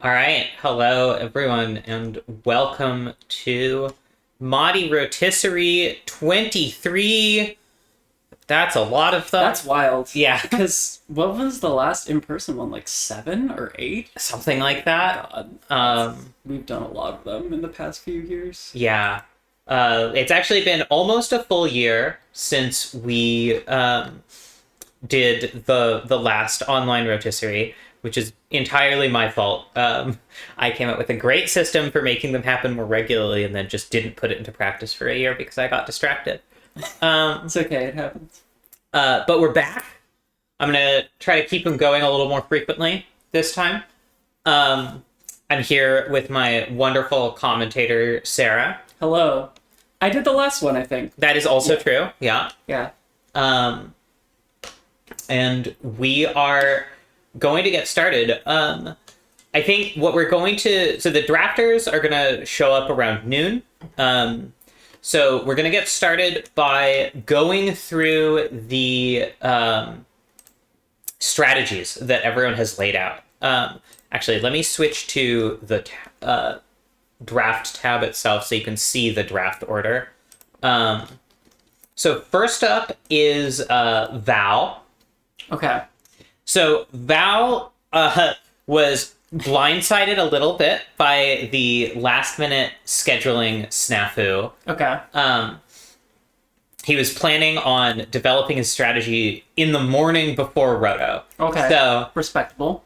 All right, hello everyone, and welcome to Moddy Rotisserie 23. That's a lot of them. That's wild. Yeah, Because what was the last in-person one? Like 7 or 8? something like that. We've done a lot of them in the past few years. Yeah. It's actually been almost a full year since we did the last online rotisserie, which is entirely my fault. I came up with a great system for making them happen more regularly and then just didn't put it into practice for a year because I got distracted. It's okay, it happens. But we're back. I'm going to try to keep them going a little more frequently this time. I'm here with my wonderful commentator, Cera. Hello. I did the last one, I think. That is also true. Yeah. Yeah. And we are going to get started. I think what we're going to... So the drafters are going to show up around noon. So we're going to get started by going through the strategies that everyone has laid out. Actually, let me switch to the draft tab itself so you can see the draft order. So first up is Val. Okay. So Val was blindsided a little bit by the last minute scheduling snafu. Okay. He was planning on developing his strategy in the morning before Roto. Okay. So respectable.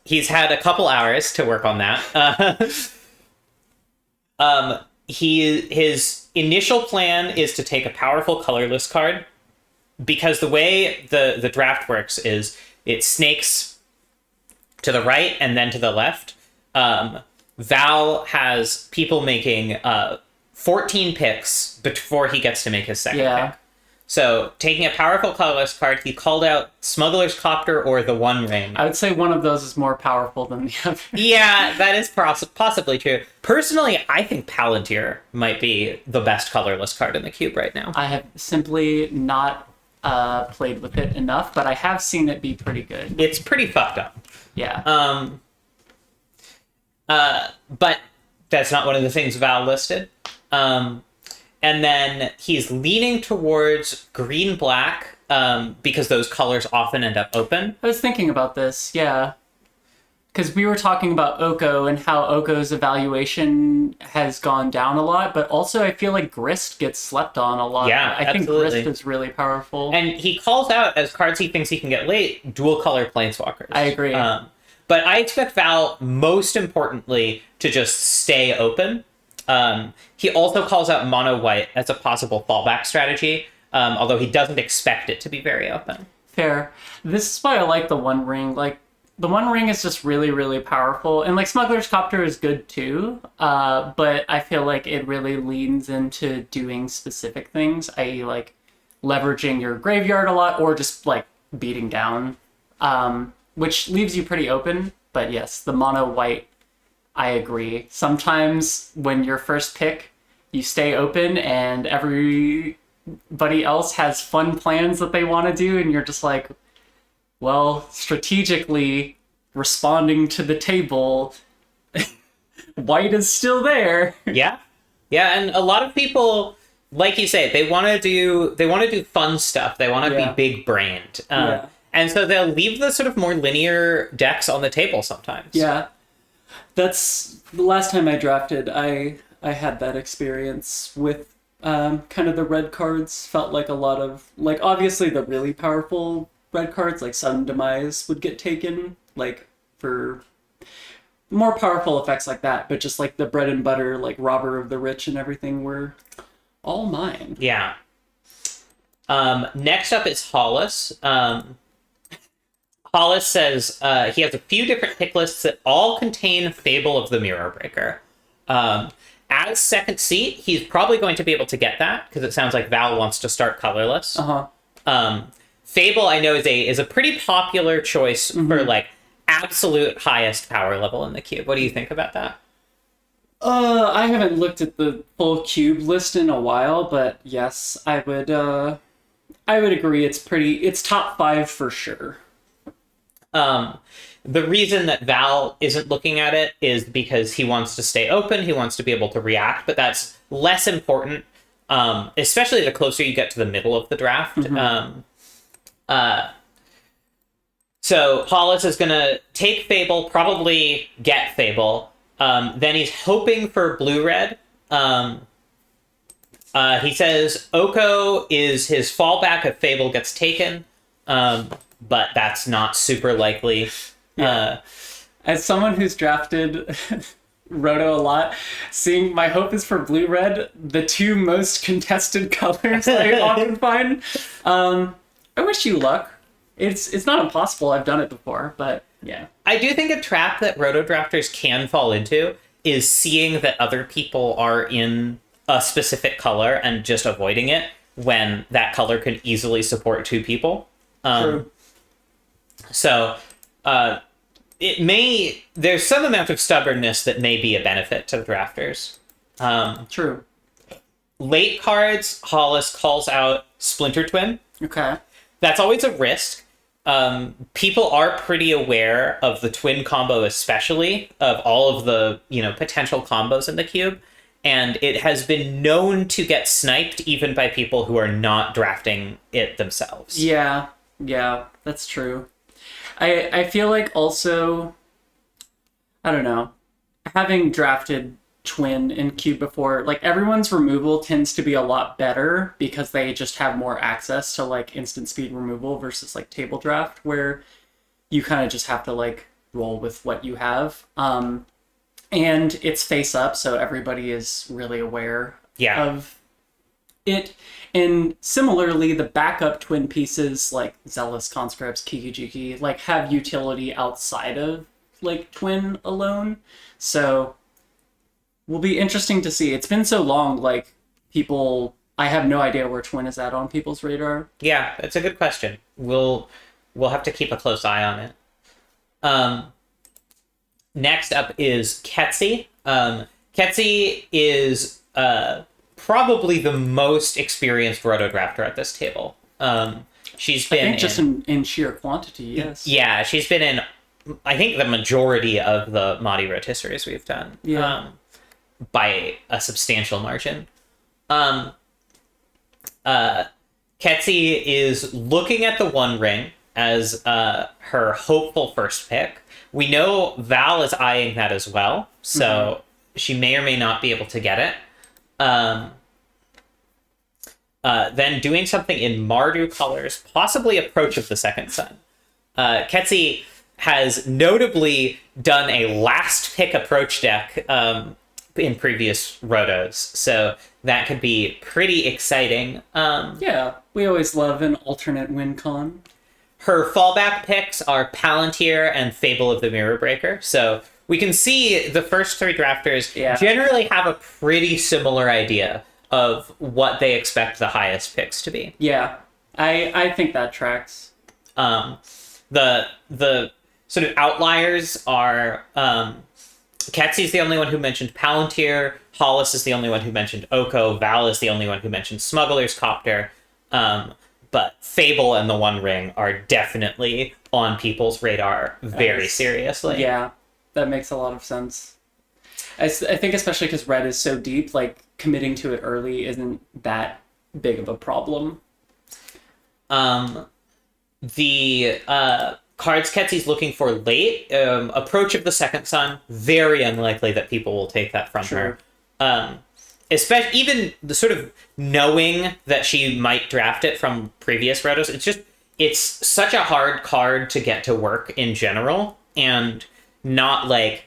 He's had a couple hours to work on that. His initial plan is to take a powerful colorless card, because the way the draft works is it snakes to the right and then to the left. Val has people making 14 picks before he gets to make his second pick. So, taking a powerful colorless card, he called out Smuggler's Copter or the One Ring. I would say one of those is more powerful than the other. Yeah, that is possibly true. Personally, I think Palantir might be the best colorless card in the cube right now. I have simply not played with it enough, but I have seen it be pretty good. It's pretty fucked up. Yeah. But that's not one of the things Val listed. And then he's leaning towards green-black because those colors often end up open. I was thinking about this, yeah. Because we were talking about Oko and how Oko's evaluation has gone down a lot, but also I feel like Grist gets slept on a lot. Yeah, I think Grist is really powerful. And he calls out, as cards he thinks he can get late, dual-color Planeswalkers. I agree. But I expect Val, most importantly, to just stay open. He also calls out mono white as a possible fallback strategy, although he doesn't expect it to be very open. Fair. This is why I like the One Ring. Like, the One Ring is just really, really powerful. And, like, Smuggler's Copter is good, too. But I feel like it really leans into doing specific things, i.e., like, leveraging your graveyard a lot or just, like, beating down, which leaves you pretty open. But, yes, the mono white, I agree. Sometimes when your first pick, you stay open and everybody else has fun plans that they want to do, and you're just like, well, strategically responding to the table, white is still there. Yeah. Yeah, and a lot of people, like you say, they want to do fun stuff. They want to be big brained. And so they'll leave the sort of more linear decks on the table sometimes. Yeah. That's the last time I drafted. I had that experience with kind of the red cards. Felt like a lot of, like, obviously the really powerful red cards, like Sudden Demise, would get taken, like, for more powerful effects like that. But just like the bread and butter, like Robber of the Rich and everything, were all mine. Yeah. Next up is Hollis. Hollis says he has a few different pick lists that all contain Fable of the Mirror Breaker. As second seat, he's probably going to be able to get that, because it sounds like Val wants to start colorless. Fable, I know, is a pretty popular choice for, like, absolute highest power level in the cube. What do you think about that? I haven't looked at the full cube list in a while, but yes, I would agree. It's top 5 for sure. The reason that Val isn't looking at it is because he wants to stay open, he wants to be able to react, but that's less important, especially the closer you get to the middle of the draft. So Hollis is going to take Fable, probably get Fable. Then he's hoping for blue-red. He says Oko is his fallback if Fable gets taken, but that's not super likely. Yeah. As someone who's drafted Roto a lot, seeing my hope is for blue-red, the two most contested colors I often find. I wish you luck. It's not impossible. I've done it before, but yeah. I do think a trap that Roto drafters can fall into is seeing that other people are in a specific color and just avoiding it when that color could easily support two people. True. So there's some amount of stubbornness that may be a benefit to the drafters. True. Late cards, Hollis calls out Splinter Twin. Okay. That's always a risk. People are pretty aware of the twin combo, especially of all of the potential combos in the cube, and it has been known to get sniped even by people who are not drafting it themselves. Yeah, that's true. I feel like also, I don't know, having drafted twin in cube before, like everyone's removal tends to be a lot better because they just have more access to like instant speed removal versus like table draft where you kind of just have to like roll with what you have. And it's face up, so everybody is really aware of it. And similarly, the backup twin pieces like Zealous Conscripts, Kiki-Jiki, like have utility outside of like twin alone. So will be interesting to see. It's been so long, like I have no idea where twin is at on people's radar. Yeah, that's a good question. We'll have to keep a close eye on it. Next up is Ketsi. Ketsi is probably the most experienced roto drafter at this table. She's been I think just in sheer quantity, yes. Yeah, she's been in, I think, the majority of the Moddy rotisseries we've done. Yeah. By a substantial margin. Ketsi is looking at the One Ring as her hopeful first pick. We know Val is eyeing that as well, so she may or may not be able to get it. Then doing something in Mardu colors, possibly Approach of the Second Sun. Ketsi has notably done a last pick approach deck in previous rotos, so that could be pretty exciting. Yeah, we always love an alternate win con. Her fallback picks are Palantir and Fable of the Mirror Breaker, so we can see the first three drafters generally have a pretty similar idea of what they expect the highest picks to be. Yeah, I think that tracks. The sort of outliers are Ketsi's the only one who mentioned Palantir, Hollis is the only one who mentioned Oko, Val is the only one who mentioned Smuggler's Copter, but Fable and the One Ring are definitely on people's radar very seriously. Yeah, that makes a lot of sense. I think especially because red is so deep, like committing to it early isn't that big of a problem. The cards Ketsi's looking for late, Approach of the Second Sun, very unlikely that people will take that from her. Especially even the sort of knowing that she might draft it from previous rotos, it's such a hard card to get to work in general, and not the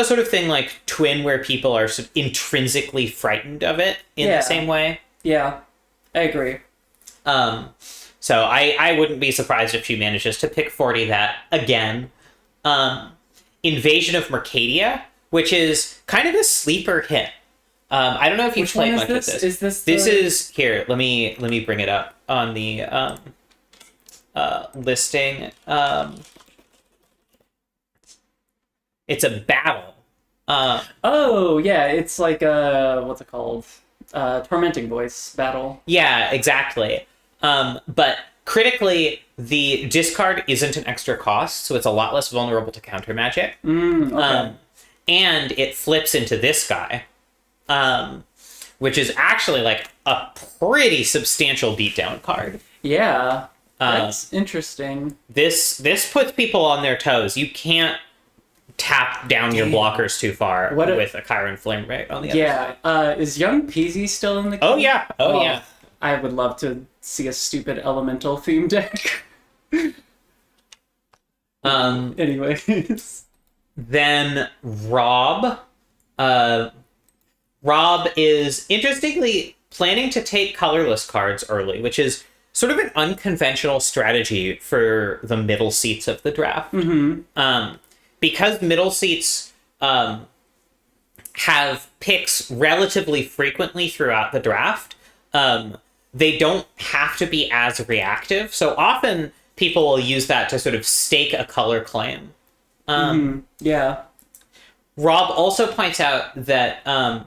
sort of thing like Twin where people are sort of intrinsically frightened of it in the same way. Yeah, I agree. So I wouldn't be surprised if she manages to pick 40 that again. Invasion of Mercadia, which is kind of a sleeper hit. I don't know if you've played much of this. Is this This is here. Let me bring it up on the listing. It's a battle. Oh yeah, it's like what's it called? Tormenting Voice battle. Yeah, exactly. But Critically, the discard isn't an extra cost, so it's a lot less vulnerable to counter magic. Okay. And it flips into this guy, which is actually like a pretty substantial beatdown card. Yeah, that's interesting. This puts people on their toes. You can't tap down your blockers too far with a Chiron Flame Ray on the other side. Is Young Peasy still in the game? Oh yeah, yeah. I would love to see a stupid elemental theme deck. Anyways. Then Rob. Rob is interestingly planning to take colorless cards early, which is sort of an unconventional strategy for the middle seats of the draft. Because middle seats have picks relatively frequently throughout the draft, they don't have to be as reactive. So often people will use that to sort of stake a color claim. Yeah. Rob also points out that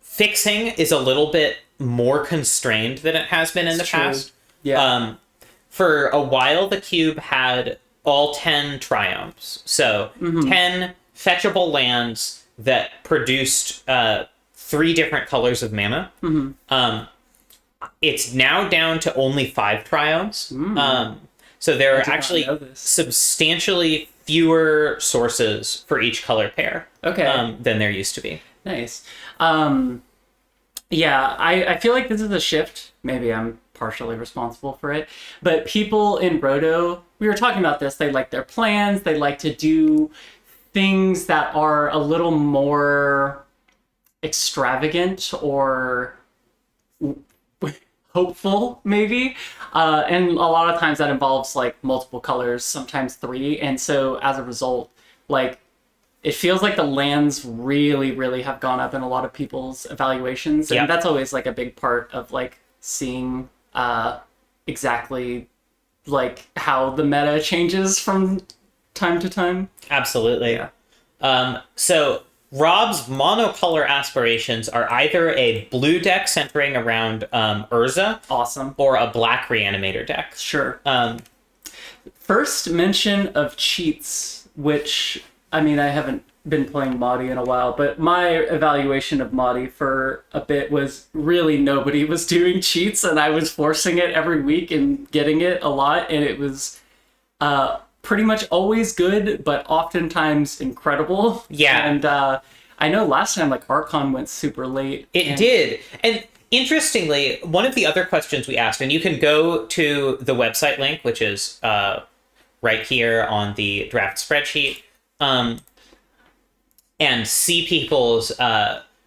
fixing is a little bit more constrained than it has been in the past. Yeah. For a while, the cube had all 10 triumphs. So 10 fetchable lands that produced 3 different colors of mana. It's now down to only 5 triumphs. So there are actually substantially fewer sources for each color pair than there used to be. Nice. Yeah, I feel like this is a shift. Maybe I'm partially responsible for it. But people in Roto, we were talking about this, they like their plans, they like to do things that are a little more extravagant or hopeful, maybe. And a lot of times that involves like multiple colors, sometimes 3. And so as a result, like it feels like the lands really, really have gone up in a lot of people's evaluations. And that's always like a big part of like seeing exactly like how the meta changes from time to time. Absolutely. Yeah. So Rob's monocolor aspirations are either a blue deck centering around Urza, awesome, or a black Reanimator deck. Sure. First mention of cheats, which I mean I haven't been playing Moddy in a while, but my evaluation of Moddy for a bit was really nobody was doing cheats, and I was forcing it every week and getting it a lot, and it was pretty much always good, but oftentimes incredible. Yeah. And I know last time, like, Archon went super late. It did. And interestingly, one of the other questions we asked, and you can go to the website link, which is right here on the draft spreadsheet, and see people's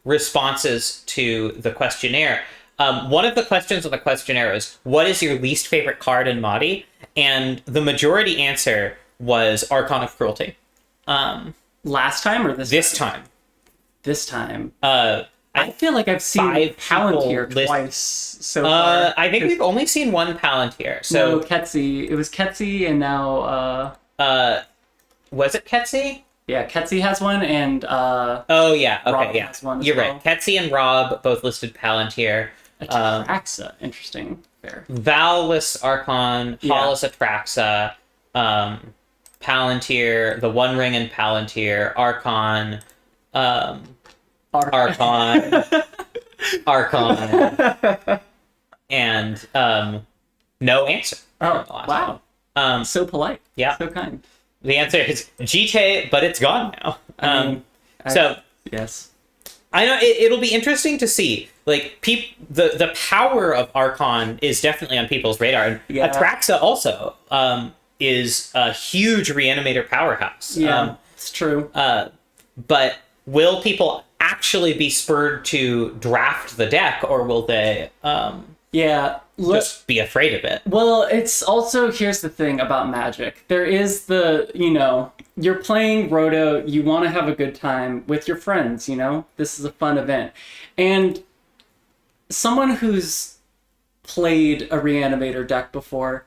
responses to the questionnaire. One of the questions on the questionnaire is, what is your least favorite card in Moddy? And the majority answer was Archon of Cruelty. Last time or this time? This time. I feel like I've seen Palantir twice so far. I think we've only seen one Palantir. So no, Ketsi. It was Ketsi and now... was it Ketsi? Yeah, Ketsi has one, and oh yeah, okay, Rob yeah, has one as you're well. right. Ketsi and Rob both listed Palantir. Atraxa, interesting. Fair. Val lists Archon, Hollis Atraxa, Palantir, the One Ring and Palantir, Archon, Archon, and no answer. Oh, wow. So polite. Yeah. So kind. The answer is GT, but it's gone now. Yes. I know it'll be interesting to see. Like, the power of Archon is definitely on people's radar. And Atraxa also is a huge Reanimator powerhouse. Yeah, it's true. But will people actually be spurred to draft the deck, or will they just be afraid of it? Well, it's also, here's the thing about Magic. There is you're playing Roto, you want to have a good time with your friends, This is a fun event. And someone who's played a Reanimator deck before,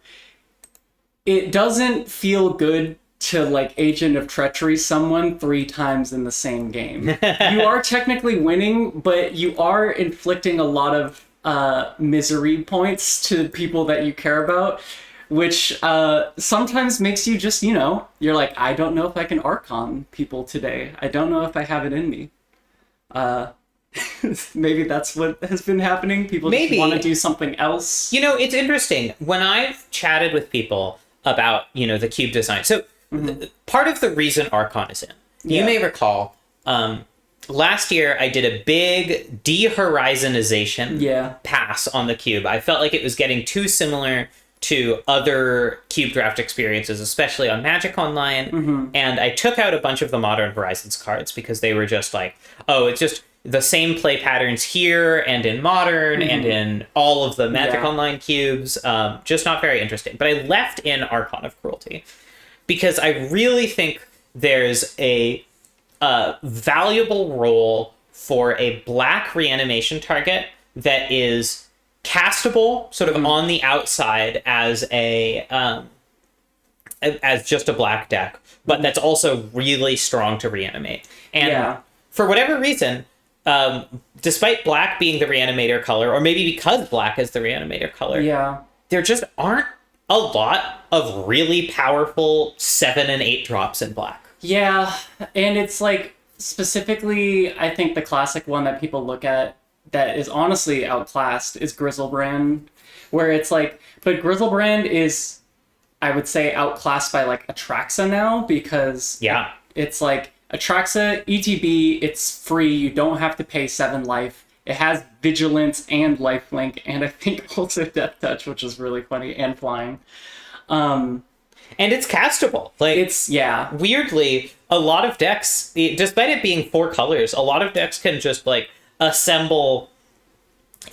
it doesn't feel good to, like, Agent of Treachery someone 3 times in the same game. You are technically winning, but you are inflicting a lot of misery points to people that you care about, which sometimes makes you just, you're like, I don't know if I can Archon people today. I don't know if I have it in me. Maybe that's what has been happening. People just want to do something else. It's interesting. When I've chatted with people about, the cube design. So part of the reason Archon is in, you may recall, last year I did a big de-horizonization pass on the cube. I felt like it was getting too similar to other cube draft experiences, especially on Magic Online. And I took out a bunch of the Modern Horizons cards because they were just like, oh, it's just the same play patterns here and in Modern and in all of the Magic Online cubes. Just not very interesting. But I left in Archon of Cruelty because I really think there's a valuable role for a black reanimation target that is castable sort of on the outside as just a black deck, but that's also really strong to reanimate. And for whatever reason, despite black being the reanimator color, or maybe because black is the reanimator color, there just aren't a lot of really powerful 7 and 8 drops in black. Yeah, and it's like, specifically, I think the classic one that people look at that is honestly outclassed is Grizzlebrand, where it's like, but Grizzlebrand is, I would say, outclassed by like Atraxa now, because it's like Atraxa, ETB, it's free, you don't have to pay 7 life. It has Vigilance and Lifelink, and I think also Death Touch, which is really funny, and Flying. And it's castable. Like, it's, weirdly, a lot of decks, despite it being 4 colors, a lot of decks can just like assemble,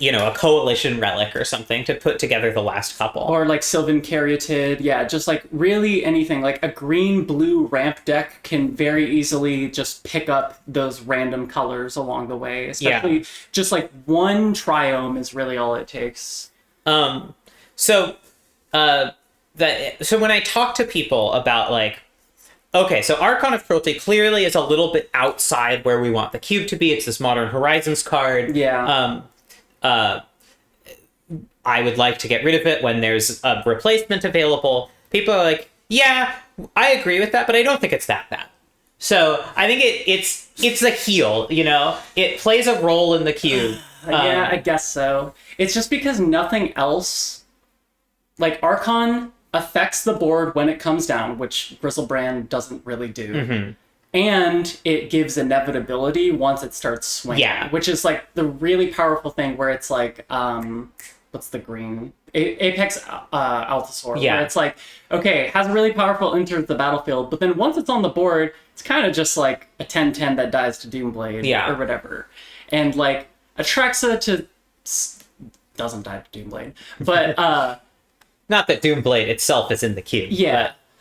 a coalition relic or something to put together the last couple. Or like Sylvan Caryatid, just like really anything. Like a green-blue ramp deck can very easily just pick up those random colors along the way. Especially just like one Triome is really all it takes. So when I talk to people about like, okay, so Archon of Cruelty clearly is a little bit outside where we want the cube to be. It's this Modern Horizons card. I would like to get rid of it when there's a replacement available. People are like, yeah, I agree with that, but I don't think it's that bad. So I think it's a heal, It plays a role in the cube. I guess so. It's just because nothing else, like Archon affects the board when it comes down, which Grizzlebrand doesn't really do. And it gives inevitability once it starts swinging, which is like the really powerful thing where it's like, what's the green? Apex Altasaur, where it's like, okay, has a really powerful enter the battlefield, but then once it's on the board, it's kind of just like a 10/10 that dies to Doomblade or whatever. And like Atraxa doesn't die to Doomblade, but not that Doomblade itself is in the queue.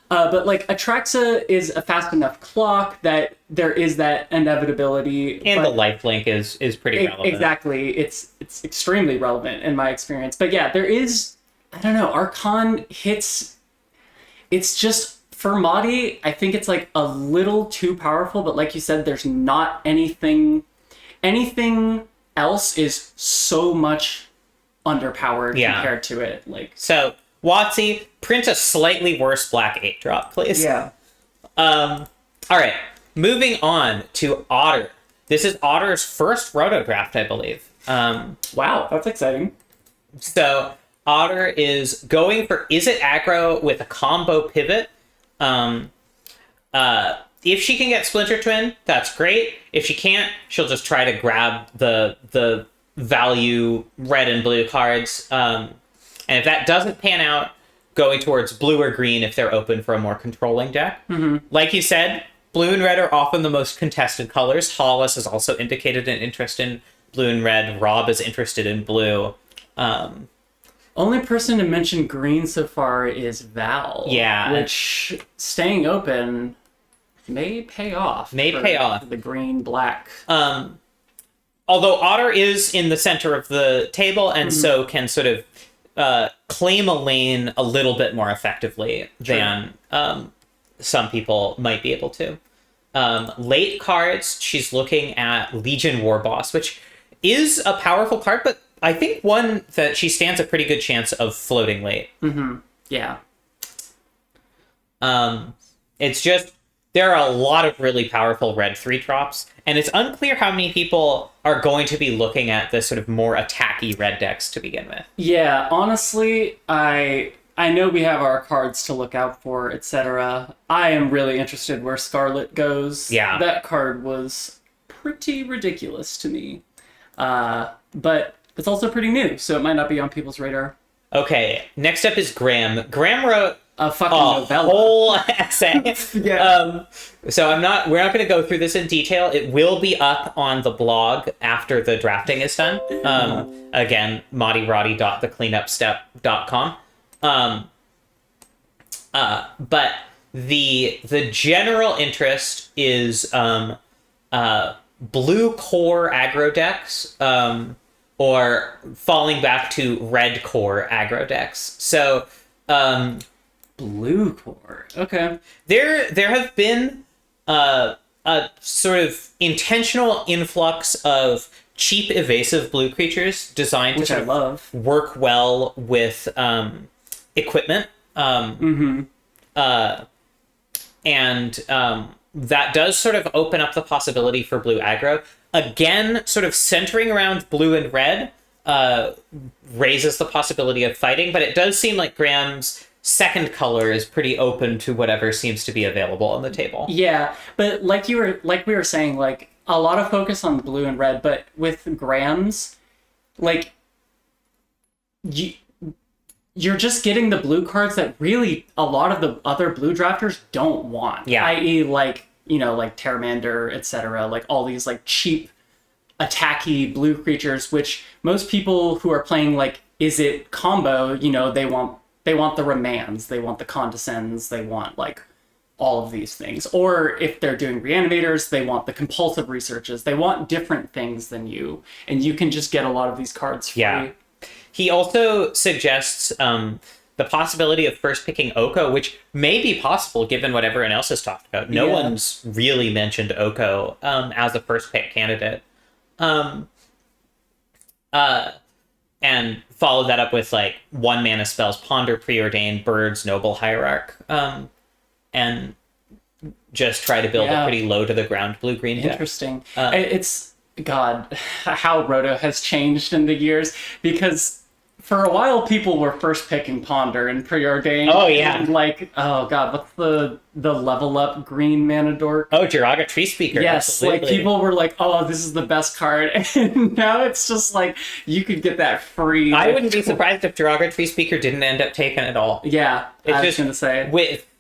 But like Atraxa is a fast enough clock that there is that inevitability. And the lifelink is pretty relevant. Exactly. It's extremely relevant in my experience. But yeah, there is, I don't know, Archon hits, it's just, for Moddy, I think it's like a little too powerful, but like you said, there's not anything else is so much underpowered compared to it. Like, so WotC, print a slightly worse black 8-drop, please. All right, moving on to Otter. This is Otter's first roto draft, I believe. Wow, that's exciting. So Otter is going for Is It Aggro with a combo pivot. If she can get Splinter Twin, that's great. If she can't, she'll just try to grab the value red and blue cards. And if that doesn't pan out, going towards blue or green if they're open for a more controlling deck. Like you said, blue and red are often the most contested colors. Hollis has also indicated an interest in blue and red. Rob is interested in blue. Only person to mention green so far is Val. Which, staying open, may pay off. The green-black. Although Otter is in the center of the table and so can sort of claim a lane a little bit more effectively than some people might be able to. Late cards, she's looking at Legion War Boss, which is a powerful card, but I think one that she stands a pretty good chance of floating late. Yeah. It's just there are a lot of really powerful red 3-drops, and it's unclear how many people are going to be looking at the sort of more attacky red decks to begin with. Yeah, honestly, I know we have our cards to look out for, etc. I am really interested where Scarlet goes. Yeah. That card was pretty ridiculous to me. But it's also pretty new, so it might not be on people's radar. Okay, next up is Graham. Graham wrote A fucking a novella. whole essay. Yeah. So we're not going to go through this in detail. It will be up on the blog after the drafting is done. Again, moddyrotty.thecleanupstep.com. But the general interest is blue core aggro decks, or falling back to red core aggro decks. So Blue core. Okay. there have been a sort of intentional influx of cheap evasive blue creatures designed Which to I sort of love. work well with equipment. And that does sort of open up the possibility for blue aggro. Again, sort of centering around blue and red raises the possibility of fighting, but it does seem like Graham's second color is pretty open to whatever seems to be available on the table. Yeah, but like we were saying, like a lot of focus on blue and red, but with Grams, like you're just getting the blue cards that really a lot of the other blue drafters don't want. Yeah. I.e. like, like Terramander, etc. Like all these like cheap attacky blue creatures, which most people who are playing like Is It combo, they want the Remands, they want the Condescends, they want like all of these things. Or if they're doing Reanimators, they want the Compulsive Researches. They want different things than you, and you can just get a lot of these cards free. Yeah. He also suggests the possibility of first picking Oko, which may be possible given what everyone else has talked about. No one's really mentioned Oko as a first pick candidate. And follow that up with like 1-mana spells, Ponder, Preordained, Birds, Noble Hierarch, and just try to build a pretty low to the ground blue-green deck. Interesting. It's, God, how Roto has changed in the years, because for a while people were first picking Ponder and Preordained. Oh, yeah. And like, oh God, what's the level up green mana dork? Oh, Jiraga Tree Speaker. Yes, absolutely. like people were like, oh, this is the best card. And now it's just like, you could get that free. I wouldn't be surprised if Jiraga Tree Speaker didn't end up taken at all. Yeah, It's I was just going to say.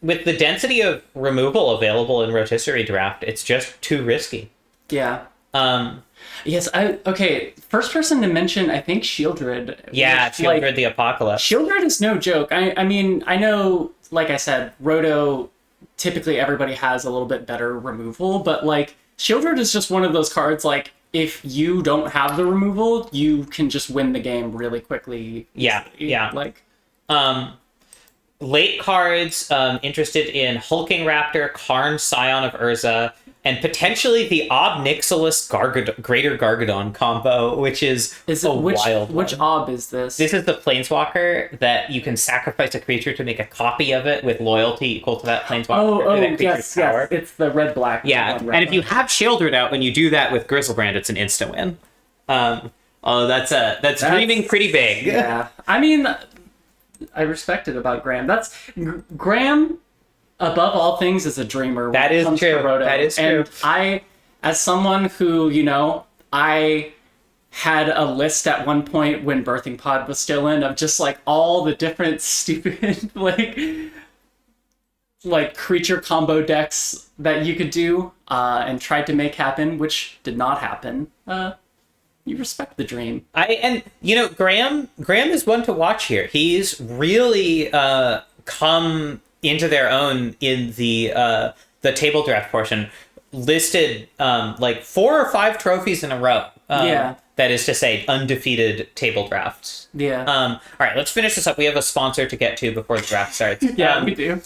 With the density of removal available in Rotisserie draft, it's just too risky. Yeah. Um, Yes, okay, first person to mention, I think Shieldred. yeah, which, Shieldred the Apocalypse. Shieldred is no joke. I mean, I know, like I said, Roto, typically everybody has a little bit better removal, but like, Shieldred is just one of those cards, like, if you don't have the removal, you can just win the game really quickly. Yeah, yeah. Like, Late cards interested in Hulking Raptor, Karn Scion of Urza, and potentially the Ob Nixilis Greater Gargadon combo, which is wild one. Which Ob is this? This is the Planeswalker that you can sacrifice a creature to make a copy of it with loyalty equal to that Planeswalker. Yes, it's the red-black. Yeah, and if you have Shieldred out when you do that with Grizzlebrand, it's an instant win. That's dreaming pretty big. Yeah, I mean, I respect it about Graham. Graham, above all things, is a dreamer. That is true. That is true. And I, as someone who, I had a list at one point when Birthing Pod was still in of just like all the different stupid like creature combo decks that you could do, and tried to make happen, which did not happen. You respect the dream. Graham is one to watch here. He's really come into their own in the table draft portion. Listed like 4 or 5 trophies in a row. That is to say, undefeated table drafts. Yeah. All right, let's finish this up. We have a sponsor to get to before the draft starts. We do.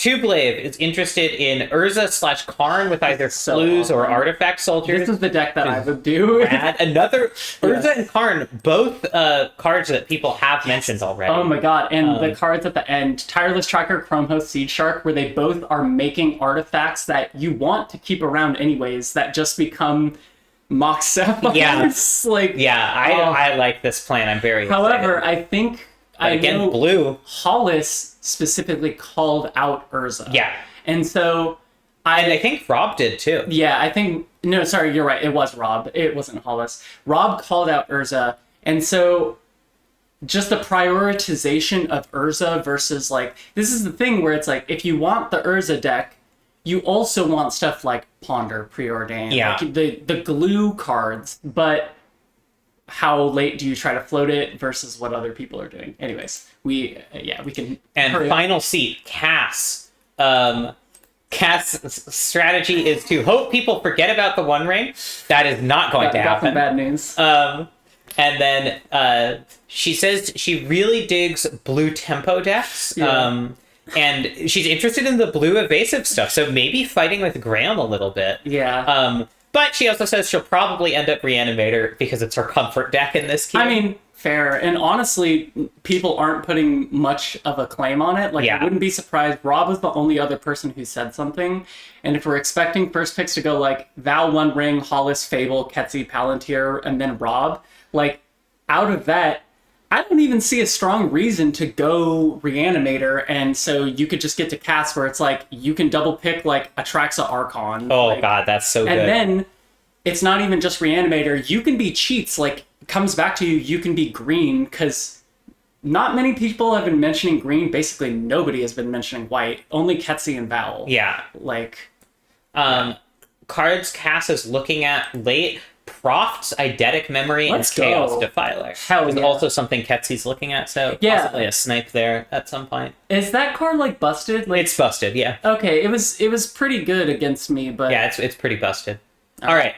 Tublave is interested in Urza / Karn with either So clues or awesome. artifact soldiers. This is the deck that I would do. Add another Urza and Karn, both cards that people have mentioned already. Oh my god, and the cards at the end, Tireless Tracker, Chrome Host, Seed Shark, where they both are making artifacts that you want to keep around anyways, that just become mock sapphires. I like this plan. I'm very However, excited. I think But again, know blue. Hollis specifically called out Urza. Yeah. And so And I think Rob did too. yeah, I think no, sorry, you're right. It was Rob. It wasn't Hollis. Rob called out Urza, and so just the prioritization of Urza versus like this is the thing where it's like if you want the Urza deck, you also want stuff like Ponder, Preordain, Yeah. like the glue cards, but how late do you try to float it versus what other people are doing? Anyways, we can. And hurry up. final seat, Cass. Cass' strategy is to hope people forget about the One Ring. That is not going to Got some happen. bad news. And then she says she really digs blue tempo decks. Yeah. And she's interested in the blue evasive stuff. So maybe fighting with Graham a little bit. Yeah. But she also says she'll probably end up Reanimator because it's her comfort deck in this cube. I mean, fair. And honestly, people aren't putting much of a claim on it. Like, Yeah. I wouldn't be surprised. Rob was the only other person who said something. And if we're expecting first picks to go like Val, One Ring, Hollis, Fable, Ketsy, Palantir, and then Rob, like, out of that, I don't even see a strong reason to go Reanimator, and so you could just get to Cass where it's like you can double pick like Atraxa Archon. Oh like, god, that's so good. and then it's not even just Reanimator. You can be cheats. Like comes back to you. You can be green because not many people have been mentioning green. Basically, nobody has been mentioning white. Only Ketsy and Val. Yeah. Like Cards Cass is looking at late. Proft's Eidetic Memory Let's and Chaos go. Defiler. Hell is yeah. also something Ketsy's looking at, so Yeah. possibly a snipe there at some point. is that card like busted? Like It's busted, yeah. okay, it was pretty good against me, but Yeah, it's pretty busted. All right.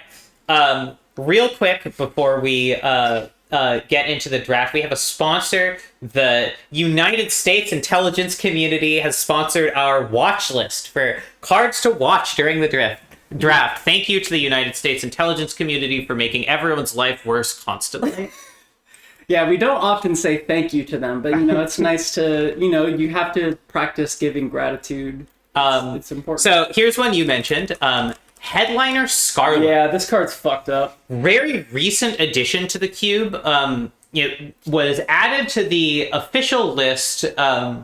Real quick before we get into the draft, we have a sponsor. The United States intelligence community has sponsored our watch list for cards to watch during the draft. Thank you to the United States intelligence community for making everyone's life worse constantly. yeah, we don't often say thank you to them, but you know, it's nice to, you know, you have to practice giving gratitude. It's important. So here's one you mentioned. Headliner Scarlet. Yeah, this card's fucked up. Very recent addition to the cube. It was added to the official list a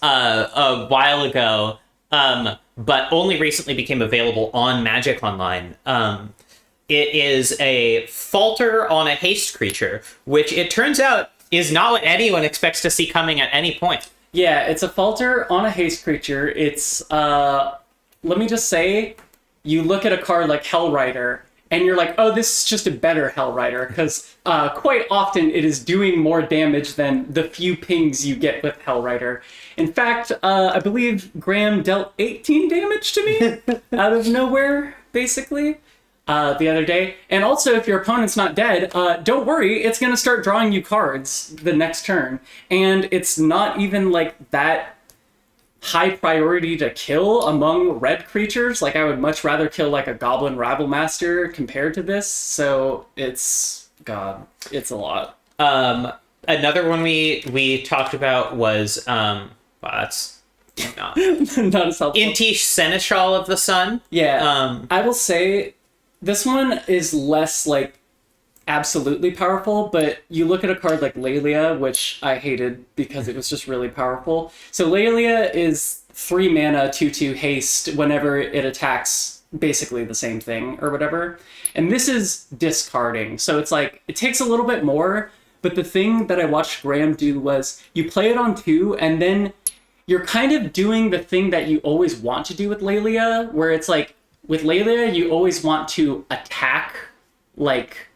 while ago, but only recently became available on Magic Online. It is a falter on a haste creature, which it turns out is not what anyone expects to see coming at any point. Yeah, it's a falter on a haste creature. It's, let me just say, you look at a card like Hellrider, and you're like, oh, this is just a better Hellrider, because quite often it is doing more damage than the few pings you get with Hellrider. In fact, I believe Graham dealt 18 damage to me out of nowhere, basically, the other day. And also, if your opponent's not dead, don't worry, it's going to start drawing you cards the next turn. And it's not even like that high priority to kill among red creatures. Like I would much rather kill like a Goblin Rabble Master compared to this. So it's it's a lot. Another one we talked about was wow, that's not Not as helpful. Intish Seneschal of the Sun. Yeah. I will say this one is less like absolutely powerful, but you look at a card like Lelia, which I hated because it was just really powerful. So Lelia is 3 mana, 2/2 haste whenever it attacks basically the same thing or whatever. And this is discarding. So it's like, it takes a little bit more, but the thing that I watched Graham do was you play it on 2 and then you're kind of doing the thing that you always want to do with Lelia, where it's like, with Lelia, you always want to attack, like,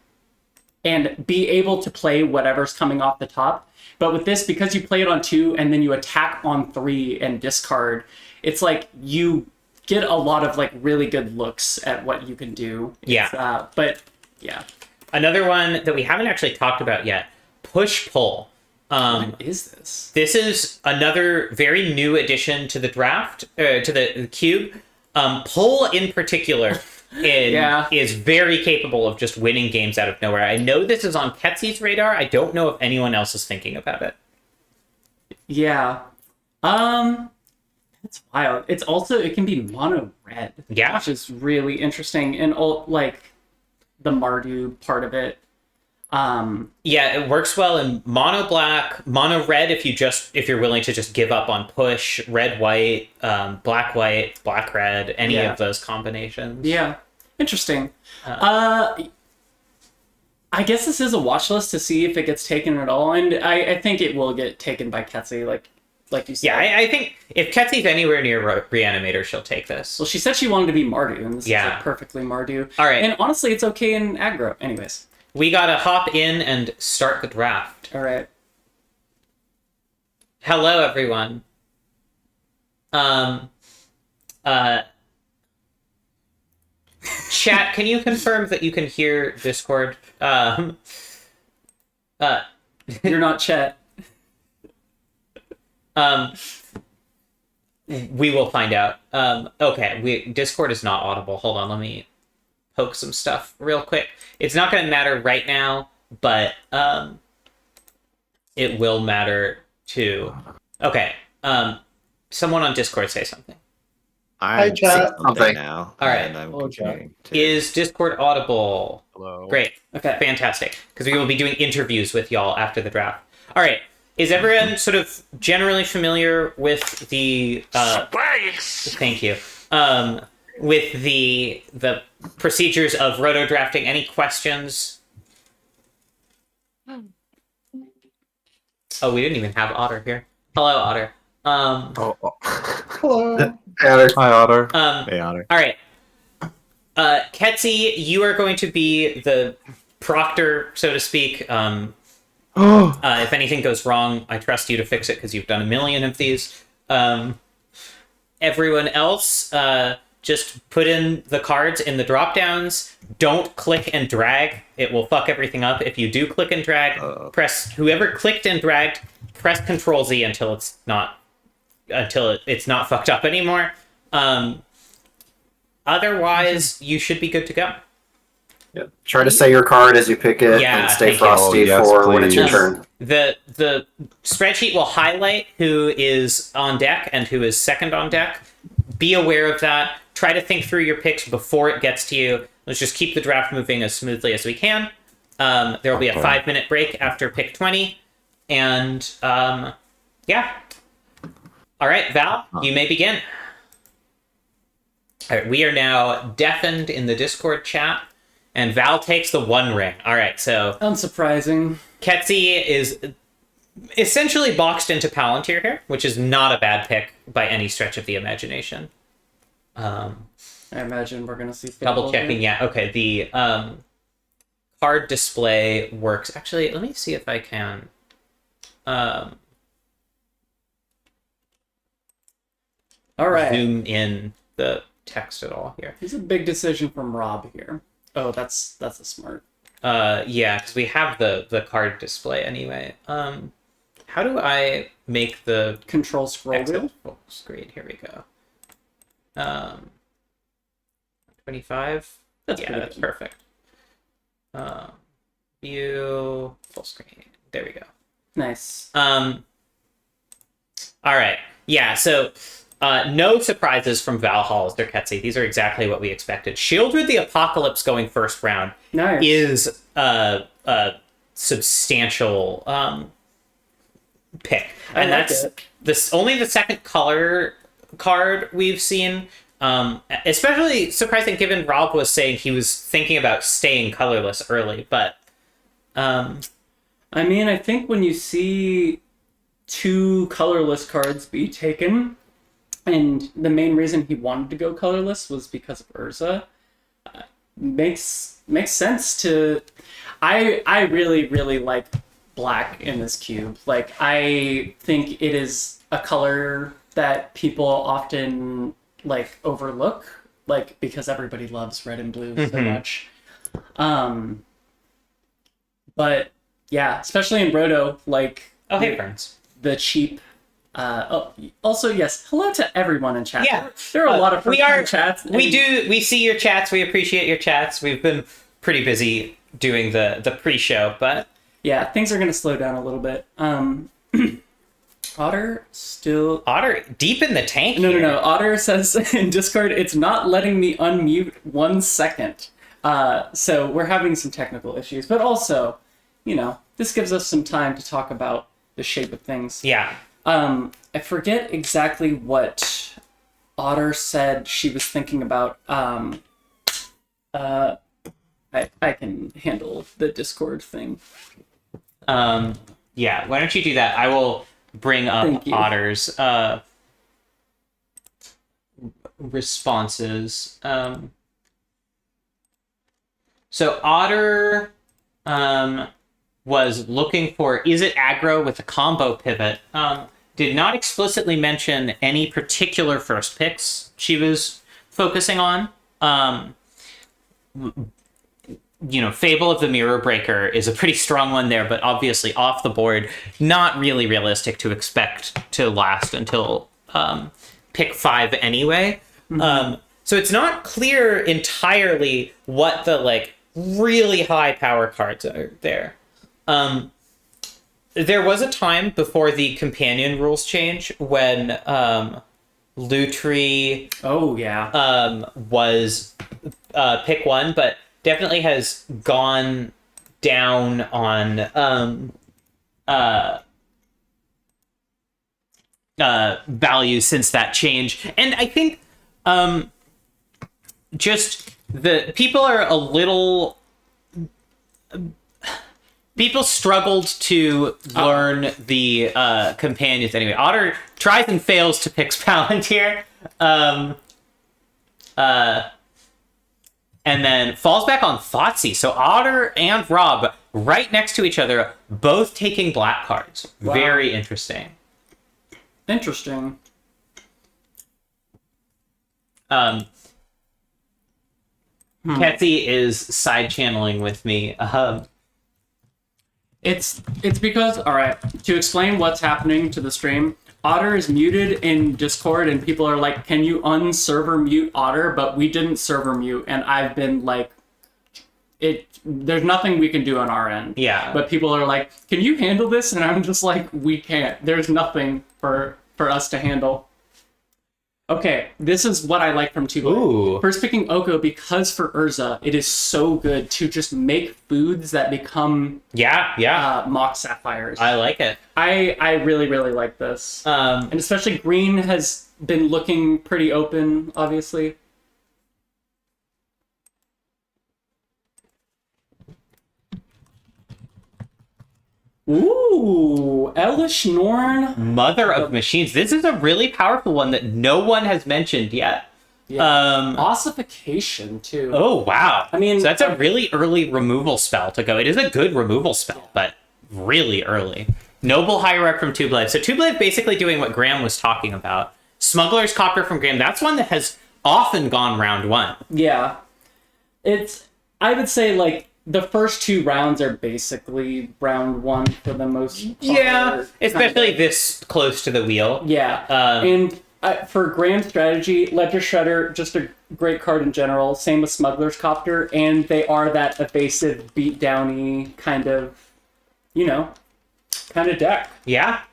and be able to play whatever's coming off the top. But with this, because you play it on 2 and then you attack on 3 and discard, it's like you get a lot of like really good looks at what you can do. Yeah. But yeah. Another one that we haven't actually talked about yet, Push Pull. What is this? This is another very new addition to the draft, to the cube. Pull in particular is very capable of just winning games out of nowhere. I know this is on Ketsy's radar. I don't know if anyone else is thinking about it. Yeah. That's wild. It's also, it can be mono red. Yeah. Which is really interesting. And like the Mardu part of it. Yeah, it works well in mono black, mono red if you're willing to just give up on push, red white, black white, black red, any of those combinations. Yeah. Interesting. I guess this is a watch list to see if it gets taken at all, and I think it will get taken by Ketsy, like you said. Yeah, I think if Ketsy's anywhere near Reanimator, she'll take this. Well, she said she wanted to be Mardu, and this is like perfectly Mardu. All right. And honestly, it's okay in aggro. Anyways. We gotta hop in and start the draft. All right. Hello, everyone. Chat, can you confirm that you can hear Discord? You're not Chet. We will find out. Okay, Discord is not audible. Hold on, let me poke some stuff real quick. It's not going to matter right now, but it will matter too. Okay, someone on Discord say something. I'm chat. something now. All right. And I'm Hello, continuing to... Is Discord audible? Hello. Great. Okay. Fantastic. Because we will be doing interviews with y'all after the draft. All right. Is everyone sort of generally familiar with the... Thank you. With the procedures of roto drafting? Any questions? Oh, we didn't even have Otter here. Hello, Otter. Hello. Hey, Otter. Hi, Otter. Hey, Otter. All right. Ketsy, you are going to be the proctor, so to speak. If anything goes wrong, I trust you to fix it because you've done a million of these. Everyone else, just put in the cards in the drop downs. Don't click and drag. It will fuck everything up. If you do click and drag, press whoever clicked and dragged, press Control Z until it's not fucked up anymore. Otherwise, you should be good to go. Yep. Try to say your card as you pick it and stay frosty for when it's your turn. The spreadsheet will highlight who is on deck and who is second on deck. Be aware of that. Try to think through your picks before it gets to you. Let's just keep the draft moving as smoothly as we can. There will be a 5-minute break after pick 20. And, yeah. All right, Val, you may begin. All right, we are now deafened in the Discord chat, and Val takes the one ring. All right, so... Unsurprising. Ketsy is essentially boxed into Palantir here, which is not a bad pick by any stretch of the imagination. I imagine we're going to see... Double checking, yeah. Okay, the card display works. Actually, let me see if I can... All right. Zoom in the text at all here. It's a big decision from Rob here. Oh, that's a smart. Yeah, because we have the card display anyway. How do I make the Control scroll wheel? full screen? Here we go. 25. That's yeah, pretty that's good. perfect. View full screen. There we go. Nice. All right. Yeah. So. No surprises from Valhalla or Ketsy. These are exactly what we expected. Shieldred the Apocalypse going first round Nice. is a substantial pick. And like that's it. only the second color card we've seen. Especially surprising given Rob was saying he was thinking about staying colorless early, but I mean, I think when you see 2 colorless cards be taken, and the main reason he wanted to go colorless was because of Urza, makes sense to... I really, really like black in this cube. Like, I think it is a color that people often, like, overlook, like, because everybody loves red and blue so much. But, yeah, especially in Roto, like... Oh, hey, friends. The cheap. Also, yes, hello to everyone in chat. Yeah. There are a lot of chats. We see your chats. We appreciate your chats. We've been pretty busy doing the pre-show, but yeah, things are going to slow down a little bit. Otter deep in the tank. No. Otter says in Discord, it's not letting me unmute 1 second. So we're having some technical issues, but also, this gives us some time to talk about the shape of things. Yeah. I forget exactly what Otter said she was thinking about. I can handle the Discord thing. Yeah, why don't you do that? I will bring up Otter's responses. So Otter was looking for, is it aggro with a combo pivot? Did not explicitly mention any particular first picks she was focusing on. Fable of the Mirror Breaker is a pretty strong one there, but obviously off the board, not really realistic to expect to last until pick 5 anyway. Mm-hmm. So it's not clear entirely what the really high power cards are there. There was a time before the companion rules change when Lutri was pick 1, but definitely has gone down on value since that change. And I think just the people are a little... People struggled to learn the companions anyway. Otter tries and fails to pick Palantir. And then falls back on Thoughtseize. So Otter and Rob, right next to each other, both taking black cards. Wow. Very interesting. Interesting. Ketsy is side channeling with me. It's because, all right, to explain what's happening to the stream, Otter is muted in Discord and people are like, can you unserver mute Otter? But we didn't server mute and I've been like, there's nothing we can do on our end. Yeah. But people are like, can you handle this? And I'm just like, we can't. There's nothing for us to handle. Okay, this is what I like from Tubular. First picking Oko because for Urza, it is so good to just make foods that become mock sapphires. I like it. I really, really like this. And especially green has been looking pretty open, obviously. Ooh, Elish Norn. Mother of Machines. This is a really powerful one that no one has mentioned yet. Yeah. Ossification, too. Oh, wow. I mean... So that's a really early removal spell to go. It is a good removal spell, but really early. Noble Hierarch from Tublade. So Tublade basically doing what Graham was talking about. Smuggler's Copter from Graham. That's one that has often gone round 1. Yeah. I would say, the first 2 rounds are basically round 1 for the most part. Yeah, especially this close to the wheel. Yeah, and for grand strategy, Ledger Shredder, just a great card in general. Same with Smuggler's Copter, and they are that evasive, beat-downy kind of deck. Yeah.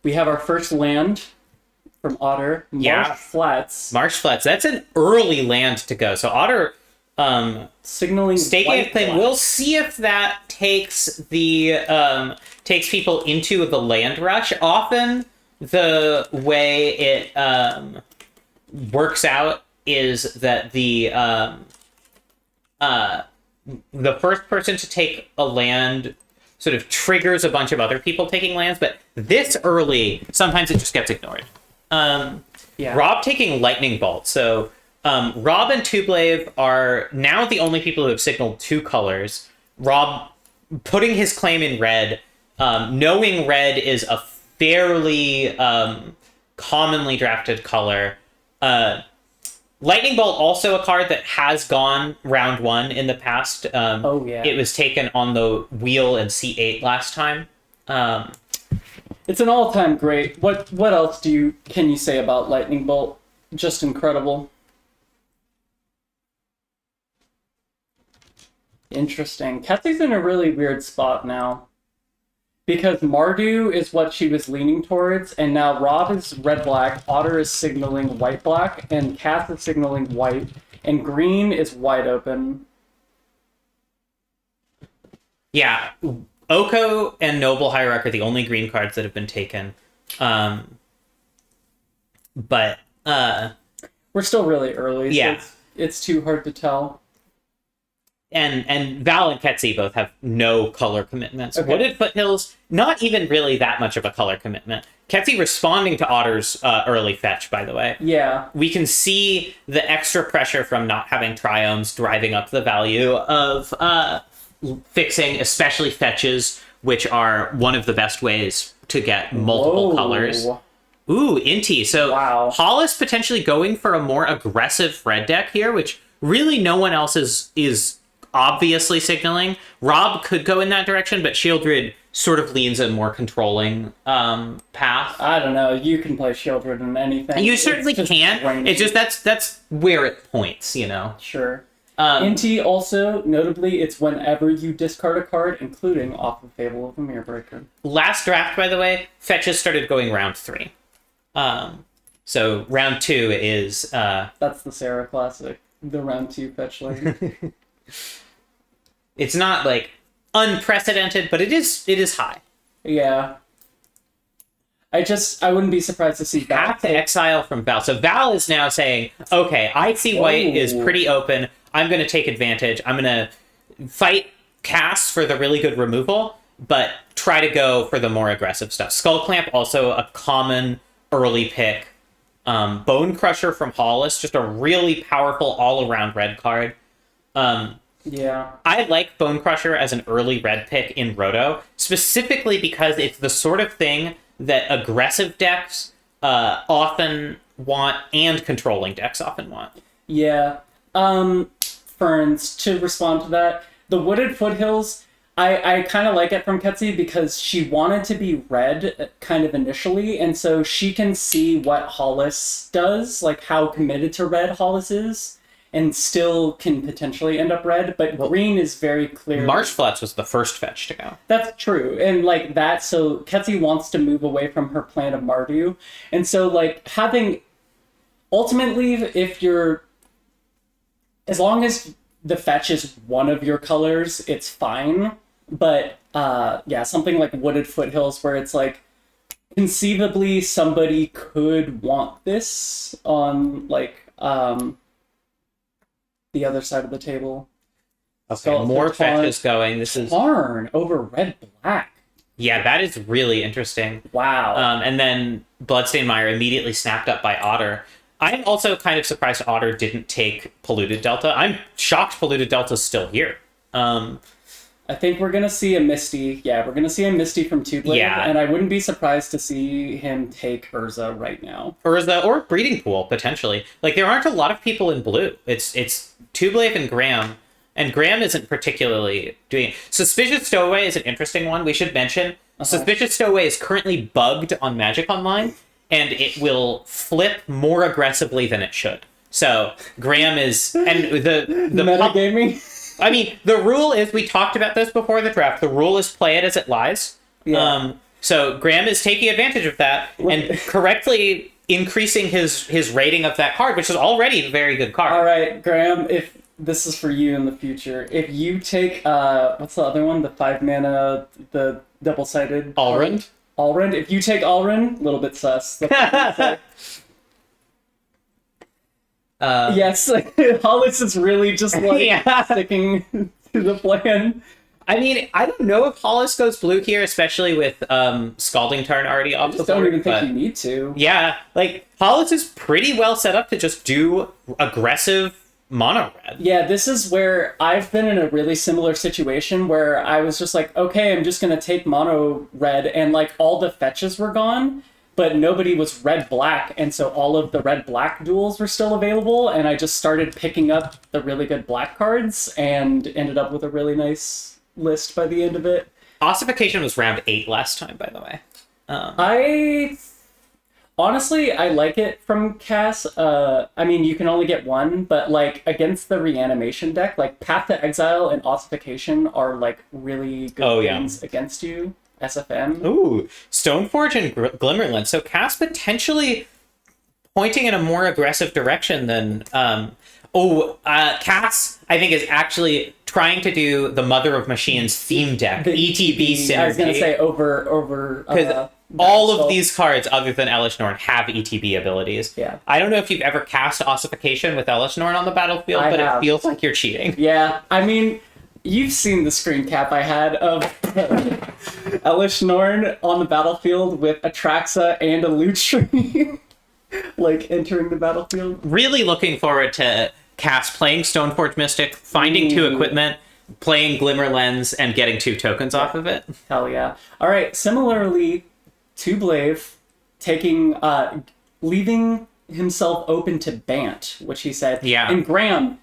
We have our first land from Otter, Marsh Flats. Marsh Flats, that's an early land to go. So Otter... signaling staking a claim. We'll see if that takes people into the land rush. Often the way it works out is that the first person to take a land sort of triggers a bunch of other people taking lands, but this early sometimes it just gets ignored. Rob taking Lightning Bolt. So Rob and Tublave are now the only people who have signaled 2 colors. Rob putting his claim in red, knowing red is a fairly commonly drafted color. Lightning Bolt, also a card that has gone round 1 in the past. It was taken on the wheel in C8 last time. It's an all-time great. What else can you say about Lightning Bolt? Just incredible. Interesting. Ketsie's in a really weird spot now. Because Mardu is what she was leaning towards, and now Rob is red-black, Otter is signaling white-black, and Cass is signaling white, and green is wide open. Yeah, Oko and Noble Hierarch are the only green cards that have been taken. But we're still really early, yeah. So it's too hard to tell. And Val and Ketsi both have no color commitments. Okay. Wooded Foothills, not even really that much of a color commitment. Ketsi responding to Otter's early fetch, by the way. Yeah. We can see the extra pressure from not having triomes driving up the value of fixing, especially fetches, which are one of the best ways to get multiple colors. Ooh, Inti. So wow. Hollis potentially going for a more aggressive red deck here, which really no one else is obviously signaling. Rob could go in that direction, but Shieldred sort of leans a more controlling path. I don't know. You can play Shieldred in anything. You certainly can. Draining. It's just that's where it points, you know. Sure. Inti also, notably, it's whenever you discard a card, including off of Fable of the Mirrorbreaker. Last draft, by the way, fetches started going round 3. So round 2 is that's the Cera classic. The round 2 fetch lane. It's not like unprecedented, but it is high. Yeah. I wouldn't be surprised to see Back to exile from Val. So Val is now saying, okay, I see white is pretty open. I'm going to take advantage. I'm going to fight Cass for the really good removal, but try to go for the more aggressive stuff. Skull Clamp, also a common early pick. Bone Crusher from Hollis, just a really powerful all-around red card. Yeah. I like Bone Crusher as an early red pick in Roto, specifically because it's the sort of thing that aggressive decks often want and controlling decks often want. Yeah. Ferns, to respond to that, the Wooded Foothills, I kind of like it from Ketsi because she wanted to be red kind of initially, and so she can see what Hollis does, like how committed to red Hollis is, and still can potentially end up red, but green is very clear. Marsh Flats was the first fetch to go. That's true, and like that, so Ketsi wants to move away from her plan of Mardu, and so like having, ultimately, if you're, as long as the fetch is one of your colors, it's fine. But yeah, something like Wooded Foothills where it's like conceivably somebody could want this on like the other side of the table. Okay, So more fetches going. This is Tarn over red black. Yeah, that is really interesting. Wow. And then Bloodstained Mire immediately snapped up by Otter. I'm also kind of surprised Otter didn't take Polluted Delta. I'm shocked Polluted Delta's still here. I think we're going to see a Misty. Yeah, we're going to see a Misty from Two-Blade. Yeah. And I wouldn't be surprised to see him take Urza right now. Urza or Breeding Pool, potentially. Like, there aren't a lot of people in blue. It's Two-Blade and Graham. And Graham isn't particularly doing it. Suspicious Stowaway is an interesting one we should mention. Suspicious Stowaway is currently bugged on Magic Online, and it will flip more aggressively than it should. So Graham is, and the metagaming. I mean, the rule is, we talked about this before the draft. The rule is play it as it lies. Yeah. So Graham is taking advantage of that and correctly increasing his rating of that card, which is already a very good card. All right, Graham. If this is for you in the future, if you take what's the other one? The 5 mana, the double-sided Alrund. Alrund. If you take Alrund, a little bit sus. Yes, Hollis is really just like sticking to the plan. I mean, I don't know if Hollis goes blue here, especially with Scalding Tarn already off the board. I don't even think you need to. Yeah, like Hollis is pretty well set up to just do aggressive mono red. Yeah, this is where I've been in a really similar situation where I was just like, okay, I'm just gonna take mono red, and like all the fetches were gone, but nobody was red-black, and so all of the red-black duels were still available, and I just started picking up the really good black cards, and ended up with a really nice list by the end of it. Ossification was round 8 last time, by the way. Honestly, I like it from Cass. I mean, you can only get one, but like against the reanimation deck, like Path to Exile and Ossification are like really good things against you. SFM. Ooh, Stoneforge and Glimmerland. So Cass potentially pointing in a more aggressive direction than Cass, I think, is actually trying to do the Mother of Machines theme deck, the ETB synergy. I was going to say over because all of these cards, other than Elish Norn, have ETB abilities. Yeah. I don't know if you've ever cast Ossification with Elish Norn on the battlefield, but it feels like you're cheating. Yeah, I mean, you've seen the screen cap I had of Elish Norn on the battlefield with Atraxa and a loot tree, like entering the battlefield. Really looking forward to Cass playing Stoneforge Mystic, finding 2 equipment, playing Glimmer Lens, and getting 2 tokens off of it. Hell yeah. All right, similarly to Blaive, leaving himself open to Bant, which he said. Yeah. And Graham,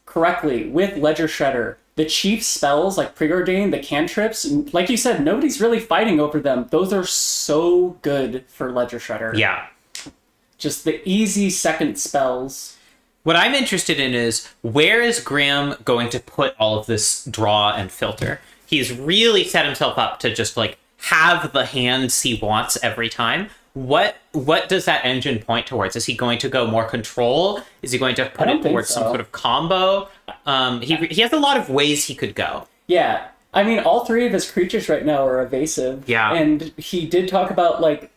correctly, with Ledger Shredder, the chief spells like Preordain, the cantrips, like you said, nobody's really fighting over them. Those are so good for Ledger Shredder. Yeah. Just the easy second spells. What I'm interested in is, where is Graham going to put all of this draw and filter? He's really set himself up to just like have the hands he wants every time. What does that engine point towards? Is he going to go more control? Is he going to put it towards some sort of combo? He has a lot of ways he could go. Yeah. I mean, all 3 of his creatures right now are evasive. Yeah. And he did talk about, like,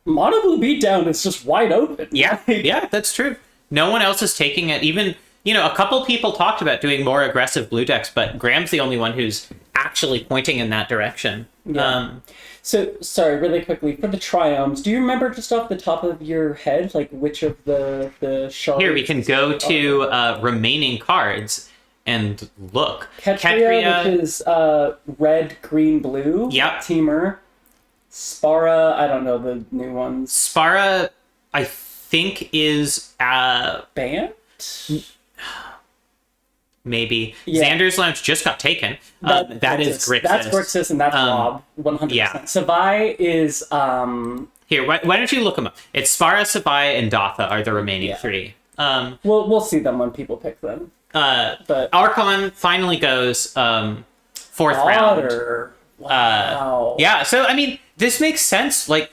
Mono Blue Beatdown is just wide open. Yeah, yeah, that's true. No one else is taking it. Even, a couple people talked about doing more aggressive blue decks, but Graham's the only one who's actually pointing in that direction. Yeah. So, sorry, really quickly, for the Triomes, do you remember just off the top of your head, like, which of the shards? Here, we can go to remaining cards and look. Ketria, which is red, green, blue. Yep. Teamer. Spara, I don't know the new ones. Spara, I think, is Bant? Maybe. Yeah. Xander's Lounge just got taken. That is Grixis. That's Grixis and that's Lob, 100%. Yeah. Savai is... Here, why don't you look them up? It's Spara, Savai, and Datha are the remaining 3. We'll see them when people pick them. But Archon finally goes 4th round. Wow. Yeah, so, I mean, this makes sense. Like,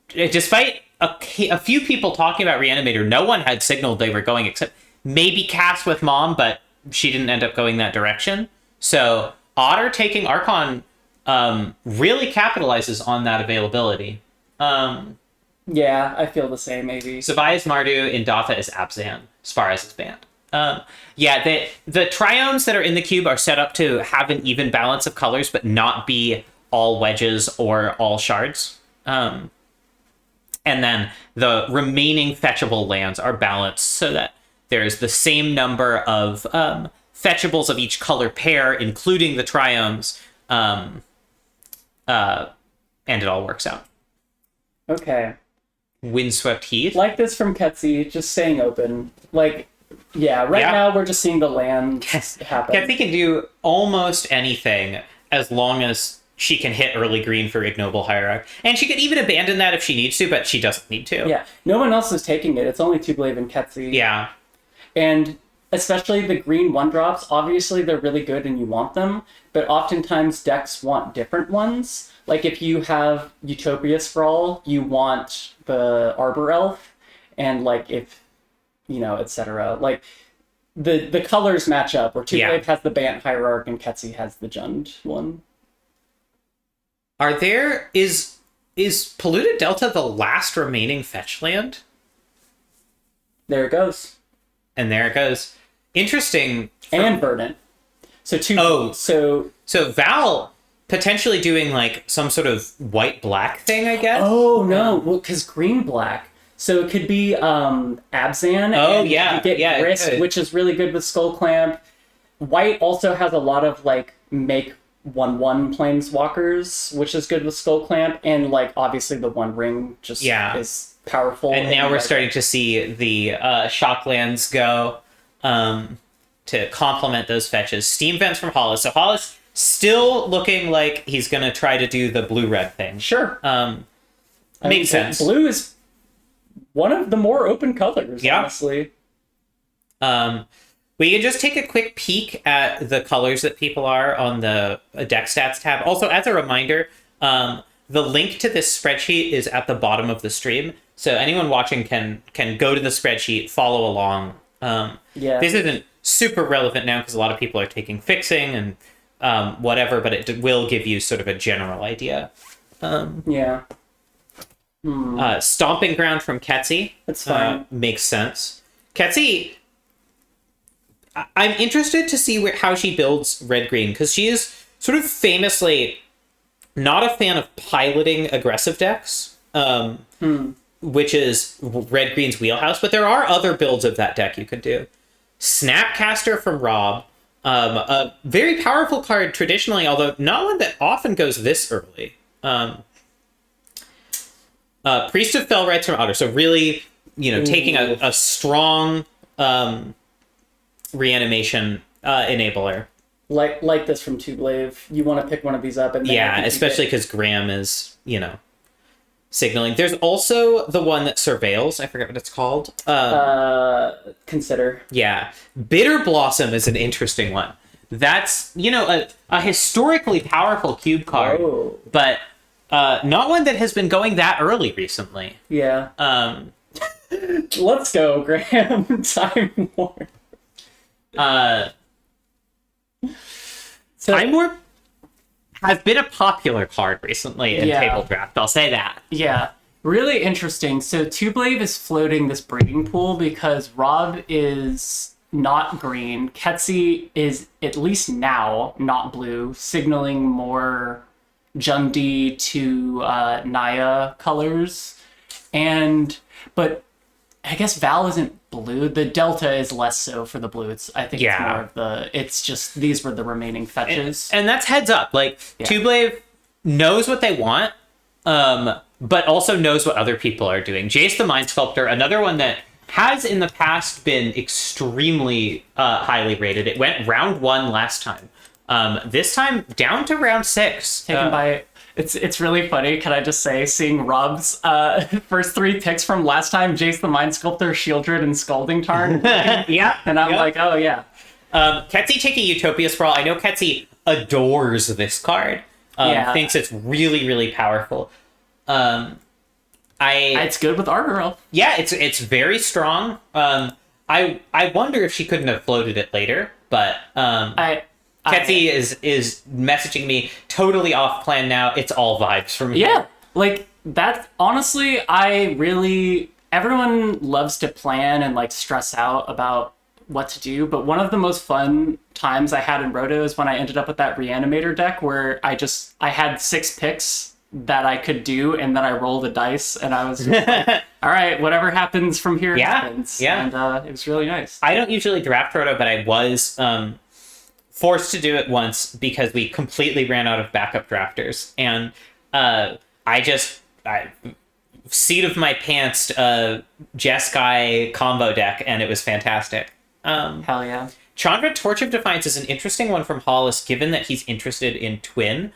despite a few people talking about Reanimator, no one had signaled they were going except maybe Cass with Mom, but she didn't end up going that direction. So Otter taking Archon really capitalizes on that availability. Yeah, I feel the same, maybe. Savai is Mardu, Indatha is Abzan, Sparas is Bant. The Triomes that are in the cube are set up to have an even balance of colors, but not be all wedges or all shards. And then the remaining fetchable lands are balanced so that there's the same number of fetchables of each color pair, including the Triomes, and it all works out. Okay. Windswept Heath. Like this from Ketsi, just staying open. Like, yeah, now we're just seeing the land happen. Ketsi can do almost anything as long as she can hit early green for Ignoble Hierarch. And she could even abandon that if she needs to, but she doesn't need to. Yeah, no one else is taking it. It's only Tublaive and Ketsi. Yeah. And especially the green 1-drops, obviously they're really good and you want them, but oftentimes decks want different ones. Like if you have Utopia Sprawl, you want the Arbor Elf, and like if, etc. Like the colors match up, where Tublaive has the Bant Hierarch and Ketsi has the Jund one. Is Polluted Delta the last remaining fetch land? There it goes. And there it goes. Interesting. And Verdant. So Val potentially doing like some sort of white-black thing, I guess? Oh, no. Well, because green-black. So it could be Abzan. Oh, and yeah. You get Grist, which is really good with Skull Clamp. White also has a lot of, like, make 1/1 planeswalkers, which is good with Skull Clamp. And, like, obviously the One Ring just is powerful. And now we're starting to see the Shocklands go to complement those fetches. Steam Vents from Hollis. So Hollis Still looking like he's going to try to do the blue-red thing. Sure. Makes sense. Blue is one of the more open colors, honestly. We can just take a quick peek at the colors that people are on the deck stats tab. Also, as a reminder, the link to this spreadsheet is at the bottom of the stream. So anyone watching can go to the spreadsheet, follow along. This isn't super relevant now because a lot of people are taking fixing and whatever, but it will give you sort of a general idea. Stomping Ground from Ketsi. That's fine. Makes sense. Ketsi, I'm interested to see how she builds red-green, because she is sort of famously not a fan of piloting aggressive decks, which is red-green's wheelhouse, but there are other builds of that deck you could do. Snapcaster from Rob, a very powerful card traditionally, although not one that often goes this early. Priest of Fellrights from Otter, so really, taking a strong reanimation enabler. Like this from Tublave. You want to pick one of these up. And especially because Graham is, signaling. There's also the one that surveils. I forget what it's called. Consider. Yeah. Bitter Blossom is an interesting one. That's, a historically powerful cube card, but not one that has been going that early recently. Yeah. Let's go, Graham. Time Warp. Time Warp has been a popular card recently in Table Draft. I'll say that. Yeah. Really interesting. So Tublave is floating this breeding pool because Rob is not green. Ketsi is, at least now, not blue, signaling more Jundi to Naya colors. But I guess Val isn't blue. The Delta is less so for the blue. It's more of it's just, these were the remaining fetches. And that's heads up. Tublave knows what they want, but also knows what other people are doing. Jace the Mind Sculptor, another one that has in the past been extremely highly rated. It went round 1 last time. This time down to round 6. Taken by... It's really funny, can I just say, seeing Rob's first 3 picks from last time, Jace the Mind Sculptor, Shieldred, and Scalding Tarn. Yeah. And I'm like, oh yeah. Ketsi taking Utopia Sprawl. I know Ketsi adores this card. Thinks it's really, really powerful. It's good with Arbor Elf. Yeah, it's very strong. I wonder if she couldn't have floated it later, but Ketsi is messaging me totally off plan now. It's all vibes from here. Yeah, that. Honestly, everyone loves to plan and stress out about what to do, but one of the most fun times I had in Roto is when I ended up with that Reanimator deck where I had 6 picks that I could do, and then I rolled a dice, and I was just like, all right, whatever happens from here happens. Yeah, and it was really nice. I don't usually draft Roto, but I was forced to do it once because we completely ran out of backup drafters, and I seat of my pants Jeskai combo deck, and it was fantastic. Hell yeah. Chandra Torch of Defiance is an interesting one from Hollis, given that he's interested in Twin,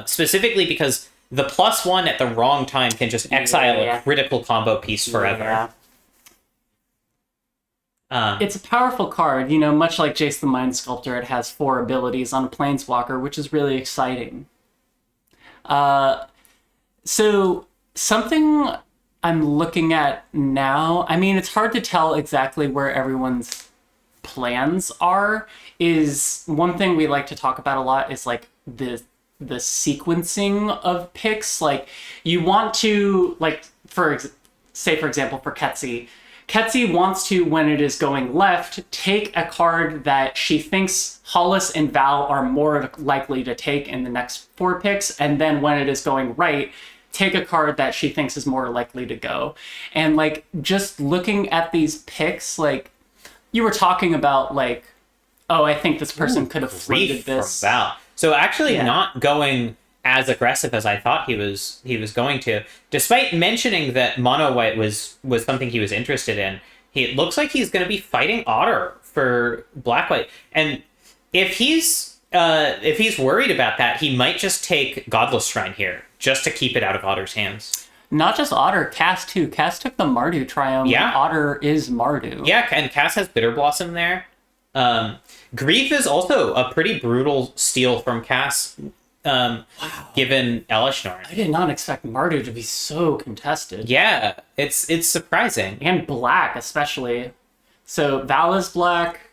specifically because the +1 at the wrong time can just exile a critical combo piece forever. Yeah. It's a powerful card, much like Jace the Mind Sculptor. It has 4 abilities on a Planeswalker, which is really exciting. So something I'm looking at now, it's hard to tell exactly where everyone's plans are, is one thing we like to talk about a lot is the sequencing of picks. You want to, for example, for Ketsi wants to, when it is going left, take a card that she thinks Hollis and Val are more likely to take in the next 4 picks, and then when it is going right, take a card that she thinks is more likely to go. And just looking at these picks, you were talking about oh, I think this person could have floated this. From Val. So actually not going as aggressive as I thought he was going to, despite mentioning that mono white was something he was interested in. It looks like he's going to be fighting Otter for black white, and if he's if he's worried about that, he might just take Godless Shrine here, just to keep it out of Otter's hands. Not just Otter, Cass too. Cass took the Mardu Triumph. Yeah. Otter is Mardu. Yeah, and Cass has Bitter Blossom there. Grief is also a pretty brutal steal from Cass, given Elishnorn. I did not expect Mardu to be so contested. Yeah, it's surprising. And black, especially. So Val is black.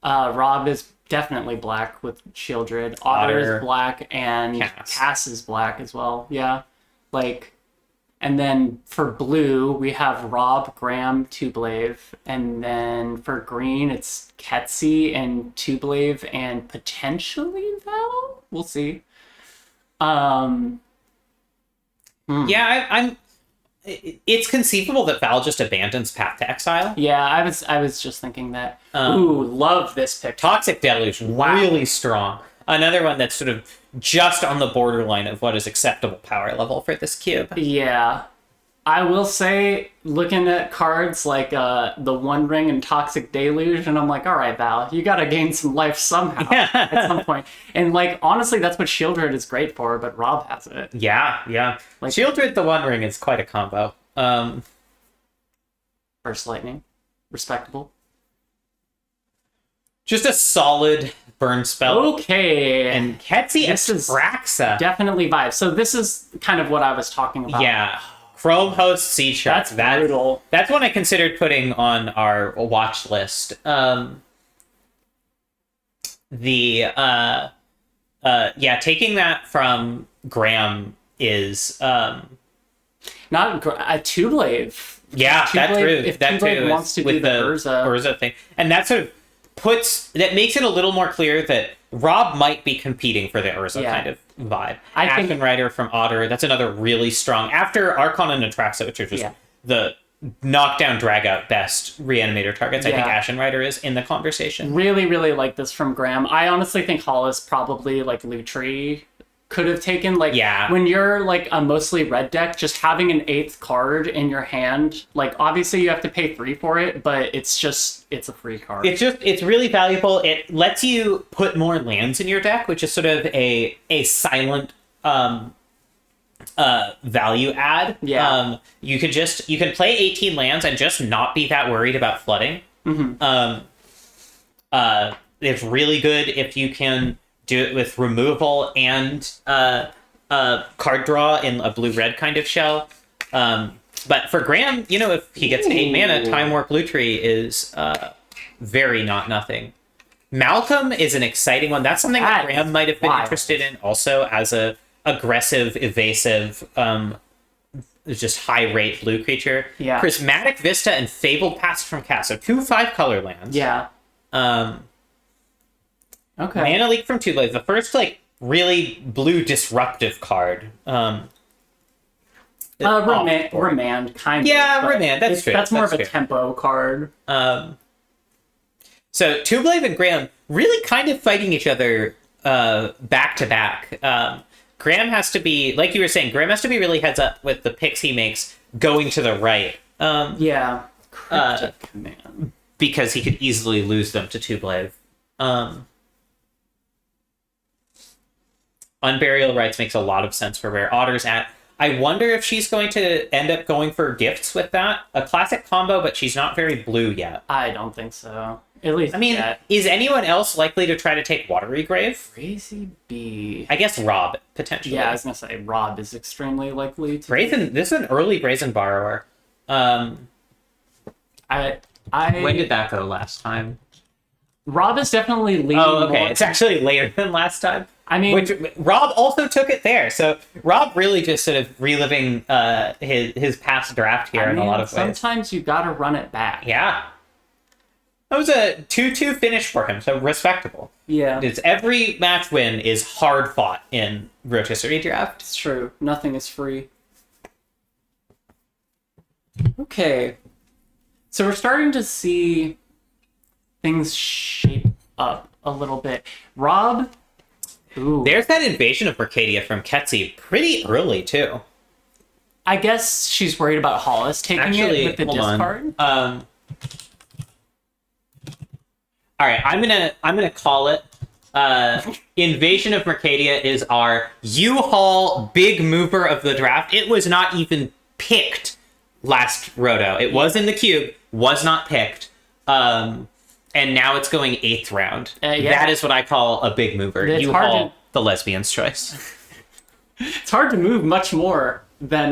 Rob is definitely black with Shieldred. Otter is black, and Cass is black as well. Yeah. And then for blue, we have Rob, Graham, Tublave. And then for green, it's Ketsy and Tublave and potentially Val? We'll see. Yeah, I'm. It's conceivable that Val just abandons Path to Exile. Yeah, I was just thinking that. Ooh, love this pick. Toxic Deluge, really strong. Another one that's sort of just on the borderline of what is acceptable power level for this cube. Yeah. I will say, looking at cards like the One Ring and Toxic Deluge, and I'm like, all right, Val, you gotta gain some life somehow at some point. And honestly, that's what Shieldred is great for, but Rob has it. Yeah. Shieldred the One Ring is quite a combo. Burst Lightning, respectable. Just a solid burn spell. Okay. And Ketsy Astraxa. Definitely vibe. So this is kind of what I was talking about. Yeah. Chrome Host Sea Shark. That's brutal. That's one I considered putting on our watch list. Taking that from Graham is not a Tublave. Yeah, that's true. If that Tublave wants to do the Urza thing, and that sort of makes it a little more clear that Rob might be competing for the Urza kind of vibe. Ashen Rider from Otter, that's another really strong. After Archon and Atraxa, which are just the knockdown, drag out best reanimator targets, I think Ashen Rider is in the conversation. Really, really like this from Graham. I honestly think Hollis probably Lutri could have taken when you're a mostly red deck, just having an 8th card in your hand, obviously you have to pay 3 for it, but it's a free card. It's really valuable. It lets you put more lands in your deck, which is sort of a silent value add. Yeah. You can play 18 lands and just not be that worried about flooding. Mm-hmm. It's really good if you can do it with removal and card draw in a blue-red kind of shell. But for Graham, if he gets to 8 mana, Time Warp Lutri is very not nothing. Malcolm is an exciting one. That's something that Graham might have been interested in also as a aggressive, evasive, just high-rate blue creature. Yeah. Prismatic Vista and Fabled Past from Cass. So 2 5-color lands. Yeah. Okay. Mana Leak from Tublade, the first really blue disruptive card. Remand kind of. Yeah, Remand. That's true. That's more of a tempo card. So Tublade and Graham really kind of fighting each other back to back. Graham has to be, like you were saying, Graham has to be really heads up with the picks he makes going to the right. Cryptic Command. Because he could easily lose them to Tublade. Unburial Rites makes a lot of sense for where Otter's at. I wonder if she's going to end up going for gifts with that. A classic combo, but she's not very blue yet. I don't think so. At least is anyone else likely to try to take Watery Grave? Crazy B. I guess Rob, potentially. Yeah, I was going to say Rob is extremely likely to. This is an early Brazen Borrower. When did that go last time? Rob is definitely leaning. Oh, okay. It's actually later than last time. Which Rob also took it there. So Rob really just sort of reliving his past draft here in a lot of ways. Sometimes you gotta run it back. Yeah. That was a 2-2 finish for him, so respectable. Yeah. It's every match win is hard fought in Rotisserie draft. It's true. Nothing is free. Okay. So we're starting to see things shape up a little bit. Rob. Ooh. There's that invasion of Mercadia from Ketsy pretty early too. I guess she's worried about Hollis taking it with the discard. All right, I'm gonna call it. Invasion of Mercadia is our U-Haul big mover of the draft. It was not even picked last Roto. It was in the cube, was not picked. And now it's going 8th round. That is what I call a big mover. U-Haul, the lesbian's choice. It's hard to move much more than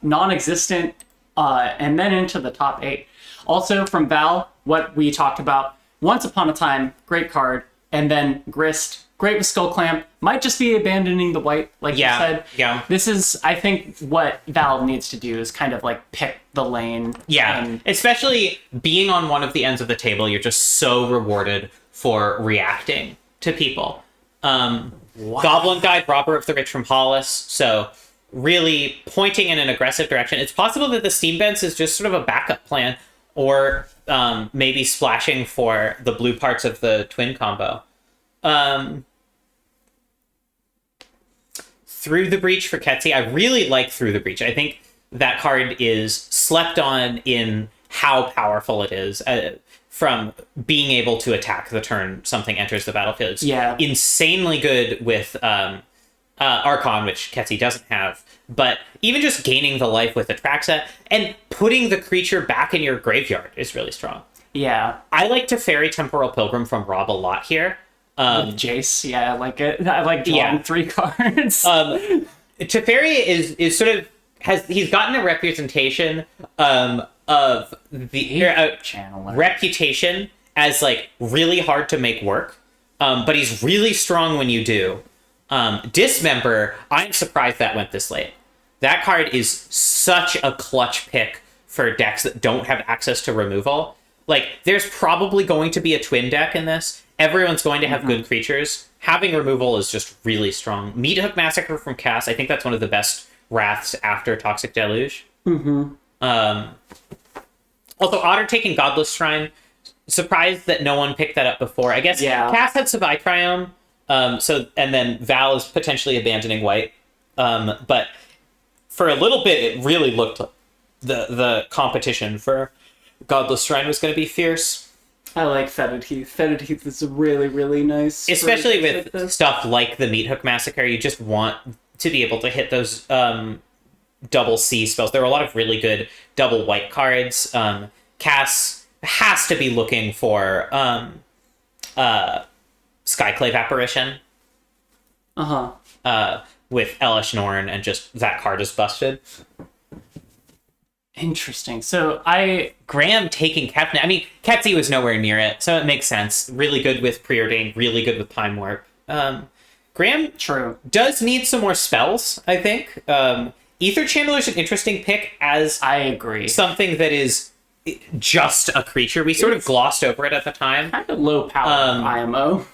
non-existent and then into the top 8. Also from Val, what we talked about, Once Upon a Time, great card, and then Grist, great with Skull Clamp, might just be abandoning the white, like you said. Yeah. This is, I think, what Val needs to do is kind of like pick the lane. Yeah, especially being on one of the ends of the table, you're just so rewarded for reacting to people. Goblin Guide, Robber of the Rich from Hollis, so really pointing in an aggressive direction. It's possible that the Steam Vents is just sort of a backup plan, or maybe splashing for the blue parts of the twin combo. Through the Breach for Ketsi. I really like Through the Breach. I think that card is slept on in how powerful it is from being able to attack the turn something enters the battlefield. It's insanely good with Archon, which Ketsi doesn't have. But even just gaining the life with Atraxa and putting the creature back in your graveyard is really strong. Yeah. I like Teferi Temporal Pilgrim from Rob a lot here. With Jace, I like it. I like drawing 3 cards. Teferi is sort of he's gotten a representation of the reputation as like really hard to make work, but he's really strong when you do. Dismember, I'm surprised that went this late. That card is such a clutch pick for decks that don't have access to removal. Like, there's probably going to be a twin deck in this. Everyone's going to have good creatures. Having removal is just really strong. Meat Hook Massacre from Cass, I think that's one of the best wraths after Toxic Deluge. Also, Otter taking Godless Shrine. Surprised that no one picked that up before. I guess Cass had Savai Triome, and then Val is potentially abandoning white. But for a little bit, it really looked like the competition for Godless Shrine was going to be fierce. I like Fetid Heath. Fetid Heath is really, really nice. Especially with stuff like the Meat Hook Massacre, you just want to be able to hit those double C spells. There are a lot of really good double white cards. Cass has to be looking for Skyclave Apparition. With Elish Norn, and just that card is busted. Interesting. So Graham taking Kefnet. I mean, Ketsi was nowhere near it, so it makes sense. Really good with Preordained, really good with Time Warp. Graham does need some more spells, I think. Ether Channeler is an interesting pick as I agree. Something that is just a creature. We sort of glossed over it at the time. Kind of low power IMO.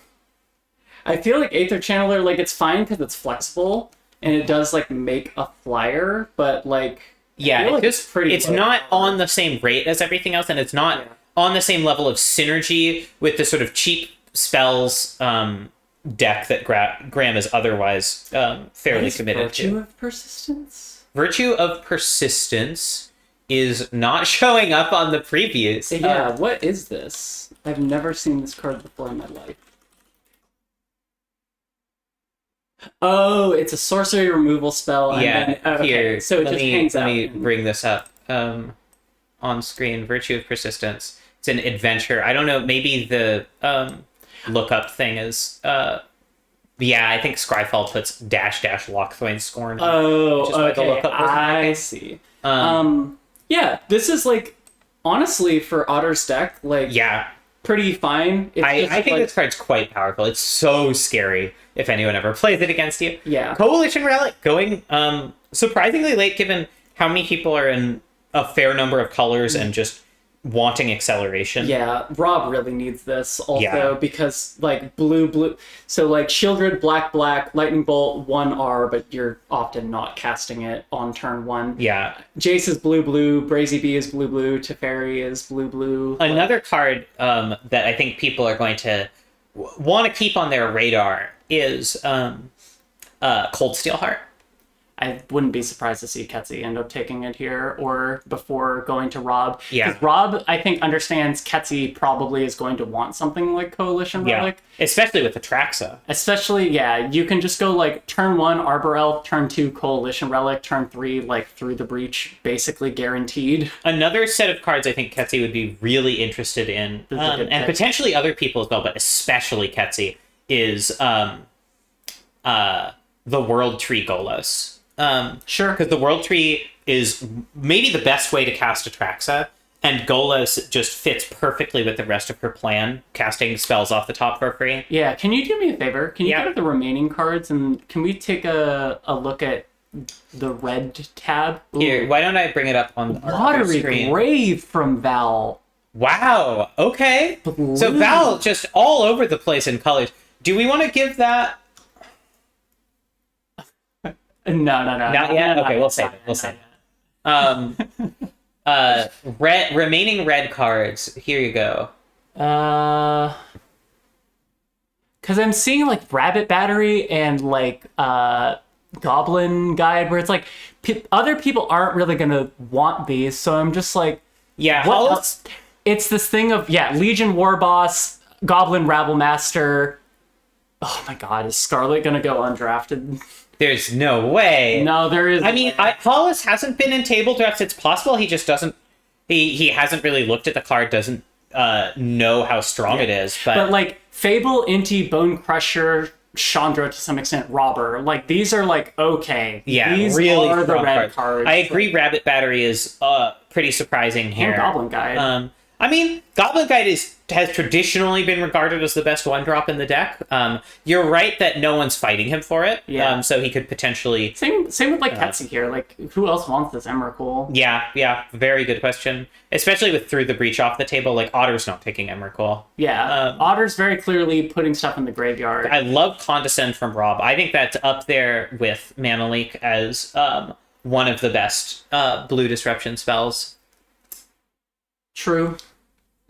I feel like Aether Channeler, like, it's fine because it's flexible and it does like make a flyer, but like it's not on the same rate as everything else, and it's not on the same level of synergy with the sort of cheap spells deck that Graham is otherwise fairly committed to. Virtue of Persistence? Virtue of Persistence is not showing up on the previews. Yeah, what is this? I've never seen this card before in my life. Oh, it's a sorcery removal spell. Yeah, here. So it hangs out. Let me bring this up on screen. Virtue of Persistence. It's an adventure. I don't know. Maybe the lookup thing is. I think Scryfall puts -- Lockthwain Scorn. Oh, okay. I see. Yeah, this is like honestly for Otter's deck, like pretty fine. I think this card's quite powerful. It's so scary if anyone ever plays it against you. Yeah. Coalition Relic going surprisingly late given how many people are in a fair number of colors and just wanting acceleration. Yeah, Rob really needs this also because like blue. So like Shieldred, black, Lightning Bolt, 1R, but you're often not casting it on turn 1. Yeah. Jace is blue, Brazy B is blue, Teferi is blue. Another card that I think people are going to want to keep on their radar is Cold Steel Heart. I wouldn't be surprised to see Ketzi end up taking it here or before going to Rob. Yeah. Because Rob, I think, understands Ketzi probably is going to want something like Coalition Relic. Especially with the Traxa. Especially, yeah, you can just go like turn 1 Arbor Elf, turn 2 Coalition Relic, turn 3 like Through the Breach, basically guaranteed. Another set of cards I think Ketzi would be really interested in, and potentially other people as well, but especially Ketzi, is the World Tree Golos. Sure. Because the World Tree is maybe the best way to cast Atraxa, and Golos just fits perfectly with the rest of her plan, casting spells off the top for free. Yeah, can you do me a favor? Can you get at the remaining cards, and can we take a look at the red tab? Ooh. Here, why don't I bring it up on our Watery screen? Grave from Val. Wow, okay. Blue. So Val just all over the place in colors. Do we want to give that... No. Not yet? Okay, we'll save it. We'll save it. Remaining red cards. Here you go. Because I'm seeing like Rabbit Battery and like Goblin Guide, where it's like other people aren't really gonna want these, so I'm just like, yeah, what else? It's this thing of Legion War Boss, Goblin Rabble Master. Oh my God, is Scarlet gonna go undrafted? There's no way. No, there is. I mean, Hollis hasn't been in table drafts. It's possible he just doesn't. He hasn't really looked at the card. Doesn't know how strong it is. But like Fable, Inti, Bone Crusher, Chandra to some extent, Robber. Like these are like okay. Yeah, these really are the red cards. cards. I agree. Rabbit Battery is pretty surprising here. And Goblin Guide. I mean, Goblin Guide has traditionally been regarded as the best one drop in the deck. You're right that no one's fighting him for it. Yeah. So he could potentially... Same with like Ketzi here. Like, who else wants this Emrakul? Yeah. Very good question. Especially with Through the Breach off the table, like Otter's not picking Emrakul. Yeah. Otter's very clearly putting stuff in the graveyard. I love Condescend from Rob. I think that's up there with Mana Leak as one of the best blue disruption spells. True.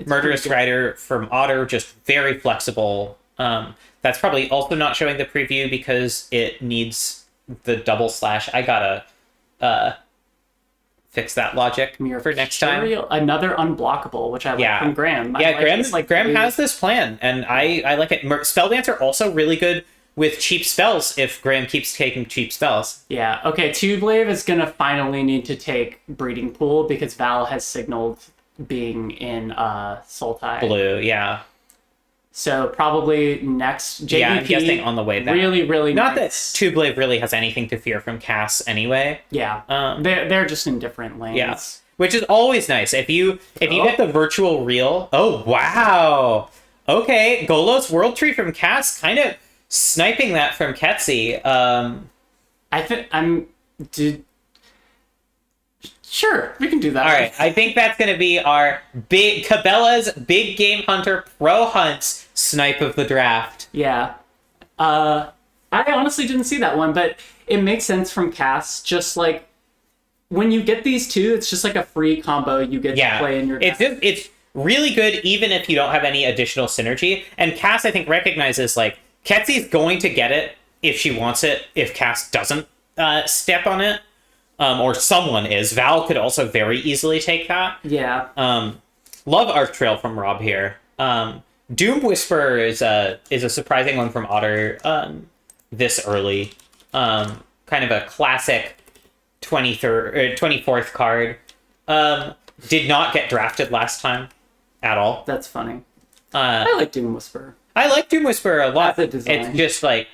Murderous Rider from Otter, just very flexible. That's probably also not showing the preview because it needs the double slash. I gotta fix that logic for next time. Another unblockable, which I like from Graham. Graham has this plan, and I like it. Spelldancer also really good with cheap spells if Graham keeps taking cheap spells. Yeah, okay, Tubelave is gonna finally need to take Breeding Pool because Val has signaled being in Sultai. Blue, yeah. So probably next JVP. Yeah, I'm guessing on the way back. Really not nice. that Tubelave really has anything to fear from Cass anyway. Yeah, they're just in different lanes. Yeah, which is always nice. If you get the virtual reel. Oh wow. Okay, Golos World Tree from Cass, kind of sniping that from Ketzi. Sure, we can do that. All right, I think that's going to be our Cabela's Big Game Hunter Pro Hunts snipe of the draft. Yeah. I honestly didn't see that one, but it makes sense from Cass. Just like when you get these two, it's just like a free combo you get to play in your deck. It's really good even if you don't have any additional synergy. And Cass, I think, recognizes like Ketzi's going to get it if she wants it, if Cass doesn't step on it. Or someone is. Val could also very easily take that. Yeah. Love Arc Trail from Rob here. Doom Whisperer is a surprising one from Otter this early. Kind of a classic 24th card. Did not get drafted last time at all. That's funny. I like Doom Whisperer. I like Doom Whisperer a lot. It's just like,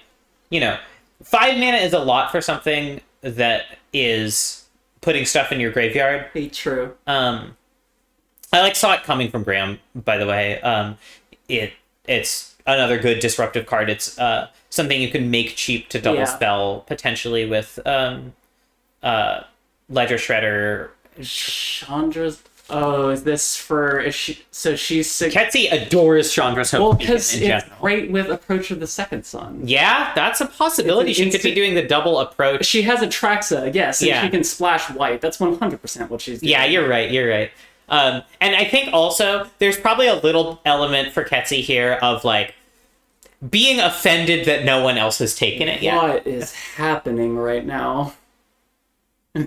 5 mana is a lot for something that is putting stuff in your graveyard. True. I saw it coming from Graham, by the way. It's another good disruptive card. It's something you can make cheap to double spell potentially with Ledger Shredder. Chandra's. Oh, is this for? She's sick. Ketzi adores Chandra's Hope. Well, because it's great with Approach of the Second Sun. Yeah, that's a possibility. She could be doing the double approach. She has Atraxa, yes, and she can splash white. That's 100% what she's doing. Yeah, you're right. And I think also there's probably a little element for Ketzi here of like being offended that no one else has taken it yet. What is happening right now?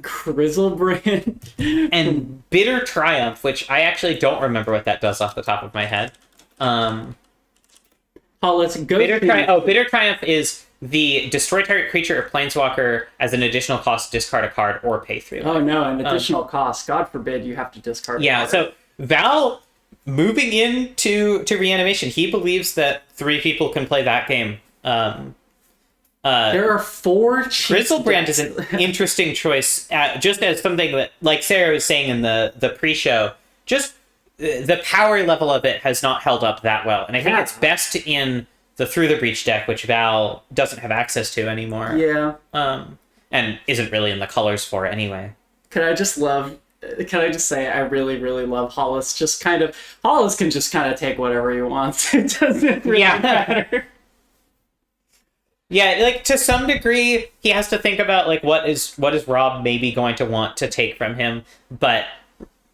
Grizzlebrand. And Bitter Triumph, which I actually don't remember what that does off the top of my head. Let's go. Bitter Triumph is the destroy target creature or planeswalker as an additional cost, discard a card or pay 3. Oh no, an additional cost. God forbid you have to discard a card. So Val moving into reanimation, he believes that 3 people can play that game. There are 4 Grizzlebrand is an interesting choice, just as something that, like Sarah was saying in the pre-show, just the power level of it has not held up that well. And I think it's best in the Through the Breach deck, which Val doesn't have access to anymore. Yeah. And isn't really in the colors for anyway. Can I just say I really, really love Hollis. Hollis can just kind of take whatever he wants. It doesn't really matter. Yeah, like to some degree, he has to think about like what is Rob maybe going to want to take from him, but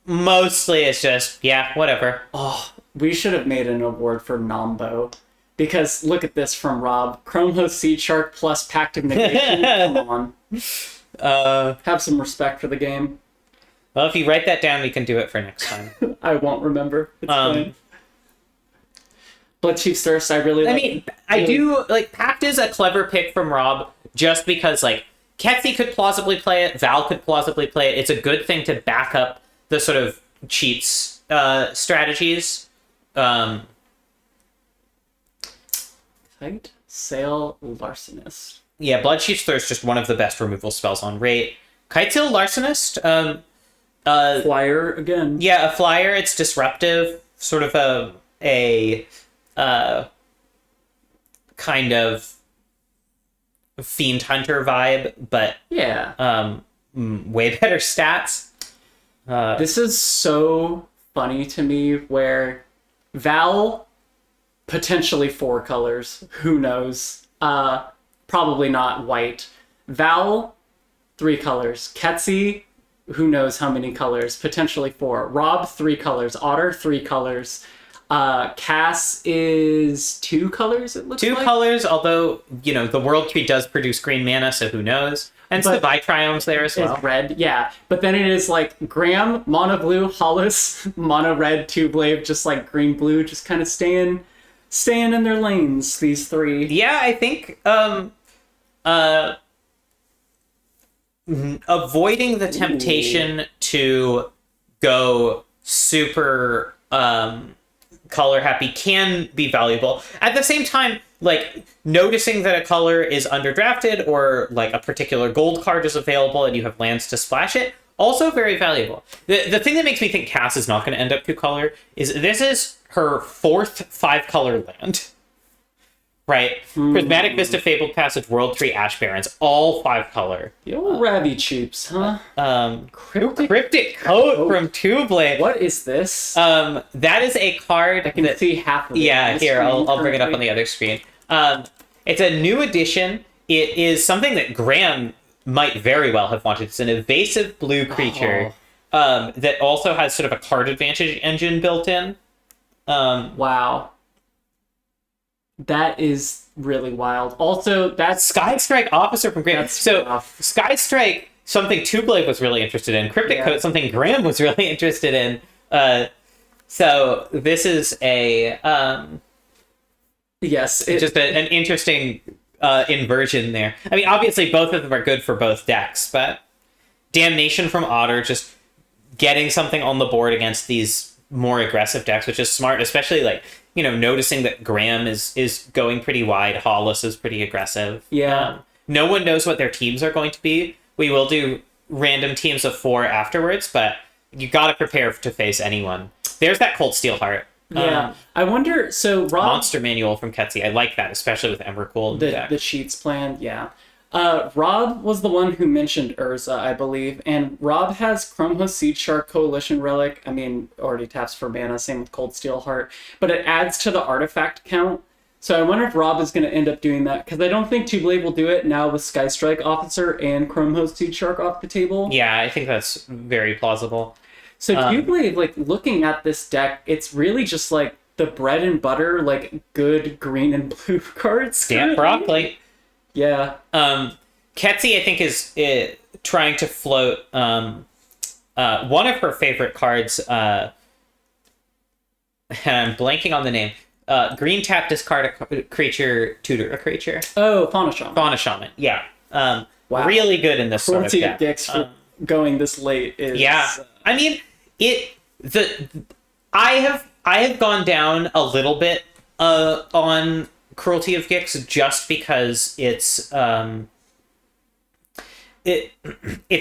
mostly it's just whatever. Oh, we should have made an award for Nombo, because look at this from Rob: Chrome Host Seed Shark plus Pact of Negation. Come on, have some respect for the game. Well, if you write that down, we can do it for next time. I won't remember. It's fine. Bloodchief's Thirst, I do like Pact is a clever pick from Rob, just because like Ketsy could plausibly play it, Val could plausibly play it. It's a good thing to back up the sort of cheats strategies. Kite Sail Larcenist. Yeah, Bloodchief's Thirst, just one of the best removal spells on rate. Kite Sail Larcenist, flyer again. Yeah, a flyer. It's disruptive, sort of a kind of Fiend Hunter vibe, but way better stats. This is so funny to me, where Val, potentially 4 colors, who knows, probably not white. Val, 3 colors. Ketsy, who knows how many colors, potentially 4. Rob, 3 colors. Otter, 3 colors. Cass is 2 colors, it looks like. 2 colors, although, the World Tree does produce green mana, so who knows? And the Vitriome's there as well. It's red, yeah. But then it is like Graham, mono blue, Hollis, mono red, 2-blade, just like green blue, just kind of staying in their lanes, these 3. Yeah, I think avoiding the temptation to go super color happy can be valuable. At the same time, like noticing that a color is underdrafted or like a particular gold card is available and you have lands to splash it, also very valuable. The thing that makes me think Cass is not going to end up 2 color is this is her 4th 5-color land. Right? Prismatic Vista, Fabled Passage, World Tree, Ash Barrens, all 5-color. The old Ravi Cheeps, huh? Cryptic Coat from 2-blade. What is this? That is a card I can see half of it. Yeah, here, I'll bring it up on the other screen. It's a new edition. It is something that Graham might very well have wanted. It's an evasive blue creature that also has sort of a card advantage engine built in. Wow. That is really wild. Also, that's Sky Strike Officer from Graham. So rough. Sky Strike, something 2-blade was really interested in. Cryptic Coat, something Graham was really interested in. So this is a just an interesting inversion there. I mean, obviously both of them are good for both decks, but Damnation from Otter, just getting something on the board against these more aggressive decks, which is smart, especially like noticing that Graham is going pretty wide. Hollis is pretty aggressive. Yeah. No one knows what their teams are going to be. We will do random teams of 4 afterwards, but you got to prepare to face anyone. There's that Cold Steelheart. Yeah. I wonder, so Rob... Monster Manual from Ketsy. I like that, especially with Emrakul. The cheats plan, yeah. Rob was the one who mentioned Urza, I believe, and Rob has Chrome Host Seed Shark Coalition Relic. I mean, already taps for mana, same with Cold Steel Heart, but it adds to the artifact count. So I wonder if Rob is going to end up doing that, because I don't think 2-blade will do it now with Sky Strike Officer and Chrome Host Seed Shark off the table. Yeah, I think that's very plausible. So 2-blade, like, looking at this deck, it's really just like the bread and butter, like, good green and blue cards. Stamp Broccoli. Yeah. Ketsy, I think, is trying to float one of her favorite cards, and I'm blanking on the name. Green tap, discard a creature, tutor a creature. Oh, Fauna Shaman. Fauna Shaman, yeah. Wow. Really good in this sort of deck. Dicks for going this late is... Yeah. I mean, I have gone down a little bit on Cruelty of Gix just because it's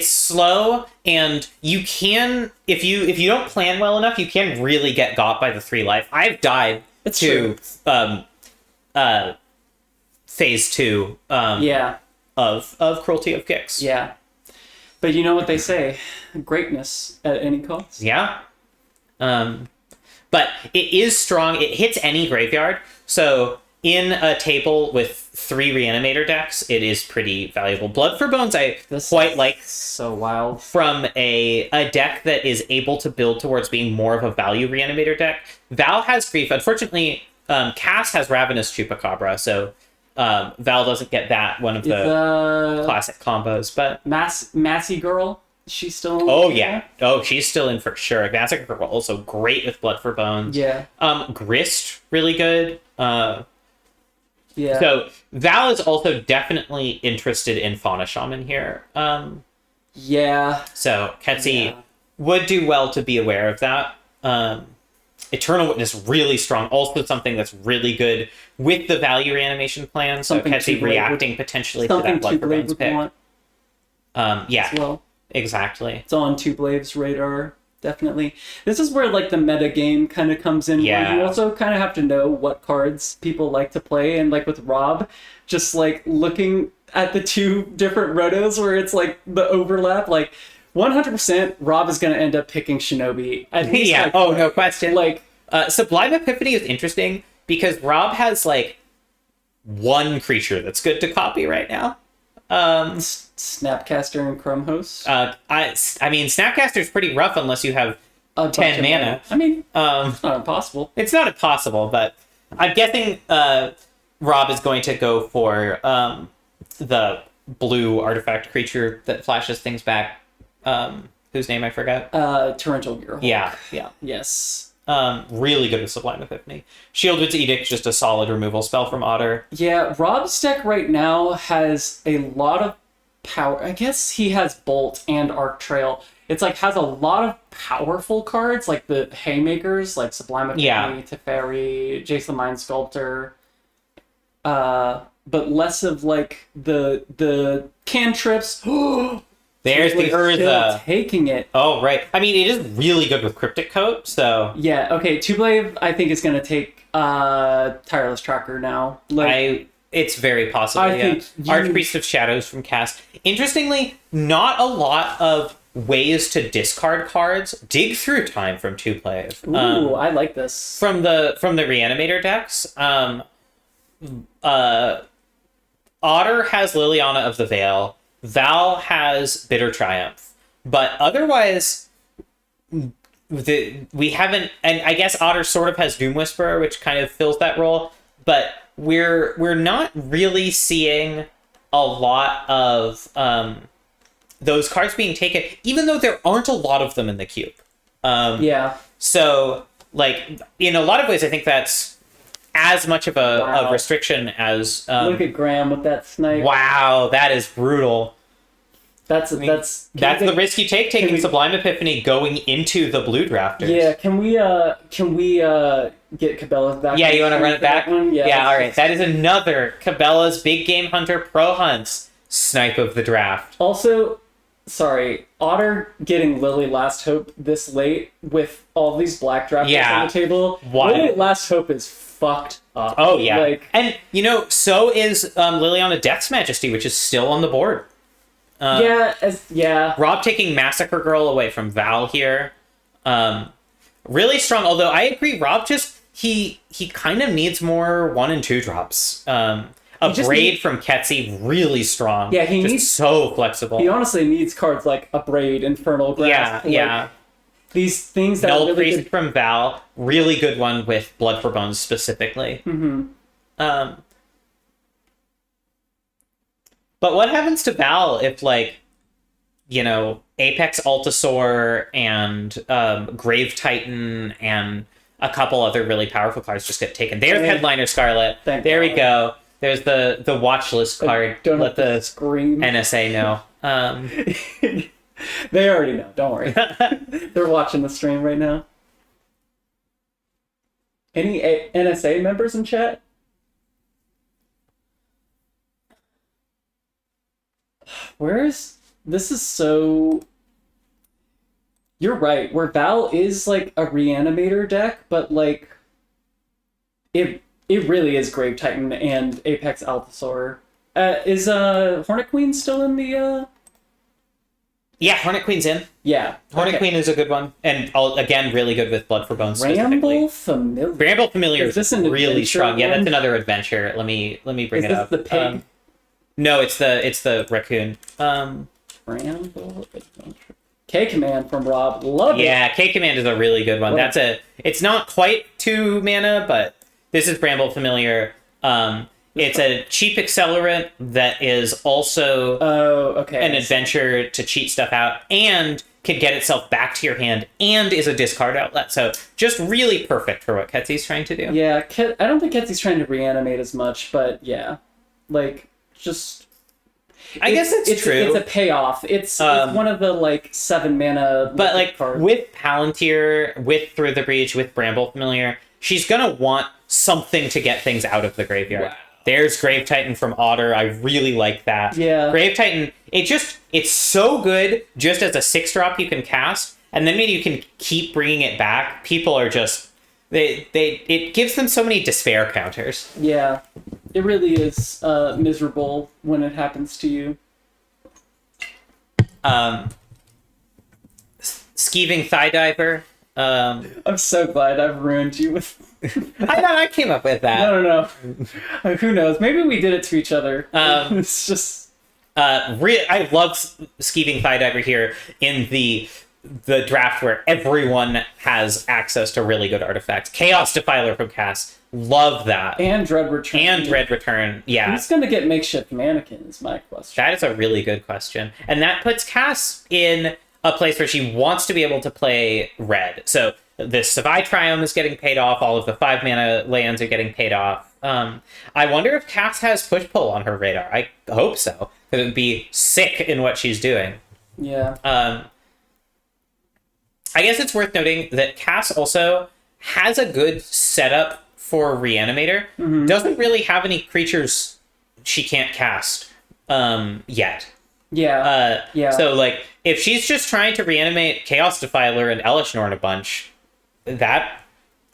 slow, and you can, if you don't plan well enough, you can really get got by the 3 life. I've died to phase 2 of Cruelty of Gix. Yeah. But you know what they say, greatness at any cost. Yeah. But it is strong. It hits any graveyard. So in a table with 3 Reanimator decks, it is pretty valuable. Blood for Bones I quite like. So wild. From a deck that is able to build towards being more of a value Reanimator deck. Val has Grief. Unfortunately, Cass has Ravenous Chupacabra, so Val doesn't get that, one of the classic combos. But Massey Girl, she's still... Oh, yeah. Oh, she's still in for sure. Massacre Girl also great with Blood for Bones. Yeah. Grist, really good. Yeah. So Val is also definitely interested in Fauna Shaman here. Yeah. So Ketsi would do well to be aware of that. Eternal Witness, really strong. Also something that's really good with the value reanimation plan. So Ketsi reacting potentially to that Blood for Bones pick. Yeah, well. Exactly. It's on Two Blade's radar. Definitely. This is where like the meta game kind of comes in. Yeah. Where you also kind of have to know what cards people like to play. And like with Rob, just like looking at the 2 different rotos where it's like the overlap, like 100% Rob is going to end up picking Shinobi. At least, yeah. like, No question. Like Sublime Epiphany is interesting because Rob has like 1 creature that's good to copy right now. Snapcaster and Chrome Host. I mean, Snapcaster is pretty rough unless you have 10 mana. I mean, it's not impossible. It's not impossible, but I'm guessing Rob is going to go for the blue artifact creature that flashes things back. Whose name I forgot. Torrential Gearhulk. Yeah. Yes. Really good with Sublime Epiphany. Shieldred's Edict, just a solid removal spell from Otter. Yeah, Rob's deck right now has a lot of power. I guess he has Bolt and Arc Trail. It's like has a lot of powerful cards, like the Haymakers, like Sublime Epiphany, Teferi, Jason the Mind Sculptor. But less of like the cantrips. There's the Urza. Taking it. Oh, right. I mean, it is really good with Cryptic Coat, so... Yeah, okay. Two-Blade, I think, is going to take Tireless Tracker now. It's very possible, I think Archpriest of Shadows from Cast. Interestingly, not a lot of ways to discard cards. Dig Through Time from Two-Blade. Ooh, I like this. From the Reanimator decks, Otter has Liliana of the Veil. Val has Bitter Triumph, but otherwise, we haven't. And I guess Otter sort of has Doom Whisperer, which kind of fills that role. But we're not really seeing a lot of those cards being taken, even though there aren't a lot of them in the cube. So, like in a lot of ways, I think that's as much of a restriction as look at Graham with that snipe. Wow, that is brutal. That's the risk you take, taking Sublime Epiphany going into the blue drafters. Yeah, can we get Cabela's back? Yeah, you want to run it back? Yeah, all right. That is another Cabela's Big Game Hunter Pro Hunts snipe of the draft. Also, sorry, Otter getting Lily Last Hope this late with all these black drafters on the table. Why? Lily Last Hope is fucked up. Oh, yeah. And, so is Liliana Death's Majesty, which is still on the board. Rob taking Massacre Girl away from Val here. Really strong, although I agree, Rob just, he kind of needs more 1 and 2 drops. Braid from Ketsi, really strong. Yeah, he needs so flexible. He honestly needs cards like a Braid, Infernal Grasp. These things that Null are really Priest good. from Val, really good one with Blood for Bones specifically. Mm-hmm. But what happens to Val if, like, Apex Altasaur and Grave Titan and a couple other really powerful cards just get taken. There's Headliner Scarlet. There we go. There's the watch list card. Don't let the scream. NSA know. They already know. Don't worry. They're watching the stream right now. Any NSA members in chat? This is so... You're right. Where Val is like a reanimator deck, but like it really is Grave Titan and Apex Altasaur. Is Hornet Queen still in the Yeah, Hornet Queen's in. Yeah. Hornet Queen is a good one. And again, really good with Blood for Bones Bramble Familiar. Bramble Familiar is this an really strong. one? Yeah, that's another adventure. Let me bring it up. Is this the pig? No, it's the raccoon. Bramble Adventure. K-Command from Rob. Love it. Yeah, K-Command is a really good one. It's not quite 2 mana, but this is Bramble Familiar. It's a cheap accelerant that is also an adventure to cheat stuff out and can get itself back to your hand and is a discard outlet. So just really perfect for what Ketsy's trying to do. Yeah, I don't think Ketsy's trying to reanimate as much, but yeah. Like, just... I guess it's true. It's a payoff. It's one of the 7 mana. But cards. With Palantir, with Through the Breach, with Bramble Familiar, she's gonna want something to get things out of the graveyard. Wow. There's Grave Titan from Otter. I really like that. Yeah. Grave Titan. It's so good just as a 6-drop you can cast, and then maybe you can keep bringing it back. People are just it gives them so many despair counters. Yeah. It really is miserable when it happens to you. Skeeving Thigh Diver. I'm so glad I've ruined you with... I know, I came up with that. No. Who knows? Maybe we did it to each other. It's just... I love Skeeving Thigh Diver here in the draft where everyone has access to really good artifacts. Chaos Defiler from Cass. Love that. And Dread Return. Yeah. Who's going to get Makeshift Mannequin is my question. That is a really good question. And that puts Cass in a place where she wants to be able to play red. So the Savai Triome is getting paid off. All of the 5 mana lands are getting paid off. I wonder if Cass has push-pull on her radar. I hope so. Because it would be sick in what she's doing. Yeah. I guess it's worth noting that Cass also has a good setup for Reanimator. Mm-hmm. Doesn't really have any creatures she can't cast yet. Yeah. So, if she's just trying to reanimate Chaos Defiler and Elishnorn a bunch, that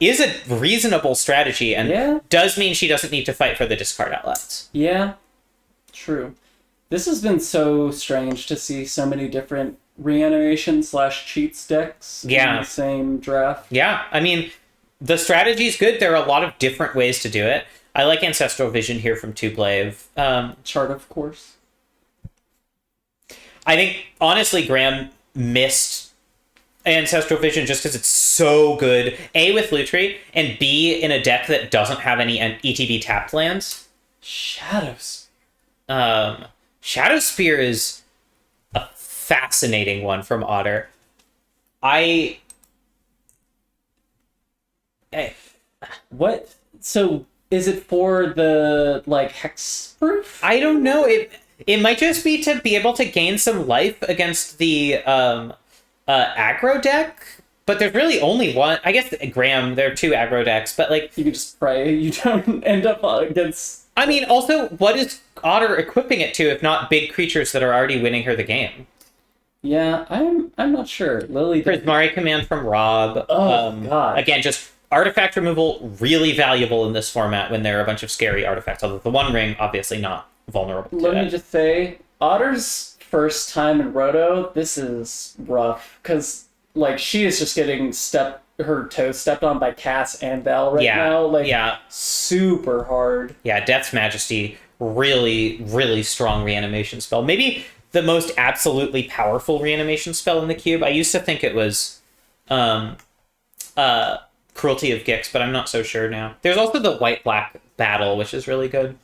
is a reasonable strategy and does mean she doesn't need to fight for the discard outlets. Yeah, true. This has been so strange to see so many different reanimation/cheats decks in the same draft. Yeah, I mean, the strategy's good. There are a lot of different ways to do it. I like Ancestral Vision here from Tublave. Chart, of course. I think, honestly, Graham missed Ancestral Vision just because it's so good. A, with Lutri, and B, in a deck that doesn't have any ETB tapped lands. Shadows. Shadow Spear is a fascinating one from Otter. What? So, is it for the, hexproof? I don't know. It might just be to be able to gain some life against the aggro deck, but there's really only one. I guess Graham, there are 2 aggro decks, but you can just pray you don't end up against. I mean, also, what is Otter equipping it to if not big creatures that are already winning her the game? Yeah, I'm not sure. Lily. Prismari Command from Rob. God. Again, just artifact removal really valuable in this format when there are a bunch of scary artifacts. Although the One Ring obviously not vulnerable to Let me just say, Otter's first time in Roto, this is rough, because, she is just getting her toes stepped on by Cass and Val now. Super hard. Yeah, Death's Majesty, really, really strong reanimation spell. Maybe the most absolutely powerful reanimation spell in the cube. I used to think it was Cruelty of Gix, but I'm not so sure now. There's also the White-Black Battle, which is really good.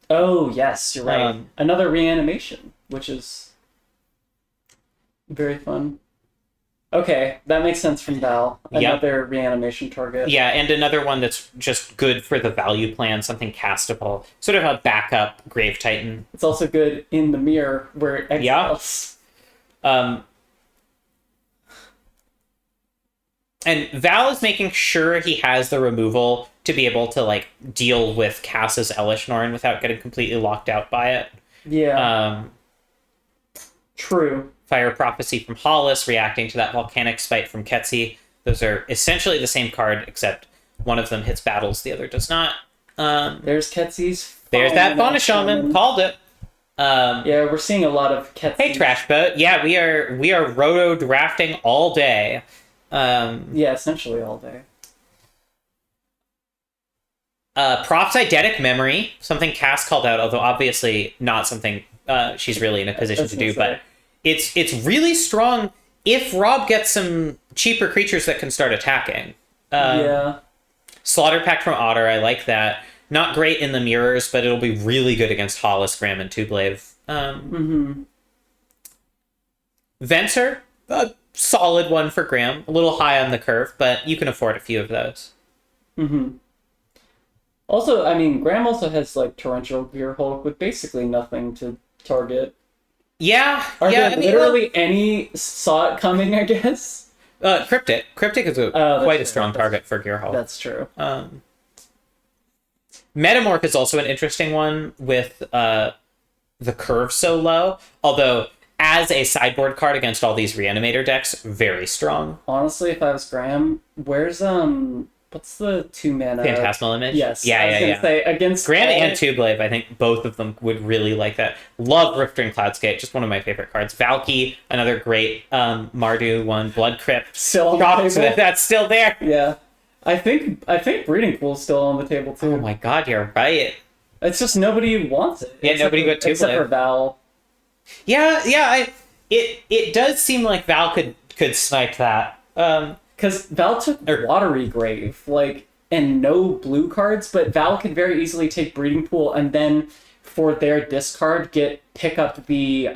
Oh, yes, you're right. Another reanimation, which is... Very fun. Okay, that makes sense from Val. Another reanimation target. Yeah, and another one that's just good for the value plan, something castable. Sort of a backup Grave Titan. It's also good in the mirror where it exiles. And Val is making sure he has the removal to be able to like deal with Cass's Elishnorn without getting completely locked out by it. Yeah. True. Fire Prophecy from Hollis, reacting to that Volcanic Spite from Ketsi. Those are essentially the same card, except one of them hits battles, the other does not. There's Ketsi's. There's that Fauna Shaman. Called it. Yeah, we're seeing a lot of Ketsi. Hey, Trash Boat. Yeah, we are roto drafting all day. Yeah, essentially all day. Props Eidetic Memory, something Cass called out, although obviously not something she's really in a position to do, but it's really strong if Rob gets some cheaper creatures that can start attacking. Yeah. Slaughter Pact from Otter, I like that. Not great in the mirrors, but it'll be really good against Hollis, Graham, and Tublave. Venser, a solid one for Graham. A little high on the curve, but you can afford a few of those. Also, I mean, Graham also has like Torrential Gear Hulk with basically nothing to target. Yeah, Are there literally any saw it coming, I guess? Cryptic. Cryptic is quite a strong target for Gear Hulk. That's true. Metamorph is also an interesting one with the curve so low, although as a sideboard card against all these Reanimator decks, very strong. Honestly, if I was Graham, where's what's the 2-mana Phantasmal Image? Yes. Yeah, I was gonna say against Graham and Tublave, I think both of them would really like that. Love Rifter and Cloudscape, just one of my favorite cards. Valky, another great Mardu one. Blood Crypt. Still on the table. That's still there. Yeah. I think Breeding Pool's still on the table too. Oh my god, you're right. It's just nobody wants it. Yeah, nobody but Tublave. Except for Val. Yeah, it does seem like Val could snipe that. Because Val took Watery Grave, and no blue cards, but Val could very easily take Breeding Pool and then, for their discard, pick up the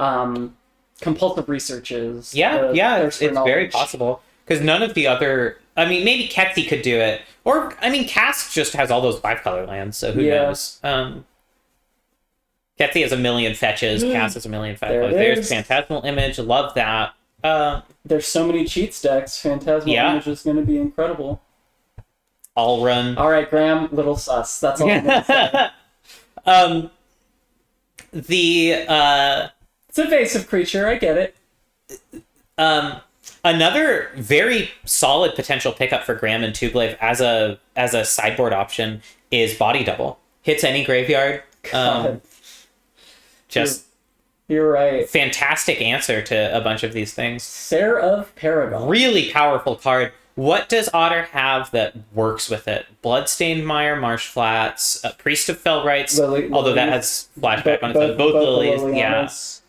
Compulsive Researches. It's very possible. Because none of the other... I mean, maybe Ketsi could do it. Or, I mean, Cask just has all those 5-color lands, so who knows? Ketsi has a million fetches, Cask has a million fetches. There's Phantasmal Image, love that. There's so many cheat stacks. Phantasmal Image is going to be incredible. All run. All right, Graham, little sus. That's all I'm going to say. It's an evasive creature. I get it. Another very solid potential pickup for Graham and Tublave as a sideboard option is Body Double. Hits any graveyard. You're right. Fantastic answer to a bunch of these things. Cera of Paragon. Really powerful card. What does Otter have that works with it? Bloodstained Mire, Marsh Flats, Priest of Fellrights, although that has flashback on its own. Both Lilies,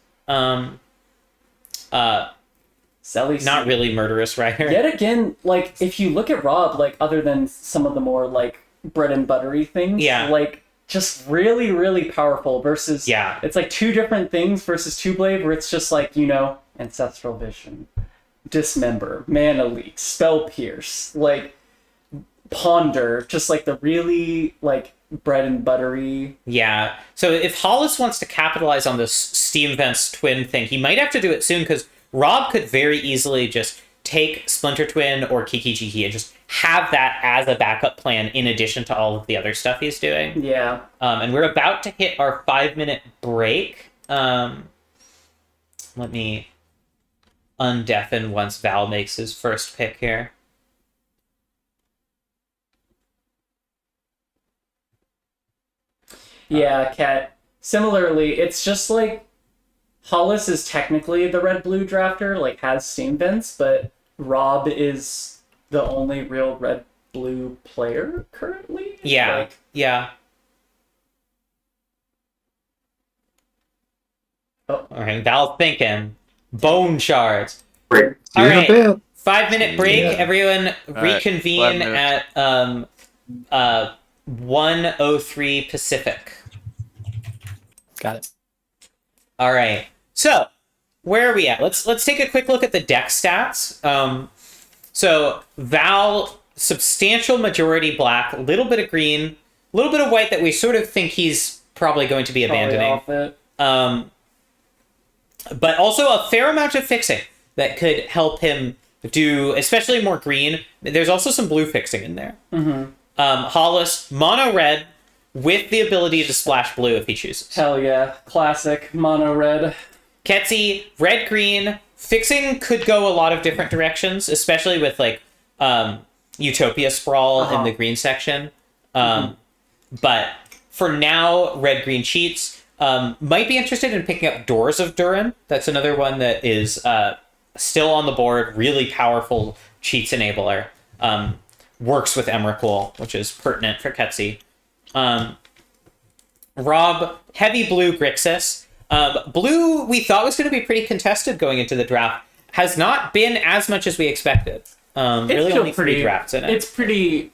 not really Murderous Rider. Yet again, if you look at Rob, other than some of the more, bread and buttery things, just really, really powerful versus... Yeah. It's, two different things versus Tublave, where it's just, Ancestral Vision, Dismember, Mana Leak, Spell Pierce, Ponder, just, the really, bread and buttery... Yeah. So if Hollis wants to capitalize on this Steam Vents Twin thing, he might have to do it soon, because Rob could very easily just take Splinter Twin or Kiki Jiki and just have that as a backup plan in addition to all of the other stuff he's doing. Yeah. And we're about to hit our 5-minute break. Let me undeafen once Val makes his first pick here. Yeah, Kat. Similarly, it's just Hollis is technically the red-blue drafter, has Steam Vents, but Rob is the only real red-blue player currently? Yeah, yeah. Oh. All right, Val's thinking. Bone Shards. Break. All right, 5-minute break. Yeah. Everyone reconvene at 1:03 Pacific. Got it. All right. So, where are we at? Let's take a quick look at the deck stats. So Val, substantial majority black, a little bit of green, a little bit of white that we sort of think he's probably going to be abandoning. But also a fair amount of fixing that could help him do, especially more green. There's also some blue fixing in there. Hollis, mono red with the ability to splash blue if he chooses. Hell yeah. Classic mono red. Ketsi, red green. Fixing could go a lot of different directions, especially with like Utopia Sprawl in the green section. But for now, red green cheats. Might be interested in picking up Doors of Durin. That's another one that is still on the board. Really powerful cheats enabler. Works with Emrakul, which is pertinent for Ketsi. Rob, heavy blue Grixis. Blue, we thought was going to be pretty contested going into the draft. Has not been as much as we expected. Really only 3 drafts in it. It's pretty...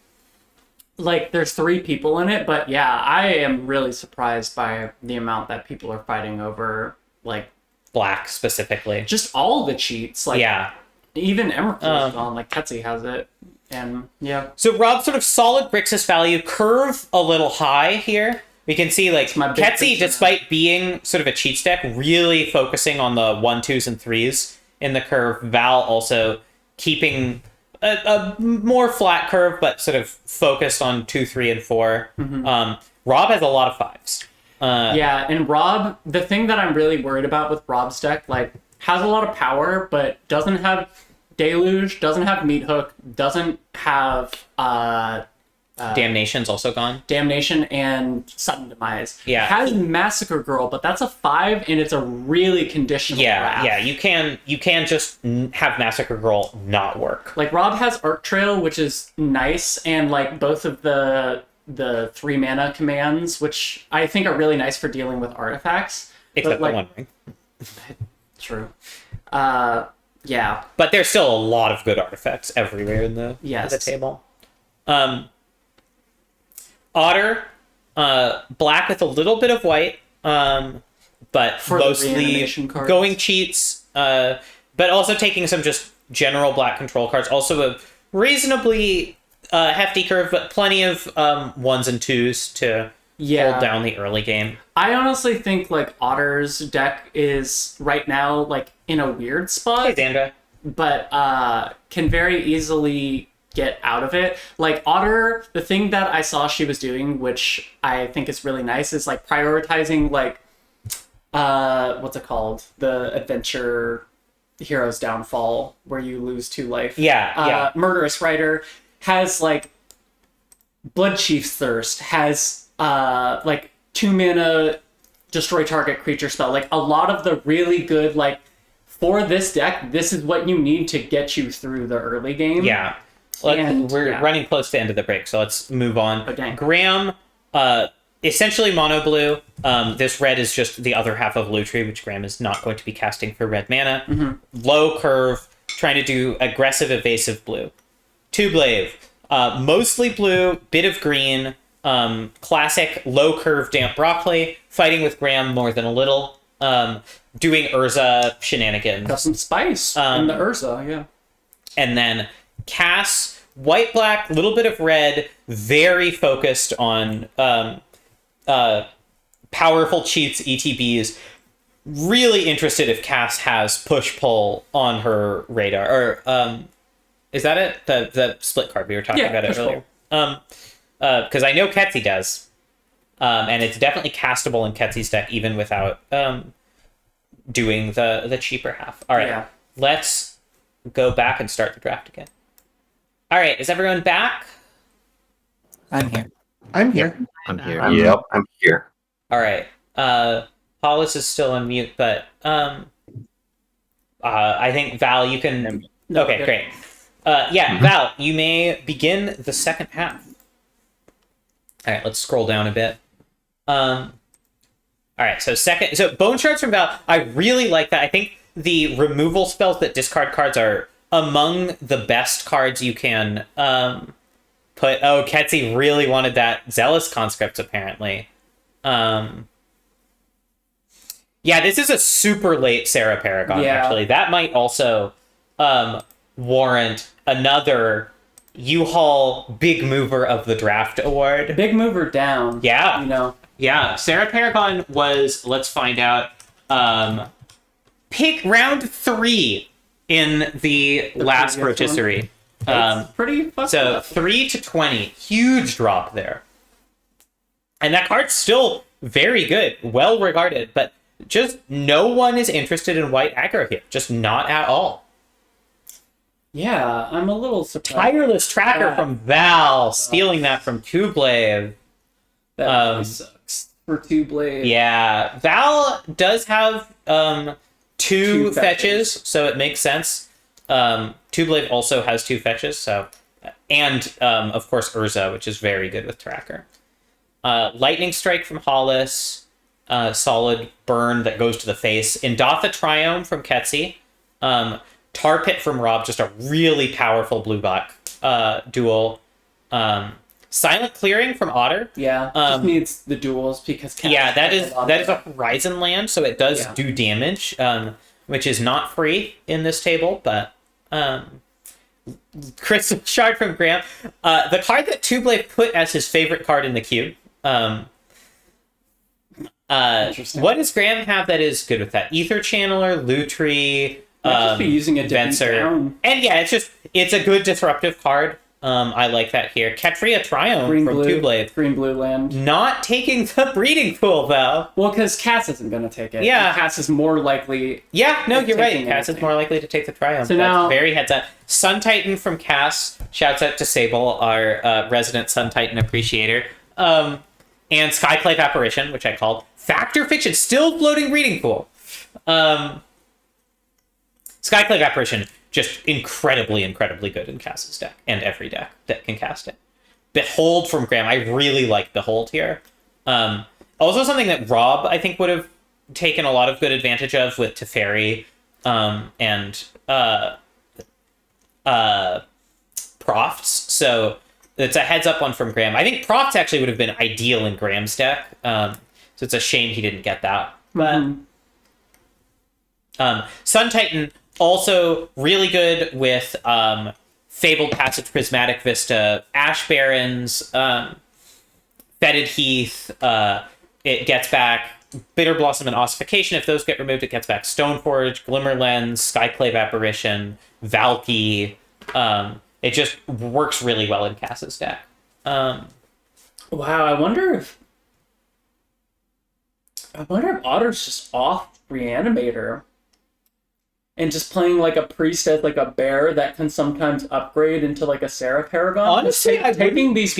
Like, there's 3 people in it, but yeah, I am really surprised by the amount that people are fighting over, like... Black, specifically. Just all the cheats. Like, yeah. Even Emrakul is gone, like, Ketsi has it. And, yeah. So, Rob, sort of solid Grixis value, curve a little high here. We can see, like, Ketsi, despite being sort of a cheats deck, really focusing on the 1, 2s, and 3s in the curve. Val also keeping a more flat curve, but sort of focused on 2, 3, and 4. Rob has a lot of 5s. Yeah, and Rob, the thing that I'm really worried about with Rob's deck, like, has a lot of power, but doesn't have Deluge, doesn't have Meat Hook, doesn't have... Damnation's also gone. Damnation and Sudden Demise. Yeah. Has Massacre Girl, but that's a 5, and it's a really conditional draft. Yeah, you can just have Massacre Girl not work. Like, Rob has Arc Trail, which is nice, and, like, both of the 3 mana commands, which I think are really nice for dealing with artifacts. Except but, the One Ring. True. Yeah. But there's still a lot of good artifacts everywhere in the table. Otter, black with a little bit of white, but for mostly going cheats, but also taking some just general black control cards. Also a reasonably hefty curve, but plenty of 1s and 2s to hold down the early game. I honestly think, like, Otter's deck is right now, like, in a weird spot. Hey, Xandra. But can very easily get out of it. Like, Otter, the thing that I saw she was doing, which I think is really nice, is, like, prioritizing, like, what's it called? The adventure Hero's Downfall, where you lose 2 life. Yeah. Murderous Rider has, like, Blood Chief's Thirst, has, like, 2 mana destroy target creature spell. Like, a lot of the really good, like, for this deck, this is what you need to get you through the early game. Yeah. We're running close to the end of the break, so let's move on. Okay. Graham, essentially mono blue. This red is just the other half of Lutri, which Graham is not going to be casting for red mana. Low curve, trying to do aggressive evasive blue. Tublave, mostly blue, bit of green, classic low curve damp broccoli, fighting with Graham more than a little, doing Urza shenanigans. Got some spice in the Urza, yeah. And then Cass, white, black, little bit of red, very focused on powerful cheats, ETBs. Really interested if Cass has push-pull on her radar. Or, is that it? The split card, we were talking about it earlier. Because I know Ketsi does. And it's definitely castable in Ketsi's deck, even without doing the cheaper half. All right, let's go back and start the draft again. All right, is everyone back? I'm here. I'm here. Yep, I'm here. All right. Hollis is still on mute, but I think Val, you can... Okay, great. Val, you may begin the second half. All right, let's scroll down a bit. All right, so Bone Shards from Val, I really like that. I think the removal spells that discard cards are among the best cards you can put. Oh, Ketsi really wanted that Zealous Conscript, apparently. Yeah, this is a super late Cera Paragon, actually. That might also warrant another U-Haul Big Mover of the Draft award. Big mover down. Yeah. You know. Yeah, Cera Paragon was, let's find out, pick round 3 in the last Rotisserie. Pretty fucking So up. 3 to 20, huge drop there. And that card's still very good, well regarded, but just no one is interested in white aggro here. Just not at all. Yeah, I'm a little surprised. Tireless Tracker from Val, stealing that from Tublave. That really sucks for two blades. Yeah, Val does have two fetches, so it makes sense. Tublave also has 2 fetches, so, and of course Urza, which is very good with Tracker. Lightning Strike from Hollis, solid burn that goes to the face. Indatha Triome from Ketsi, Tar Pit from Rob, just a really powerful blue-black duel. Silent Clearing from Otter. Yeah, just needs the duels because that is a Horizon land, so it does do damage, which is not free in this table, but Crystal Shard from Graham. The card that Tublave put as his favorite card in the queue. What does Graham have that is good with that? Ether Channeler, Lutri, just be using a Venser. And yeah, it's a good disruptive card. I like that here. Ketria Triumph from Tublave. Green-blue land. Not taking the breeding pool, though. Well, because Cass isn't going to take it. Yeah. Cass is more likely... Yeah, no, you're right. Cass is more likely to take the Triumph. So now... very heads up. Sun Titan from Cass. Shouts out to Sable, our resident Sun Titan appreciator. And Skyclave Apparition, which I called. Factor Fiction, still floating breeding pool. Skyclave Apparition, just incredibly, incredibly good in Cass's deck, and every deck that can cast it. Behold from Graham. I really like Behold here. Also something that Rob, I think, would have taken a lot of good advantage of with Teferi and Profts. So it's a heads up one from Graham. I think Profts actually would have been ideal in Graham's deck. So it's a shame he didn't get that. But Sun Titan, also really good with Fabled Passage, Prismatic Vista, Ash Barrens, Fetid Heath. It gets back Bitter Blossom and Ossification. If those get removed, it gets back Stoneforge, Glimmer Lens, Skyclave Apparition, Valky. It just works really well in Cass's deck. Wow, I wonder if Otter's just off Reanimator. And just playing like a priest as like a bear that can sometimes upgrade into like a Cera Paragon. Honestly, taking these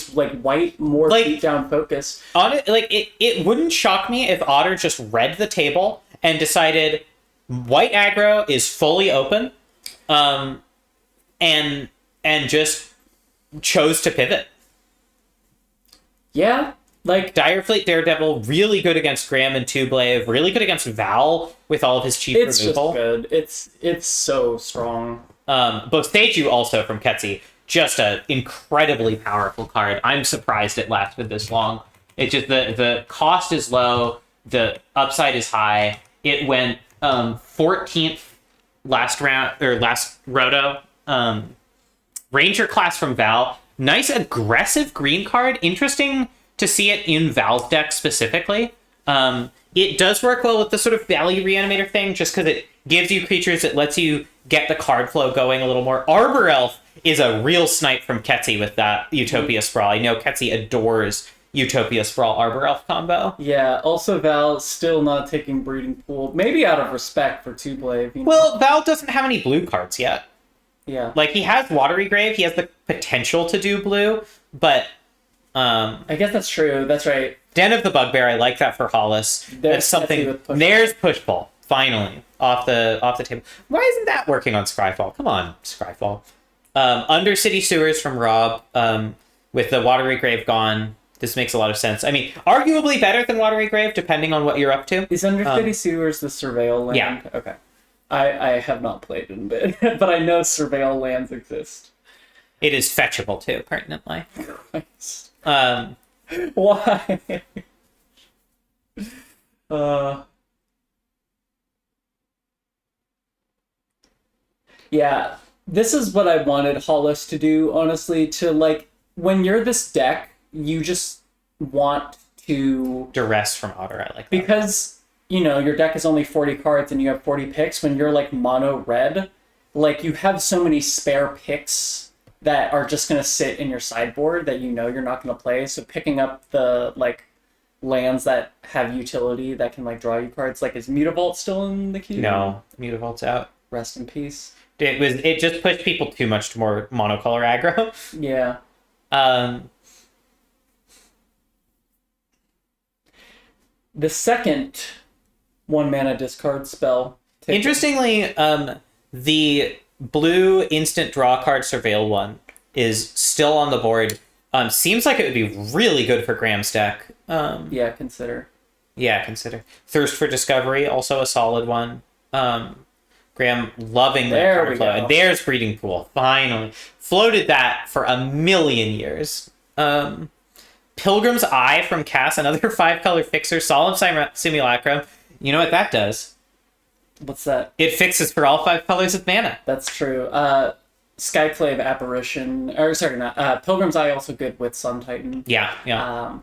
white more beat down focus. It wouldn't shock me if Otter just read the table and decided white aggro is fully open, and just chose to pivot. Yeah. Like Direfleet Daredevil, really good against Graham and Tublave, really good against Val with all of his cheap removal. It's good. It's so strong. Bosteju also from Ketsi, just an incredibly powerful card. I'm surprised it lasted this long. It just the cost is low, the upside is high. It went 14th last round or last roto. Ranger class from Val, nice aggressive green card. Interesting to see it in Val's deck specifically. It does work well with the sort of value reanimator thing, just because it gives you creatures that lets you get the card flow going a little more. Arbor Elf is a real snipe from Ketsi with that Utopia Sprawl. I know Ketsi adores Utopia Sprawl Arbor Elf combo. Yeah, also Val still not taking Breeding Pool, maybe out of respect for Tublave. Well, Val doesn't have any blue cards yet. Yeah. Like, he has Watery Grave, he has the potential to do blue, but... I guess that's true. That's right. Den of the Bugbear, I like that for Hollis. That's something. There's Pushball, finally, off the table. Why isn't that working on Scryfall? Come on, Scryfall. Undercity Sewers from Rob, with the Watery Grave gone. This makes a lot of sense. I mean, arguably better than Watery Grave, depending on what you're up to. Is Undercity Sewers the Surveil land? Yeah. Okay. I have not played it a bit, but I know Surveil lands exist. It is fetchable, too, pertinently. Christ. Why? Yeah, this is what I wanted Hollis to do, honestly, to like when you're this deck, you just want to Duress from Otter, I like that. because your deck is only 40 cards and you have 40 picks. When you're like mono red, like you have so many spare picks that are just gonna sit in your sideboard that you're not gonna play. So picking up the like lands that have utility that can like draw you cards, like is Mutavault still in the queue? No, Mutavault's out. Rest in peace. It just pushed people too much to more monocolor aggro. Yeah. The second 1-mana discard spell. Interestingly, the blue instant draw card Surveil one is still on the board. Seems like it would be really good for Graham's deck. Yeah, consider. Yeah, consider. Thirst for Discovery, also a solid one. Graham loving that There card we flow. go. And there's Breeding Pool, finally. Floated that for a million years. Pilgrim's Eye from Cass, another 5-color fixer, Solemn Simulacrum. You know what that does? What's that? It fixes for all 5 colors of mana. That's true. Skyclave Apparition, or sorry, not Pilgrim's Eye, also good with Sun Titan. Yeah.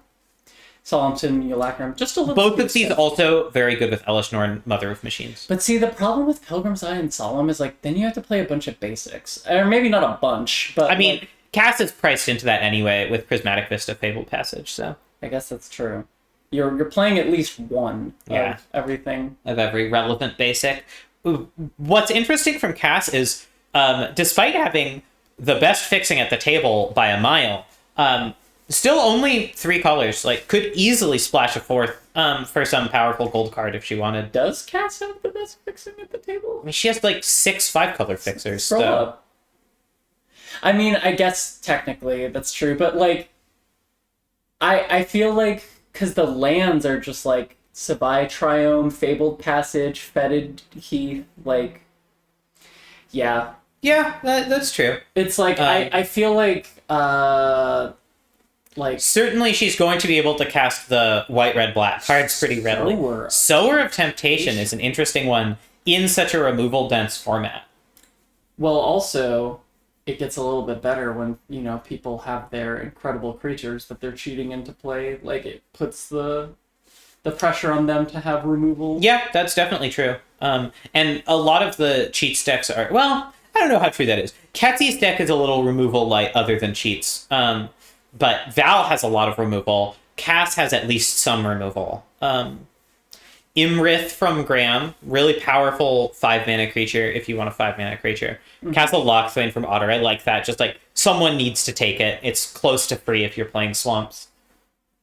Solemn Simulacrum, just a little. Both of these also very good with Elish Norn, Mother of Machines. But see, the problem with Pilgrim's Eye and Solemn is like then you have to play a bunch of basics, or maybe not a bunch, but I mean, like, Cass is priced into that anyway with Prismatic Vista, Fabled Passage, so I guess that's true. You're playing at least one Yeah. of everything. of every relevant basic. What's interesting from Cass is, despite having the best fixing at the table by a mile, still only 3 colors. Like, could easily splash a 4th for some powerful gold card if she wanted. Does Cass have the best fixing at the table? I mean, she has like 6 5-color fixers. Scroll So. up. I mean, I guess technically that's true, but like, I feel like because the lands are just like Sabai Triome, Fabled Passage, Fetid Heath, like, yeah, Yeah, that's true. it's like I feel like Certainly she's going to be able to cast the white, red, black cards pretty readily. Sower of Temptation is an interesting one in such a removal dense format. well, also it gets a little bit better when people have their incredible creatures that they're cheating into play. Like it puts the pressure on them to have removal. Yeah, that's definitely true. And a lot of the cheats decks are, well, I don't know how true that is. Ketsy's deck is a little removal light other than cheats. But Val has a lot of removal. Cass has at least some removal. Imrith from Graham, really powerful 5-mana creature if you want a 5-mana creature. Castle Lockthwain from Otter, I like that. Just like someone needs to take it. It's close to free if you're playing Slumps.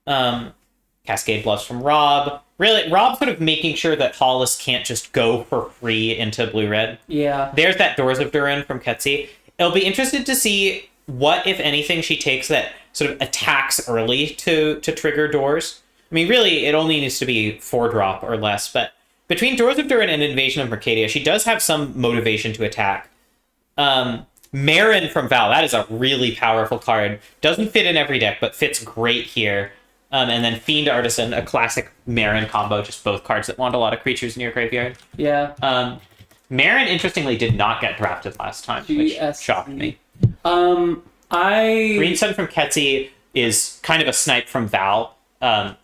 Cascade Bluffs from Rob. Really, Rob's sort of making sure that Hollis can't just go for free into blue-red. Yeah. There's that Doors of Durin from Ketsy. It'll be interesting to see what, if anything, she takes that sort of attacks early to trigger doors. I mean, really, it only needs to be 4-drop or less, but between Doors of Durin and Invasion of Mercadia, she does have some motivation to attack. Marin from Val, that is a really powerful card. Doesn't fit in every deck, but fits great here. And then Fiend Artisan, a classic Marin combo, just both cards that want a lot of creatures in your graveyard. Yeah. Marin, interestingly, did not get drafted last time, which GSC. shocked me. Green Green Sun from Ketsy is kind of a snipe from Val.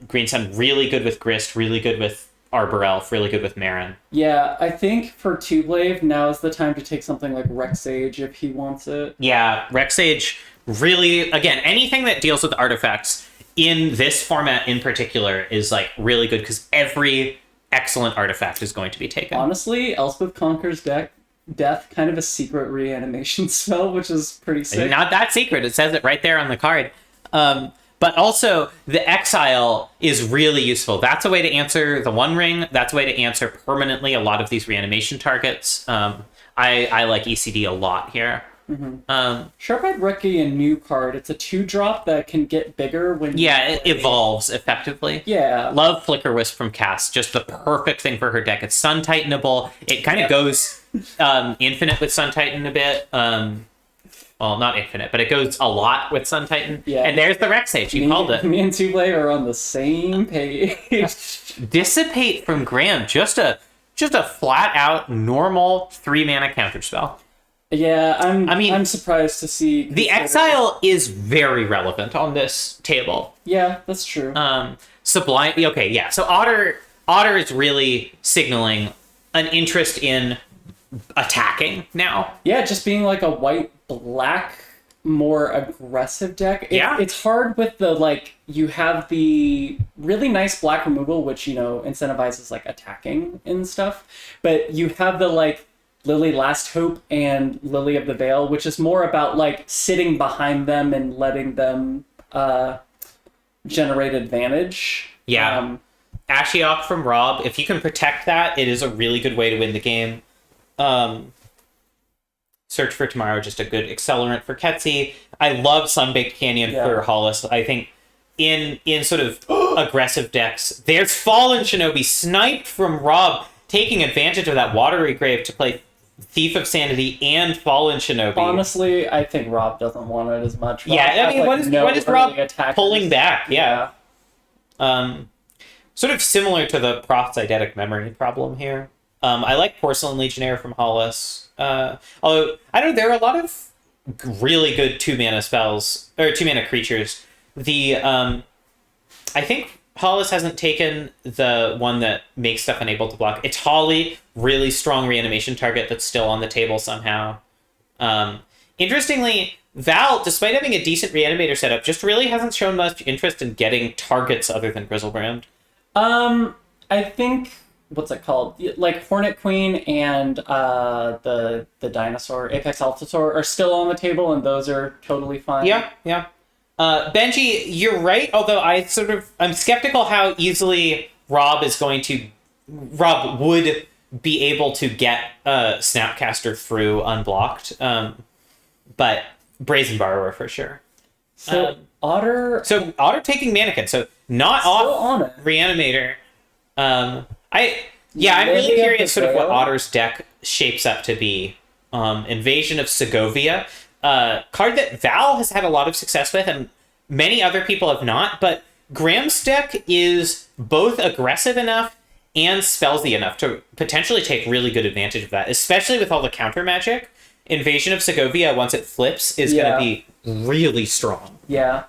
Green Sun really good with Grist, really good with Arbor Elf, really good with Marin. Yeah, I think for Two-Blade, now is the time to take something like Rexage if he wants it. Yeah, Rexage really, again, anything that deals with artifacts in this format in particular is like really good because every excellent artifact is going to be taken. Honestly, Elspeth Conquer's Death, kind of a secret reanimation spell, which is pretty sick. Not that secret. It says it right there on the card. But also, the Exile is really useful. That's a way to answer the One Ring. That's a way to answer permanently a lot of these reanimation targets. I like ECD a lot here. Mm-hmm. Sharp-Eyed Rookie, a new card. It's a 2-drop that can get bigger when it evolves effectively. Yeah. Love Flicker Wisp from Cass. Just the perfect thing for her deck. It's Sun Titanable. It kind of goes infinite with Sun Titan a bit. well, not infinite, but it goes a lot with Sun Titan. Yeah. And there's the Rexage. You called it. Me and Tuble are on the same page. Dissipate from Graham. Just a flat out normal 3-mana counterspell. Yeah, I'm surprised to see the exile is very relevant on this table. Yeah, that's true. Sublime. Okay, yeah. So Otter is really signaling an interest in attacking now. Yeah, just being like a white-black, more aggressive deck. Yeah. It's hard with the, like, you have the really nice black removal, which, you know, incentivizes, like, attacking and stuff. But you have the, like, Lily Last Hope and Lily of the Veil, which is more about, like, sitting behind them and letting them generate advantage. Yeah. Ashiok from Rob. If you can protect that, it is a really good way to win the game. Search for Tomorrow, just a good accelerant for Ketsi. I love Sunbaked Canyon for Hollis. I think in sort of aggressive decks, there's Fallen Shinobi sniped from Rob, taking advantage of that Watery Grave to play Thief of Sanity and Fallen Shinobi. Honestly, I think Rob doesn't want it as much. Rob I mean, what is Rob pulling back? Yeah. Sort of similar to the Proth's Eidetic Memory problem here. I like Porcelain Legionnaire from Hollis. Although, I don't know, there are a lot of really good 2-mana spells, or 2-mana creatures. I think Hollis hasn't taken the one that makes stuff unable to block. It's Holly, really strong reanimation target that's still on the table somehow. Interestingly, Val, despite having a decent reanimator setup, just really hasn't shown much interest in getting targets other than Grizzlebrand. I think, what's it called? Like Hornet Queen and the dinosaur, Apex Altasaur, are still on the table, and those are totally fine. Yeah. Benji, you're right, although I'm skeptical how easily Rob would be able to get Snapcaster through unblocked. But Brazen Borrower for sure. So Otter taking Mannequin, so not still off on it. Reanimator. I'm really curious sort of what Otter's deck shapes up to be. Invasion of Segovia, card that Val has had a lot of success with, and many other people have not. But Graham's deck is both aggressive enough and spellsy enough to potentially take really good advantage of that, especially with all the counter magic. Invasion of Segovia, once it flips, is going to be really strong. Yeah.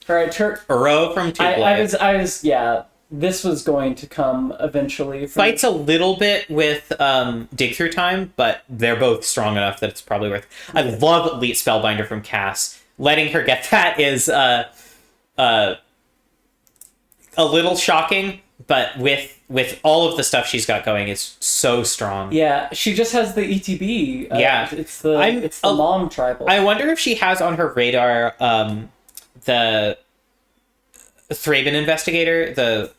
All right, Uro from Tuble. I was, this was going to come eventually. Fights a little bit with Dig Through Time, but they're both strong enough that it's probably worth. I love Elite Spellbinder from Cass. Letting her get that is a little shocking, but with all of the stuff she's got going, it's so strong. Yeah, she just has the ETB. It's the mom tribal. I wonder if she has on her radar the Thraben Investigator, the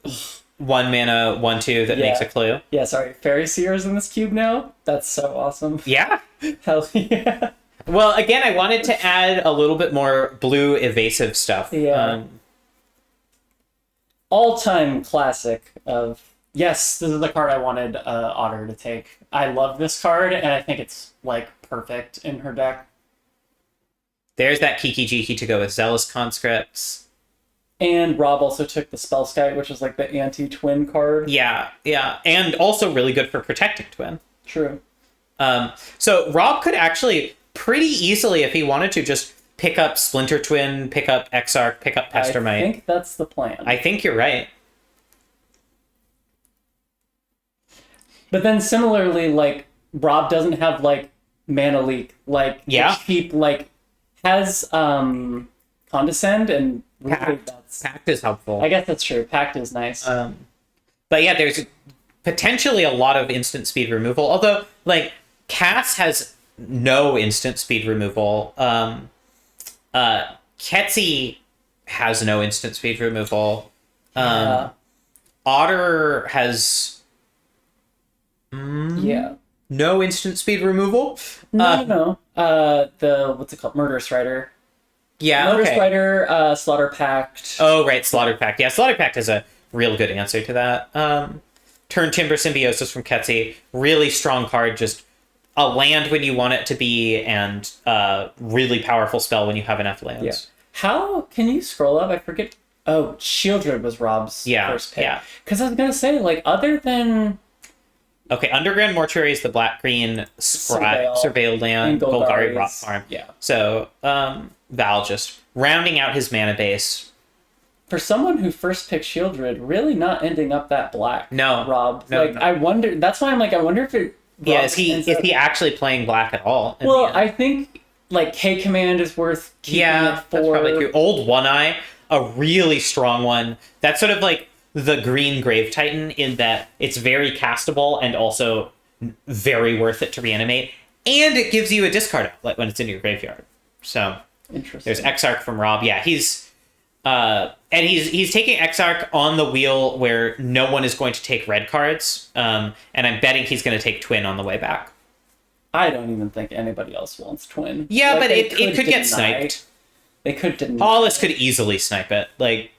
1-mana 1/2 that makes a clue. Yeah, sorry. Fairy Seer's in this cube now? That's so awesome. Yeah. Hell yeah. Well, again, I wanted to add a little bit more blue evasive stuff. Yeah. All-time classic of... Yes, this is the card I wanted Otter to take. I love this card, and I think it's, like, perfect in her deck. There's that Kiki Jiki to go with Zealous Conscripts. And Rob also took the Spellskite, which is, like, the anti-twin card. Yeah. And also really good for protecting twin. True. So Rob could actually pretty easily, if he wanted to, just pick up Splinter Twin, pick up Exarch, pick up Pestermite. I think that's the plan. I think you're right. But then similarly, like, Rob doesn't have, like, mana leak. Like, cheap, like, has Condescend and really Pact is helpful. I guess that's true. Pact is nice. But yeah, there's potentially a lot of instant speed removal. Although, like, Cass has no instant speed removal. Ketsi has no instant speed removal. Otter has no instant speed removal. No. The what's it called? Murderous Rider. Yeah, Murderous Rider, Slaughter Pact. Oh, right, Slaughter Pact. Yeah, Slaughter Pact is a real good answer to that. Turn Timber Symbiosis from Ketsi. Really strong card, just a land when you want it to be, and really powerful spell when you have enough lands. Yeah. How can you scroll up? I forget. Oh, Shieldred was Rob's first pick. Yeah. Because I was gonna say, like, other than Okay, Underground Mortuary is the black-green Surveil land, and Golgari Golgari's- Rock Farm. Yeah. So Val just rounding out his mana base. For someone who first picked Shieldred, really not ending up that black. No. Rob. No, like, no. I wonder. That's why I'm like, I wonder if it. Yeah, Rob is he ends up- actually playing black at all? in Well, the end? I think like K Command is worth keeping Yeah, it for. that's probably true. Old One Eye, a really strong one. That's sort of like the green Grave Titan in that it's very castable and also very worth it to reanimate. And it gives you a discard outlet when it's in your graveyard. So Interesting. there's Exarch from Rob. Yeah, he's taking Exarch on the wheel where no one is going to take red cards. And I'm betting he's going to take Twin on the way back. I don't even think anybody else wants Twin. Yeah, Like, but they it could get deny- sniped. They could deny. Hollis could easily snipe it. Like,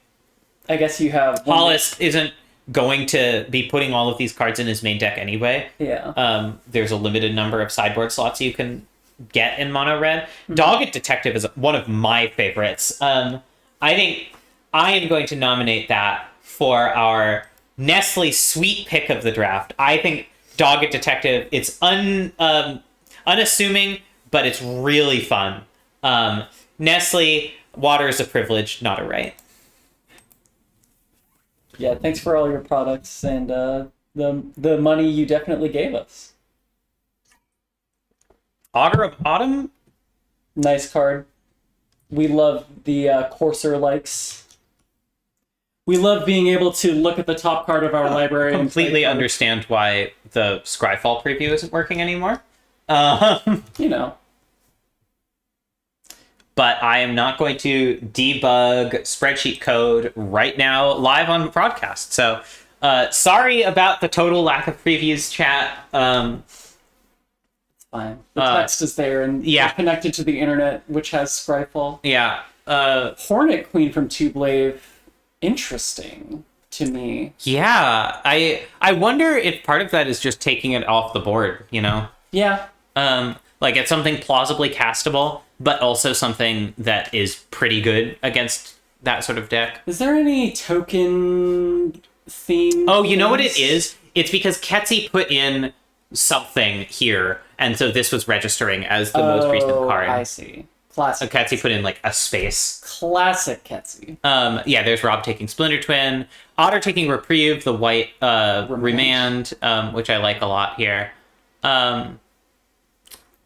I guess you have Hollis isn't going to be putting all of these cards in his main deck anyway. Yeah. There's a limited number of sideboard slots you can get in mono red. Dogged Detective is one of my favorites. I think I am going to nominate that for our Nestle sweet pick of the draft. I think Dogged Detective, it's unassuming, but it's really fun. Nestle, water is a privilege, not a right. Yeah. Thanks for all your products and the money you definitely gave us. Otter of Autumn? Nice card. We love the Courser likes. We love being able to look at the top card of our library. and Completely play cards. understand why the Scryfall preview isn't working anymore. You know. But I am not going to debug spreadsheet code right now live on the broadcast. So sorry about the total lack of previews, chat. Fine. The text is there and yeah. we're connected to the internet, which has Scryfall. Yeah. Hornet Queen from Tublave. Interesting to me. Yeah. I wonder if part of that is just taking it off the board, you know? Yeah. Like it's something plausibly castable, but also something that is pretty good against that sort of deck. Is there any token theme? Oh, you know what it is? It's because Ketsi put in something here, and so this was registering as the most recent card. I see. Classic. Ketsi put in like a space. Classic Ketsi. Yeah, there's Rob taking Splinter Twin, Otter taking Reprieve, the white Remand, which I like a lot here.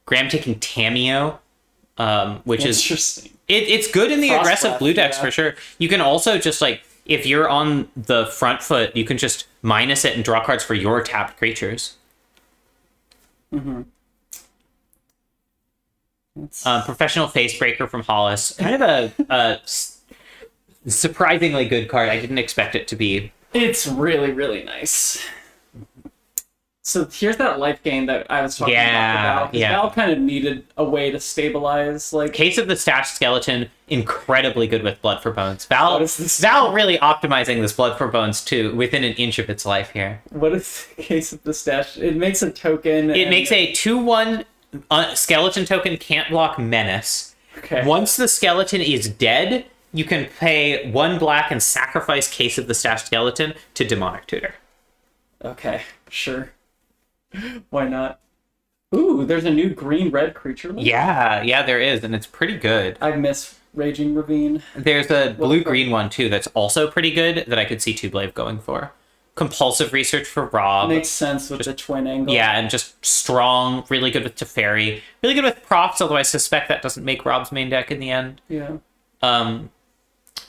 Graham taking Tameo, which is interesting. It's good in the Frostwrath, aggressive blue decks yeah. for sure. You can also just like if you're on the front foot, you can just minus it and draw cards for your tapped creatures. Mm-hmm. Professional Facebreaker from Hollis, kind of a surprisingly good card. I didn't expect it to be. It's really, really nice. So here's that life gain that I was talking about. Yeah. Val kind of needed a way to stabilize, like. Case of the Stashed Skeleton, incredibly good with Blood for Bones. Val What is this? really optimizing this Blood for Bones to within an inch of its life here. What is the Case of the Stash? It makes a token. It makes a 2/1 skeleton token, can't block Menace. Okay. Once the skeleton is dead, you can pay 1 black and sacrifice Case of the Stashed Skeleton to Demonic Tutor. Okay, sure. Why not? Ooh, there's a new green-red creature list. Yeah, there is, and it's pretty good. I miss Raging Ravine. There's a blue-green one, too, that's also pretty good that I could see Tublave going for. Compulsive Research for Rob. Makes sense with the twin angle. Yeah, and just strong, really good with Teferi. Really good with props, although I suspect that doesn't make Rob's main deck in the end. Yeah.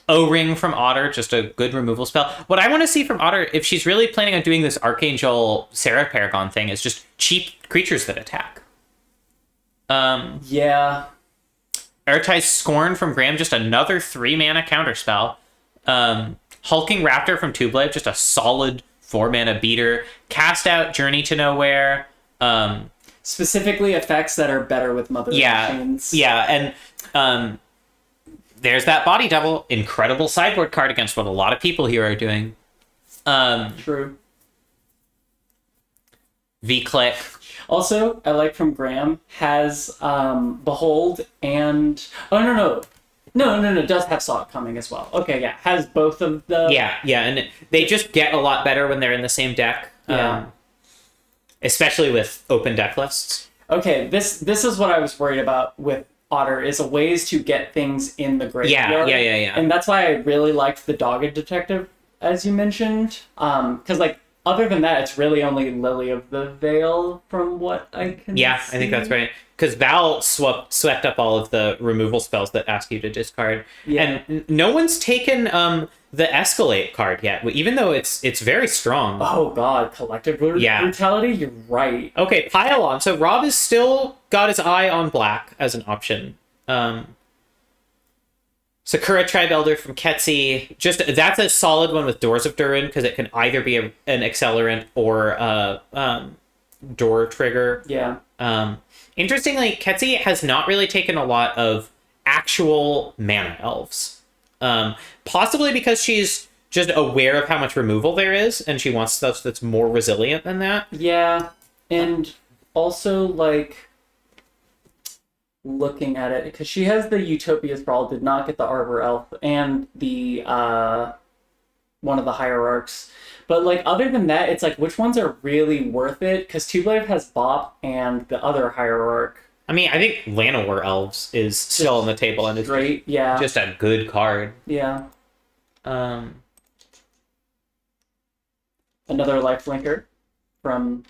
O-Ring from Otter, just a good removal spell. What I want to see from Otter, if she's really planning on doing this Archangel Cera Paragon thing, is just cheap creatures that attack. Yeah. Ertai's Scorn from Graham, just another 3-mana counterspell. Hulking Raptor from Tublave, just a solid 4-mana beater. Cast Out Journey to Nowhere. Specifically effects that are better with Mother Machines. Yeah, and there's that Body Double, incredible sideboard card against what a lot of people here are doing. True. V-Click. Also, I like from Graham has Behold and no, does have Saw coming as well. Okay, yeah, has both of the Yeah, and they just get a lot better when they're in the same deck. Yeah. Especially with open deck lists. Okay, this is what I was worried about with Otter is ways to get things in the graveyard. Yeah. And that's why I really liked the Dogged Detective, as you mentioned. Because like other than that, it's really only Lily of the Veil from what I can see. I think that's right. Because Val swept up all of the removal spells that ask you to discard. Yeah. And no one's taken the Escalate card yet, even though it's very strong. Oh god, Collective Brutality? You're right. Okay, pile on. So Rob has still got his eye on black as an option. Sakura Tribe Elder from Ketsi. That's a solid one with Doors of Durin because it can either be an accelerant or a door trigger. Yeah. Interestingly, Ketsi has not really taken a lot of actual mana elves. Possibly because she's just aware of how much removal there is, and she wants stuff that's more resilient than that. Yeah, and also, like, looking at it, because she has the Utopia Sprawl, did not get the Arbor Elf, and the, one of the Hierarchs. But, like, other than that, it's like, which ones are really worth it? Because Tublade has Bop and the other Hierarch. I mean, I think Llanowar Elves is still on the table, and it's great, yeah. just a good card. Yeah. Another Lifelinker from...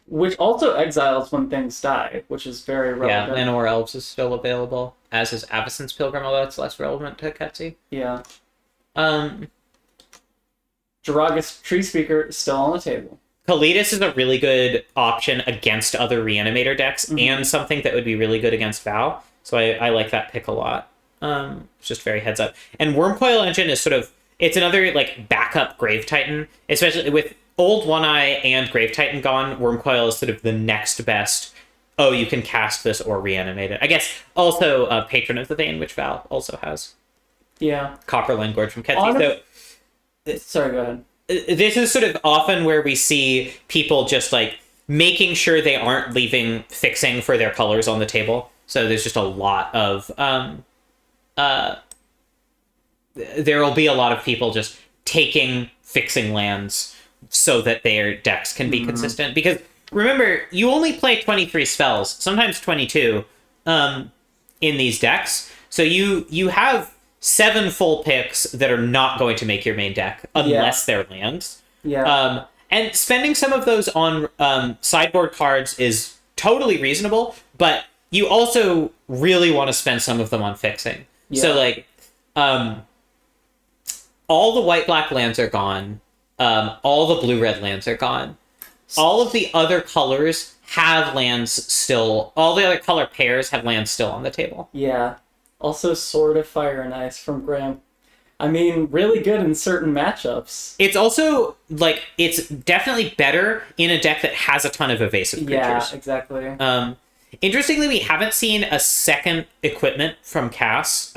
Which also exiles when things die, which is very relevant. Yeah, Llanowar Elves is still available, as is Avacyn's Pilgrim, although it's less relevant to Ketsi. Yeah. Jiragas Tree Speaker is still on the table. Kalidas is a really good option against other Reanimator decks, and something that would be really good against Val. So I like that pick a lot. It's just very heads up. And Wormcoil Engine is sort of... It's another, like, backup Grave Titan, especially with old One Eye and Grave Titan gone. Wormcoil is sort of the next best. Oh, you can cast this or reanimate it. I guess also Patron of the Vein, which Val also has. Yeah. Copperland Gorge from Ketsi. Sorry, go ahead. This is sort of often where we see people just, like, making sure they aren't leaving fixing for their colors on the table. So there's just a lot of... there will be a lot of people just taking fixing lands so that their decks can be consistent. Because, remember, you only play 23 spells, sometimes 22, in these decks. So you have 7 full picks that are not going to make your main deck unless they're lands. Yeah. And spending some of those on sideboard cards is totally reasonable, but you also really want to spend some of them on fixing. Yeah. So, like, all the white-black lands are gone. All the blue-red lands are gone. All of the other colors have lands still... All the other color pairs have lands still on the table. Yeah. Also, Sword of Fire and Ice from Graham. I mean, really good in certain matchups. It's also, like, it's definitely better in a deck that has a ton of evasive creatures. Yeah, exactly. Interestingly, we haven't seen a second equipment from Cass,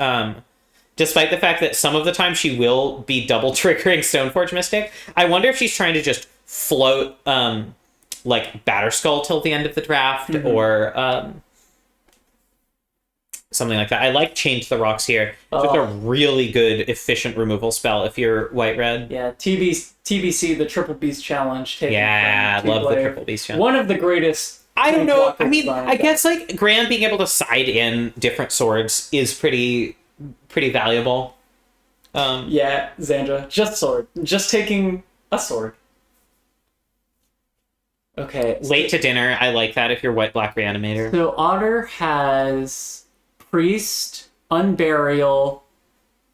despite the fact that some of the time she will be double triggering Stoneforge Mystic. I wonder if she's trying to just float, like, Batterskull till the end of the draft, or... something like that. I like Change the Rocks here. It's just a really good, efficient removal spell if you're white-red. Yeah, TBC, the Triple Beast Challenge. Yeah, I love the Triple Beast Challenge. One of the greatest... I don't know. I mean, I guess, like, Graham being able to side in different swords is pretty valuable. Yeah, Xandra. Just sword. Just taking a sword. Okay. Late to dinner. I like that if you're white-black Reanimator. So Otter has... Priest, Unburial,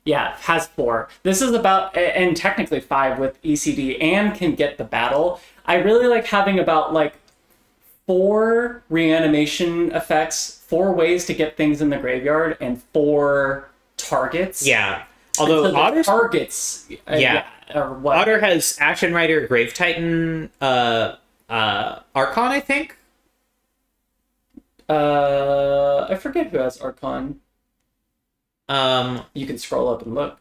has 4. This is about, and technically 5 with ECD, and can get the battle. I really like having about, like, 4 reanimation effects, 4 ways to get things in the graveyard, and 4 targets. Yeah. Although Otter's... targets... or what? Otter has Ashen Rider, Grave Titan, Archon, I think? I forget who has Archon. You can scroll up and look.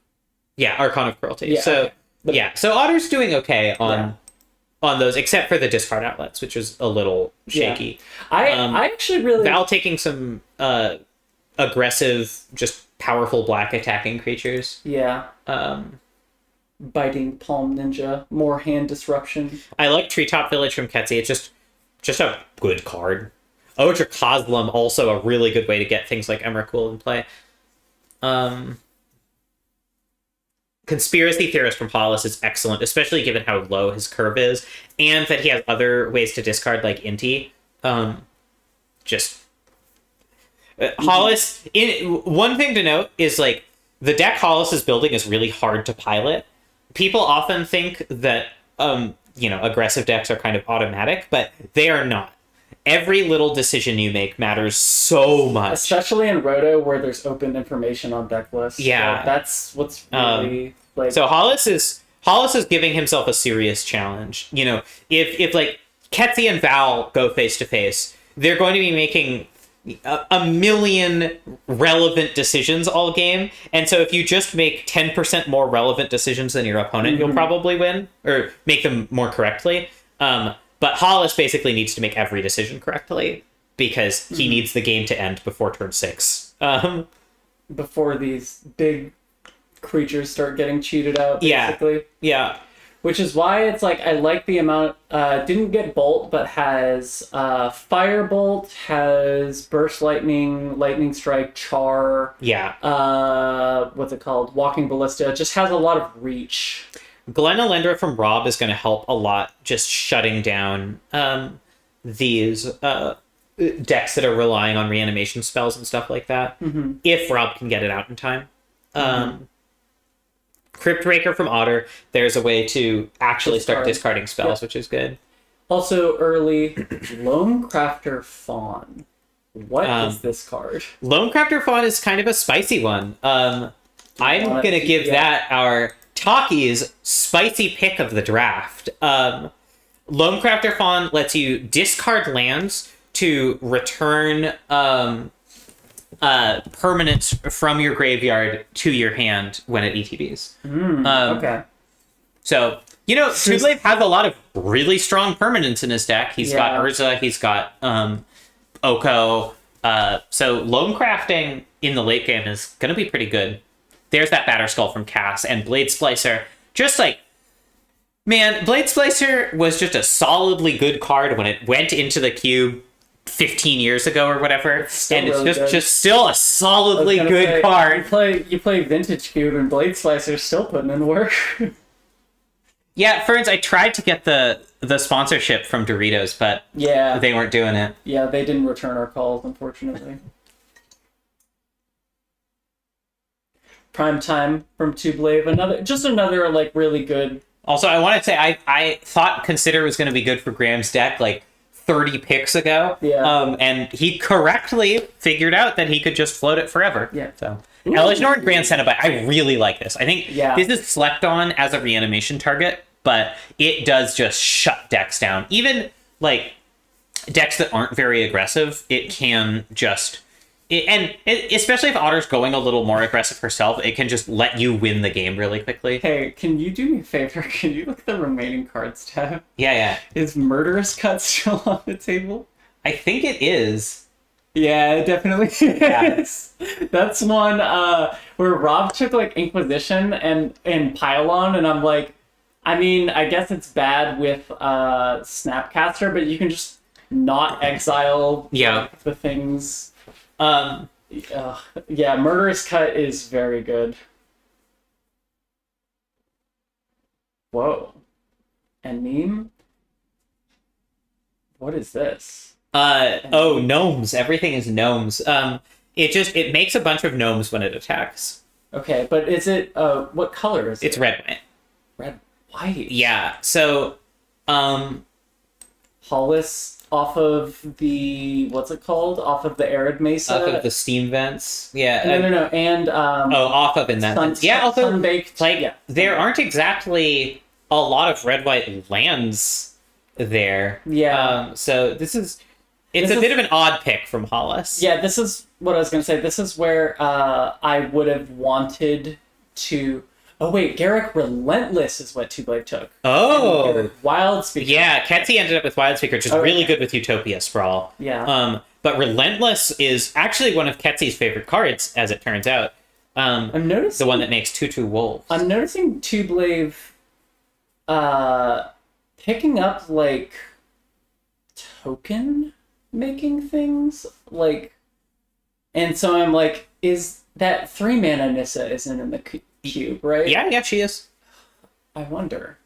Yeah, Archon of Cruelty. Yeah, so okay. so Otter's doing okay on on those, except for the discard outlets, which is a little shaky. I actually really Val taking some aggressive, just powerful black attacking creatures. Yeah. Biting Palm Ninja, more hand disruption. I like Treetop Village from Ketsi. It's just a good card. Odra Kozlum, also a really good way to get things like Emrakul in play. Conspiracy Theorist from Hollis is excellent, especially given how low his curve is, and that he has other ways to discard like Inti. Hollis. One thing to note is like the deck Hollis is building is really hard to pilot. People often think that aggressive decks are kind of automatic, but they are not. Every little decision you make matters so much, especially in Roto where there's open information on deck lists. Yeah, so that's what's really like. So Hollis is giving himself a serious challenge. You know, if like Ketsi and Val go face to face, they're going to be making a million relevant decisions all game, and so if you just make 10% more relevant decisions than your opponent, you'll probably win or make them more correctly. But Hollis basically needs to make every decision correctly because he needs the game to end before turn 6. Before these big creatures start getting cheated out, basically. Yeah. Which is why it's like, I like the amount, didn't get Bolt, but has Firebolt, has Burst Lightning, Lightning Strike, Char. Yeah. What's it called? Walking Ballista. Just has a lot of reach. Glenn Alendra from Rob is going to help a lot just shutting down these decks that are relying on reanimation spells and stuff like that. If Rob can get it out in time. Cryptbreaker from Otter, there's a way to actually start discarding spells, which is good. Also early, Lonecrafter Fawn. What is this card? Lonecrafter Fawn is kind of a spicy one. I'm going to give that our Talkie's spicy pick of the draft. Lonecrafter Fawn lets you discard lands to return permanents from your graveyard to your hand when it ETBs. Okay. So, Tublave has a lot of really strong permanents in his deck. He's got Urza, he's got Oko. So Lonecrafting in the late game is going to be pretty good. There's that Batterskull from Cass, and Blade Splicer. Blade Splicer was just a solidly good card when it went into the cube 15 years ago or whatever, and it's really just still a solidly good card. You play Vintage Cube, and Blade Splicer's still putting in work. Yeah, Ferns, I tried to get the sponsorship from Doritos, but they weren't doing it. Yeah, they didn't return our calls, unfortunately. Prime Time from Tublave, another like really good. Also, I want to say I thought Consider was going to be good for Graham's deck like 30 picks ago. Yeah. And he correctly figured out that he could just float it forever. Yeah. So Elish Norn Grand Cenobite, I really like this. I think this is slept on as a reanimation target, but it does just shut decks down. Even like decks that aren't very aggressive, it can just especially if Otter's going a little more aggressive herself, it can just let you win the game really quickly. Hey, can you do me a favor? Can you look at the remaining cards tab? Yeah. Is Murderous Cut still on the table? I think it is. Yeah, it definitely is. That's one where Rob took like Inquisition and Pylon, and I'm like, I mean, I guess it's bad with Snapcaster, but you can just not exile the things. Murderous Cut is very good. Whoa. And meme? What is this? Gnomes. Everything is gnomes. It makes a bunch of gnomes when it attacks. Okay, but is it what color is it? It's red white. Red white. Yeah. So Hollis off of the what's it called? Off of the Arid Mesa. Off of the steam vents. Yeah. No. And off of in that sense. Yeah, also Sunbaked. There aren't exactly a lot of red white lands there. Yeah. So it's a bit of an odd pick from Hollis. Yeah, this is what I was gonna say. This is where I would have wanted to Oh wait, Garrick Relentless is what Two-Blade took. Oh, Wild Speaker. yeah. Ketzi ended up with Wild Speaker, which is really good with Utopia Sprawl. Yeah. But Relentless is actually one of Ketzi's favorite cards, as it turns out. I'm noticing the one that makes 2/2 wolves. I'm noticing Two-Blade picking up like token making things, like, and so I'm like, is that 3-mana Nissa isn't in the cube, right? Yeah, she is. I wonder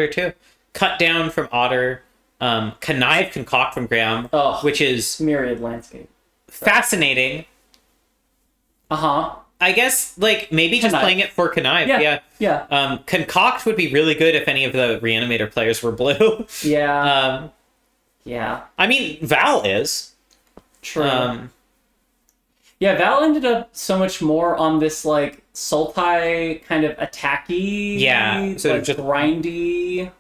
too. Cut Down from Otter, Connive Concoct from Graham, which is Myriad Landscape. Fascinating. I guess, like, maybe just playing it for Connive. Yeah. Concoct would be really good if any of the Reanimator players were blue. Yeah. Yeah. I mean, Val is. True. Yeah, Val ended up so much more on this, like, Sultai kind of attacky, so like, just grindy,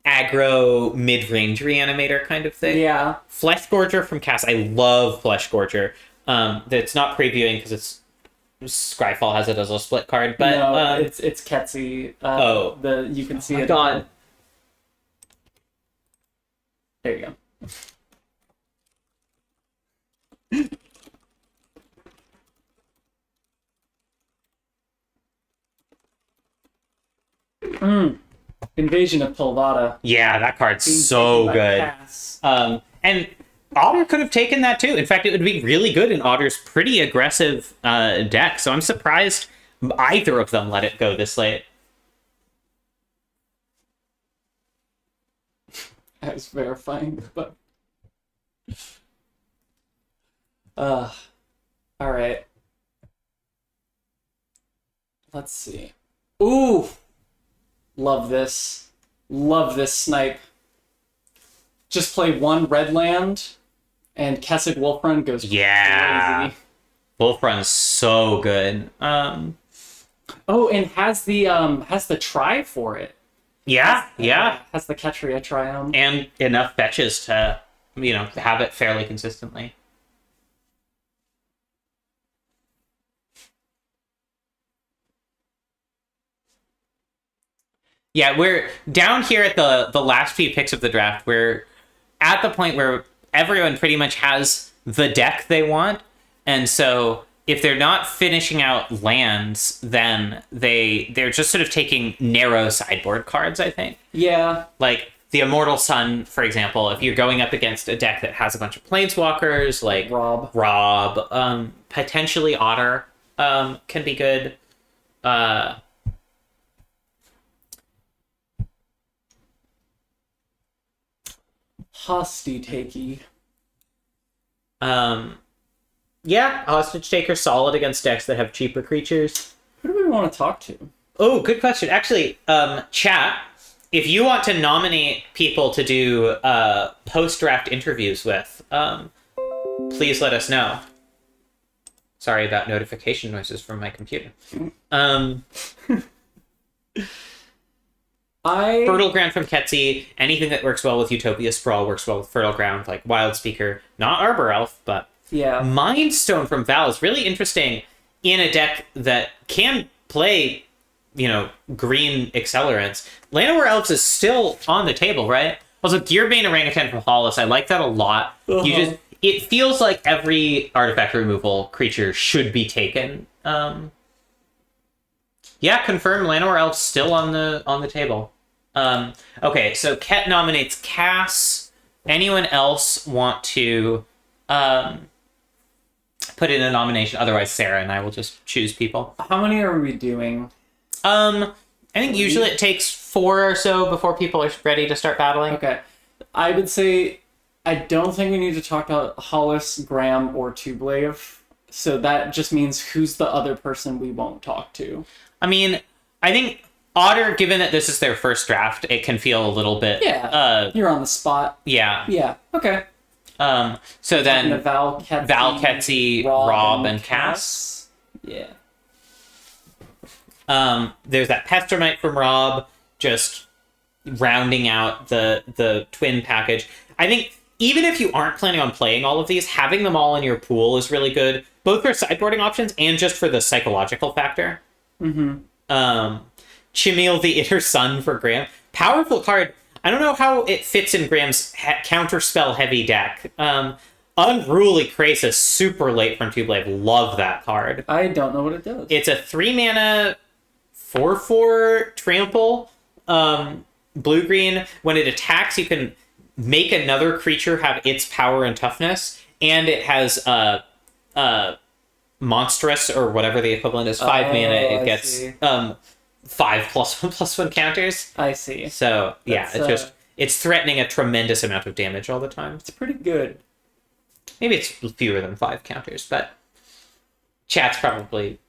aggro mid-range Reanimator kind of thing. Yeah. Flesh Gorger from Cass. I love Flesh Gorger. That's not previewing because it's Scryfall has it as a split card, but no, it's Ketzi. You can see it. God. There you go. Invasion of Polvada. Yeah, that card's so good. And Otter could have taken that too. In fact, it would be really good in Otter's pretty aggressive deck. So I'm surprised either of them let it go this late. I was verifying, but all right. Let's see. Ooh, love this snipe. Just play one red land, and Kessig Wolfrun goes crazy. Wolfrun's so good. And has the try for it. Yeah. Has the Ketria Triumph. And enough fetches to, have it fairly consistently. Yeah, we're down here at the last few picks of the draft. We're at the point where everyone pretty much has the deck they want. And so if they're not finishing out lands, then they're just sort of taking narrow sideboard cards, I think. Yeah. Like the Immortal Sun, for example, if you're going up against a deck that has a bunch of Planeswalkers, like Rob, potentially Otter can be good. Hosty takey. Yeah, Hostage Taker solid against decks that have cheaper creatures. Who do we want to talk to? Oh, good question. Actually, chat, if you want to nominate people to do post-draft interviews with, please let us know. Sorry about notification noises from my computer. Fertile Ground from Ketzi. Anything that works well with Utopia Sprawl works well with Fertile Ground, like Wild Speaker. Not Arbor Elf, but Mind Stone from Val is really interesting in a deck that can play, green accelerants. Llanowar Elves is still on the table, right? Also, Gearbane Orangutan from Hollis. I like that a lot. It feels like every artifact removal creature should be taken. Confirm Llanowar Elves still on the table. Okay, so Ket nominates Cass. Anyone else want to put in a nomination? Otherwise, Cera and I will just choose people. How many are we doing? I think usually it takes 4 or so before people are ready to start battling. Okay. I would say I don't think we need to talk about Hollis, Graham, or Two-Blade. So that just means who's the other person we won't talk to. I mean, I think Otter, given that this is their first draft, it can feel a little bit... Yeah, you're on the spot. Yeah. Yeah, okay. So then Val, Ketzi, Rob, and Cass. Yeah. There's that Pestermite from Rob, just rounding out the twin package. I think even if you aren't planning on playing all of these, having them all in your pool is really good, both for sideboarding options and just for the psychological factor. Mm-hmm. Chimil the Inner Sun for Graham. Powerful card. I don't know how it fits in Graham's counterspell heavy deck. Unruly Krasis, super late from Two Blade. Love that card. I don't know what it does. It's a 3-mana 4/4 trample. Blue-green. When it attacks, you can make another creature have its power and toughness, and it has monstrous or whatever the equivalent is, 5 mana. It gets 5+1/+1 counters. I see. So yeah, it's threatening a tremendous amount of damage all the time. It's pretty good. Maybe it's fewer than 5 counters, but chat's probably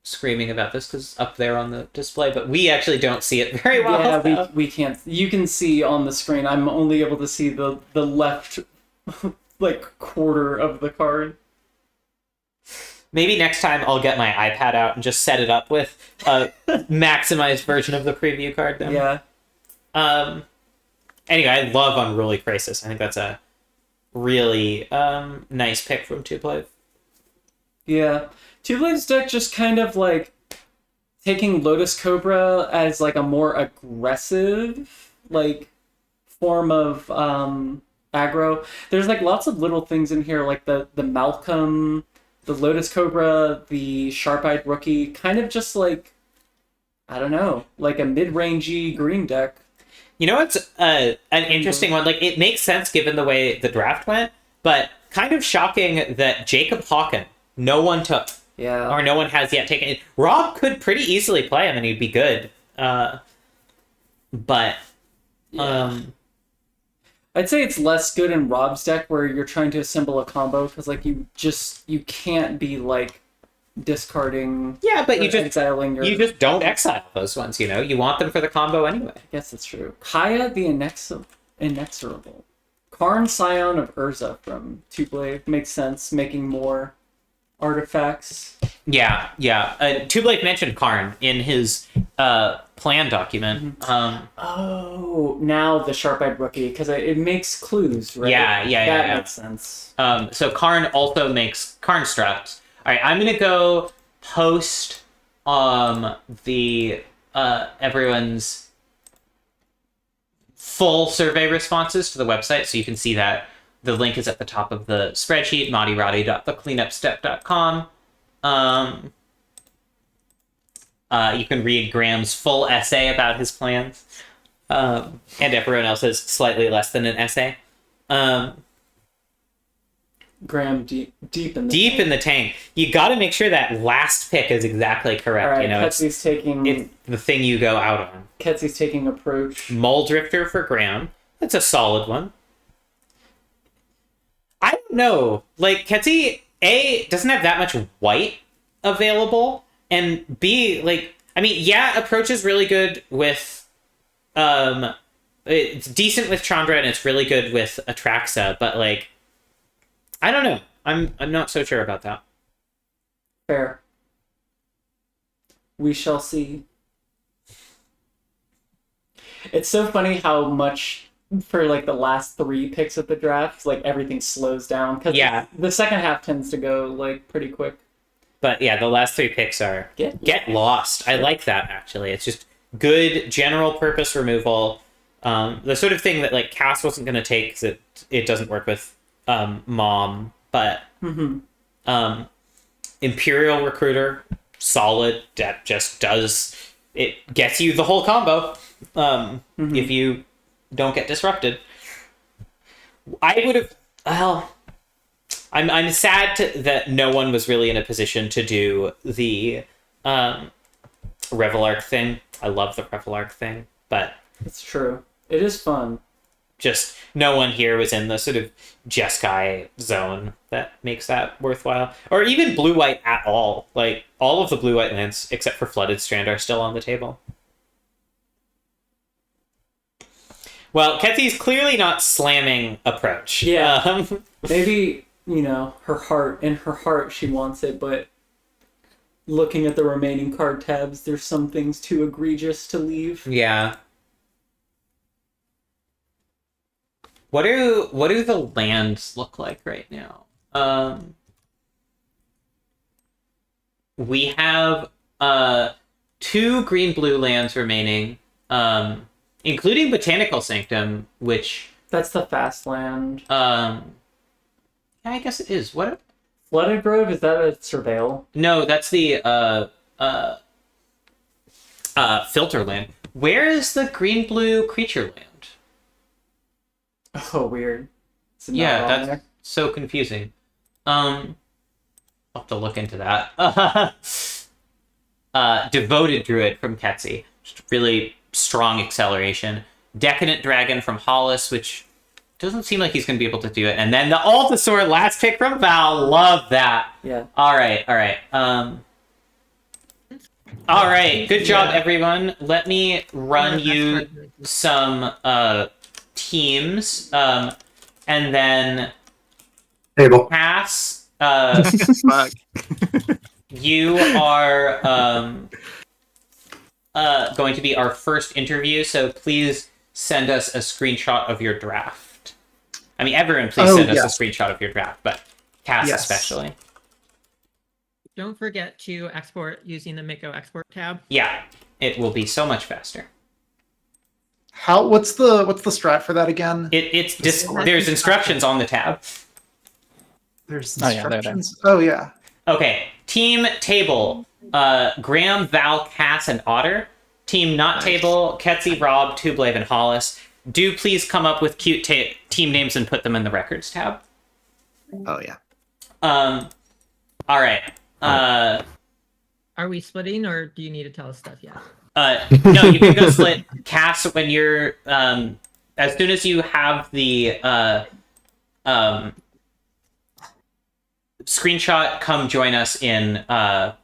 screaming about this because up there on the display, but we actually don't see it very well. Yeah, we can't. You can see on the screen. I'm only able to see the left like quarter of the card. Maybe next time I'll get my iPad out and just set it up with a maximized version of the preview card then. Yeah. Anyway, I love Unruly Crisis. I think that's a really nice pick from Two Blade. Yeah. Two Blade's deck just kind of like taking Lotus Cobra as like a more aggressive like form of aggro. There's like lots of little things in here like the Malcolm, the Lotus Cobra, the Sharp-Eyed Rookie, kind of just like, I don't know, like a mid-rangey green deck. You know what's an interesting one? Like, it makes sense given the way the draft went, but kind of shocking that Jacob Hawken, no one took. Yeah. Or no one has yet taken it. Rob could pretty easily play him and he'd be good. But... Yeah. I'd say it's less good in Rob's deck where you're trying to assemble a combo because like you can't be like discarding. Yeah, but you just don't exile those ones. You know, you want them for the combo anyway. I guess that's true. Kaya the Inexorable, Karn Scion of Urza from Two Blade makes sense. Making more artifacts. Yeah. Two Blade mentioned Karn in his plan document. Now the Sharp-Eyed Rookie, because it makes clues, right? That makes sense. So Karn also makes Karn Struts. All right, I'm gonna go post the everyone's full survey responses to the website, so you can see that. The link is at the top of the spreadsheet, moddyrotty.thecleanupstep.com. You can read Graham's full essay about his plans, and everyone else's slightly less than an essay. Graham deep in the tank. You got to make sure that last pick is exactly correct. All right, you know, Ketsy's taking it's the thing you go out on. Ketsy's taking approach. Mole Drifter for Graham. That's a solid one. I don't know. Like, Ketsy, A, doesn't have that much white available, and B, like, I mean, yeah, approach is really good with, it's decent with Chandra, and it's really good with Atraxa, but, like, I don't know. I'm not so sure about that. Fair. We shall see. It's so funny how much... for like the last 3 picks of the draft, like everything slows down because the second half tends to go like pretty quick. But yeah, the last 3 picks are get lost. I like that actually. It's just good general purpose removal. The sort of thing that like Cass wasn't going to take because it doesn't work with Mom, but Imperial Recruiter, solid. That just does it gets you the whole combo. If you don't get disrupted. I would have. Well, I'm sad that no one was really in a position to do the Revelark thing. I love the Revelark thing, but it's true. It is fun. Just no one here was in the sort of Jeskai zone that makes that worthwhile, or even blue-white at all. Like all of the blue-white lands except for Flooded Strand are still on the table. Well, Ketsy's clearly not slamming approach. Yeah. Maybe, in her heart she wants it, but looking at the remaining card tabs, there's some things too egregious to leave. Yeah. What do the lands look like right now? We have 2 green-blue lands remaining, including Botanical Sanctum, which... That's the fast land. Yeah, I guess it is. What? Flooded Grove, is that a surveil? No, that's the filter land. Where is the green-blue creature land? Oh, weird. Yeah, that's there? So confusing. I'll have to look into that. Devoted Druid from Ketsi. Just really strong acceleration. Decadent Dragon from Hollis, which doesn't seem like he's going to be able to do it. And then the Altasaur, last pick from Val. Love that. Yeah. All right. All right. Good job, everyone. Let me run you some teams. And then Table. Cass, Fuck. you are going to be our first interview, so please send us a screenshot of your draft. I mean, everyone, please send us a screenshot of your draft, but Cass especially. Don't forget to export using the Miko export tab. Yeah, it will be so much faster. What's the strat for that again? There's instructions on the tab. There's instructions. Oh yeah. Okay. Team table. Graham, Val, Cass, and Otter. Team not table. Ketsi, Rob, Tublave, and Hollis. Do please come up with cute team names and put them in the records tab. Oh yeah. All right. Are we splitting, or do you need to tell us stuff yet? No, you can go split. Cass, when you're as soon as you have the screenshot, come join us in the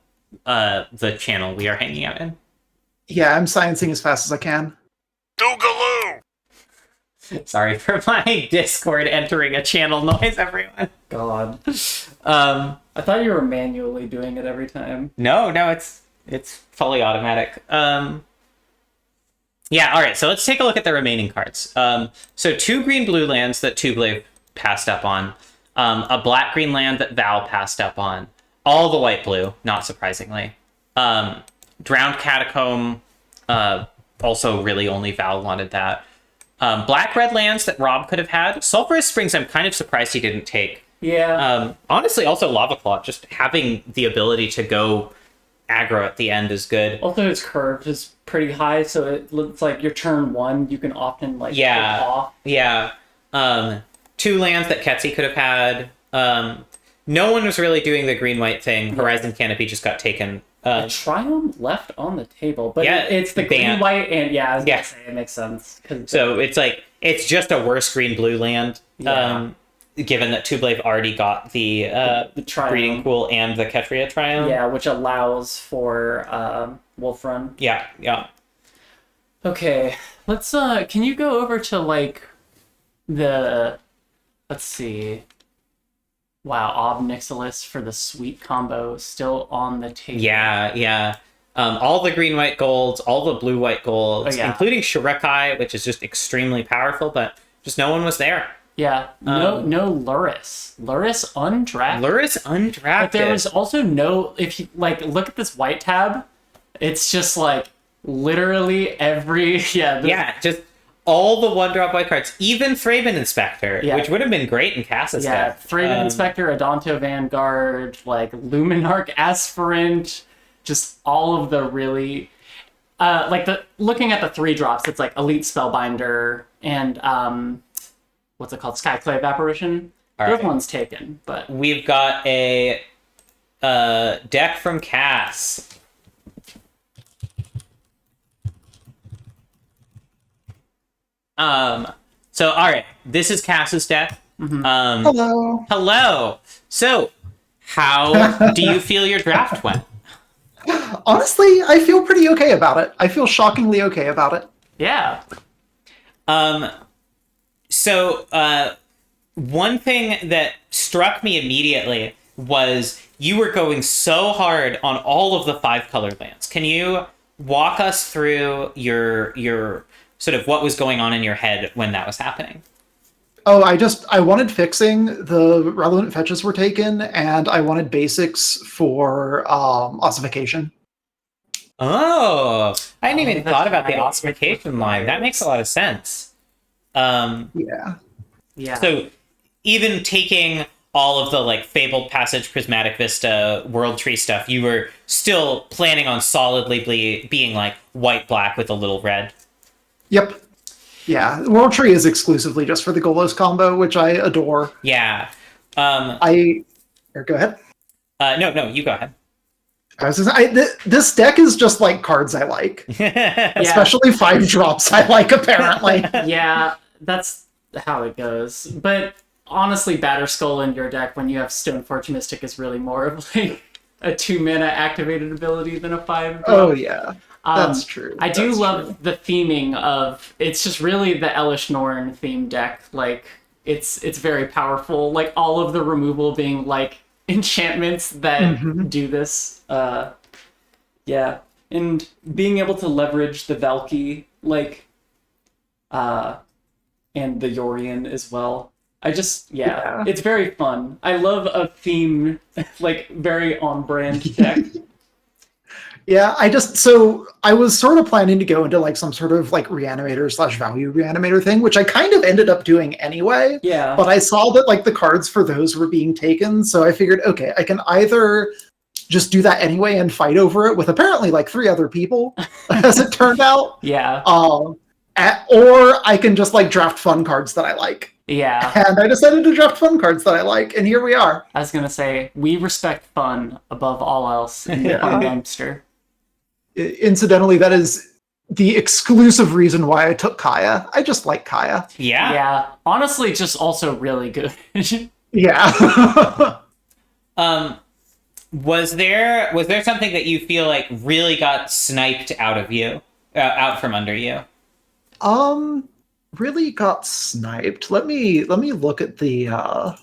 channel we are hanging out in. Yeah, I'm sciencing as fast as I can. Doogaloo! Sorry for my Discord entering a channel noise, everyone. God. I thought you were manually doing it every time. No, it's fully automatic. Yeah, all right, so let's take a look at the remaining cards. So 2 green-blue lands that Tublave passed up on, a black-green land that Val passed up on, all the white-blue, not surprisingly. Drowned Catacomb, also really only Val wanted that. Black-red lands that Rob could have had. Sulphurous Springs, I'm kind of surprised he didn't take. Yeah. Honestly, also Lava Claw, just having the ability to go aggro at the end is good. Also, its curve is pretty high, so it looks like your turn 1, you can often take off. Yeah. 2 lands that Ketsi could have had. No one was really doing the green-white thing. Horizon Canopy just got taken. A Triumph left on the table, but it's the green-white, and I was gonna say, it makes sense. So it's just a worse green-blue land. Given that Tublave already got the Breeding Pool and the Ketria Triumph. Yeah, which allows for Wolf Run. Yeah. Okay, let's can you go over to let's see. Wow, Obnixilis for the sweet combo still on the table. Yeah. All the green-white golds, all the blue-white golds, including Shurikai, which is just extremely powerful, but just no one was there. Yeah, no Luris. Luris undrafted. But there was also no, if you look at this white tab, it's just literally every just all the 1-drop white cards, even Thraben Inspector, which would have been great in Cass's deck. Thraben Inspector, Adonto Vanguard, Luminarch Aspirant, just all of the really looking at the 3-drops, it's Elite Spellbinder and what's it called? Skyclave Apparition. Those one's taken, but we've got a deck from Cass. So all right, this is Cass's deck. Hello. So, how do you feel your draft went? Honestly, I feel pretty okay about it. I feel shockingly okay about it. Yeah. So, one thing that struck me immediately was you were going so hard on all of the 5-color lands. Can you walk us through your sort of what was going on in your head when that was happening? Oh, I wanted fixing. The relevant fetches were taken, and I wanted basics for ossification. Oh, I hadn't even that's thought about the right. ossification line. That makes a lot of sense. Yeah. Yeah. So even taking all of the like Fabled Passage, Prismatic Vista, World Tree stuff, you were still planning on solidly being like white-black with a little red. Yep. Yeah. World Tree is exclusively just for the Golos combo, which I adore. Yeah. Go ahead. No, you go ahead. I was just, this deck is just like cards I like, Yeah. especially 5 drops I like, apparently. Yeah, that's how it goes. But honestly, Batterskull in your deck when you have Stoneforge Mystic is really more of like a 2-mana activated ability than a 5 drop. Oh, yeah. That's true. I do That's love true. the theming of it's just really the Elish Norn theme deck. Like it's very powerful. Like all of the removal being like enchantments that do this. Yeah. And being able to leverage the Valky, like and the Yorion as well. Yeah. It's very fun. I love a theme like very on brand deck. Yeah, so I was sort of planning to go into like some sort of like reanimator/value reanimator thing, which I kind of ended up doing anyway. Yeah. But I saw that like the cards for those were being taken, so I figured, okay, I can either just do that anyway and fight over it with apparently like 3 other people, as it turned out. Yeah. Or I can just like draft fun cards that I like. Yeah. And I decided to draft fun cards that I like, and here we are. I was gonna say we respect fun above all else in Yeah. Fun Gamester. Incidentally, that is the exclusive reason why I took Kaya. I just like Kaya. Yeah. Yeah. Honestly, just also really good. Yeah. Was there something that you feel like really got sniped out of you, out from under you? Really got sniped. Let me look at the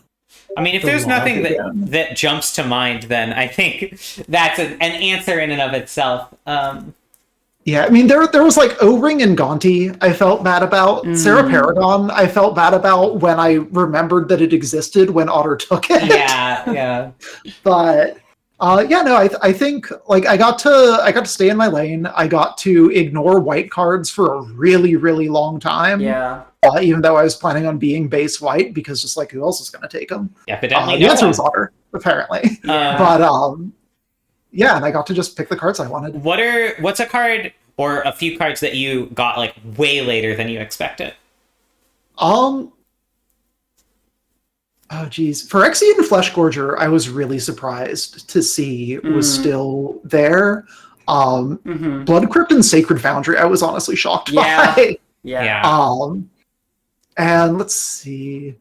I mean, if the there's log nothing again. that jumps to mind, then I think that's an answer in and of itself. Yeah, I mean there was like O-Ring and Gonti I felt bad about. Cera Paragon I felt bad about when I remembered that it existed when Otter took it. Yeah. But yeah, no, I think like I got to stay in my lane. I got to ignore white cards for a really, really long time. Yeah. Even though I was planning on being base white, because just like who else is going to take them? Evidently, The no answer one. was Otter, apparently. Yeah. But yeah, and I got to just pick the cards I wanted. What's a card or a few cards that you got like way later than you expected? Oh geez, Phyrexian Flesh Gorger, I was really surprised to see was still there. Blood Crypt and Sacred Foundry, I was honestly shocked by. Yeah. And let's see.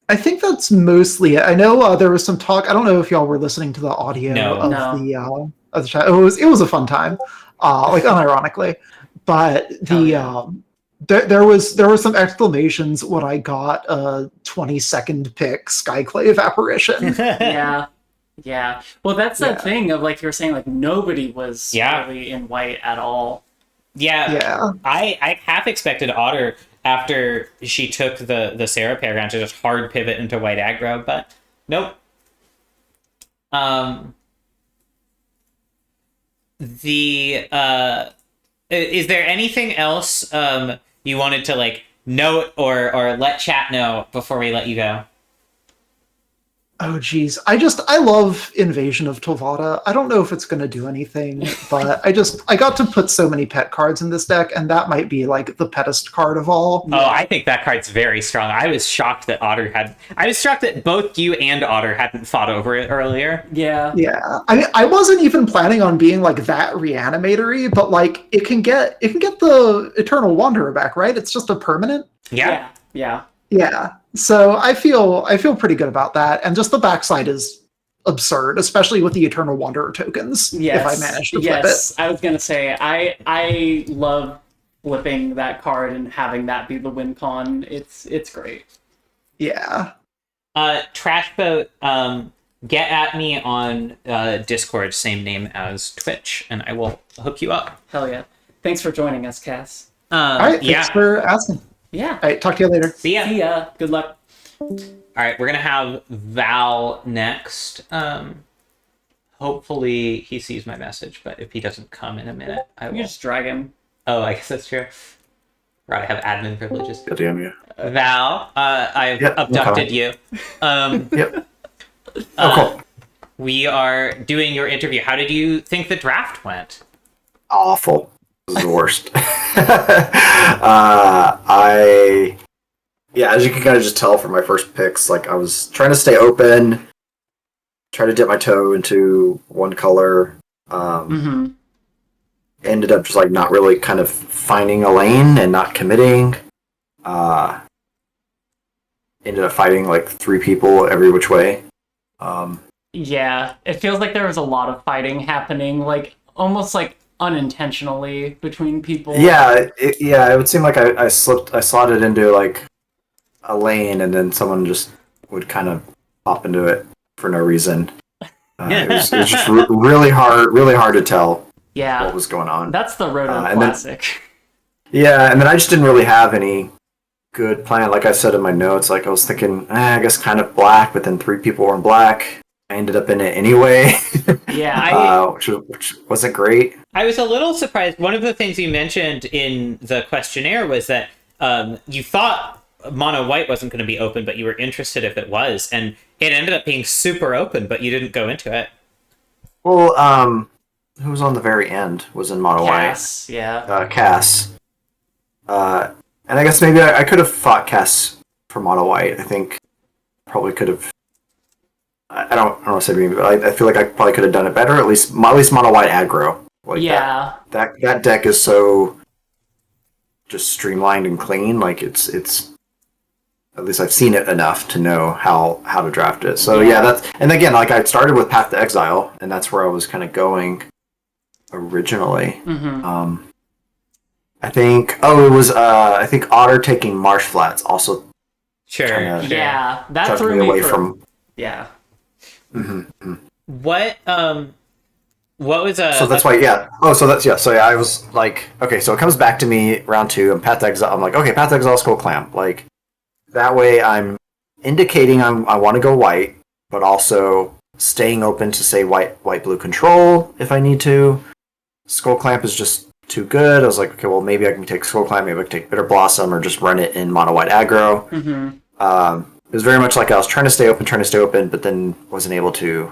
I think that's mostly it. I know there was some talk. I don't know if y'all were listening to the audio of the chat. It was a fun time, like unironically. But the there was some exclamations when I got a 20-second pick Skyclave Apparition. Yeah. Well, that's that thing of like you were saying, like nobody was really in white at all. Yeah. I half expected Otter after she took the Cera Paragon to just hard pivot into white aggro, but nope. Is there anything else you wanted to like note or let chat know before we let you go? Oh geez, I love Invasion of Tovada. I don't know if it's going to do anything, but I got to put so many pet cards in this deck, and that might be like the pettest card of all. Oh, I think that card's very strong. I was shocked that both you and Otter hadn't fought over it earlier. Yeah. I mean, I wasn't even planning on being like that reanimatory, but like it can get the Eternal Wanderer back, right? It's just a permanent. Yeah. Yeah. So I feel pretty good about that, and just the backside is absurd, especially with the Eternal Wanderer tokens. Yes. If I manage to flip it. I was gonna say I love flipping that card and having that be the win con. It's great. Yeah. Trashboat, get at me on Discord, same name as Twitch, and I will hook you up. Hell yeah! Thanks for joining us, Cass. All right. Thanks for asking. Yeah. All right. Talk to you later. See ya. See ya. Good luck. All right, we're gonna have Val next. hopefully he sees my message, but if he doesn't come in a minute, I will. You just drag him. Oh, I guess that's true. Right, I have admin privileges. God damn you. Val, I've abducted you. Yep. Cool. We are doing your interview. How did you think the draft went? Awful. This is the worst. As you can kind of just tell from my first picks, like I was trying to stay open, try to dip my toe into one color. Ended up just like not really kind of finding a lane and not committing. Ended up fighting like 3 people every which way. Yeah, it feels like there was a lot of fighting happening, like almost like unintentionally between people. Yeah, it would seem like I slotted into like a lane, and then someone just would kind of pop into it for no reason. It was just really hard to tell what was going on. That's the Roto classic. And then I just didn't really have any good plan. Like I said in my notes, like I was thinking, I guess kind of black, but then 3 people were in black. I ended up in it anyway. Which wasn't great. I was a little surprised. One of the things you mentioned in the questionnaire was that you thought mono white wasn't going to be open, but you were interested if it was, and it ended up being super open, but you didn't go into it. Well, who was on the very end was in mono Cass, white. Yeah. Cass. And I guess maybe I could have fought Cass for mono white. I think probably could have. I don't want to say maybe, but I feel like I probably could have done it better. At least mono white aggro. Like that deck is so just streamlined and clean. Like it's at least I've seen it enough to know how to draft it. So that's, and again, like I started with Path to Exile, and that's where I was kind of going originally. I think it was I think Otter taking Marsh Flats also. Sure. That threw me away from. Yeah. What was so that's why so I was like, okay, so it comes back to me round 2 and Path to Exile. I'm like, okay, Path to Exile, Skull Clamp. Like that way I'm indicating I want to go white, but also staying open to say white blue control if I need to. Skull Clamp is just too good. I was like, okay, well maybe I can take Skull Clamp, maybe I can take Bitter Blossom, or just run it in mono white aggro. It was very much like I was trying to stay open, but then wasn't able to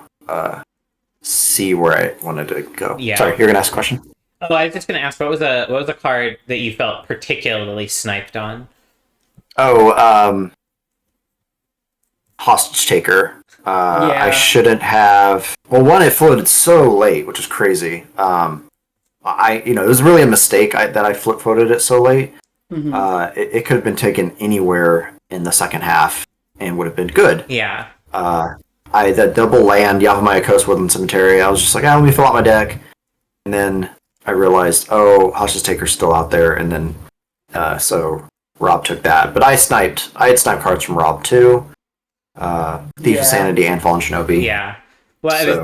see where I wanted to go. Yeah. Sorry, you're gonna ask a question? Oh, I was just gonna ask, what was a card that you felt particularly sniped on? Hostage Taker. I shouldn't have. Well, one, it floated so late, which is crazy. It was really a mistake that I floated it so late. It could have been taken anywhere in the second half and would have been good. Yeah. That double land, Yavimaya Coast, Woodland Cemetery, I was just like, let me fill out my deck. And then I realized, Hostage Taker's still out there, and then so Rob took that. But I had sniped cards from Rob too. Thief of Sanity and Fallen Shinobi. Yeah. Well,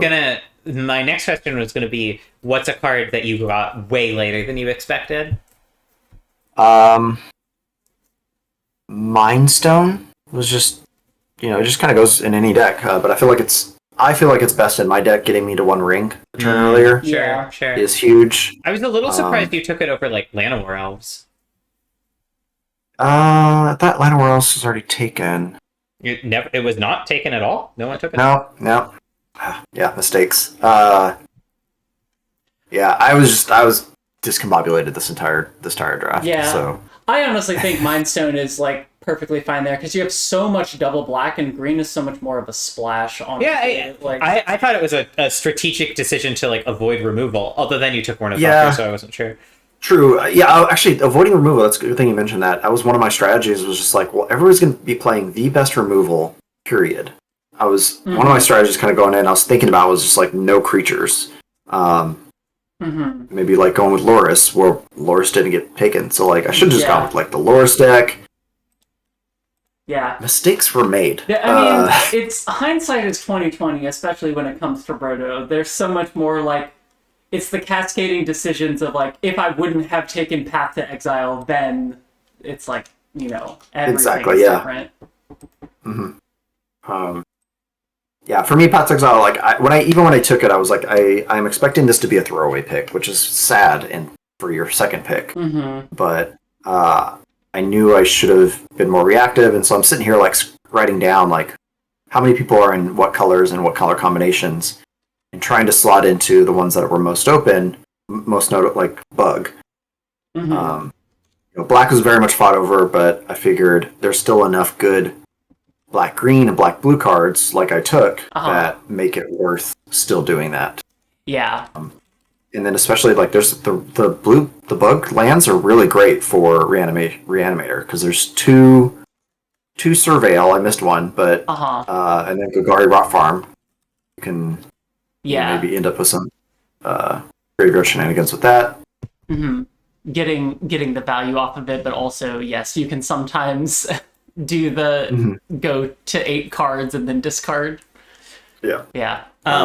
my next question was gonna be, what's a card that you got way later than you expected? Mindstone was just, it just kind of goes in any deck, but I feel like it's best in my deck. Getting me to 1 ring a turn earlier, sure, is huge. I was a little surprised you took it over like Llanowar Elves. That Llanowar Elves was already taken. It was not taken at all. No one took it. No. Yeah, mistakes. I was discombobulated this entire draft. Yeah. So I honestly think Mindstone is like perfectly fine there because you have so much double black, and green is so much more of a splash on. Yeah, I thought it was a strategic decision to like avoid removal. Although then you took Ornithopter, so I wasn't sure. True. Actually, avoiding removal. That's a good thing you mentioned that. That was one of my strategies. Was just like, well, everyone's going to be playing the best removal. Period. One of my strategies kind of going in. I was thinking about was just like no creatures. Maybe like going with Loris, where Loris didn't get taken. So like I should have just gone with like the Loris deck. Yeah. Mistakes were made. Yeah, I mean, it's hindsight is 20/20, especially when it comes to Brodo. There's so much more like it's the cascading decisions of like if I wouldn't have taken Path to Exile, then it's like, everything is different. yeah, for me, Pat's Exile, like when I took it, I was like, I'm expecting this to be a throwaway pick, which is sad and for your second pick. Mm-hmm. But I knew I should have been more reactive, and so I'm sitting here like writing down like how many people are in what colors and what color combinations, and trying to slot into the ones that were most open, most notable, like Bug. Mm-hmm. Black was very much fought over, but I figured there's still enough good black green and black blue cards like I took that make it worth still doing that. Yeah. And then especially like there's the bug lands are really great for reanimator because there's two surveil. I missed one, but and then Golgari Rot Farm. You can maybe end up with some graveyard shenanigans with that. Mm-hmm. Getting the value off of it, but also yes, you can sometimes do the go to 8 cards and then discard. Yeah.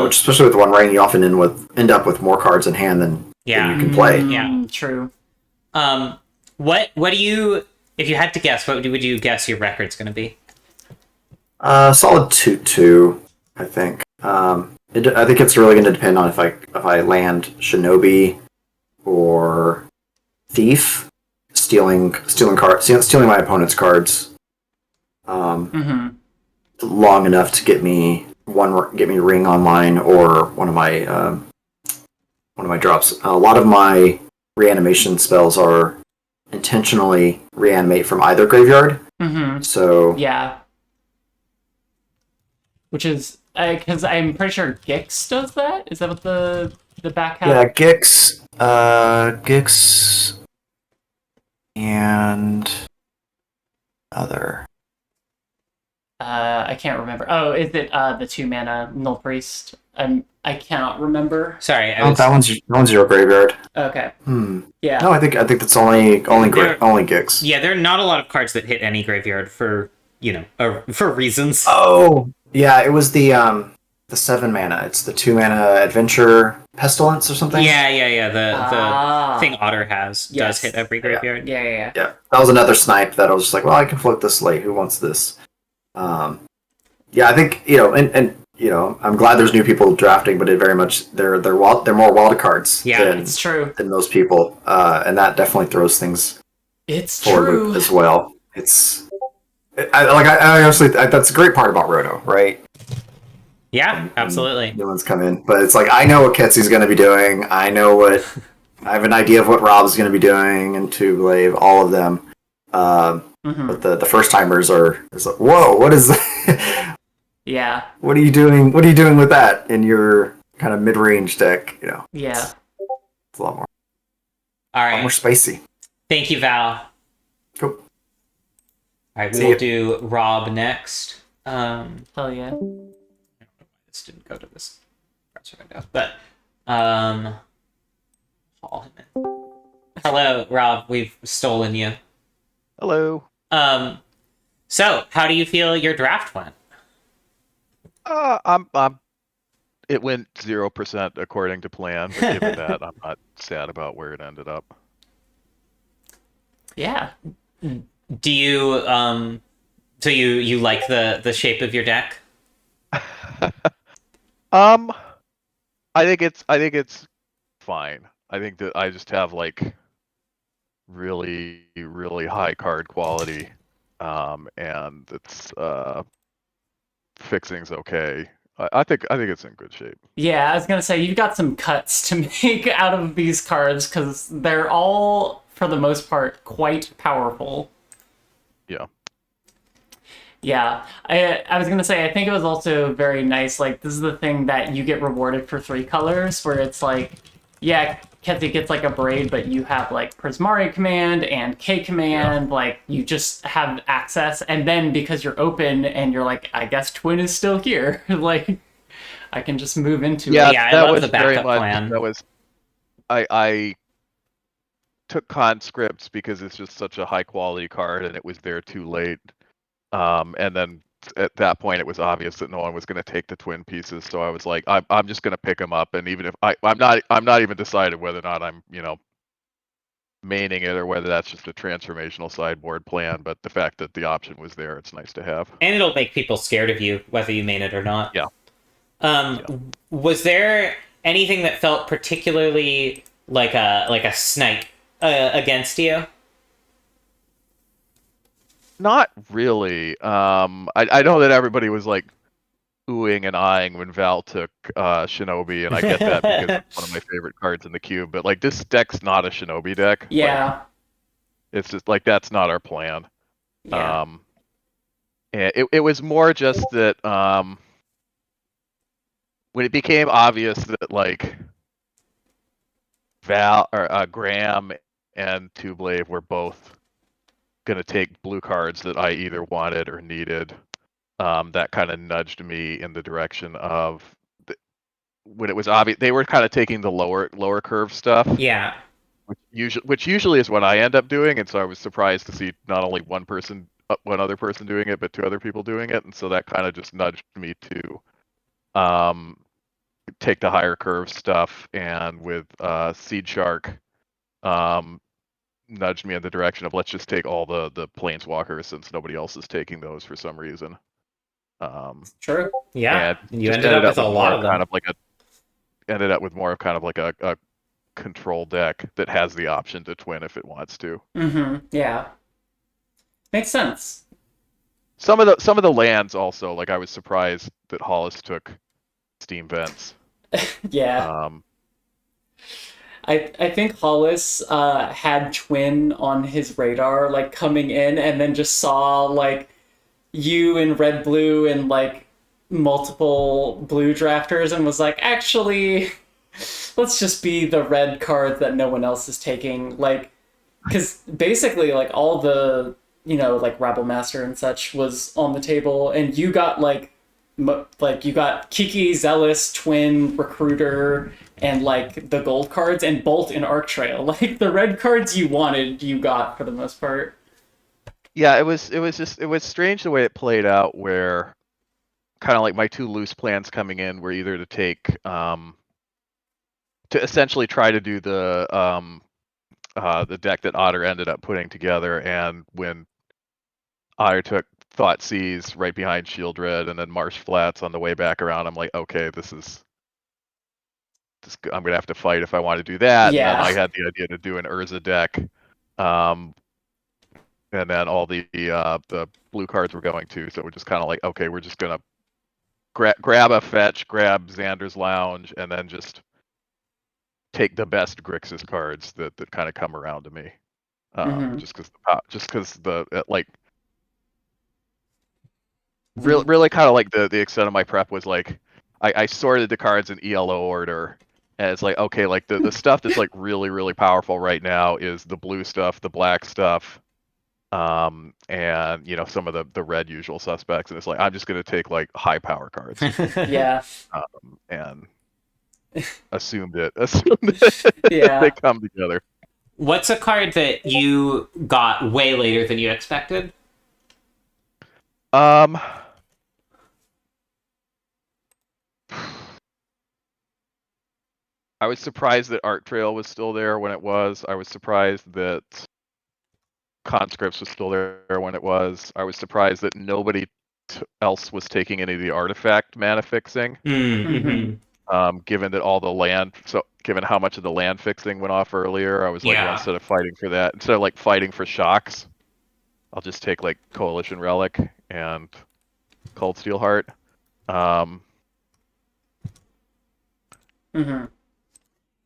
Which especially with One Ring, you often end up with more cards in hand than you can play. Yeah, true. What do you, if you had to guess, what would you guess your record's going to be? Solid 2/2, I think. I think it's really going to depend on if I land Shinobi or Thief, stealing my opponent's cards. Long enough to get me Ring online or one of my drops. A lot of my reanimation spells are intentionally reanimate from either graveyard. So which is because I'm pretty sure Gix does that. Is that what the back half? Yeah, Gix, and other. I can't remember. Oh, is it the 2-mana Null Priest? I cannot remember. Sorry, that one's your graveyard. Okay. Yeah. No, I think that's only Gix. Yeah, there are not a lot of cards that hit any graveyard for for reasons. Oh, yeah, it was the 7-mana. It's the 2-mana Adventure Pestilence or something. Yeah. The thing Otter has does hit every graveyard. Yeah. Yeah, that was another snipe that I was just like, well, I can float this late. Who wants this? Yeah, I think and I'm glad there's new people drafting, but it very much they're more wild cards. Yeah, it's true. Than most people, and that definitely throws things. It's true as well. I honestly that's a great part about Roto, right? Yeah, absolutely. New ones come in, but it's like I know what Ketsy's going to be doing. I have an idea of what Rob's going to be doing, and Tuglaive, all of them. But the first timers is like, whoa, what is that? Yeah. What are you doing? What are you doing with that in your kind of mid-range deck? Yeah. It's a lot more. All right. A lot more spicy. Thank you, Val. Cool. All right, we'll do Rob next. Hell yeah. This didn't go to this window, but haul him in. Hello, Rob. We've stolen you. Hello. So how do you feel your draft went? It went 0% according to plan, but given that, I'm not sad about where it ended up. Yeah. Do you so you like the shape of your deck? I think it's fine. I think that I just have like really, really high card quality, and it's fixing's okay. I think it's in good shape. Yeah, I was gonna say you've got some cuts to make out of these cards because they're all, for the most part, quite powerful. Yeah. Yeah, I was gonna say I think it was also very nice. Like this is the thing that you get rewarded for 3 colors, where it's like, yeah, Ketsy gets like a braid, but you have like Prismari command and K command. Yeah. Like you just have access, and then because you're open and you're like, I guess Twin is still here. Like I can just move into it. Yeah, I love the backup plan. That was I took conscripts because it's just such a high quality card, and it was there too late. And then at that point, it was obvious that no one was going to take the twin pieces. So I was like, I'm just going to pick them up. And even if I'm not even decided whether or not I'm, maining it or whether that's just a transformational sideboard plan. But the fact that the option was there, it's nice to have. And it'll make people scared of you, whether you main it or not. Yeah. Was there anything that felt particularly like a snipe against you? Not really. I know that everybody was like oohing and eyeing when Val took Shinobi, and I get that because it's one of my favorite cards in the cube. But like this deck's not a Shinobi deck. Like, Yeah. it's just like that's not our plan. Yeah. And it was more just that when it became obvious that like Val or Graham and Tublave were both gonna take blue cards that I either wanted or needed, that kind of nudged me in the direction of when it was obvious they were kind of taking the lower curve stuff. Yeah. Which usually is what I end up doing, and so I was surprised to see not only one other person doing it, but two other people doing it, and so that kind of just nudged me to take the higher curve stuff, and with Seed Shark, nudged me in the direction of let's just take all the planeswalkers since nobody else is taking those for some reason. True. Yeah. And You just ended up with a more lot of them. kind of like ended up with more of kind of like a control deck that has the option to twin if it wants to. Yeah. Makes sense. Some of the lands also, like I was surprised that Hollis took Steam Vents. Yeah. I think Hollis had Twin on his radar, like coming in, and then just saw like you in red blue and like multiple blue drafters, and was like, actually, let's just be the red card that no one else is taking. Like, because basically, like all the like Rabble Master and such was on the table, and you got like you got Kiki, Zealous, Twin, Recruiter, and like the gold cards, and Bolt and Arc Trail. Like the red cards you wanted, you got for the most part. Yeah, it was strange the way it played out, where kind of like my two loose plans coming in were either to take to essentially try to do the deck that Otter ended up putting together, and when Otter took Thoughtseize right behind Shieldred and then Marsh Flats on the way back around, I'm like, okay, I'm gonna have to fight if I want to do that. Yeah. And then I had the idea to do an Urza deck, and then all the blue cards were going to, so we're just kind of like, okay, we're just gonna grab a fetch, grab Xander's Lounge, and then just take the best Grixis cards that kind of come around to me. Just because like really kind of like the extent of my prep was like I sorted the cards in ELO order, and it's like, okay, like the stuff that's like really powerful right now is the blue stuff, the black stuff, and some of the red usual suspects, and it's like I'm just gonna take like high power cards. Yeah. And assumed that Yeah. they come together. What's a card that you got way later than you expected? I was surprised that Art Trail was still there when it was. I was surprised that Conscripts was still there when it was. I was surprised that nobody else was taking any of the artifact mana fixing. Given that all the land, given how much of the land fixing went off earlier, I was like, well, instead of fighting for that, instead of like fighting for shocks, I'll just take like Coalition Relic and Cold Steel Heart.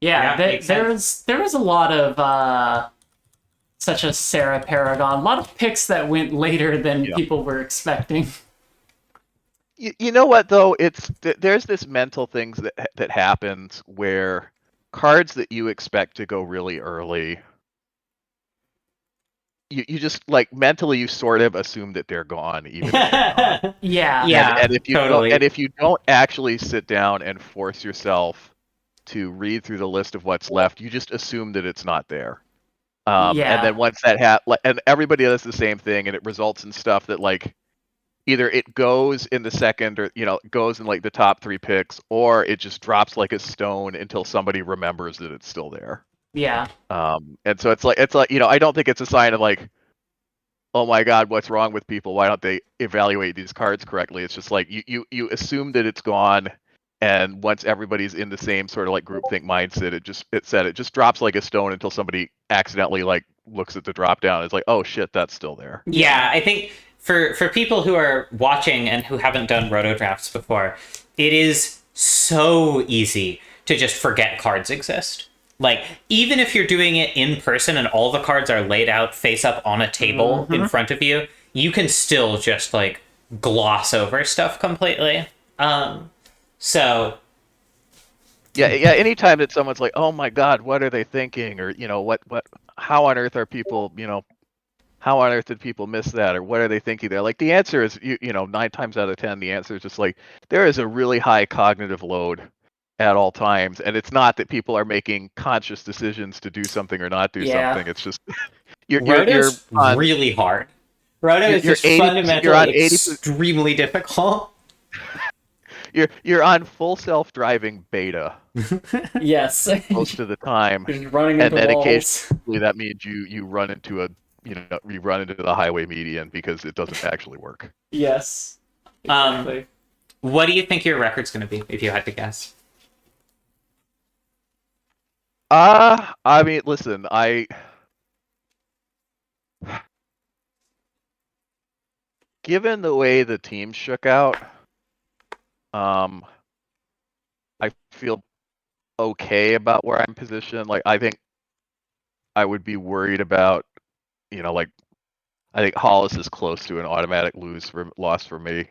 Yeah, there was a lot of such a Cera Paragon, a lot of picks that went later than people were expecting. You know what though? There's this mental things that happens where cards that you expect to go really early, you just like mentally you sort of assume that they're gone, even if they're not. Yeah. And if you totally. if you don't actually sit down and force yourself to read through the list of what's left, you just assume that it's not there. And then once that and everybody does the same thing, and it results in stuff that like either it goes in the second or goes in like the top 3 picks, or it just drops like a stone until somebody remembers that it's still there. Yeah. And so it's like I don't think it's a sign of like, oh my god, what's wrong with people? Why don't they evaluate these cards correctly? It's just like you assume that it's gone, and once everybody's in the same sort of like groupthink mindset, it just drops like a stone until somebody accidentally like looks at the drop down. It's like, oh shit, that's still there. Yeah, I think for people who are watching and who haven't done roto drafts before, it is so easy to just forget cards exist. Like, even if you're doing it in person and all the cards are laid out face up on a table in front of you, you can still just like gloss over stuff completely. So yeah, anytime that someone's like, oh my god, what are they thinking, or how on earth are people, how on earth did people miss that, or what are they thinking there? Like, the answer is, 9 times out of 10, the answer is just like, there is a really high cognitive load at all times, and it's not that people are making conscious decisions to do something or not do something. It's just Roto's really hard. Roto is just fundamentally extremely difficult. You're on full self-driving beta. Yes. Most of the time. Just running into and then walls. occasionally that means you run into you run into the highway median because it doesn't actually work. Yes. Exactly. What do you think your record's going to be if you had to guess? I mean, listen, given the way the team shook out, I feel okay about where I'm positioned. Like, I think I would be worried about, I think Hollis is close to an automatic loss for me.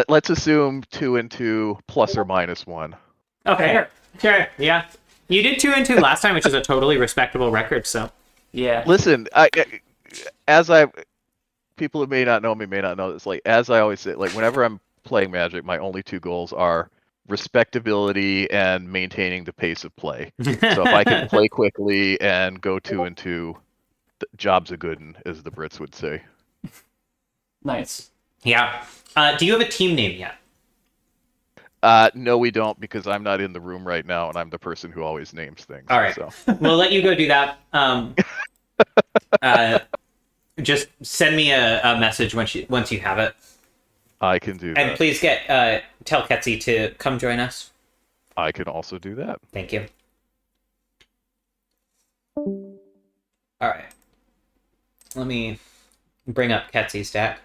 Let's assume 2 and 2 plus or minus 1. Okay, sure, yeah. You did 2 and 2 last time, which is a totally respectable record. So, yeah. Listen, people who may not know me may not know this. Like, as I always say, like, whenever I'm playing Magic, my only 2 goals are respectability and maintaining the pace of play. So if I can play quickly and go 2 and 2, the job's a good one, as the Brits would say. Nice. Yeah. Do you have a team name yet? No, we don't, because I'm not in the room right now, and I'm the person who always names things. All right. So. We'll let you go do that. Just send me a message once you have it. I can do that. And please tell Ketsi to come join us. I can also do that. Thank you. All right. Let me bring up Ketsi's deck.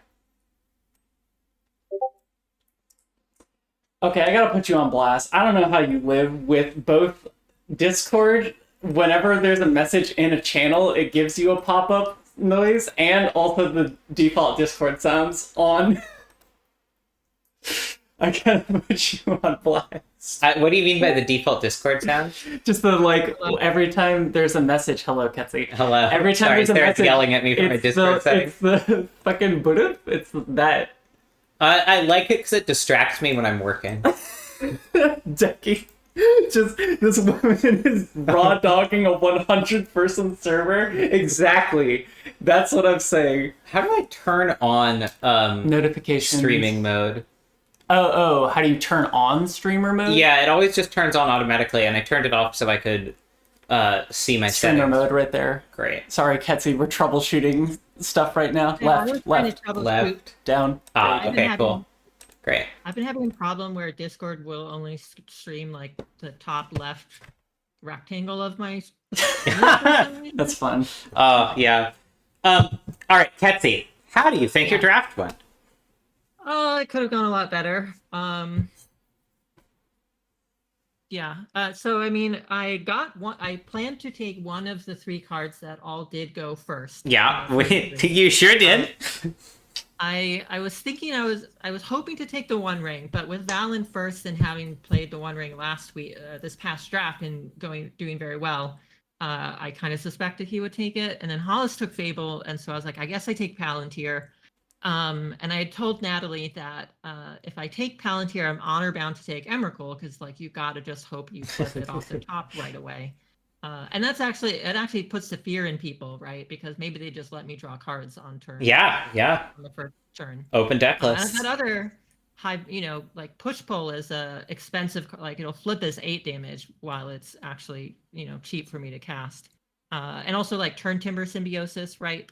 Okay, I gotta put you on blast. I don't know how you live with both Discord. Whenever there's a message in a channel, it gives you a pop-up noise, and also the default Discord sounds on. I gotta put you on blast. What do you mean by the default Discord sound? Just every time there's a message, hello, Ketsi. Hello. Every time there's a message, yelling at me from my Discord settings. It's the fucking Buddha. It's that. I like it because it distracts me when I'm working. Decky. Just this woman is raw dogging a 100-person server. Exactly. That's what I'm saying. How do I turn on notifications streaming mode? Oh, how do you turn on streamer mode? Yeah, it always just turns on automatically, and I turned it off so I could see my streamer settings. mode right there. Great. Sorry, Ketsi, we're troubleshooting stuff right now. Yeah, Left, down. Okay, cool. Great. I've been having a problem where Discord will only stream like the top left rectangle of my. That's fun. Yeah. All right, Ketsi, how do you think your draft went? Oh, it could have gone a lot better. Yeah. So I mean, I got one. I planned to take one of the 3 cards that all did go first. Yeah, you sure did. I was thinking I was hoping to take the One Ring, but with Valen first and having played the One Ring last week, this past draft and doing very well, I kind of suspected he would take it. And then Hollis took Fable, and so I was like, I guess I take Palantir. And I had told Natalie that if I take Palantir, I'm honor bound to take Emrakul, because like you gotta just hope you flip it off the top right away. And it actually puts the fear in people, right? Because maybe they just let me draw cards on turn. Yeah. On the first turn. Open deck list. That other high, like push pull is a expensive, like it'll flip as 8 damage while it's actually, cheap for me to cast. And also like turn timber symbiosis, right?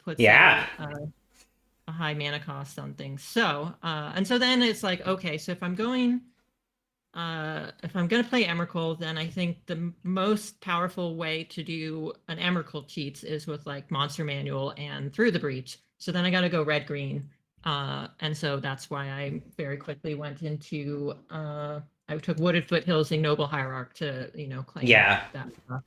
a high mana cost on things. So and so then it's like, okay, so if I'm going to play Emrakul, then I think the most powerful way to do an Emrakul cheats is with like Monster Manual and Through the Breach. So then I got to go red green, and so that's why I very quickly went into I took Wooded Foothills and Noble Hierarch to claim that stuff.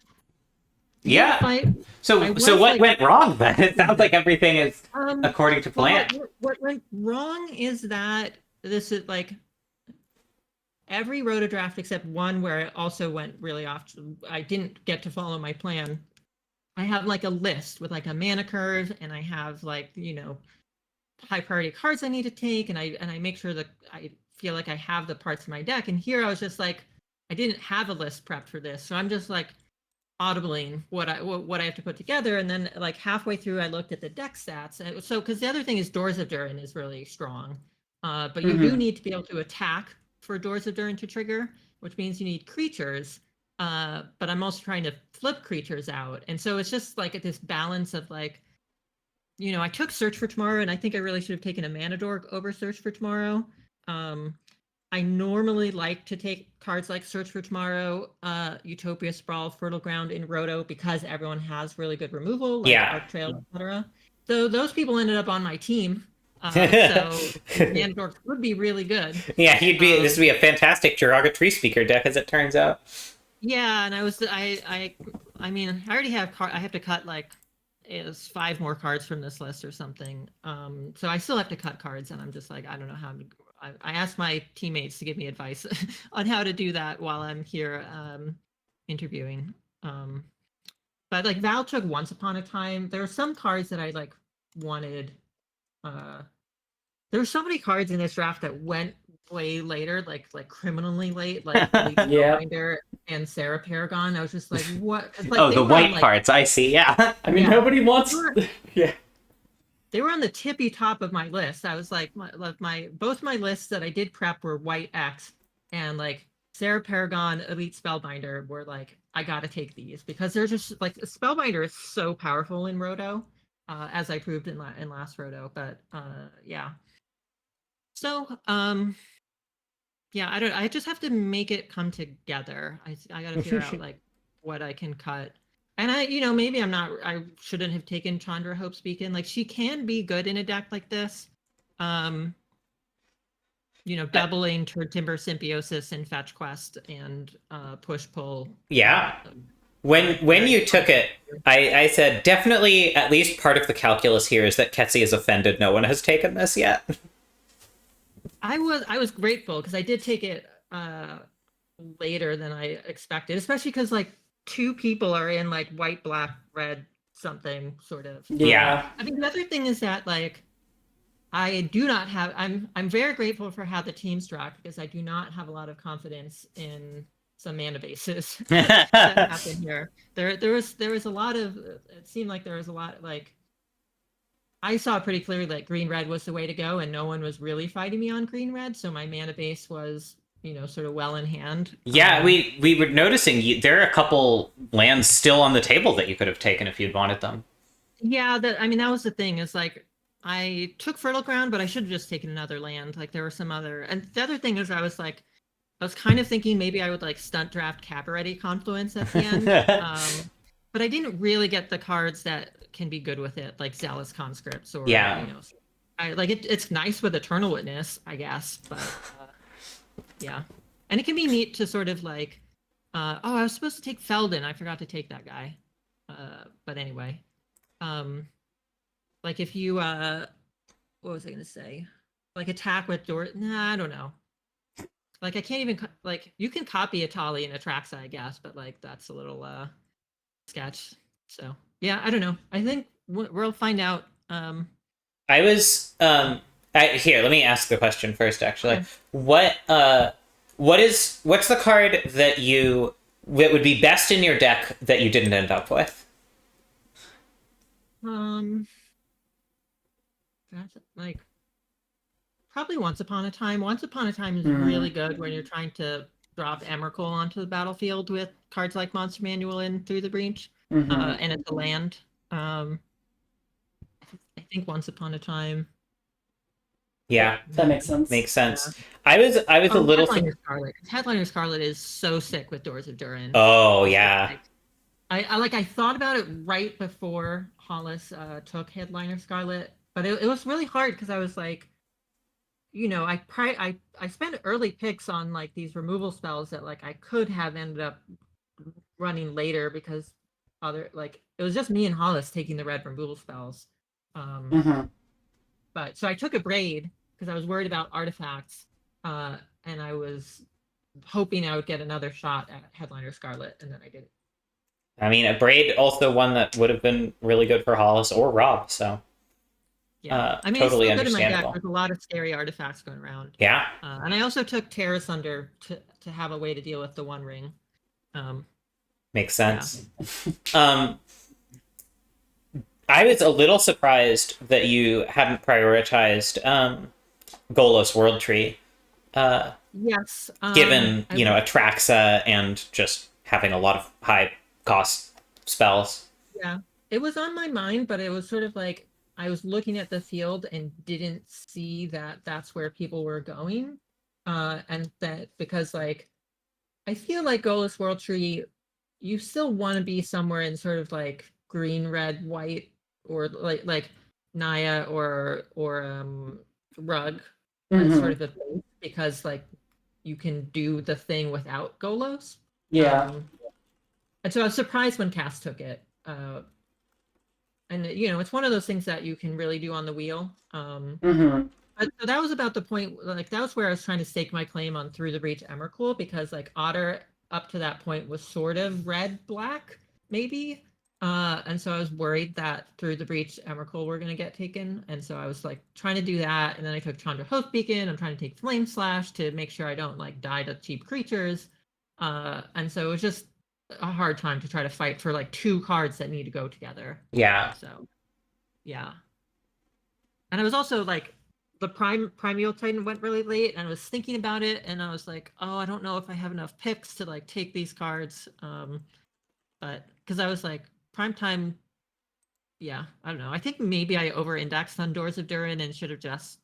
Yeah. Fight, So what went wrong then? It sounds like everything is according to plan. What went wrong is that this is like every Roto draft except one where it also went really off. I didn't get to follow my plan. I have like a list with like a mana curve, and I have like high priority cards I need to take, and I make sure that I feel like I have the parts in my deck. And here I was just like, I didn't have a list prepped for this, so I'm just like audibling what I have to put together. And then like halfway through, I looked at the deck stats. And so because the other thing is Doors of Durin is really strong, but you do need to be able to attack for Doors of Durin to trigger, which means you need creatures. But I'm also trying to flip creatures out, and so it's just like this balance of like, I took Search for Tomorrow, and I think I really should have taken a Mana Dork over Search for Tomorrow. I normally like to take cards like Search for Tomorrow, Utopia, Sprawl, Fertile Ground in Roto because everyone has really good removal, like Arc Trail, etc. So those people ended up on my team. So Mana Dorks would be really good. Yeah, this would be a fantastic Derogatory Speaker deck, as it turns out. Yeah, and I mean, I already have I have to cut like is 5 more cards from this list or something. So I still have to cut cards, and I'm just like, I don't know how I asked my teammates to give me advice on how to do that while I'm here interviewing. But like Val took Once Upon a Time. There were some cards that I like wanted. There were so many cards in this draft that went way later, like criminally late, like Spellbinder and Cera Paragon. I was just like, what? Like, the white parts. I see. Yeah. I mean, nobody wants. They were on the tippy top of my list. I was like, both my lists that I did prep were White X, and like Cera Paragon, Elite Spellbinder were like, I gotta take these because they're just like Spellbinder is so powerful in Roto, as I proved in last Roto. But yeah. So yeah, I just have to make it come together. I gotta figure out like what I can cut. And maybe I shouldn't have taken Chandra Hope's Beacon. Like, she can be good in a deck like this. Doubling Timber Symbiosis and Fetch Quest and push pull. Yeah. When you took it, I said definitely at least part of the calculus here is that Ketsi is offended no one has taken this yet. I was grateful because I did take it later than I expected, especially because like 2 people are in like white, black, red, something sort of. Yeah. I mean, the other thing is that like I do not have. I'm very grateful for how the team's draft because I do not have a lot of confidence in some mana bases that happen here. There was a lot of. It seemed like there was a lot like. I saw pretty clearly that green red was the way to go, and no one was really fighting me on green red. So my mana base was sort of well in hand. Yeah, we were noticing there are a couple lands still on the table that you could have taken if you'd wanted them. Yeah, that was the thing. Is like I took Fertile Ground, but I should have just taken another land. Like there were some other, and the other thing is I was kind of thinking maybe I would like stunt draft Cabaret Confluence at the end, but I didn't really get the cards that can be good with it, like Zealous Conscripts or I like it. It's nice with Eternal Witness, I guess, but. Yeah, and it can be neat to sort of like, I was supposed to take Feldon. I forgot to take that guy. But anyway, like if you, what was I going to say? Like attack with I don't know. Like I can't even, like you can copy Atali and Atraxa, I guess, but like that's a little sketch. So yeah, I don't know. I think we'll find out. I was, here, let me ask the question first, actually. Okay. What's the card that would be best in your deck that you didn't end up with? That's like probably Once Upon a Time. Once Upon a Time is really good when you're trying to drop Emrakul onto the battlefield with cards like Monster Manual and Through the Breach, and it's a land. I think Once Upon a Time. Yeah, That makes sense. makes sense. I was a little. Headliner Scarlet. Headliner Scarlet is so sick with Doors of Durin. Oh yeah. I thought about it right before Hollis took Headliner Scarlet, but it was really hard because I was like, I spent early picks on like these removal spells that like I could have ended up running later because it was just me and Hollis taking the red removal spells. But so I took a braid because I was worried about artifacts, and I was hoping I would get another shot at Headliner Scarlet, and then I didn't. I mean, a braid also one that would have been really good for Hollis or Rob. So yeah, I mean, totally it's still good in my deck. understandable. There's a lot of scary artifacts going around. Yeah, and I also took Terra Sunder to have a way to deal with the One Ring. makes sense. I was a little surprised that you hadn't prioritized Golos World Tree. Yes. Given, Atraxa and just having a lot of high cost spells. Yeah. It was on my mind, but it was sort of like I was looking at the field and didn't see that that's where people were going. And that because like I feel like Golos World Tree, you still want to be somewhere in sort of like green, red, white, or like Naya or Rug as sort of a base because like you can do the thing without Golos. Yeah. And so I was surprised when Cass took it. And it's one of those things that you can really do on the wheel. But so that was about the point, like that was where I was trying to stake my claim on Through the Breach Emrakul because like Otter up to that point was sort of red-black, maybe. And so I was worried that Through the Breach Emrakul were going to get taken. And so I was like trying to do that. And then I took Chandra Host Beacon. I'm trying to take Flame Slash to make sure I don't like die to cheap creatures. And so it was just a hard time to try to fight for like two cards that need to go together. Yeah. So, yeah. And I was also like, the Primeval Titan went really late, and I was thinking about it, and I was like, oh, I don't know if I have enough picks to like take these cards. But because I was like, Prime Time, yeah, I don't know. I think maybe I over-indexed on Doors of Durin and should have just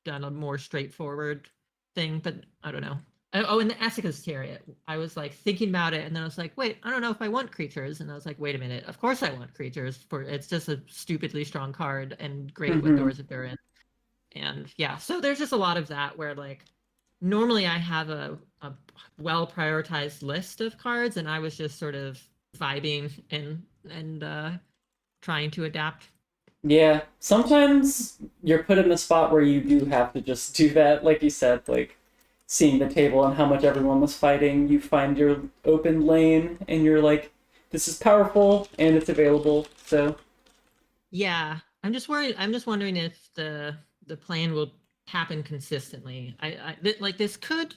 done a more straightforward thing, but I don't know. Oh, and the Essica's Chariot. I was like thinking about it, and then I was like, wait, I don't know if I want creatures. And I was like, wait a minute, of course I want creatures. It's just a stupidly strong card and great with Doors of Durin. And yeah, so there's just a lot of that where like normally I have a well prioritized list of cards, and I was just sort of vibing and trying to adapt. Yeah, sometimes you're put in the spot where you do have to just do that, like you said, like seeing the table and how much everyone was fighting, you find your open lane and you're like, this is powerful and it's available. So yeah, I'm just worried. I'm just wondering if the plan will happen consistently. I like this could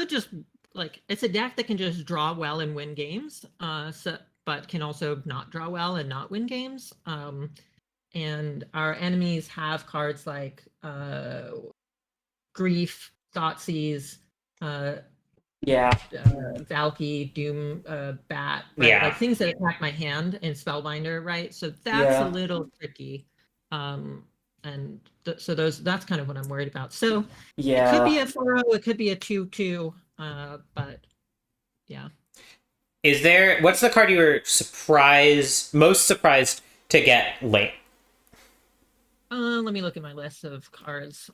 just like it's a deck that can just draw well and win games. But can also not draw well and not win games. And our enemies have cards like Grief, Thoughtseize, Valky, Doom, Bat, right? Yeah. Like things that attack my hand and Spellbinder, right? So that's a little tricky. So that's kind of what I'm worried about. So it could be a 4-0, it could be a 2-2, but yeah. What's the card you were most surprised to get late? Let me look at my list of cards.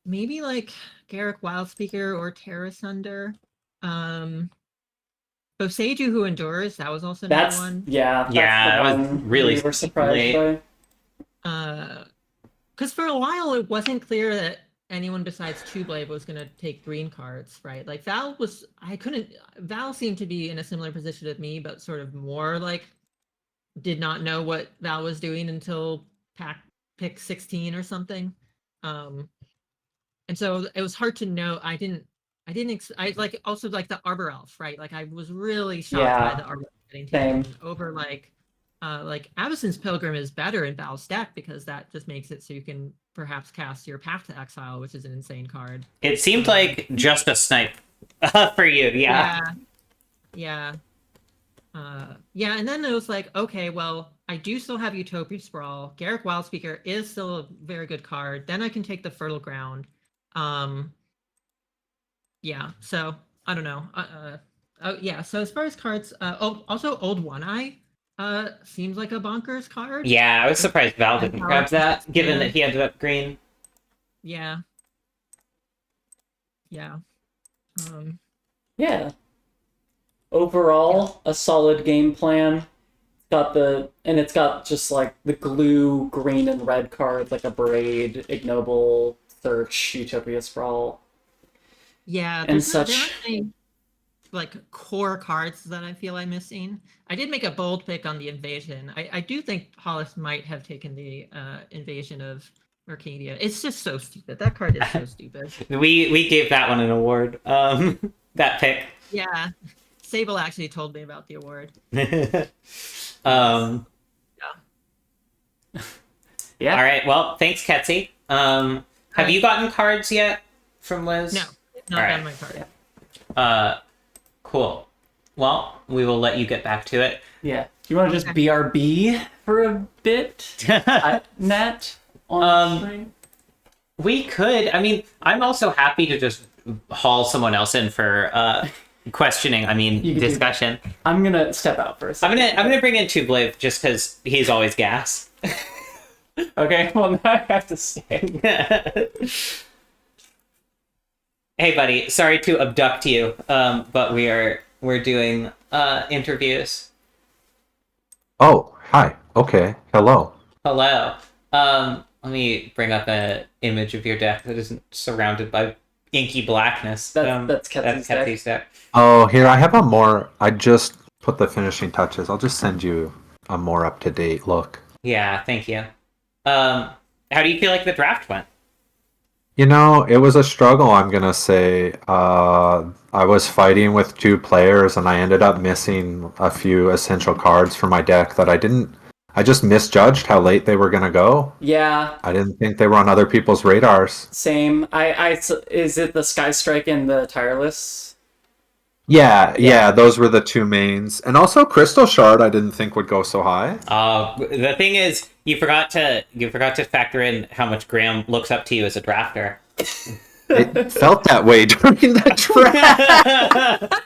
Maybe like Garruk Wildspeaker or Terra Sunder. Boseiju Who Endures, that was also another one. That's that was really we were surprised by. Because for a while it wasn't clear that anyone besides Two Blade was going to take green cards, right? Like Val seemed to be in a similar position as me, but sort of more like did not know what Val was doing until pick 16 or something. And so it was hard to know. I like also like the Arbor Elf, right? Like I was really shocked by the Arbor Elf getting taken over like Avacyn's Pilgrim is better in Val's deck because that just makes it so you can perhaps cast your Path to Exile, which is an insane card. It seemed like just a snipe for you, yeah. Yeah. Yeah, and then it was like, okay, well, I do still have Utopia Sprawl. Garrick Wildspeaker is still a very good card. Then I can take the Fertile Ground. Yeah, so I don't know. Oh yeah. So as far as cards, also Old One Eye, seems like a bonkers card. Yeah, I was surprised Val didn't grab that, given Yeah. that he ended up green. Yeah. Yeah. Yeah. Overall, a solid game plan. It's got just like the glue green and red cards, like a Braid, Ignoble, Search, Utopia Sprawl. Yeah, And there aren't such. any like core cards that I feel I'm missing. I did make a bold pick on the Invasion. I do think Hollis might have taken the Invasion of Arcadia. It's just so stupid. That card is so stupid. We gave that one an award. That pick. Yeah. Sable actually told me about the award. Yeah. All right. Well, thanks, Ketsy. Have you gotten cards yet from Liz? No, not All right. on my card. Cool. Well, we will let you get back to it. Yeah. Do you want to just BRB for a bit, Nat? On screen? We could. I mean, I'm also happy to just haul someone else in for questioning. I mean, You can do discussion. I'm gonna step out for a second. I'm gonna bring in Tublave just because he's always gas. Okay. Well, now I have to stay. Hey, buddy. Sorry to abduct you, but we're doing interviews. Oh, hi. Okay. Hello. Hello. Let me bring up an image of your deck that isn't surrounded by inky blackness. That's Ketsy's deck. Oh, here, I have a more... I just put the finishing touches. I'll just send you a more up-to-date look. Yeah, thank you. How do you feel like the draft went? You know, it was a struggle, I'm going to say. I was fighting with two players, and I ended up missing a few essential cards for my deck that I just misjudged how late they were going to go. Yeah. I didn't think they were on other people's radars. Same. Is it the Sky Strike and the Tireless? Yeah, those were the two mains. And also Crystal Shard I didn't think would go so high. The thing is, you forgot to factor in how much Graham looks up to you as a drafter. It felt that way during the draft.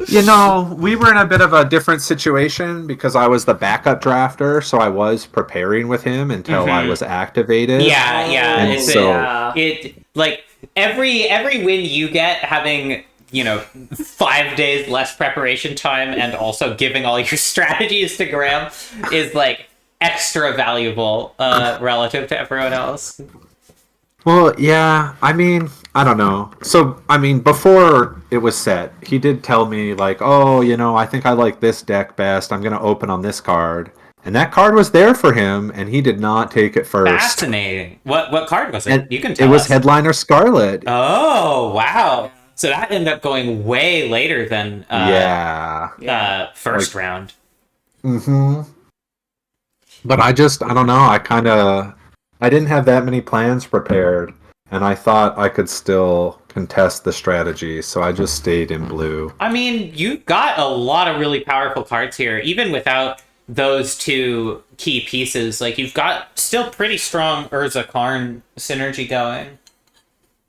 You know, we were in a bit of a different situation because I was the backup drafter, so I was preparing with him until I was activated. Yeah. And It like every win you get having 5 days less preparation time and also giving all your strategies to Graham is like extra valuable relative to everyone else. Well, yeah, I mean, I don't know. So, I mean, before it was set, he did tell me, like, oh, I think I like this deck best. I'm going to open on this card. And that card was there for him, and he did not take it first. Fascinating. What card was it? And you can tell it was us. Headliner Scarlet. Oh, wow. So that ended up going way later than first round. Mm-hmm. But I don't know. I didn't have that many plans prepared, and I thought I could still contest the strategy, so I just stayed in blue. I mean, you got a lot of really powerful cards here, even without those two key pieces. Like, you've got still pretty strong Urza Karn synergy going.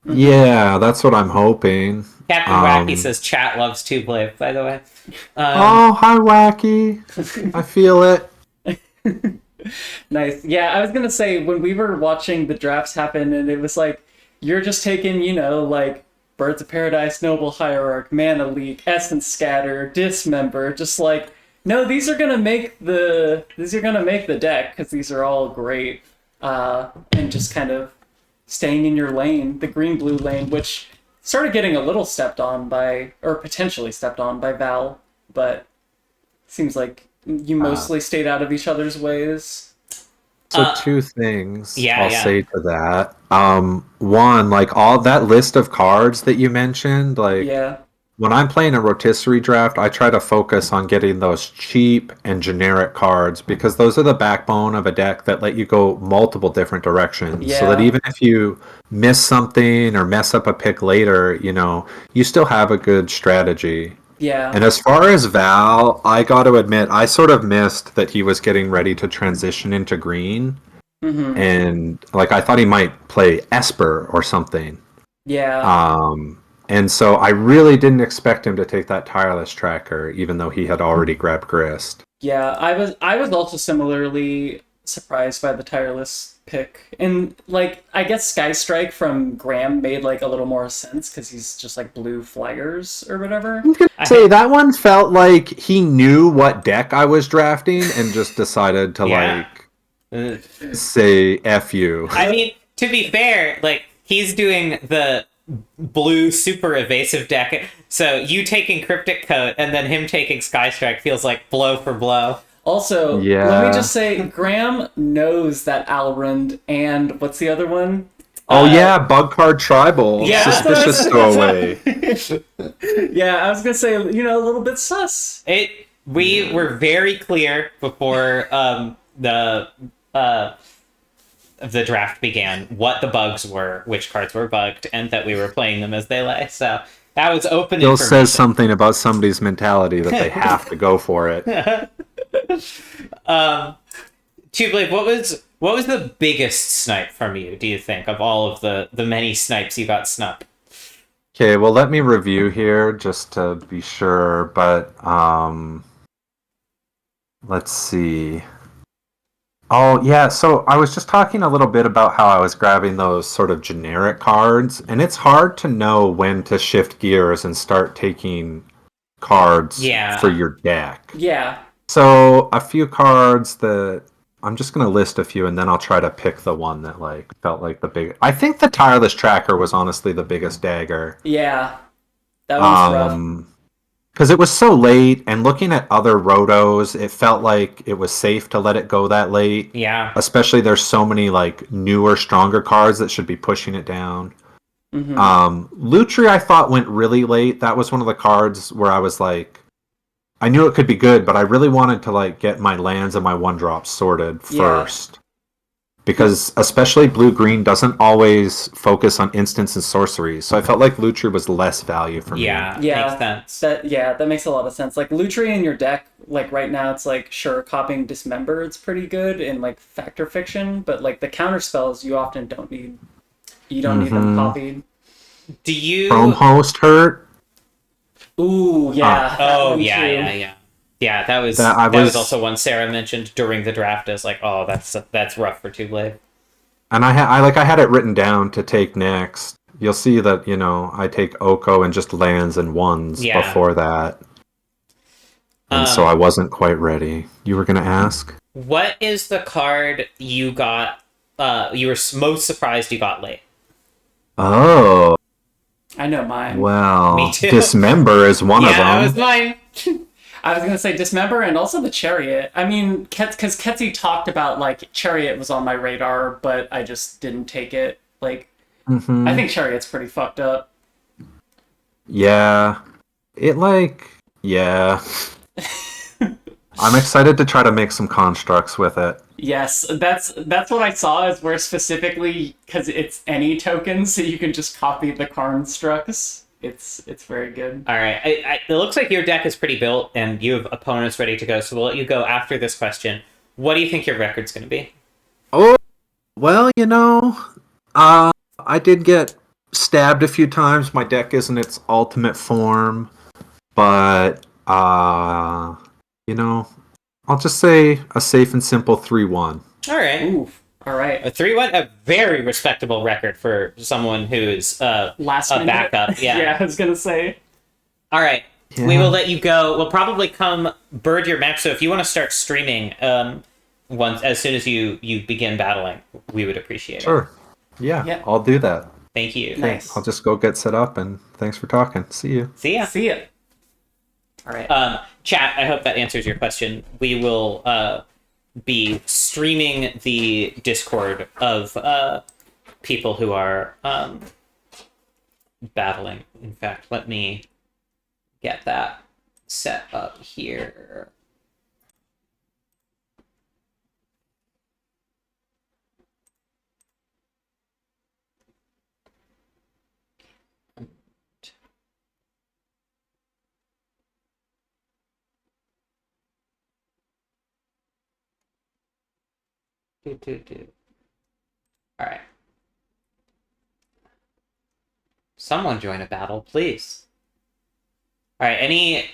Yeah, that's what I'm hoping. Captain Wacky says chat loves Tublave, by the way. Oh, hi, Wacky. I feel it. Nice. Yeah, I was gonna say, when we were watching the drafts happen, and it was like, you're just taking, like Birds of Paradise, Noble Hierarch, Mana Leak, Essence Scatter, Dismember, just like, no, these are gonna make the deck, because these are all great. And just kind of staying in your lane, the green-blue lane, which started getting a little potentially stepped on by Val, but seems like you mostly stayed out of each other's ways. So two things I'll yeah. say to that. One, like all that list of cards that you mentioned, like when I'm playing a rotisserie draft, I try to focus on getting those cheap and generic cards because those are the backbone of a deck that let you go multiple different directions. Yeah. So that even if you miss something or mess up a pick later, you still have a good strategy. Yeah. And as far as Val, I got to admit, I sort of missed that he was getting ready to transition into green. Mm-hmm. And like I thought he might play Esper or something. Yeah. And so I really didn't expect him to take that tireless tracker, even though he had already grabbed Grist. Yeah, I was also similarly surprised by the tireless pick. And like I guess Sky Strike from Graham made like a little more sense because he's just like blue flyers or whatever. Say that one felt like he knew what deck I was drafting and just decided to like say F you. I mean, to be fair, like he's doing the blue super evasive deck, so you taking Cryptic Coat and then him taking Skystrike feels like blow for blow. Also, let me just say, Graham knows that Alrund and what's the other one? Oh yeah, Bug Card Tribal. Yeah, Suspicious stowaway. Yeah, I was gonna say, a little bit sus. We were very clear before the draft began what the bugs were, which cards were bugged, and that we were playing them as they lay. So that was open Still information. says something about somebody's mentality that they have to go for it. Tubelade, what was the biggest snipe from you, do you think, of all of the many snipes you got snubbed? Okay, well let me review here just to be sure, but let's see. Oh yeah, so I was just talking a little bit about how I was grabbing those sort of generic cards, and it's hard to know when to shift gears and start taking cards for your deck. Yeah. So a few cards that I'm just gonna list a few, and then I'll try to pick the one that like felt like the big. I think the Tireless Tracker was honestly the biggest dagger. Yeah, that was rough. Because it was so late, and looking at other rotos, it felt like it was safe to let it go that late. Yeah. Especially there's so many like newer, stronger cards that should be pushing it down. Mm-hmm. Lutri I thought went really late. That was one of the cards where I was like, I knew it could be good, but I really wanted to like get my lands and my 1-drops sorted first. Because especially blue-green doesn't always focus on instants and sorceries, so I felt like Lutri was less value for me. Yeah, makes sense. That makes a lot of sense. Like Lutri in your deck, like right now, it's like sure copying Dismember, it's pretty good in like Factor Fiction, but like the counter spells you often don't need. You don't need them copied. Do you Chrome Host hurt? Ooh, yeah. Yeah, that was also one Cera mentioned during the draft as like, oh, that's rough for Two-Blade. And I had it written down to take next. You'll see that, I take Oko and just lands and ones before that. And so I wasn't quite ready. You were going to ask? What is the card you got, you were most surprised you got late? Oh. I know mine. Well, Me too. Dismember is one of them. Yeah, that was mine. I was going to say Dismember and also the Chariot. I mean, because Ketzy talked about, like, Chariot was on my radar, but I just didn't take it. Like, I think Chariot's pretty fucked up. Yeah. I'm excited to try to make some constructs with it. Yes, that's what I saw, is where specifically, because it's any token, so you can just copy the constructs. It's very good. All right. It looks like your deck is pretty built, and you have opponents ready to go. So we'll let you go after this question. What do you think your record's going to be? Oh, well, I did get stabbed a few times. My deck isn't its ultimate form, but I'll just say a safe and simple 3-1. All right. Ooh. All right. A 3-1, a very respectable record for someone who's last a backup. Yeah. Yeah, I was going to say. All right. Yeah. We will let you go. We'll probably come bird your match. So if you want to start streaming as soon as you begin battling, we would appreciate it. Sure. Yeah, I'll do that. Thank you. Nice. I'll just go get set up, and thanks for talking. See you. See ya. See ya. All right. Chat, I hope that answers your question. We will be streaming the Discord of people who are battling. In fact, let me get that set up here. All right. Someone join a battle, please. All right, any...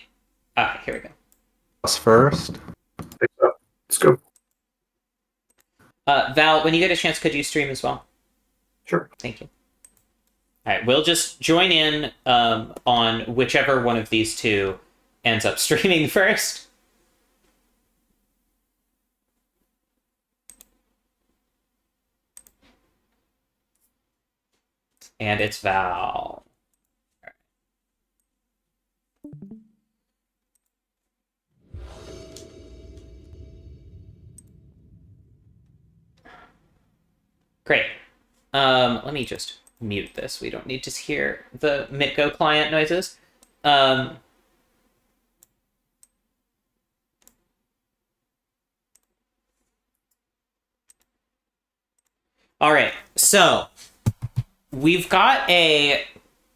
here we go. Us first. Let's go. Val, when you get a chance, could you stream as well? Sure. Thank you. All right, we'll just join in on whichever one of these two ends up streaming first. And it's Val. Great. Let me just mute this. We don't need to hear the Mitgo client noises. All right, so we've got a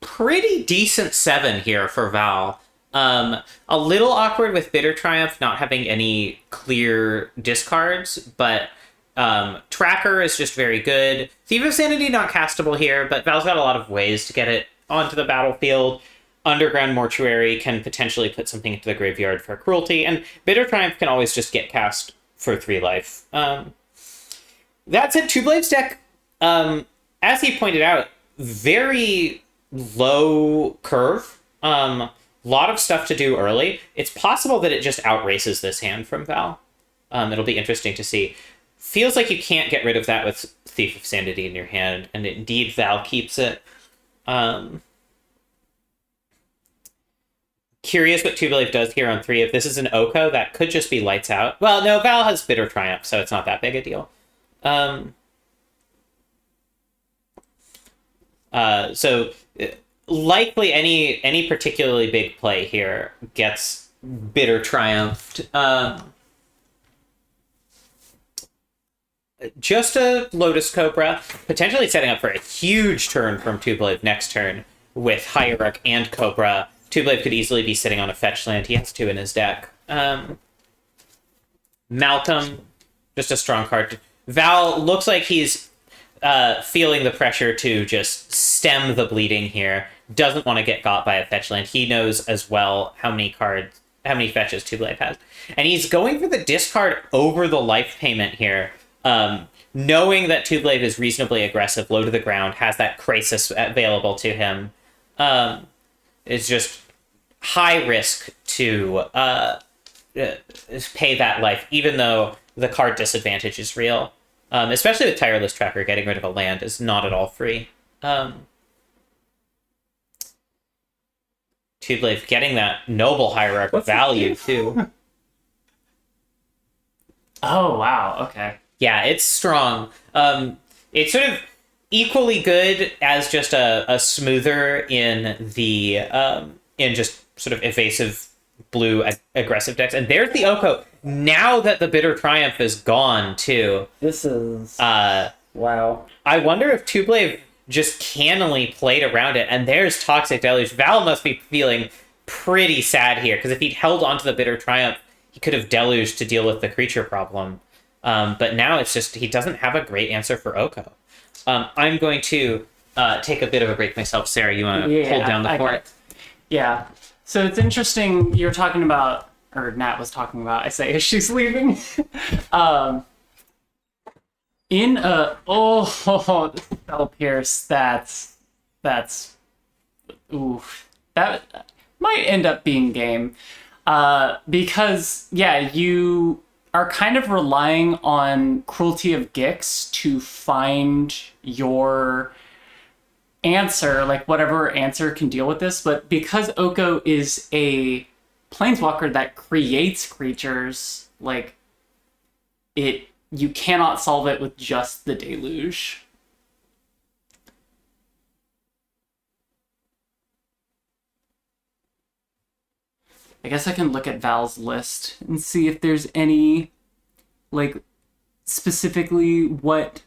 pretty decent 7 here for Val. A little awkward with Bitter Triumph not having any clear discards, but Tracker is just very good. Thief of Sanity not castable here, but Val's got a lot of ways to get it onto the battlefield. Underground Mortuary can potentially put something into the graveyard for Cruelty, and Bitter Triumph can always just get cast for 3 life. That said, Two Blades deck, as he pointed out, very low curve. Lot of stuff to do early. It's possible that it just outraces this hand from Val. It'll be interesting to see. Feels like you can't get rid of that with Thief of Sanity in your hand, and indeed Val keeps it. Curious what Two Blade does here on 3. If this is an Oko, that could just be lights out. Well, no, Val has Bitter Triumph, so it's not that big a deal. So likely any particularly big play here gets Bitter Triumphed. Just a Lotus Cobra, potentially setting up for a huge turn from Two Blade next turn with Hierarch and Cobra. Two Blade could easily be sitting on a fetch land. He has 2 in his deck. Malcolm, just a strong card. Val looks like he's feeling the pressure to just stem the bleeding here. Doesn't want to get got by a fetch land. He knows as well how many fetches Two Blade has. And he's going for the discard over the life payment here. Knowing that Two Blade is reasonably aggressive, low to the ground, has that Krasis available to him, is just high risk to pay that life, even though the card disadvantage is real. Especially with Tireless Tracker, getting rid of a land is not at all free. Two Blade getting that noble Hierarch value, too. Oh, wow, okay. Yeah, it's strong. It's sort of equally good as just a smoother in the in just sort of evasive blue aggressive decks. And there's the Oko. Now that the Bitter Triumph is gone too. This is wow. I wonder if Two Blade just cannily played around it. And there's Toxic Deluge. Val must be feeling pretty sad here, because if he'd held onto the Bitter Triumph, he could have deluged to deal with the creature problem. But now it's just, he doesn't have a great answer for Oko. I'm going to take a bit of a break myself. Sarah, you want to hold down the fort? Yeah. So it's interesting, you're talking about, or Nat was talking about, I say, as she's leaving. In a, the Spell Pierce, that's, oof. That might end up being game. Because, yeah, you are kind of relying on Cruelty of Gix to find your answer, like whatever answer can deal with this. But because Oko is a planeswalker that creates creatures, like you cannot solve it with just the Deluge. I guess I can look at Val's list and see if there's any, like, specifically what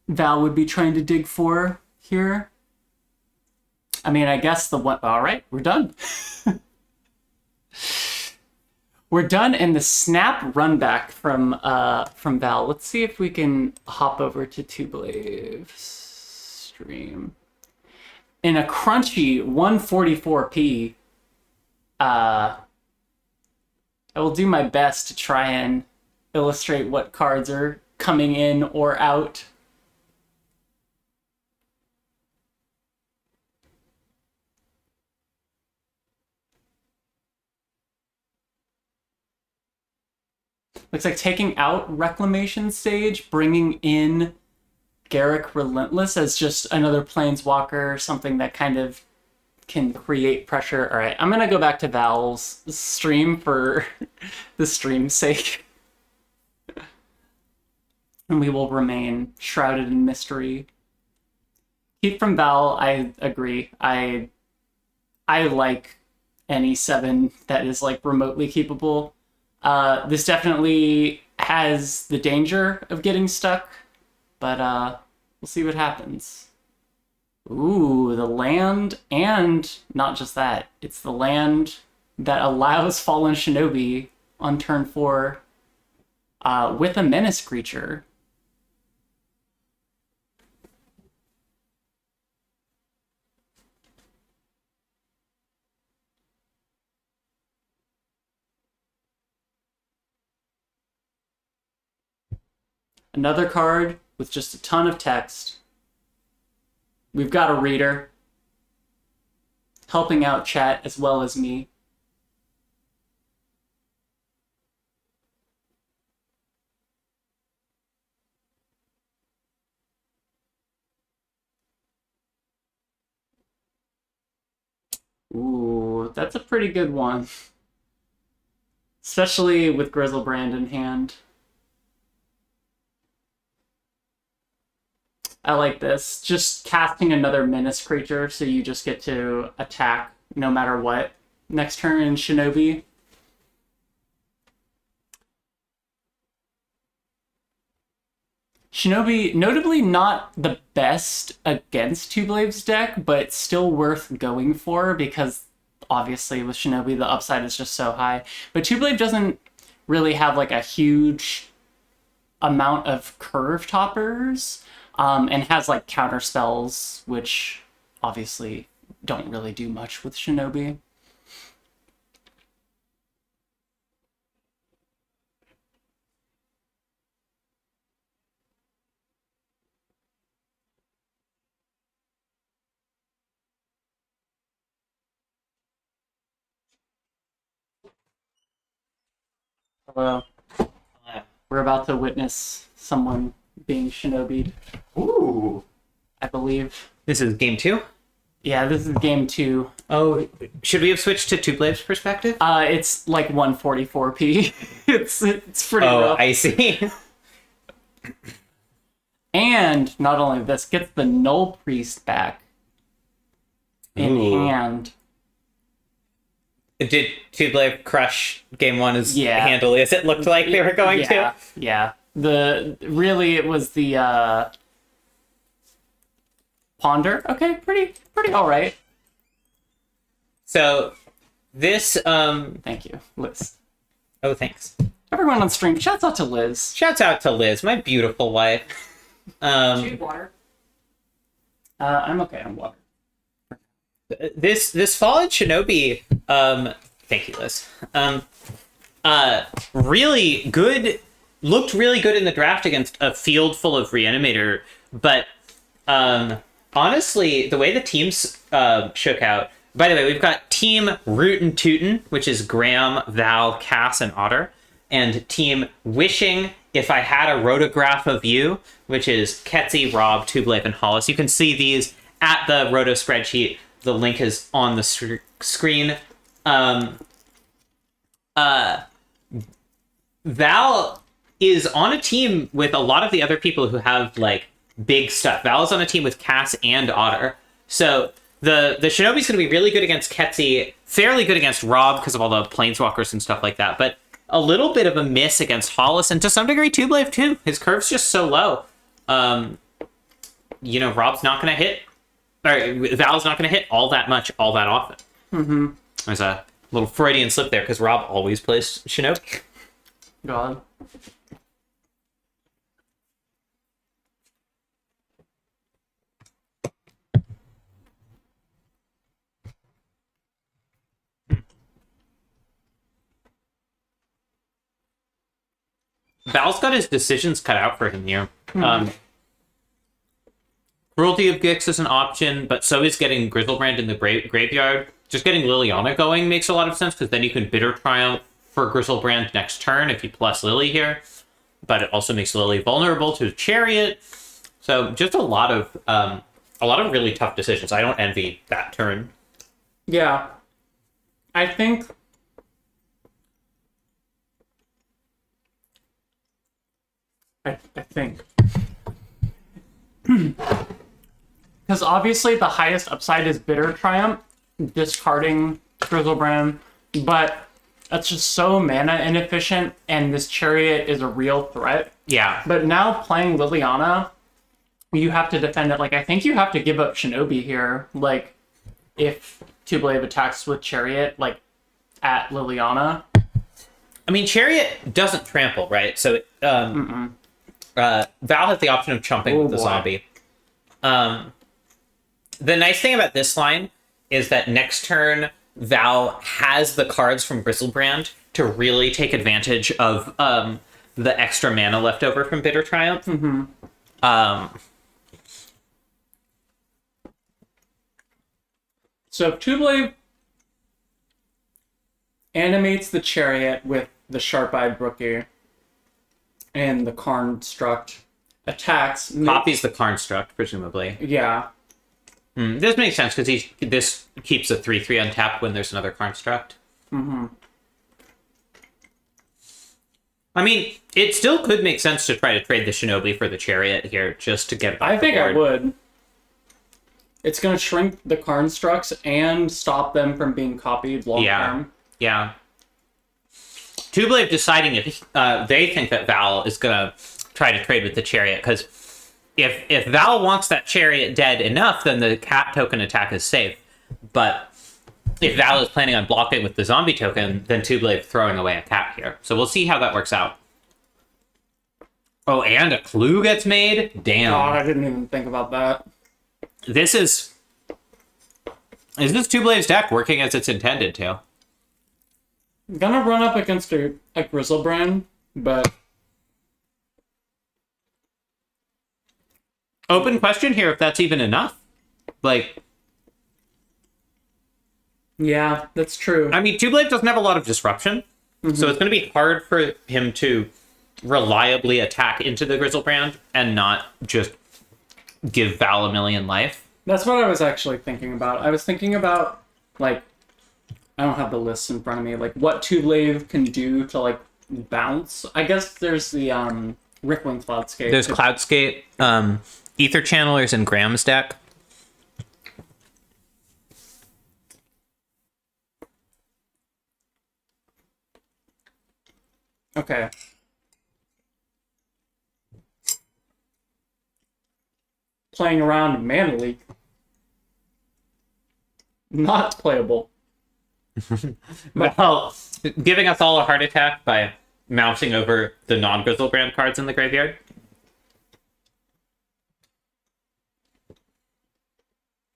Val would be trying to dig for here. I mean, I guess the one... All right, we're done. We're done in the snap run back from Val. Let's see if we can hop over to Tublave stream. In a crunchy 144p, I will do my best to try and illustrate what cards are coming in or out. Looks like taking out Reclamation Sage, bringing in Garrick Relentless as just another Planeswalker, something that kind of can create pressure. All right, I'm going to go back to Val's stream for the stream's sake. And we will remain shrouded in mystery. Keep from Val, I agree. I like any 7 that is like remotely keepable. This definitely has the danger of getting stuck, but we'll see what happens. Ooh, the land, and not just that, it's the land that allows Fallen Shinobi on turn 4 with a menace creature. Another card with just a ton of text. We've got a reader helping out chat as well as me. Ooh, that's a pretty good one. Especially with Grizzlebrand in hand. I like this. Just casting another menace creature, so you just get to attack no matter what next turn in Shinobi. Shinobi, notably not the best against Tublave's deck, but still worth going for because obviously with Shinobi the upside is just so high. But Tublave doesn't really have like a huge amount of curve toppers. And has like counter spells, which obviously don't really do much with Shinobi. Hello. We're about to witness someone being shinobied. Ooh. I believe. This is game 2? Yeah, this is game 2. Oh, should we have switched to Tublave's perspective? It's like 144p. it's pretty rough. Oh, I see. And not only this, gets the Null Priest back in hand. Did Tublave crush game 1 as handily as it looked like they were going to? Yeah. It was the Ponder. Okay, pretty all right. So this thank you, Liz. Oh, thanks. Everyone on stream, shouts out to Liz. Shouts out to Liz, my beautiful wife. Shoot water. I'm okay on water. This Fallen Shinobi, thank you, Liz. Really good. Looked really good in the draft against a field full of Reanimator, but honestly, the way the teams shook out. By the way, we've got Team Rootin' Tootin', which is Graham, Val, Cass, and Otter, and Team Wishing If I Had a Rotograph of You, which is Ketsy, Rob, Tublave, and Hollis. You can see these at the Roto spreadsheet. The link is on the screen. Val is on a team with a lot of the other people who have like big stuff. Val is on a team with Cass and Otter. So the Shinobi's going to be really good against Ketsy, fairly good against Rob because of all the Planeswalkers and stuff like that, but a little bit of a miss against Hollis, and to some degree Tublave too. His curve's just so low. Rob's not going to hit, or Val's not going to hit all that much, all that often. Mm-hmm. There's a Little Freudian slip there, because Rob always plays Shinobi. God. Val's got his decisions cut out for him here. Cruelty of Gix is an option, but so is getting Grizzlebrand in the graveyard. Just getting Liliana going makes a lot of sense, because then you can Bitter Triumph for Grizzlebrand next turn if you plus Lily here. But it also makes Lily vulnerable to Chariot. So just a lot of really tough decisions. I don't envy that turn. Yeah. I think... I think. Because obviously the highest upside is Bitter Triumph, discarding Grizzlebrand, but that's just so mana inefficient, and this Chariot is a real threat. Yeah. But now playing Liliana, you have to defend it. Like, I think you have to give up Shinobi here. Like, if Tublave attacks with Chariot, like, at Liliana. I mean, Chariot doesn't trample, right? So, Val has the option of chumping with the zombie. The nice thing about this line is that next turn, Val has the cards from Grizzlebrand to really take advantage of the extra mana left over from Bitter Triumph. So if Tublave animates the Chariot with the Sharp-Eyed Brookie and the Construct attacks... Copies the Construct, presumably. Yeah. This makes sense, because this keeps a 3/3 untapped when there's another Construct. I mean, it still could make sense to try to trade the Shinobi for the Chariot here, just to get it off I think the board. I would. It's going to shrink the Constructs and stop them from being copied long term. Yeah. Tublave deciding if they think that Val is going to try to trade with the Chariot, because if Val wants that Chariot dead enough, then the cat token attack is safe. But if Val is planning on blocking with the zombie token, then Tublave throwing away a cat here. So we'll see how that works out. Oh, and a clue gets made? Damn. God, I didn't even think about that. Is this Tublave's deck working as it's intended to? I'm gonna run up against a Grizzlebrand, but... Open question here if that's even enough. Like... Yeah, that's true. I mean, Tublave doesn't have a lot of disruption, so it's going to be hard for him to reliably attack into the Grizzlebrand and not just give Val a million life. That's what I was actually thinking about. I was thinking about, like, I don't have the list in front of me, like, what Tublave can do to, like, bounce. I guess there's the Rippling Cloudscape. There's Cloudscape, Ether Channelers, and Graham's deck. Okay. Playing around Mana Leak. Not playable. Well, giving us all a heart attack by mousing over the non-Grizzlebrand cards in the graveyard.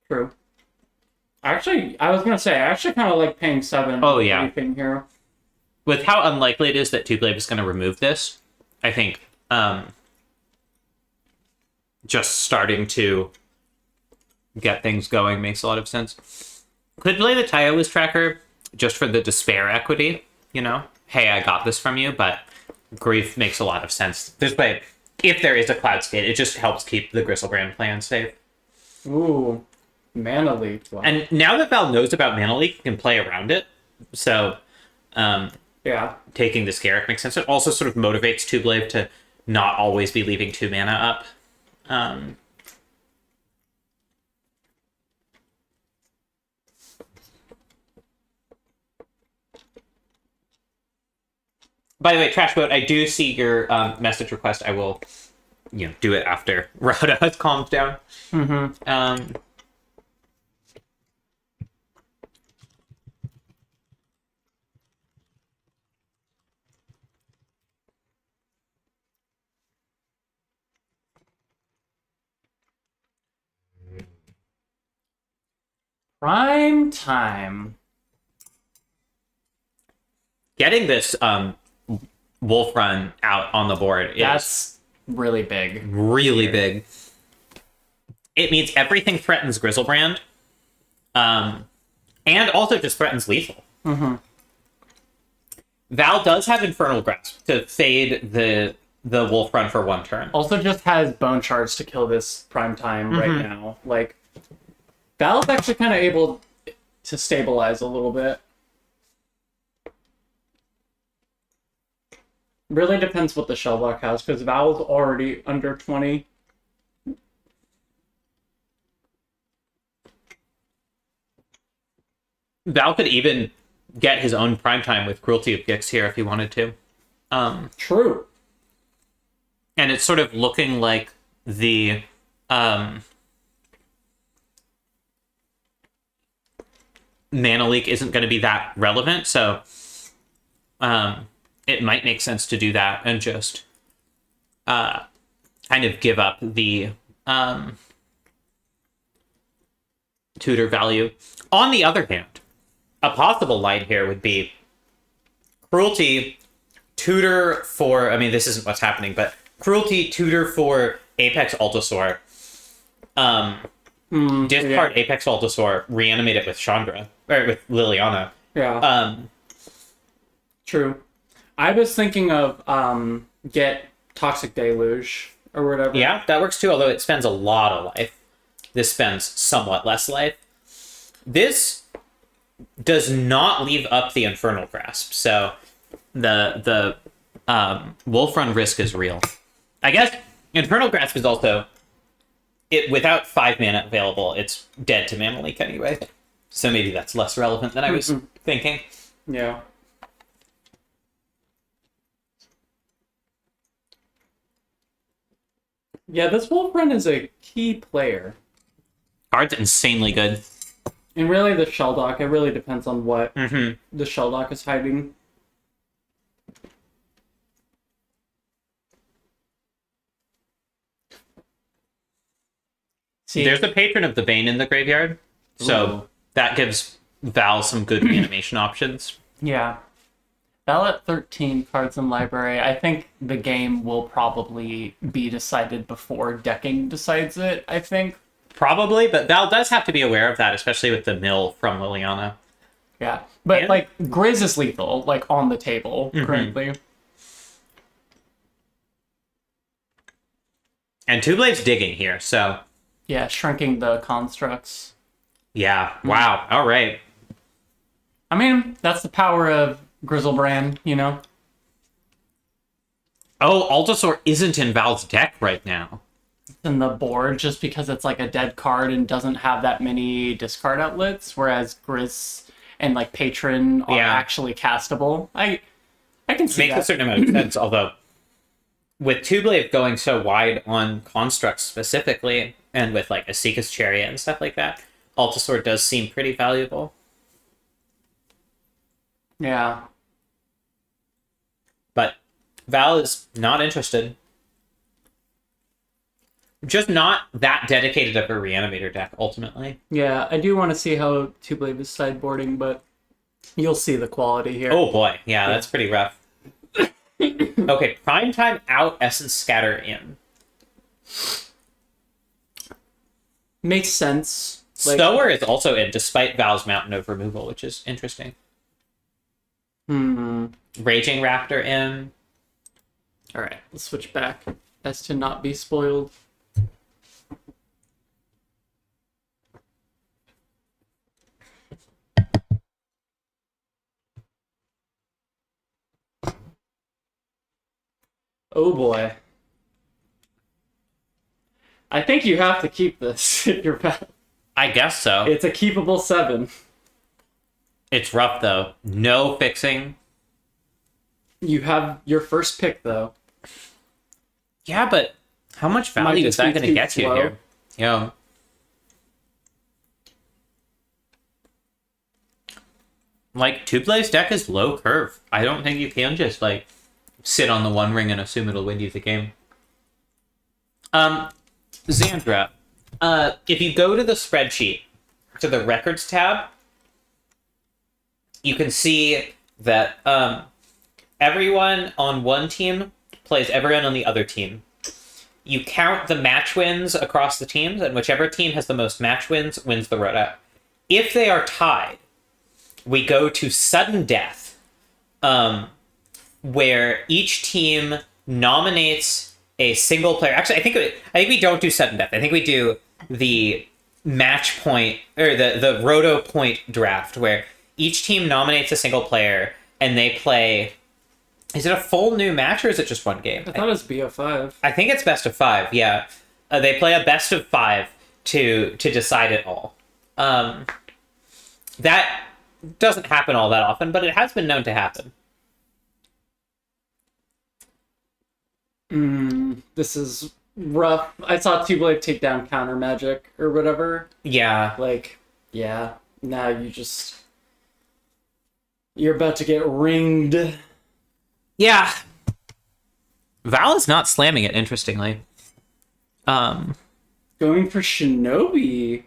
True. Actually, I was gonna say, I actually kind of like paying 7. Oh, yeah. Anything here. With how unlikely it is that Tublave is going to remove this, I think just starting to get things going makes a lot of sense. Could play the Tyo's tracker just for the despair equity, you know? Hey, I got this from you, but grief makes a lot of sense. This way, if there is a Cloudscape, it just helps keep the Grizzlebrand plan safe. Ooh, Mana Leak. Wow. And now that Val knows about Mana Leak, he can play around it. So, yeah, taking the Scarab makes sense. It also sort of motivates Tublave to not always be leaving 2 mana up. By the way, Trashboat, I do see your message request. I will, do it after Rhoda has calmed down. Prime time. Getting this Wolf Run out on the board is That's really big. really big. It means everything threatens Grizzlebrand, and also just threatens lethal. Mm-hmm. Val does have Infernal Grasp to fade the Wolf Run for 1 turn. Also just has Bone Shards to kill this prime time right now. Like, Val's actually kind of able to stabilize a little bit. Really depends what the Shellblock has, because Val's already under 20. Val could even get his own primetime with Cruelty of Gix here if he wanted to. True. And it's sort of looking like the Mana Leak isn't going to be that relevant, so it might make sense to do that and just kind of give up the tutor value. On the other hand, a possible line here would be Cruelty, tutor for, I mean, this isn't what's happening, but Cruelty, tutor for Apex Altosaur. Discard Apex Altosaur, reanimate it with Chandra, or with Liliana. Yeah. True. I was thinking of get Toxic Deluge or whatever. Yeah, that works too, although it spends a lot of life. This spends somewhat less life. This does not leave up the Infernal Grasp, so the Wolf Run risk is real. I guess Infernal Grasp is also, it without 5 mana available, it's dead to Mana Leak anyway. So maybe that's less relevant than I was thinking. Yeah. Yeah, this Wolf Run is a key player. Card's insanely good. And really the Shelldock, it really depends on what the Shelldock is hiding. See, there's a Patron of the Bane in the graveyard, so that gives Val some good reanimation options. Yeah. Val at 13 cards in library. I think the game will probably be decided before decking decides it, I think. Probably, but Val does have to be aware of that, especially with the mill from Liliana. Yeah, but like Grizz is lethal, like on the table currently. And Two Blades digging here, so yeah, shrinking the constructs. Yeah. Wow. All right. I mean, that's the power of Grizzlebrand, you know. Oh, Altosaur isn't in Val's deck right now. In the board just because it's like a dead card and doesn't have that many discard outlets, whereas Grizz and like Patron are actually castable. I can see makes that. a certain amount of sense, although with Two Blade going so wide on constructs specifically, and with like Asika's Chariot and stuff like that, Altosaur does seem pretty valuable. Yeah. But Val is not interested. Just not that dedicated of a Reanimator deck, ultimately. Yeah, I do want to see how Two Blade is sideboarding, but you'll see the quality here. Oh boy, yeah, that's pretty rough. Okay, prime time out, Essence Scatter in. Makes sense. Stower is also in, despite Val's Mountain of Removal, which is interesting. Raging Raptor in. Alright, let's switch back as to not be spoiled. Oh boy. I think you have to keep this in your path. I guess so. It's a keepable 7. It's rough, though. No fixing. You have your first pick, though. Yeah, but how much value is that going to get you here? Yeah. Like, Two Blade's deck is low curve. I don't think you can just, like, sit on the One Ring and assume it'll win you the game. Xandra, if you go to the spreadsheet to the records tab, you can see that everyone on one team plays everyone on the other team. You count the match wins across the teams, and whichever team has the most match wins wins the Rota. If they are tied, we go to sudden death, where each team nominates a single player. Actually, I think we don't do sudden death. I think we do the match point, or the Roto point draft, where each team nominates a single player and they play. Is it a full new match or is it just one game? I thought it was BO5. I think it's best of 5. Yeah, they play a best of 5 to decide it all. That doesn't happen all that often, but it has been known to happen. This is rough. I saw Two-Blade take down counter magic or whatever. Yeah. Yeah. Now you're about to get ringed. Yeah. Val is not slamming it, interestingly. Going for Shinobi.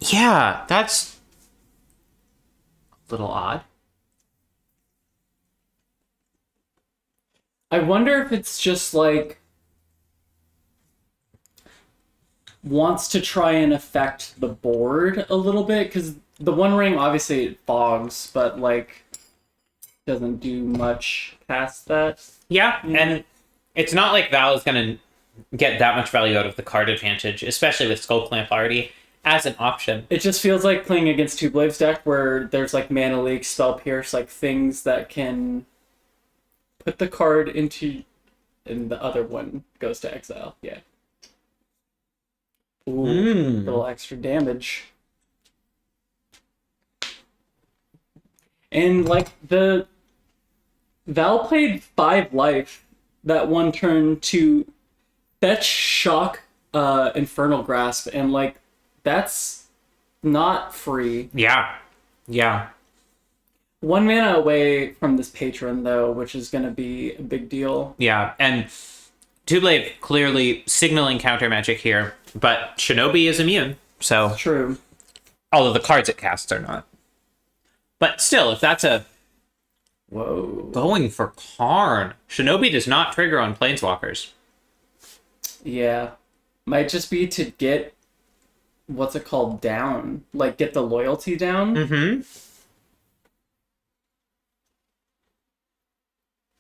Yeah, that's a little odd. I wonder if it's just wants to try and affect the board a little bit, because the One Ring obviously it fogs, but doesn't do much past that. Yeah, and it's not like Val is going to get that much value out of the card advantage, especially with Skull Clamp already as an option. It just feels like playing against Two Blades deck where there's Mana Leak, Spell Pierce, things that can put the card into, and the other one goes to exile. Yeah. Ooh, little extra damage. And the Val played 5 life that one turn to fetch Shock Infernal Grasp, and that's not free. Yeah. 1 mana away from this patron, though, which is going to be a big deal. Yeah, and Two-Blade clearly signaling counter magic here, but Shinobi is immune, so... True. Although the cards it casts are not. But still, if that's a... Whoa. Going for Karn. Shinobi does not trigger on Planeswalkers. Yeah. Might just be to get... What's it called? Down. Get the loyalty down? Mm-hmm.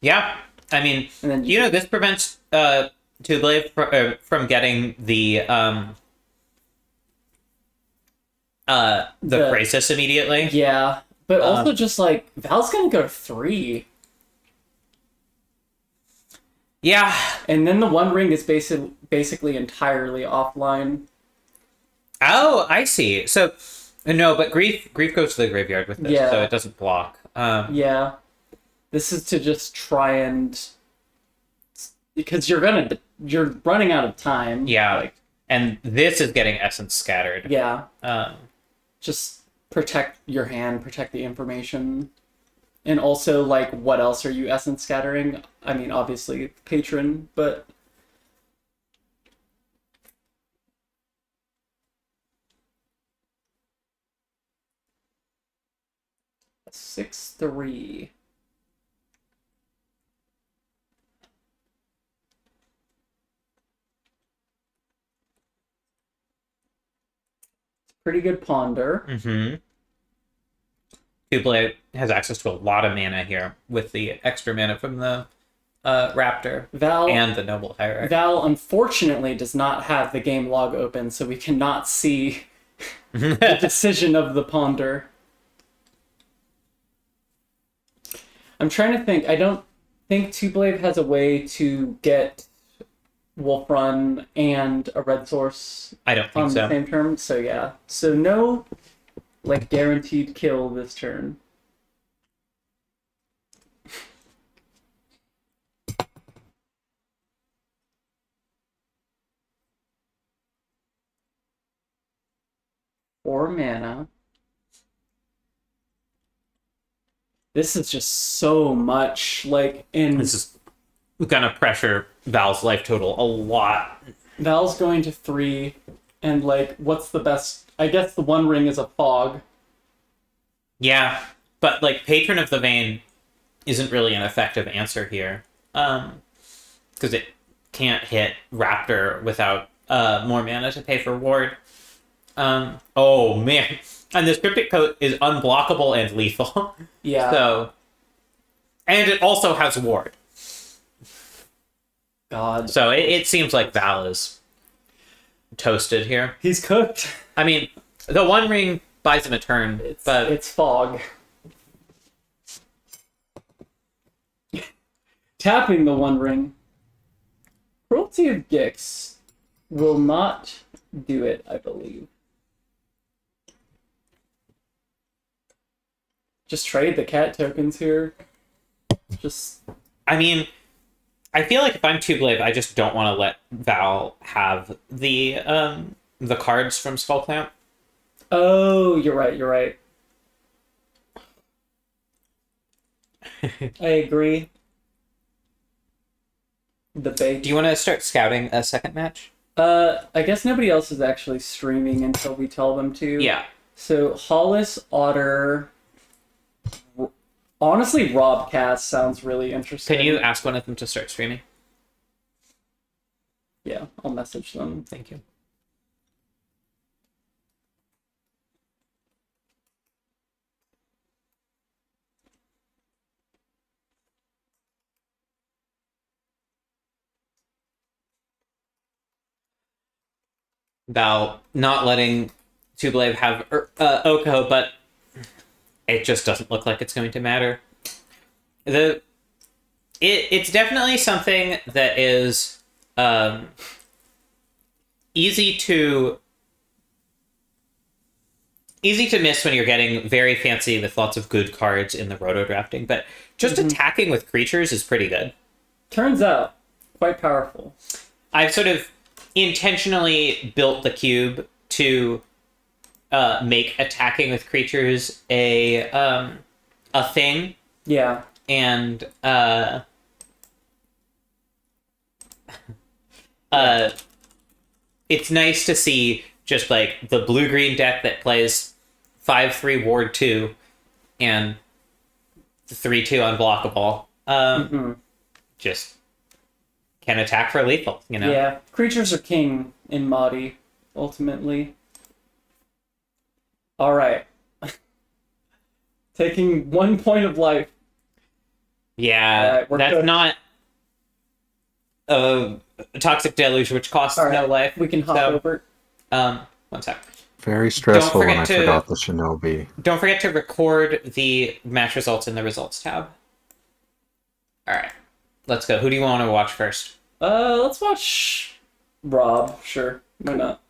Yeah. I mean, and then this prevents Two-Blade from getting the Crisis immediately. Yeah. But also just Val's gonna go 3. Yeah. And then the One Ring is basically entirely offline. Oh, I see. So no, but Grief goes to the graveyard with this, so it doesn't block. Yeah. This is to just try and, because you're running out of time. Yeah. And this is getting Essence scattered. Yeah. Just protect your hand, protect the information. And also, what else are you Essence scattering? I mean, obviously, Patron, but... Six, 6/3. Pretty good Ponder. Mm-hmm. Two-Blade has access to a lot of mana here with the extra mana from the Raptor and the Noble Hierarch. Val, unfortunately, does not have the game log open, so we cannot see the decision of the Ponder. I'm trying to think. I don't think Two-Blade has a way to get Wolf Run and a red source I don't think on so. the same turn, so yeah. So no guaranteed kill this turn. Four mana. This is just so much, This is gonna pressure Val's life total a lot. Val's going to 3, and like, what's the best? I guess the One Ring is a fog. Yeah, but like Patron of the Vein isn't really an effective answer here, because it can't hit Raptor without more mana to pay for ward. Oh man, and this Cryptic Coat is unblockable and lethal. Yeah. So, and it also has ward. God. So it seems like Val is toasted here. He's cooked. I mean, the One Ring buys him a turn, but it's fog. Tapping the One Ring. Cruelty of Gix will not do it, I believe. Just trade the cat tokens here. I mean, I feel like if I'm Tublave, I just don't want to let Val have the cards from Skullclamp. Oh, you're right. I agree. The bait. Do you want to start scouting a second match? I guess nobody else is actually streaming until we tell them to. Yeah. So Hollis, Otter. Honestly, Robcast sounds really interesting. Can you ask one of them to start streaming? Yeah, I'll message them. Thank you. Val not letting Tublave have Oko, but it just doesn't look like it's going to matter. It's definitely something that is easy to miss when you're getting very fancy with lots of good cards in the roto drafting, but just attacking with creatures is pretty good. Turns out, quite powerful. I've sort of intentionally built the cube to make attacking with creatures a thing. Yeah. And it's nice to see just like the blue-green deck that plays 5/3 Ward 2 and 3/2 unblockable. Just can attack for lethal, you know? Yeah. Creatures are king in Moddy, ultimately. Alright. Taking 1 point of life. Yeah, that's good. not a Toxic Deluge, which costs no life. We can hop over. 1 sec. Very stressful when I forgot the Shinobi. Don't forget to record the match results in the results tab. Alright, let's go. Who do you want to watch first? Let's watch Rob. Sure, why not?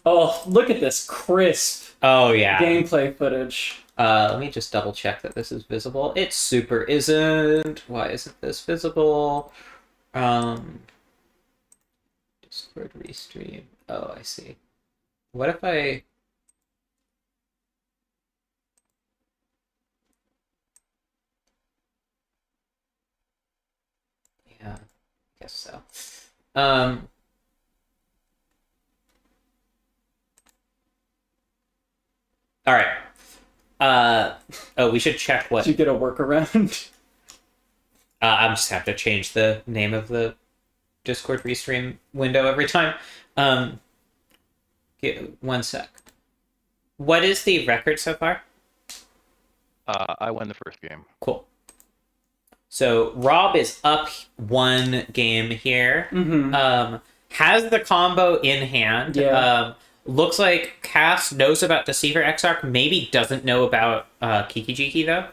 Oh, look at this crisp gameplay footage. Let me just double check that this is visible. It super isn't. Why isn't this visible? Discord restream. Oh, I see. What if I... Yeah, I guess so. All right. We should check what... Did you get a workaround? I just have to change the name of the Discord restream window every time. Give 1 sec. What is the record so far? I won the first game. Cool. So Rob is up 1 game here. Has the combo in hand. Yeah. Looks like Cass knows about Deceiver Exarch, maybe doesn't know about Kiki Jiki, though.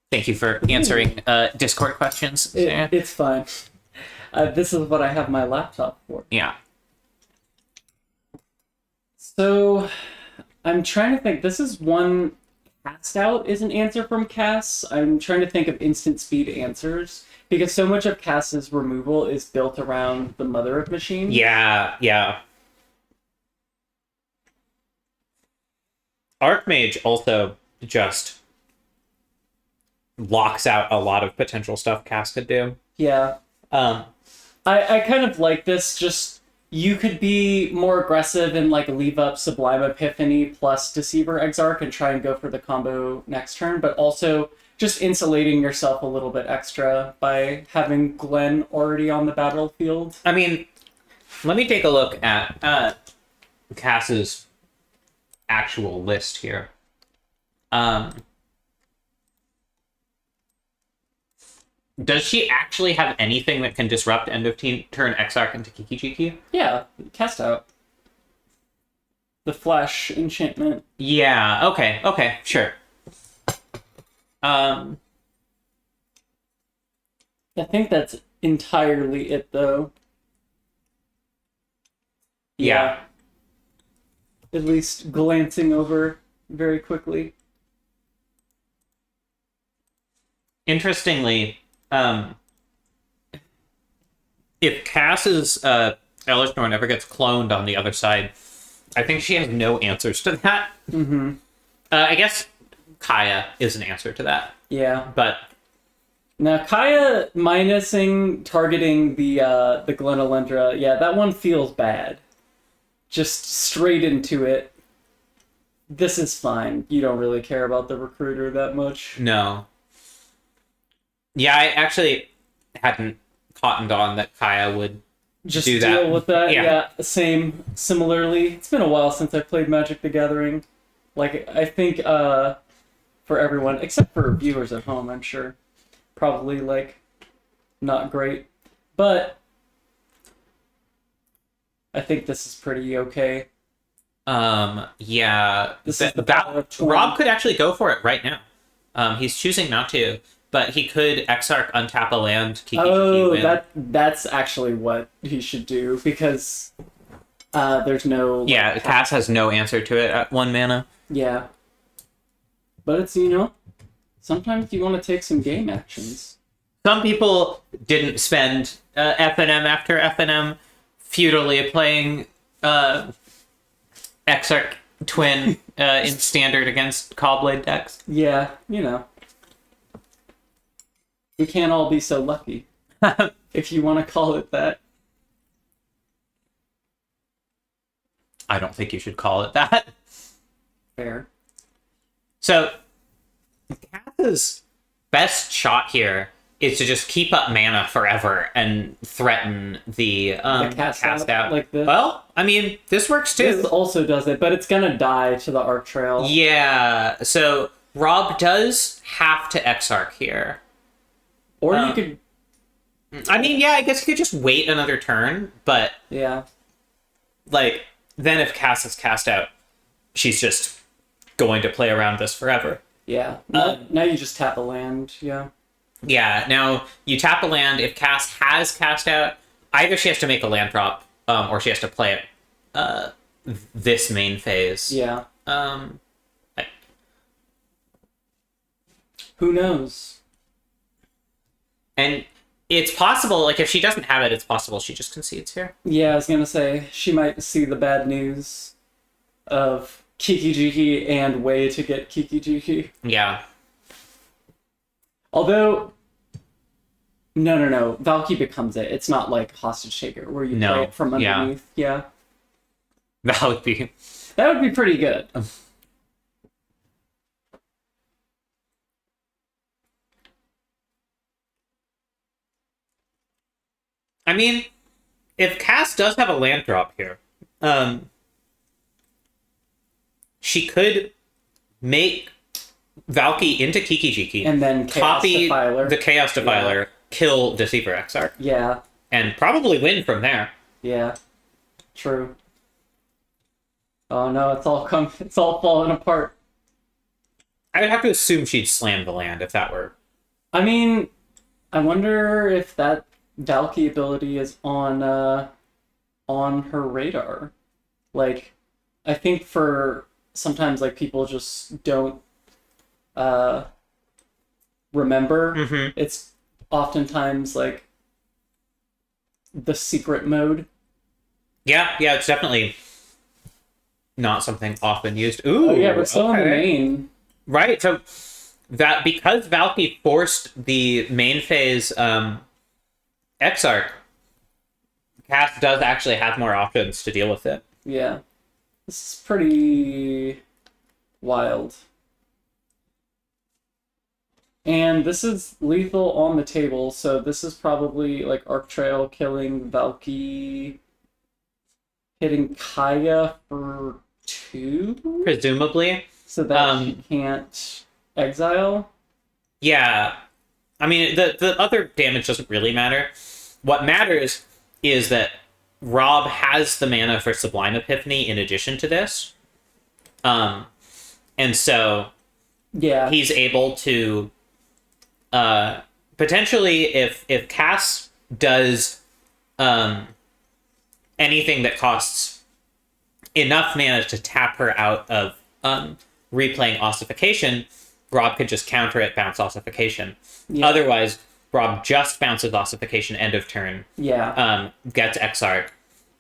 Thank you for answering Discord questions. It's fine. This is what I have my laptop for. Yeah. So, I'm trying to think. This is one... Cast out is an answer from Cass. I'm trying to think of instant speed answers because so much of Cass's removal is built around the Mother of Machines. Yeah. Archmage also just locks out a lot of potential stuff Cass could do. Yeah. I kind of like this. Just you could be more aggressive and like leave up Sublime Epiphany plus Deceiver Exarch and try and go for the combo next turn, but also just insulating yourself a little bit extra by having Glenn already on the battlefield. I mean, let me take a look at Cass's actual list here. Does she actually have anything that can disrupt end of turn Exarch into Kiki-Jiki? Yeah, cast out. The Flash enchantment. Yeah, okay, sure. I think that's entirely it, though. Yeah. At least glancing over very quickly. Interestingly, if Cass's Elishnorn ever gets cloned on the other side, I think she has no answers to that. Mm-hmm. I guess Kaya is an answer to that. Yeah. But now Kaya minusing targeting the Glenalendra, yeah, that one feels bad. Just straight into it. This is fine. You don't really care about the recruiter that much. no. Yeah, I actually hadn't cottoned on that Kaya would Just do deal that. with that. Yeah. Yeah, same. Similarly, it's been a while since I played Magic the Gathering. Like, I think for everyone, except for viewers at home, I'm sure, probably, like, not great. But I think this is pretty okay. Yeah. This is the power of Torn. Rob could actually go for it right now. He's choosing not to, but he could Exarch, untap a land, win. That's actually what he should do, because there's no... Yeah, Cass has no answer to it at 1 mana. Yeah. But it's, sometimes you want to take some game actions. Some people didn't spend FNM after FNM feudally playing Exarch Twin in standard against Callblade decks. Yeah, We can't all be so lucky, if you want to call it that. I don't think you should call it that. Fair. So, Cass's best shot here is to just keep up mana forever and threaten the cast out like this. Well, I mean, this works too. This also does it, but it's gonna die to the Arc Trail. Yeah, so Rob does have to Exarch here. Or you could... I mean, yeah, I guess you could just wait another turn, but... Yeah. Like, then if Cass is cast out, she's just going to play around this forever. Yeah. Now you just tap a land, yeah. Yeah, now you tap a land. If Cass has cast out, either she has to make a land drop, or she has to play it this main phase. Yeah. Who knows? And it's possible, like, if she doesn't have it, it's possible she just concedes here. Yeah, I was gonna say, she might see the bad news of Kiki-Jiki and way to get Kiki-Jiki. Yeah. Although, no. Valky becomes it. It's not like Hostage Taker, where you play it from underneath. Yeah. That would be pretty good. I mean, if Cass does have a land drop here, she could make Valky into Kiki-Jiki, and then copy Defiler. the Chaos Defiler, kill Deceiver Exarch. Yeah. And probably win from there. Yeah. True. Oh no, it's all falling apart. I would have to assume she'd slam the land if that were... I mean, I wonder if that Valky ability is on her radar. Like, I think for sometimes, like, people just don't remember. Mm-hmm. It's oftentimes like the secret mode. Yeah, it's definitely not something often used. Ooh, oh yeah, we're still in the main. Right, so that because Valky forced the main phase Exarch, Cass does actually have more options to deal with it. Yeah. This is pretty wild. And this is lethal on the table, so this is probably like Arc Trail killing Valky, hitting Kaya for 2? Presumably. So that she can't exile? Yeah. I mean, the other damage doesn't really matter. What matters is that Rob has the mana for Sublime Epiphany in addition to this. And so yeah, he's able to potentially, if Cass does anything that costs enough mana to tap her out of replaying Ossification, Rob could just counter it, bounce Ossification. Yeah. Otherwise, Rob just bounces Ossification end of turn. Yeah. Gets Exarch,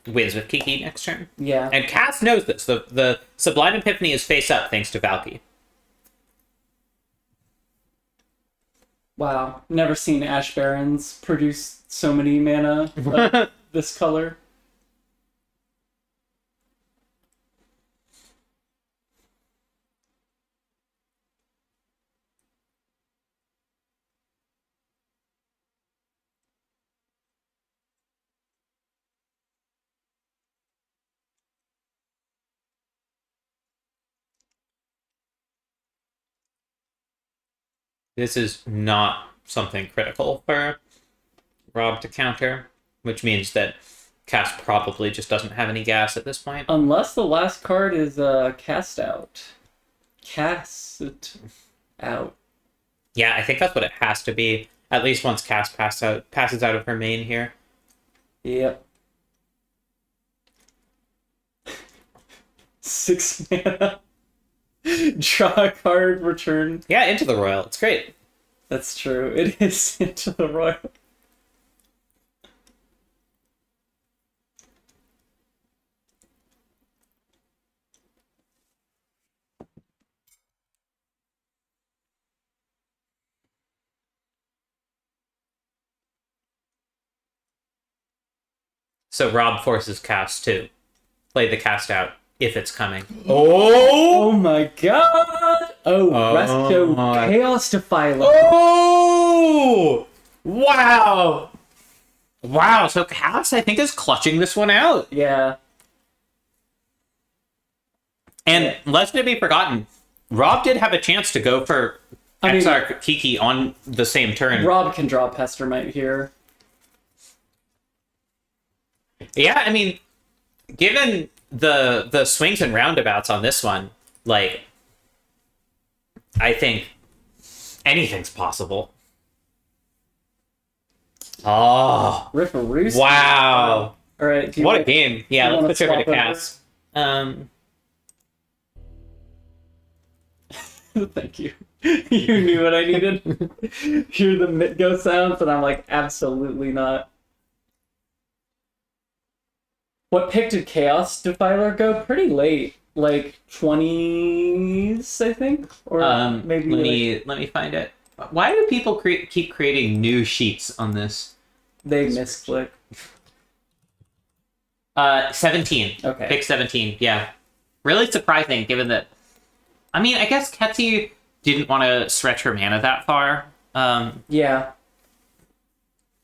wins with Kiki next turn. Yeah. And Cass knows this. The Sublime Epiphany is face up thanks to Valky. Wow. Never seen Ash Barrens produce so many mana of this color. This is not something critical for Rob to counter, which means that Cass probably just doesn't have any gas at this point. Unless the last card is cast out. Cast out. Yeah, I think that's what it has to be. At least once Cass passes out of her main here. Yep. 6 mana. Draw a card, return. Yeah, into the Royal. It's great. That's true. It is into the Royal. So Rob forces Cass to play the cast out if it's coming. Oh my god! Oh, Resto Chaos Defiler. Oh! Wow! Wow, so Cass, I think, is clutching this one out. Yeah. And lest it be forgotten, Rob did have a chance to go for Exarch Kiki on the same turn. Rob can draw Pestermite here. Yeah, I mean, given the swings and roundabouts on this one, like, I think anything's possible. Oh, Riffaroost. wow! All right, what a game! Yeah, let's switch over to Cass. Thank you. You knew what I needed. Hear the Mitgo sounds, and I'm like, absolutely not. What pick did Chaos Defiler go? Pretty late, like 20s, I think, or maybe. Let me find it. Why do people keep creating new sheets on this? They misclick. 17. Okay. Pick 17. Yeah, really surprising given that. I mean, I guess Ketsi didn't want to stretch her mana that far. Yeah.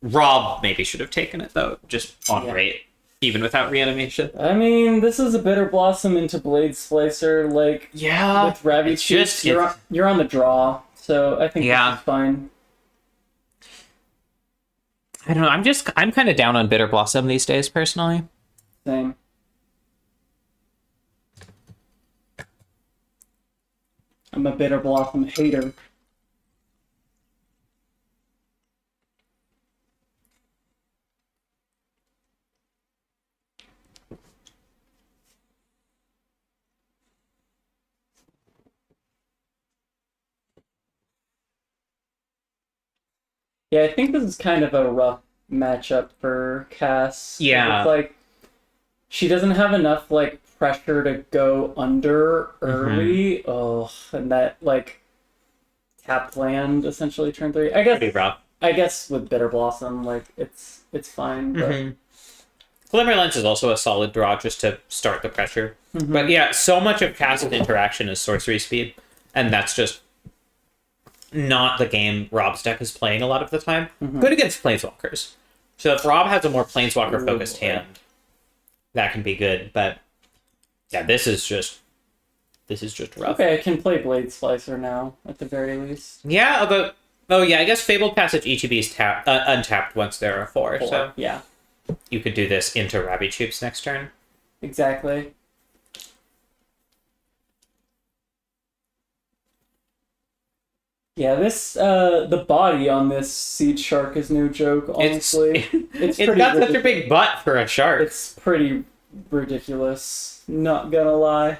Rob maybe should have taken it though, just on rate. Even without reanimation. I mean, this is a Bitter Blossom into Blade Slicer, like, yeah, with Ravi Cheeks, you're on the draw, so I think this is fine. I don't know, I'm kind of down on Bitter Blossom these days, personally. Same. I'm a Bitter Blossom hater. Yeah, I think this is kind of a rough matchup for Cass. Yeah. It's like, she doesn't have enough, like, pressure to go under early. And that like tapped land essentially turn 3. Pretty rough. I guess with Bitter Blossom, like it's fine. But... Glimmer Lens is also a solid draw just to start the pressure. But yeah, so much of cast interaction is sorcery speed, and that's just not the game Rob's deck is playing a lot of the time. Good against Planeswalkers. So if Rob has a more Planeswalker-focused hand, that can be good. But yeah, this is just rough. Okay, I can play Blade Slicer now, at the very least. Yeah, although... Oh yeah, I guess Fabled Passage ETB is untapped once there are 4, so... Yeah. You could do this into Rabby Choops next turn. Exactly. Yeah, this the body on this Seed Shark is no joke, honestly. It's got such a big butt for a shark. It's pretty ridiculous, not gonna lie.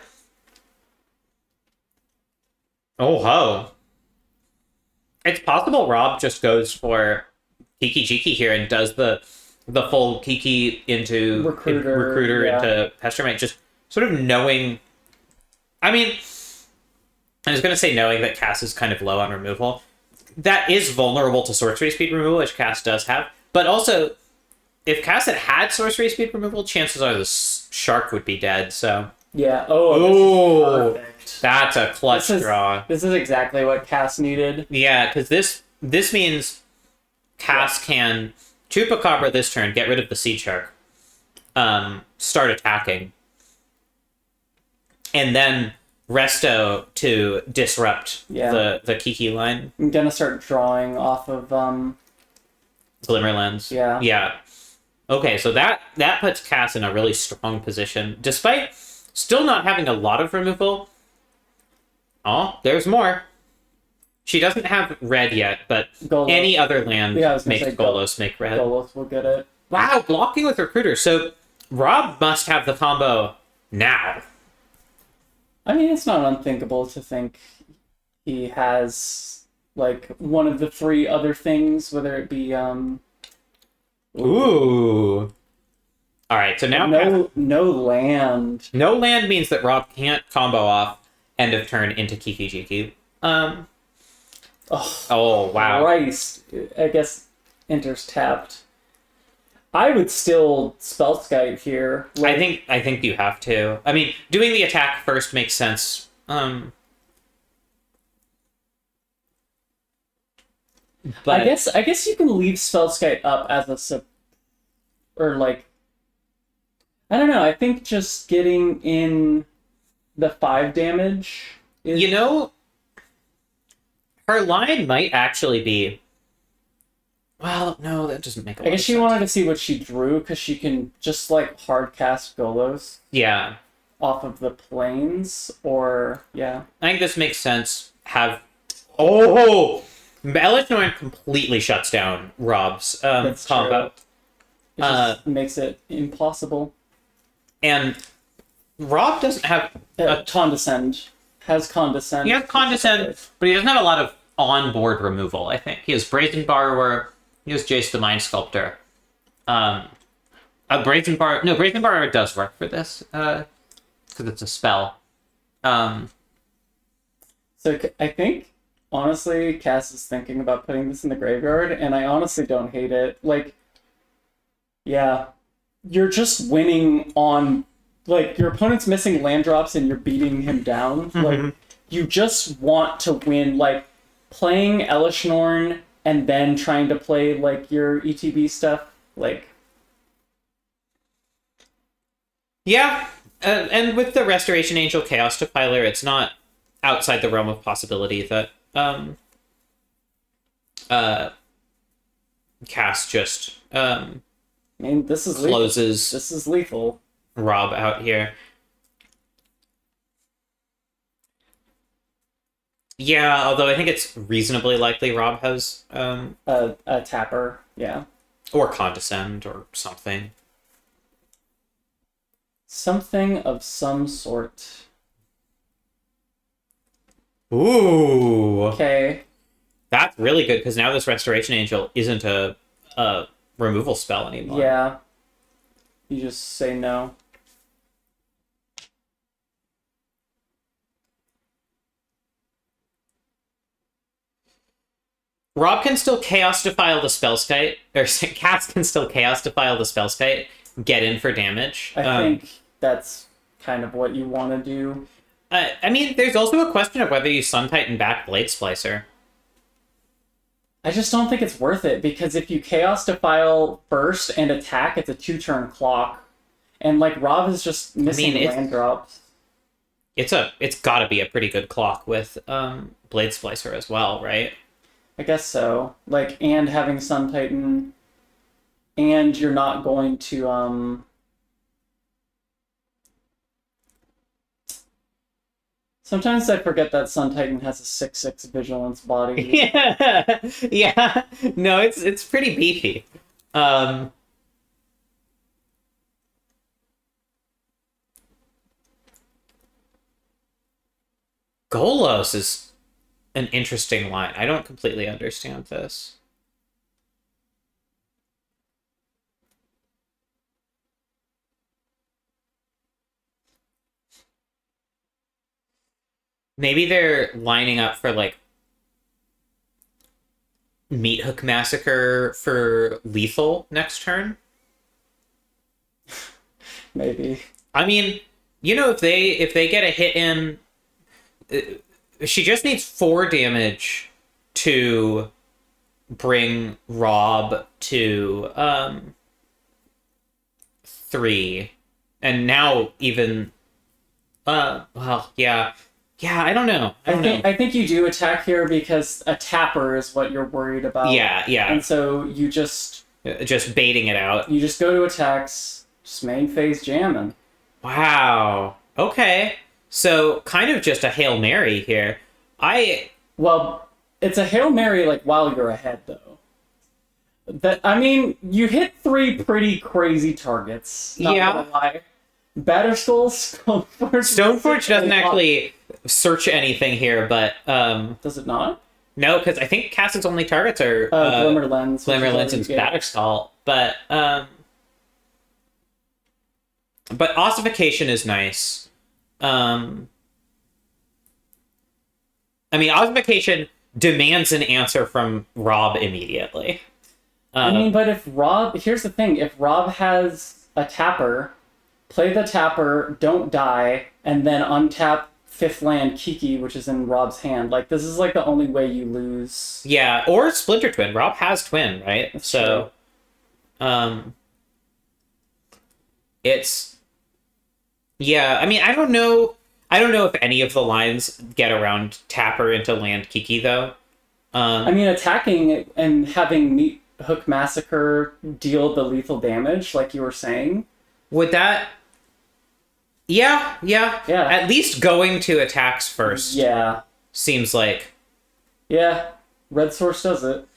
Oh ho. It's possible Rob just goes for Kiki Jiki here and does the full Kiki into Recruiter into Pestermite, just sort of knowing... I mean, I was going to say knowing that Cass is kind of low on removal. That is vulnerable to sorcery speed removal, which Cass does have. But also, if Cass had sorcery speed removal, chances are the shark would be dead, so... Yeah, this is perfect. That's a clutch draw. This is exactly what Cass needed. Yeah, because this means Cass can Chupacabra this turn, get rid of the Seed Shark, start attacking, and then Resto to disrupt the Kiki line. I'm gonna start drawing off of Glimmerlands. Yeah. Yeah. Okay, so that puts Cass in a really strong position, despite still not having a lot of removal. Oh, there's more. She doesn't have red yet, but Golos. Any other land makes Golos make red. Golos will get it. Wow, blocking with Recruiter. So Rob must have the combo now. I mean, it's not unthinkable to think he has like one of the 3 other things, whether it be Ooh. All right, so now no land. No land means that Rob can't combo off end of turn into Kiki Jiki. Oh wow. Christ. I guess enters tapped. I would still spell Skype here. Like, I think you have to. I mean, doing the attack first makes sense. But I guess you can leave spell Skype up as a or like I don't know. I think just getting in the 5 damage is... You know, her line might actually be... Well, no, that doesn't make a lot of sense. I guess she wanted to see what she drew, because she can just, like, hard cast Golos. Yeah. Off of the plains, or... Yeah. I think this makes sense. Oh! Elishnorn completely shuts down Rob's combo. It just makes it impossible. And Rob doesn't have Condescend. Has Condescend. He has Condescend, but he doesn't have a lot of on-board removal, I think. He has Brazen Borrower, he has Jace the Mind Sculptor. Brazen Borrower does work for this, because it's a spell. So I think, honestly, Cass is thinking about putting this in the graveyard, and I honestly don't hate it. Like, yeah, you're just winning on, like, your opponent's missing land drops and you're beating him down. Like, you just want to win, like, playing Elishnorn and then trying to play, like, your ETB stuff. Like, yeah, and with the Restoration Angel Chaos Defiler, it's not outside the realm of possibility that Cass just I mean, this is closes. This is lethal. Rob out here. Yeah, although I think it's reasonably likely Rob has a tapper, yeah, or Condescend or something. Something of some sort. Ooh. Okay. That's really good, because now this Restoration Angel isn't a removal spell anymore. Yeah. You just say no. Rob can still Chaos Defile the Spellskite, or Cass can still Chaos Defile the Spellskite, get in for damage. I think that's kind of what you want to do. I mean, there's also a question of whether you Sun Titan back Blade Splicer. I just don't think it's worth it, because if you Chaos Defile first and attack, it's a 2-turn clock. And, like, Rob is just missing land drops. It's gotta be a pretty good clock with Blade Splicer as well, right? I guess so. Like, and having Sun Titan, and you're not going to, Sometimes I forget that Sun Titan has a 6/6 vigilance body. Yeah, yeah. No, it's pretty beefy. Golos is an interesting line. I don't completely understand this. Maybe they're lining up for, like, Meat Hook Massacre for lethal next turn. Maybe. I mean, you know, if they get a hit in, she just needs 4 damage to bring Rob to 3, and now even well, yeah, I don't know. I think you do attack here because a tapper is what you're worried about. Yeah. And so you just baiting it out. You just go to attacks, just main phase jamming. Wow. Okay. So kind of just a Hail Mary here. Well, it's a Hail Mary, like, while you're ahead, though. I mean, you hit 3 pretty crazy targets. Not gonna lie. Batterskull, Stoneforge doesn't actually search anything here, but does it not? No, because I think Cass's only targets are Glimmer Lens, and Batterskull. But Ossification is nice. I mean, Ossification demands an answer from Rob immediately. I mean, but here's the thing: if Rob has a tapper, play the tapper, don't die, and then untap 5th land Kiki, which is in Rob's hand. Like, this is, like, the only way you lose. Yeah, or Splinter Twin. Rob has Twin, right? That's so, true. It's... Yeah, I mean, I don't know if any of the lines get around Tapper into land Kiki, though. I mean, attacking and having Meat Hook Massacre deal the lethal damage, like you were saying. Would that... Yeah. At least going to attacks first. Yeah. Seems like... Yeah. Red Source does it.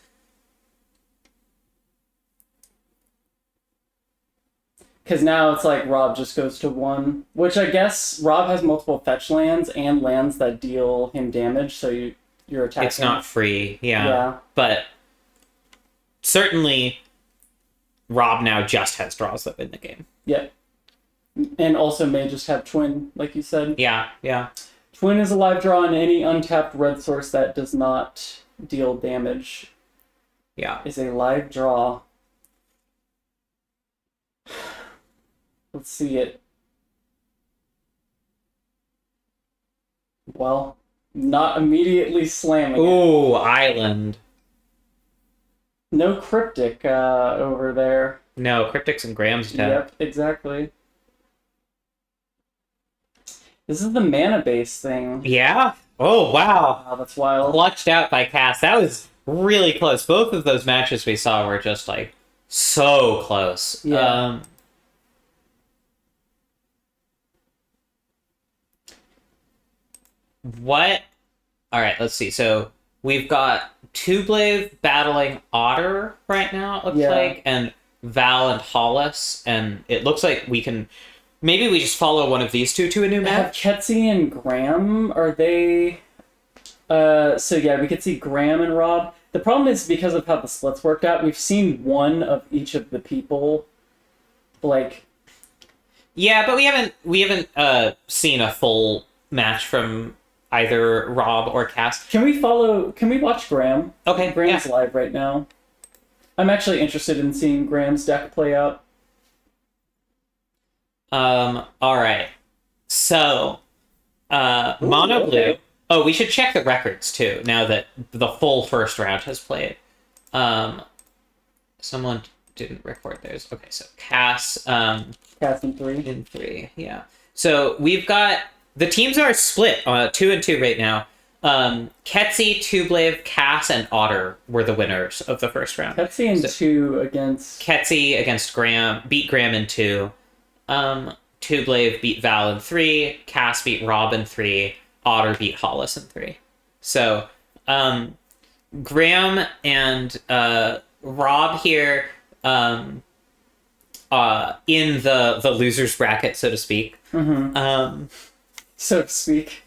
Because now it's like Rob just goes to 1, which I guess Rob has multiple fetch lands and lands that deal him damage, so you're attacking. It's not free, yeah. But certainly Rob now just has draws that win the game. Yep. And also may just have Twin, like you said. Yeah. Twin is a live draw in any untapped red source that does not deal damage. Yeah. Is a live draw. Let's see it. Well, not immediately slamming Ooh, Island. No Cryptic over there. No, Cryptic's in Graham's deck. Yep, exactly. This is the mana base thing. Yeah? Oh, wow. Wow, that's wild. Clutched out by Cass. That was really close. Both of those matches we saw were just, like, so close. Yeah. What? All right, let's see. So we've got Tublave battling Otter right now, it looks like, and Val and Hollis, and it looks like we can... Maybe we just follow one of these two to a new match? Ketzi and Graham, are they... So yeah, we could see Graham and Rob. The problem is, because of how the splits worked out, we've seen one of each of the people, like... Yeah, but we haven't seen a full match from either Rob or Cass. Can we watch Graham? Okay, Graham's live right now. I'm actually interested in seeing Graham's deck play out. All right. So, Mono Blue. Okay. Oh, we should check the records too, now that the full first round has played. Someone didn't record theirs. Okay, so Cass. Cass in 3. In 3, yeah. So we've got... The teams are split, 2 and 2 right now. Ketsi, Tublave, Cass, and Otter were the winners of the first round. Ketsi in 2 against... Ketsi against Graham, beat Graham in 2. Tublave beat Val in 3. Cass beat Rob in 3. Otter beat Hollis in 3. So, Graham and Rob here in the losers bracket, so to speak. Mm-hmm. So to speak.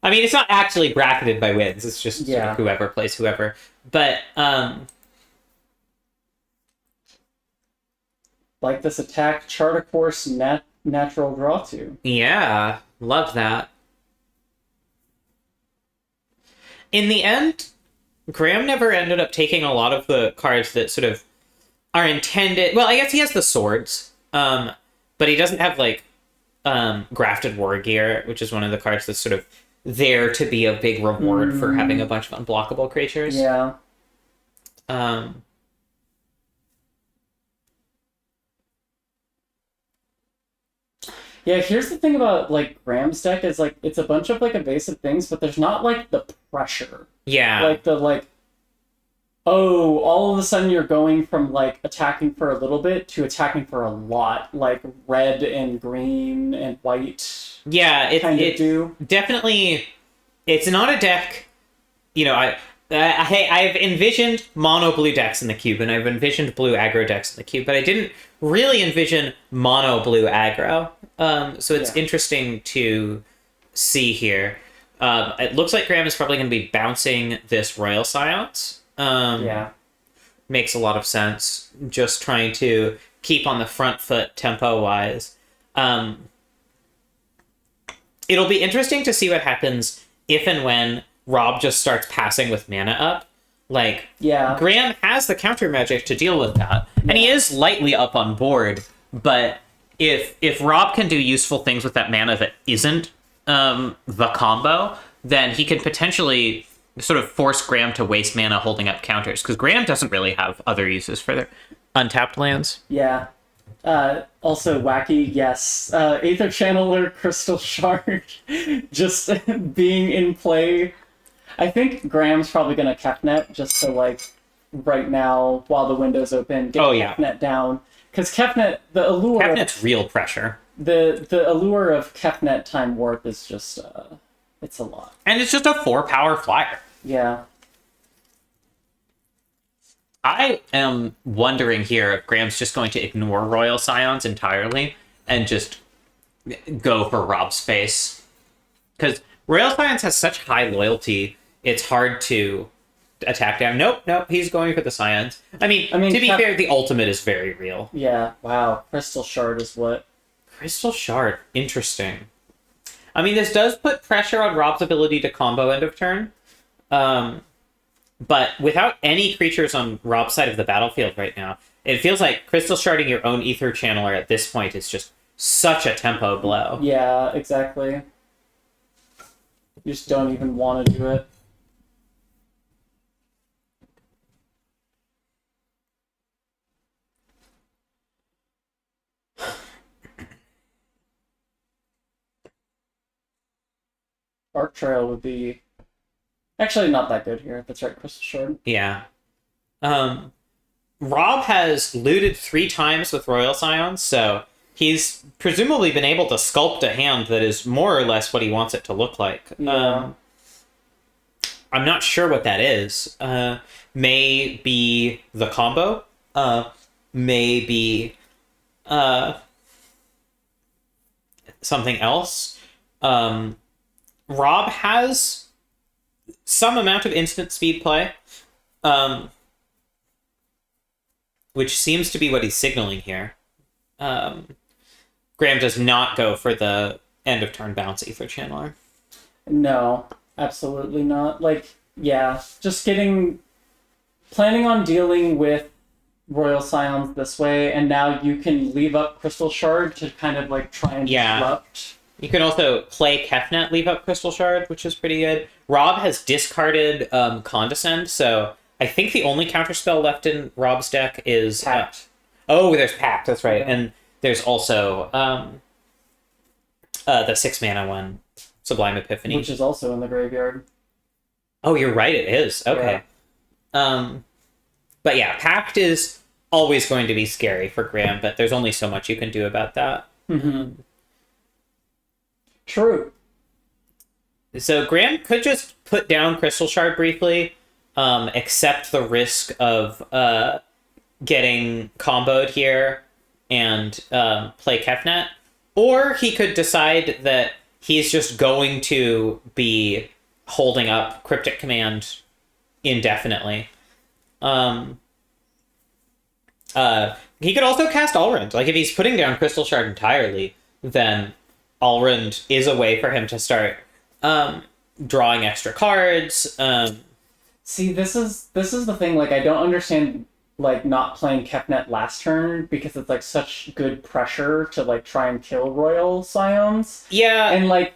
I mean, it's not actually bracketed by wins. It's just sort of whoever plays whoever. But like this attack, chart a course, natural draw to. Yeah, love that. In the end, Graham never ended up taking a lot of the cards that sort of are intended... Well, I guess he has the swords, but he doesn't have, like, Grafted War Gear, which is one of the cards that's sort of there to be a big reward for having a bunch of unblockable creatures. Yeah. Yeah, here's the thing about, like, Graham's deck is, like, it's a bunch of, like, evasive things, but there's not, like, the pressure. Yeah. Like, the, like, oh, all of a sudden you're going from, like, attacking for a little bit to attacking for a lot. Like, red and green and white. Yeah, it do. Definitely, it's not a deck, you know, I've envisioned mono blue decks in the cube, and I've envisioned blue aggro decks in the cube, but I didn't really envision mono blue aggro. So it's interesting to see here. It looks like Graham is probably going to be bouncing this Royal Science. Makes a lot of sense. Just trying to keep on the front foot tempo-wise. It'll be interesting to see what happens if and when Rob just starts passing with mana up. Like, Graham has the counter magic to deal with that. And he is lightly up on board, but if Rob can do useful things with that mana that isn't the combo, then he could potentially sort of force Graham to waste mana holding up counters, because Graham doesn't really have other uses for their untapped lands. Yeah. Also wacky, yes. Aether Channeler, Crystal Shard, just being in play. I think Graham's probably going to Kefnet just to, like, right now, while the window's open, get Kefnet down. Because Kefnet, the allure... Kefnet's real pressure. The allure of Kefnet Time Warp is just, it's a lot. And it's just a 4-power flyer. Yeah. I am wondering here if Graham's just going to ignore Royal Scions entirely and just go for Rob's face. Because Royal Scions has such high loyalty, it's hard to attack down. Nope, he's going for the Scions. I mean to be fair, the ultimate is very real. Yeah, wow. Crystal Shard is what? Crystal Shard, interesting. I mean, this does put pressure on Rob's ability to combo end of turn. But without any creatures on Rob's side of the battlefield right now, it feels like Crystal Sharding your own Aether Channeler at this point is just such a tempo blow. Yeah, exactly. You just don't even want to do it. Arc Trail would be actually not that good here. That's right, Crystal Shard. Yeah. Rob has looted 3 times with Royal Scions, so he's presumably been able to sculpt a hand that is more or less what he wants it to look like. Yeah. I'm not sure what that is. May be the combo. May be something else. Rob has some amount of instant speed play, which seems to be what he's signaling here. Graham does not go for the end of turn bounce Aether Channeler. No, absolutely not. Like, yeah, just planning on dealing with Royal Scions this way, and now you can leave up Crystal Shard to kind of like try and disrupt. You can also play Kefnet, leave up Crystal Shard, which is pretty good. Rob has discarded Condescend, so I think the only counterspell left in Rob's deck is... Pact. There's Pact, that's right. Yeah. And there's also the 6-mana one, Sublime Epiphany. Which is also in the graveyard. Oh, you're right, it is. Okay. Yeah. But yeah, Pact is always going to be scary for Graham, but there's only so much you can do about that. Mm-hmm. True. So Graham could just put down Crystal Shard briefly, accept the risk of getting comboed here and play Kefnet, or he could decide that he's just going to be holding up Cryptic Command indefinitely. He could also cast Alrund. Like, if he's putting down Crystal Shard entirely, then Alrund is a way for him to start drawing extra cards. See, this is the thing. Like, I don't understand like not playing Kefnet last turn because it's like such good pressure to like try and kill Royal Scions. Yeah, and like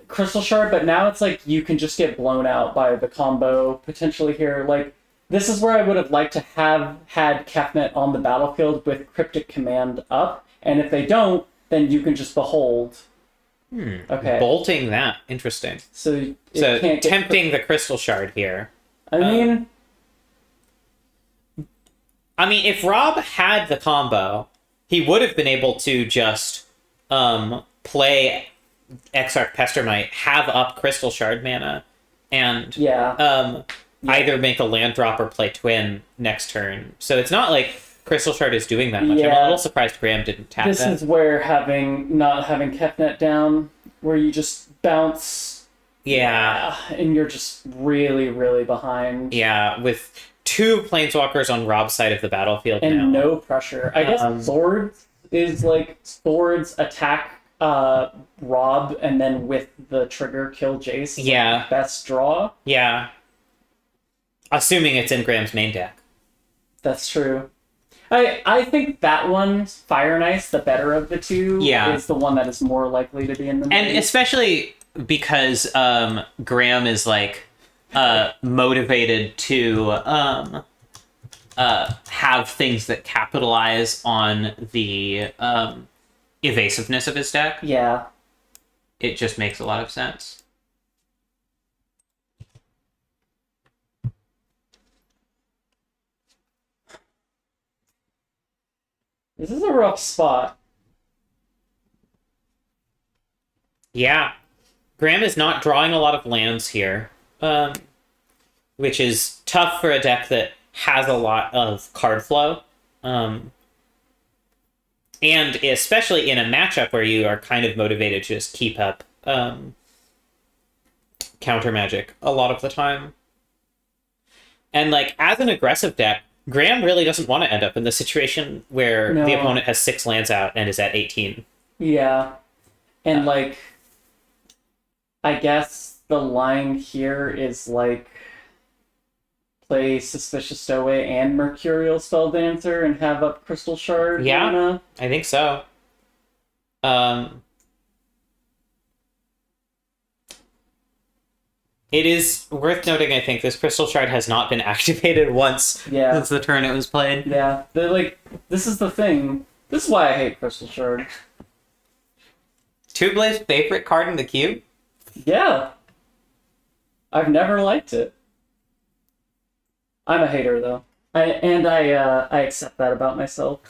Crystal Shard, but now it's like you can just get blown out by the combo potentially here. Like, this is where I would have liked to have had Kefnet on the battlefield with Cryptic Command up, and if they don't, then you can just behold. Okay. Bolting that. Interesting. So tempting the Crystal Shard here. I mean, if Rob had the combo, he would have been able to just play Exarch Pestermite, have up Crystal Shard mana, and either make a land drop or play Twin next turn. So it's not like Crystal Shard is doing that much. I'm a little surprised Graham didn't tap this that. This is where not having Kefnet down, where you just bounce. Yeah. And you're just really, really behind. Yeah, with 2 Planeswalkers on Rob's side of the battlefield and now. No pressure. I guess Swords is like Swords attack Rob and then with the trigger kill Jace. Like best draw. Yeah. Assuming it's in Graham's main deck. That's true. I think that one, Fire and Ice, the better of the two, is the one that is more likely to be in the main. And especially because Graham is like motivated to have things that capitalize on the evasiveness of his deck. Yeah. It just makes a lot of sense. This is a rough spot. Yeah. Graham is not drawing a lot of lands here, which is tough for a deck that has a lot of card flow. And especially in a matchup where you are kind of motivated to just keep up counter magic a lot of the time. And like, as an aggressive deck, Graham really doesn't want to end up in the situation where the opponent has 6 lands out and is at 18. Yeah. And like, I guess the line here is like, play Suspicious Stowaway and Mercurial Spelldancer and have up Crystal Shard. Yeah, I think so. It is worth noting, I think, this Crystal Shard has not been activated once since the turn it was played. Yeah, this is the thing. This is why I hate Crystal Shard. Tublade's favorite card in the cube? Yeah. I've never liked it. I'm a hater, though. I accept that about myself.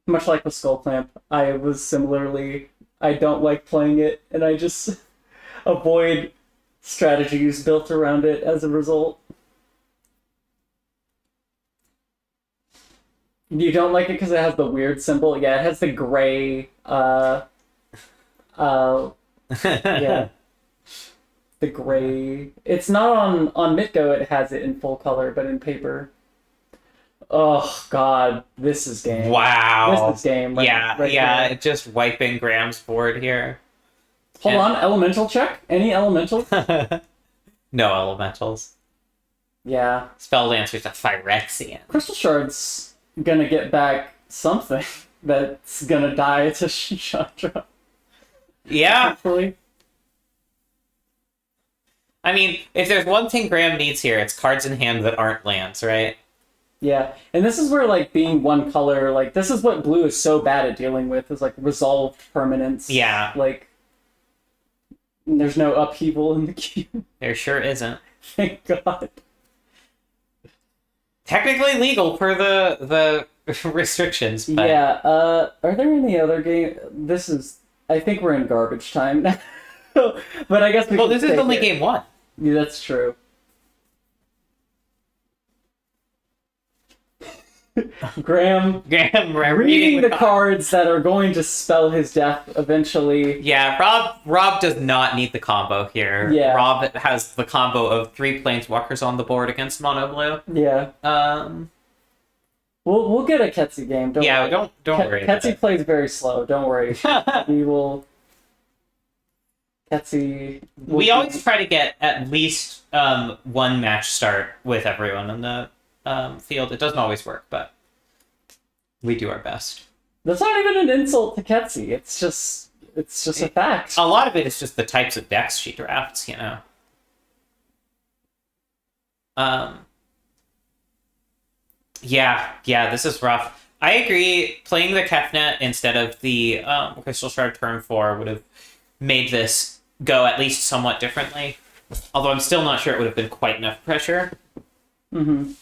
Much like the Skull Clamp, I was similarly... I don't like playing it, and I just avoid strategies built around it as a result. You don't like it because it has the weird symbol? Yeah, it has the gray... yeah. The gray... It's not on Mitgo, it has it in full color, but in paper. Oh, God. This is game. Wow. This is game. Right here. Just wiping Graham's board here. Hold on, elemental check? Any elemental? No elementals. Yeah. Spelldancer's a Phyrexian. Crystal Shard's gonna get back something that's gonna die to Chandra. Yeah. Hopefully. I mean, if there's one thing Graham needs here, it's cards in hand that aren't lands, right? Yeah, and this is where, like, being one color, like, this is what blue is so bad at dealing with, is, like, resolved permanence. Yeah. Like, there's no upheaval in the queue. There sure isn't. Thank God. Technically legal per the restrictions, but... Yeah, are there any other game? This is... I think we're in garbage time now. But I guess we Well, can this is take only it. game 1. Yeah, that's true. Graham reading the cards that are going to spell his death eventually. Yeah, Rob does not need the combo here. Yeah. Rob has the combo of 3 planeswalkers on the board against mono blue. Yeah. We'll get a Ketsi game. Don't worry. Don't worry. about Ketsi it. plays very slow. Don't worry. We will. Ketsi. We always try to get at least one match start with everyone in the field. It doesn't always work, but we do our best. That's not even an insult to Ketsi. It's just a fact. A lot of it is just the types of decks she drafts, you know. Yeah, this is rough. I agree. Playing the Kefnet instead of the Crystal Shard turn 4 would have made this go at least somewhat differently. Although I'm still not sure it would have been quite enough pressure. Mm-hmm.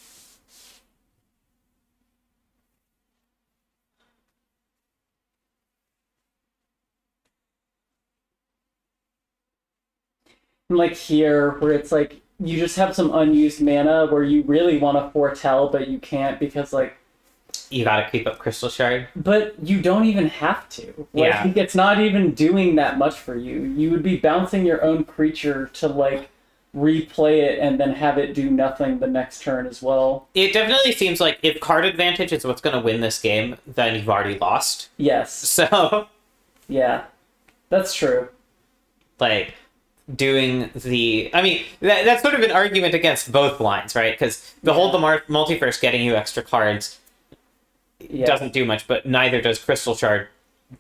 Like here, where it's like you just have some unused mana where you really want to foretell, but you can't because like You gotta keep up Crystal Shard. But you don't even have to. Like, Yeah. it's not even doing that much for you. You would be bouncing your own creature to like replay it and then have it do nothing the next turn as well. It definitely seems like if card advantage is what's gonna win this game, then you've already lost. Yes. So, Yeah. That's true. like, doing the... I mean, that's sort of an argument against both lines, right? Because Behold the Multiverse getting you extra cards doesn't do much, but neither does Crystal Shard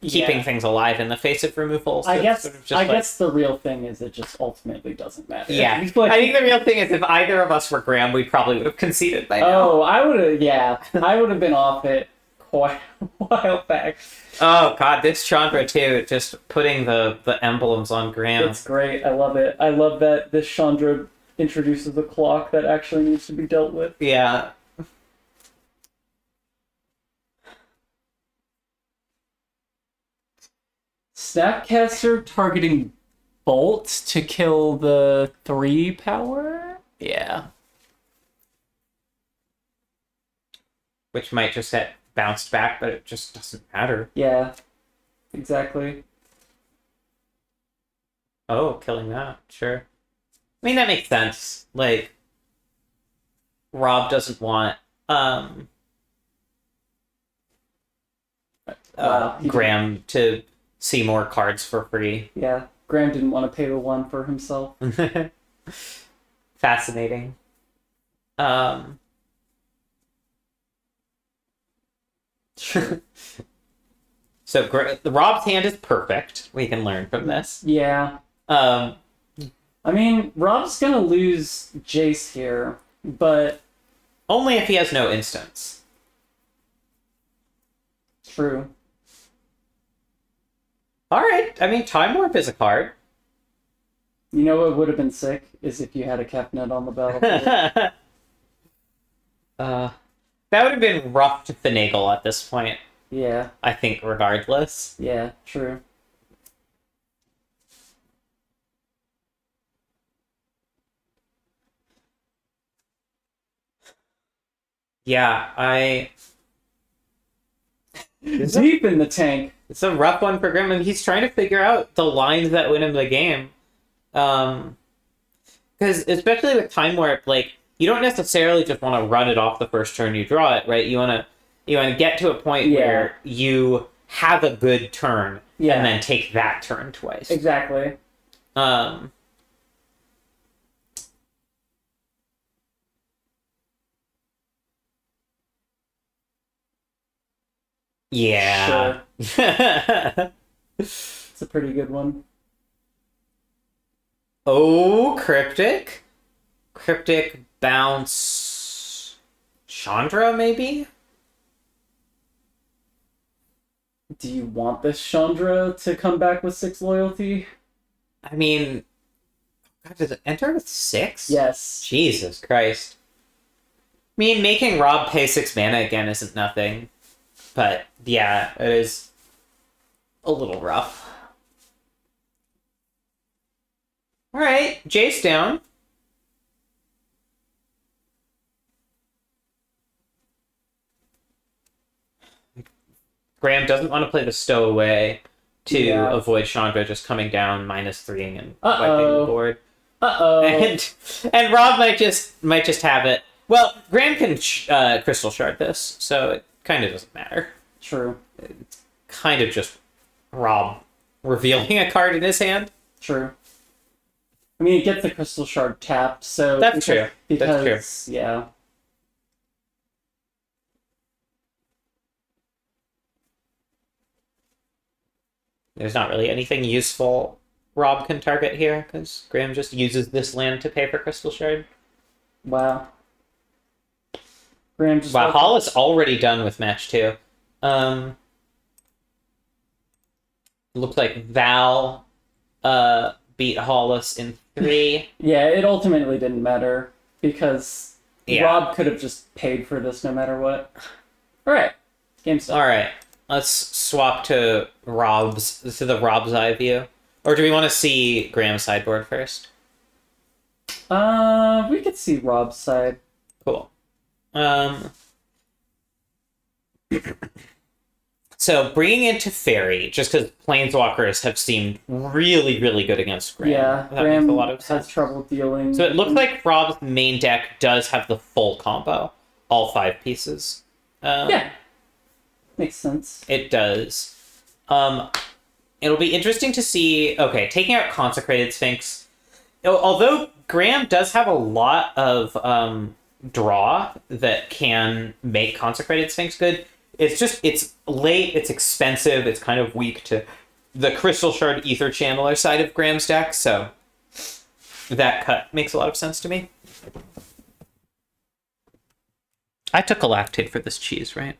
keeping things alive in the face of removal. So I guess sort of just guess the real thing is it just ultimately doesn't matter. Yeah. Like, I think the real thing is if either of us were Graham, we probably would have conceded by now. Oh, I would have been off it quite a while back. Oh god, this Chandra too, just putting the emblems on Graham. It's great. I love it. I love that this Chandra introduces a clock that actually needs to be dealt with. Yeah. Snapcaster targeting Bolt to kill the 3 power? Yeah. Which might just get bounced back, but it just doesn't matter. Yeah. Exactly. Oh, killing that, sure. I mean, that makes sense. Like, Rob doesn't want Graham to see more cards for free. Yeah. Graham didn't want to pay the 1 for himself. Fascinating. So Rob's hand is perfect. We can learn from this. Yeah. I mean, Rob's gonna lose Jace here, but only if he has no instants. True. All right. I mean, Time Warp is a card. You know what would have been sick is if you had a Kefnet on the battlefield. That would have been rough to finagle at this point. Yeah. I think, regardless. Yeah, true. Yeah, Deep in the tank. It's a rough one for Grim, and he's trying to figure out the lines that win him the game. Because especially with Time Warp, like, you don't necessarily just want to run it off the first turn you draw it, right? You want to get to a point where you have a good turn, Yeah. And then take that turn twice. Exactly. Yeah. Sure. It's a pretty good one. Oh, Cryptic. Cryptic bounce Chandra, maybe? Do you want this Chandra to come back with 6 loyalty? I mean, God, does it enter with 6? Yes. Jesus Christ. I mean, making Rob pay 6 mana again isn't nothing. But, yeah, it is a little rough. Alright, Jace down. Graham doesn't want to play the stowaway to avoid Chandra just coming down -3 and wiping the board. And Rob might just have it. Well, Graham can Crystal Shard this, so it kind of doesn't matter. True. It's kind of just Rob revealing a card in his hand. True. I mean, it gets the Crystal Shard tapped, so... That's true. Because, That's true. Yeah. There's not really anything useful Rob can target here, because Graham just uses this land to pay for Crystal Shard. Wow. Graham just... Wow, Hall is already done with match 2. Looks like Val beat Hollis in 3. Yeah, it ultimately didn't matter, because Yeah. Rob could have just paid for this no matter what. Alright. Game stop. Alright. Let's swap to the Rob's eye view. Or do we want to see Graham's sideboard first? We could see Rob's side. Cool. So bringing into Fairy, just because Planeswalkers have seemed really, really good against Graham. Yeah, that Graham makes a lot of has sense. trouble dealing. So it looks like Rob's main deck does have the full combo, all 5 pieces. Yeah, makes sense. It does. It'll be interesting to see. Okay, taking out Consecrated Sphinx. Although Graham does have a lot of draw that can make Consecrated Sphinx good, it's late, it's expensive, it's kind of weak to the Crystal Shard Ether Channeler side of Graham's deck, so that cut makes a lot of sense to me. I took a lactate for this cheese, right?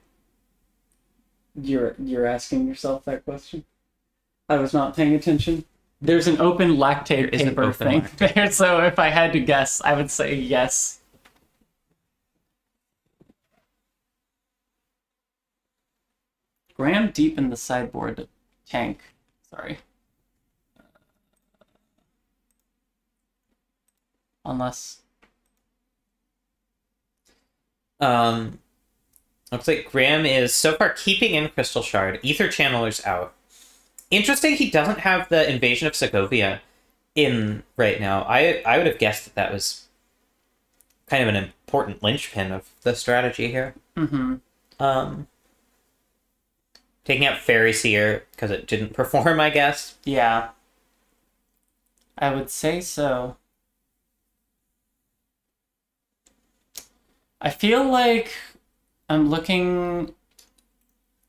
You're asking yourself that question? I was not paying attention. There's an open lactate paper thing there, so if I had to guess, I would say yes. Graham deep in the sideboard tank. Sorry. Unless... Looks like Graham is so far keeping in Crystal Shard. Ether Channeler's out. Interesting he doesn't have the Invasion of Segovia in right now. I would have guessed that was kind of an important linchpin of the strategy here. Mm-hmm. Taking out Fairy Seer because it didn't perform, I guess. Yeah. I would say so. I feel like I'm looking...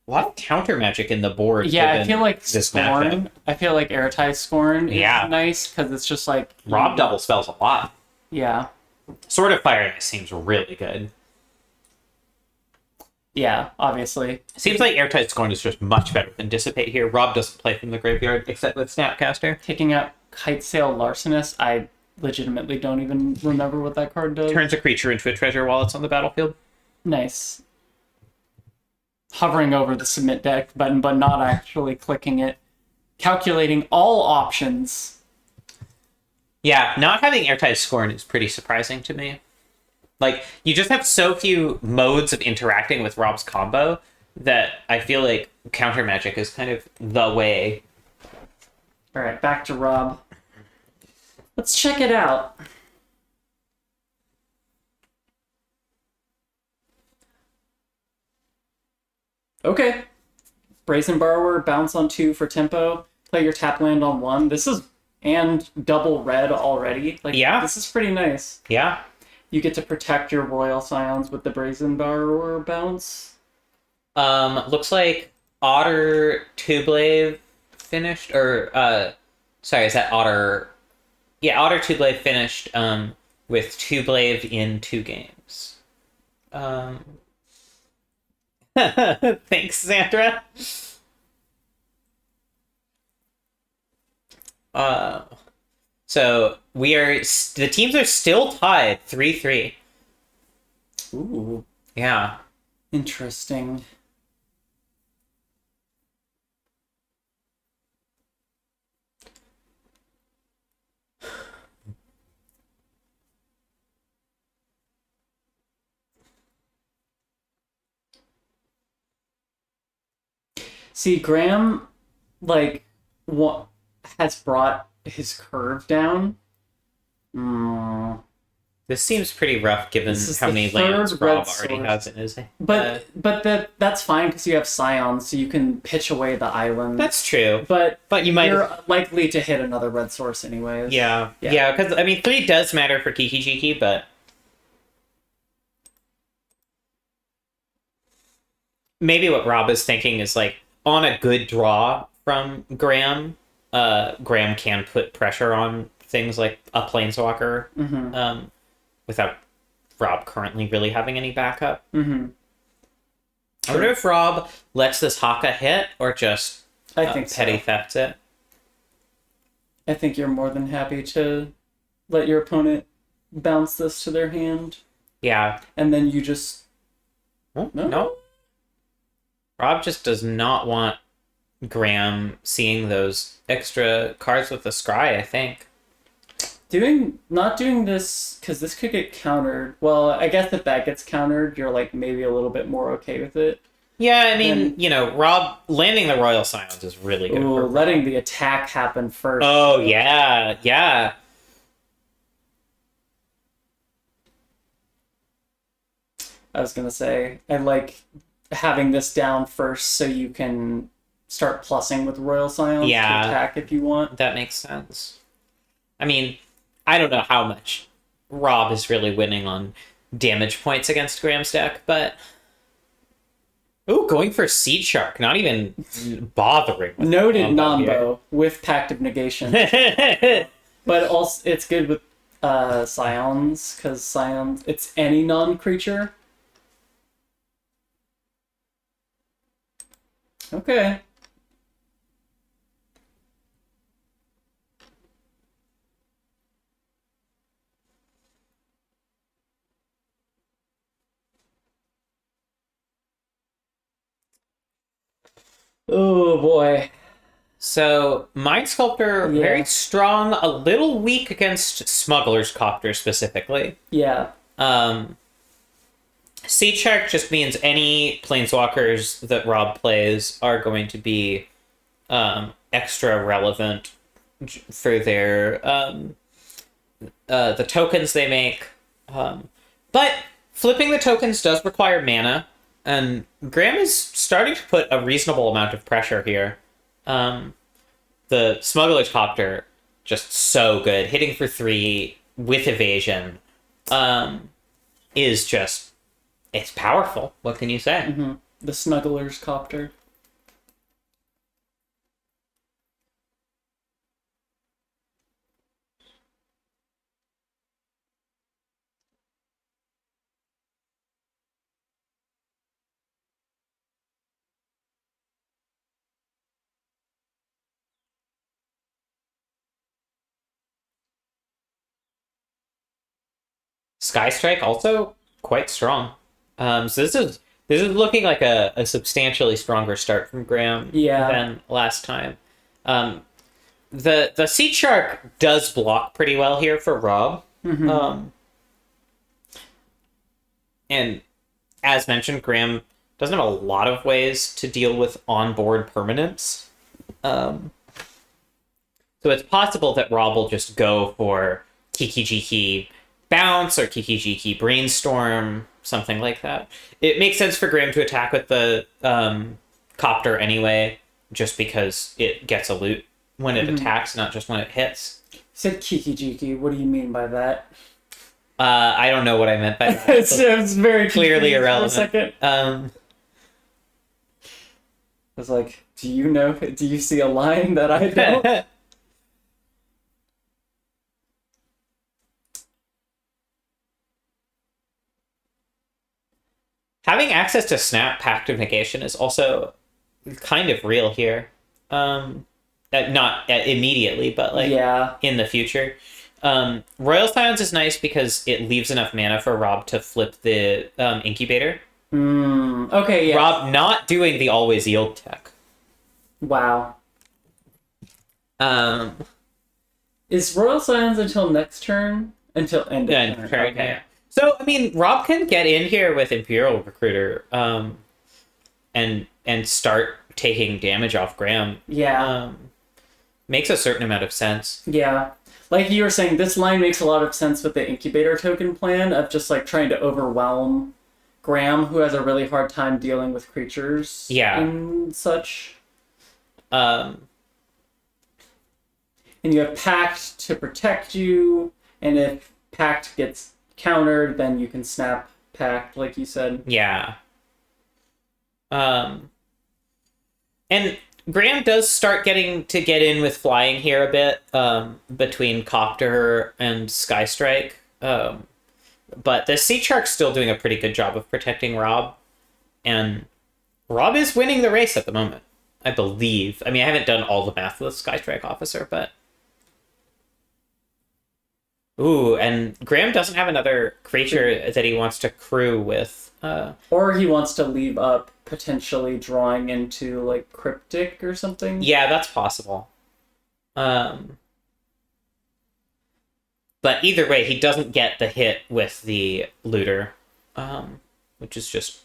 A lot of counter magic in the board. Yeah, I feel like this Scorn. matchup. I feel like Airtight Scorn is nice because it's just like... Rob double spells a lot. Yeah. Sword of Fire seems really good. Yeah, obviously. Seems like Airtight Scorn is just much better than Dissipate here. Rob doesn't play from the graveyard except with Snapcaster. Taking out Kite Sail Larcenist, I legitimately don't even remember what that card does. Turns a creature into a treasure while it's on the battlefield. Nice. Hovering over the submit deck button, but not actually clicking it. Calculating all options. Yeah, not having Airtight Scorn is pretty surprising to me. Like, you just have so few modes of interacting with Rob's combo that I feel like counter magic is kind of the way. Alright, back to Rob. Let's check it out. Okay. Brazen Borrower, bounce on 2 for tempo, play your tap land on 1. This is, and double red already. Like, yeah. This is pretty nice. Yeah. You get to protect your Royal Scions with the Brazen Borrower bounce. Looks like Otter Two-Blade finished, or, sorry, is that Otter? Yeah, Otter Two-Blade finished, with Two-Blade in 2 games. Thanks, Sandra. So the teams are still tied 3-3. Ooh. Yeah. Interesting. See, Graham, like, what has brought his curve down. This seems pretty rough given how many lands Rob already has in his hand. But that's fine because you have Scions, so you can pitch away the island. That's true. But you're likely to hit another red source anyways. Yeah, because, I mean, 3 does matter for Kiki Jiki, but... Maybe what Rob is thinking is, like, on a good draw from Graham, Graham can put pressure on things like a Planeswalker, without Rob currently really having any backup. Mm-hmm. I wonder if Rob lets this Haka hit, or just petty thefts it. I think you're more than happy to let your opponent bounce this to their hand. Yeah. And then you just... No. Rob just does not want Graham seeing those extra cards with the scry, I think. Not doing this, because this could get countered. Well, I guess if that gets countered, you're like maybe a little bit more okay with it. Yeah, I mean, Rob landing the Royal Scions is really good. Ooh, letting the attack happen first. Oh, yeah. I was going to say, I like having this down first so you can start plussing with Royal Scions to attack if you want. That makes sense. I mean, I don't know how much Rob is really winning on damage points against Graham's deck, but... Ooh, going for Seed Shark, not even bothering. Noted Nombo with Pact of Negation. But also, it's good with Scions, because Scions, it's any non-creature. Okay. Oh boy. So, Mind Sculptor, very strong, a little weak against Smuggler's Copter specifically. Yeah. Seed Shark just means any Planeswalkers that Rob plays are going to be extra relevant for their the tokens they make. But flipping the tokens does require mana. And Graham is starting to put a reasonable amount of pressure here. The Smuggler's Copter, just so good. Hitting for 3 with evasion is just... It's powerful. What can you say? Mm-hmm. The Smuggler's Copter. Sky Strike also quite strong. So this is looking like a substantially stronger start from Graham than last time. The Seed Shark does block pretty well here for Rob. Mm-hmm. And as mentioned, Graham doesn't have a lot of ways to deal with onboard permanents. So it's possible that Rob will just go for Kiki Jiki Bounce or Kiki Jiki Brainstorm, something like that. It makes sense for Graham to attack with the Copter anyway, just because it gets a loot when it attacks, not just when it hits. You said Kiki Jiki. What do you mean by that? I don't know what I meant by that. It's very clearly irrelevant. For a second. I was like, do you see a line that I don't? Having access to Snap Pact of Negation is also kind of real here. Not immediately, but in the future. Royal Scions is nice because it leaves enough mana for Rob to flip the incubator. Okay, yeah. Rob not doing the always yield tech. Wow. Is Royal Scions until next turn? Until end of turn. Turn, okay. yeah. So, I mean, Rob can get in here with Imperial Recruiter and start taking damage off Graham. Yeah. Makes a certain amount of sense. Yeah. Like you were saying, this line makes a lot of sense with the Incubator token plan of just like trying to overwhelm Graham, who has a really hard time dealing with creatures and such. And you have Pact to protect you, and if Pact gets countered, then you can snap Pact, like you said. Yeah. And Graham does start getting to get in with flying here a bit, between Copter and Skystrike. But the Sea Shark's still doing a pretty good job of protecting Rob. And Rob is winning the race at the moment, I believe. I mean, I haven't done all the math with Skystrike Officer, but... Ooh, and Graham doesn't have another creature that he wants to crew with. Or he wants to leave up, potentially drawing into, like, Cryptic or something. Yeah, that's possible. But either way, he doesn't get the hit with the Looter, which is just,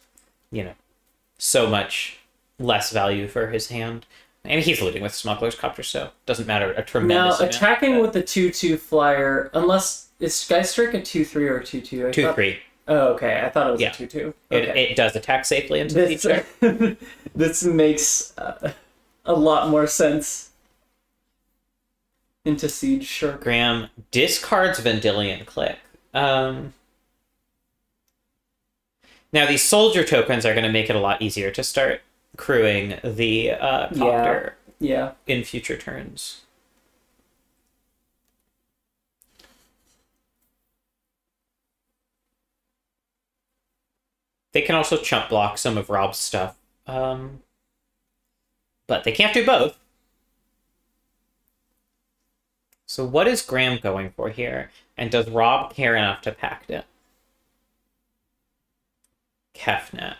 so much less value for his hand. And he's looting with Smuggler's Copter, so it doesn't matter a tremendous amount. Now, attacking with the 2/2 flyer, unless... Is Skystrike a 2/3 or a 2/2? 2/3. Oh, okay. I thought it was a 2/2. Okay. It does attack safely into the future. This makes a lot more sense. Into Siege Shark. Graham discards Vendilion Click. Now, these soldier tokens are going to make it a lot easier to start crewing the Copter in future turns. They can also chump block some of Rob's stuff. But they can't do both. So what is Graham going for here? And does Rob care enough to pact it? Kefnet.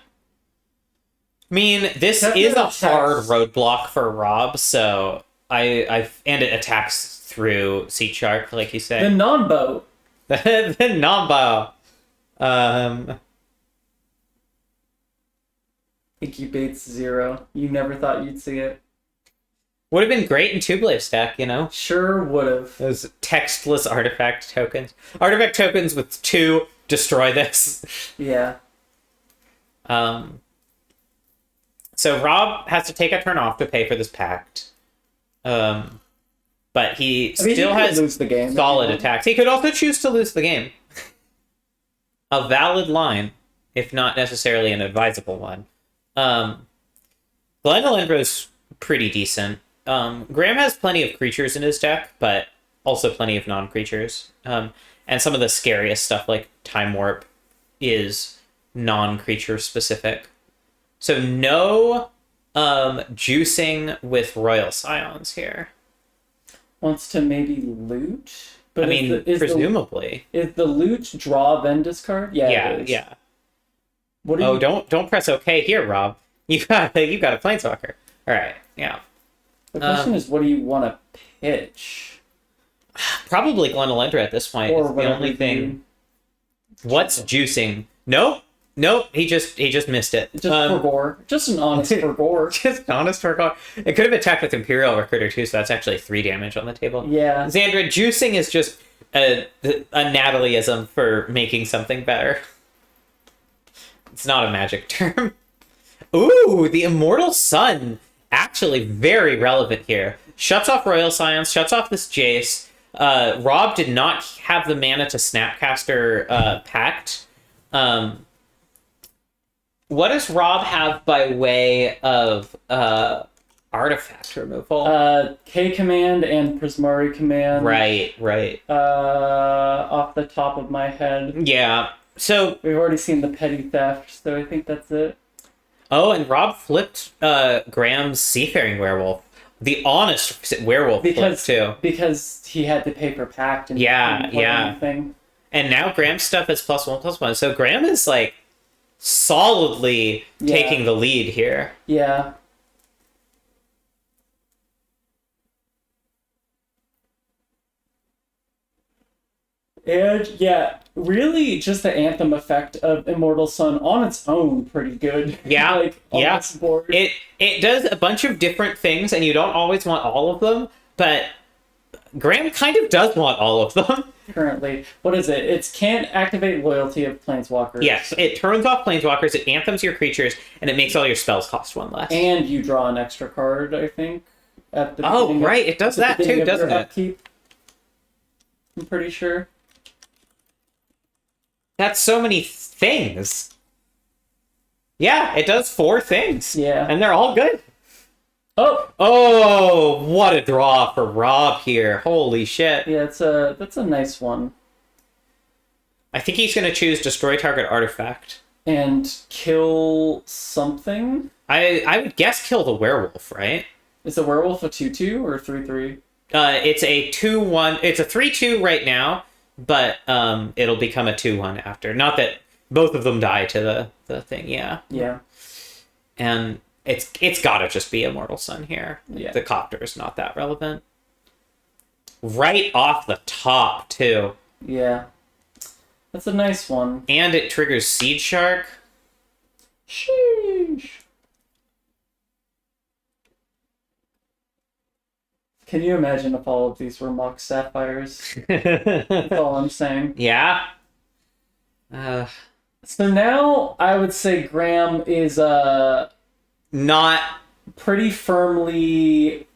I mean, this is a hard roadblock for Rob, so and it attacks through Sea Shark, like you say. The non-bow. The non-bow. Incubates 0. You never thought you'd see it. Would have been great in Two-Blade stack, Sure would have. Those textless artifact tokens. Artifact tokens with 2, destroy this. Yeah. So Rob has to take a turn off to pay for this pact. But he still has lose the game solid attacks. He could also choose to lose the game. A valid line, if not necessarily an advisable one. Glenelendro's pretty decent. Graham has plenty of creatures in his deck, but also plenty of non-creatures. And some of the scariest stuff, like Time Warp, is non-creature specific. So no juicing with Royal Scions here. Wants to maybe loot? But presumably. Is the loot draw then discard? Yeah, it is. Yeah. Don't press OK here, Rob. You got a Planeswalker. All right, yeah. The question is, what do you want to pitch? Probably Glenelendra at this point. Or the only thing. What's juicing? Nope. He just missed it. Just for gore. Just an honest for gore. Just honest for gore. It could have attacked with Imperial Recruiter too, so that's actually 3 damage on the table. Yeah. Xandra, juicing is just a Natalieism for making something better. It's not a magic term. Ooh, the Immortal Sun. Actually very relevant here. Shuts off Royal Science, shuts off this Jace. Rob did not have the mana to Snapcaster Pact. What does Rob have by way of artifact removal? K command and Prismari command. Right. Off the top of my head. Yeah. So we've already seen the petty theft, so I think that's it. Oh, and Rob flipped Graham's Seafaring Werewolf. The honest werewolf flip, too. Because he had to pay for Pact and anything. And now Graham's stuff is +1/+1. So Graham is, like, solidly taking the lead here. Yeah. And, really just the Anthem effect of Immortal Sun on its own pretty good. Yeah, like, on its board. It does a bunch of different things, and you don't always want all of them, but Graham kind of does want all of them. Currently. What is it? It can't activate loyalty of Planeswalkers. Yes, it turns off Planeswalkers, it anthems your creatures, and it makes all your spells cost 1 less. And you draw an extra card, I think. At the right, it does that too, doesn't it? Upkeep. I'm pretty sure. That's so many things. Yeah, it does 4 things. Yeah. And they're all good. Oh, what a draw for Rob here. Holy shit. Yeah, that's a nice one. I think he's going to choose destroy target artifact. And kill something? I would guess kill the werewolf, right? Is the werewolf a 2/2 or 3/3? It's a 2/1. It's a 3/2 right now, but it'll become a 2/1 after. Not that both of them die to the thing, yeah. Yeah. And it's gotta just be Immortal Sun here. Yeah. The copter is not that relevant. Right off the top, too. Yeah. That's a nice one. And it triggers Seed Shark. Sheesh. Can you imagine if all of these were Mox Sapphires? That's all I'm saying. Yeah. So now I would say Graham is not pretty firmly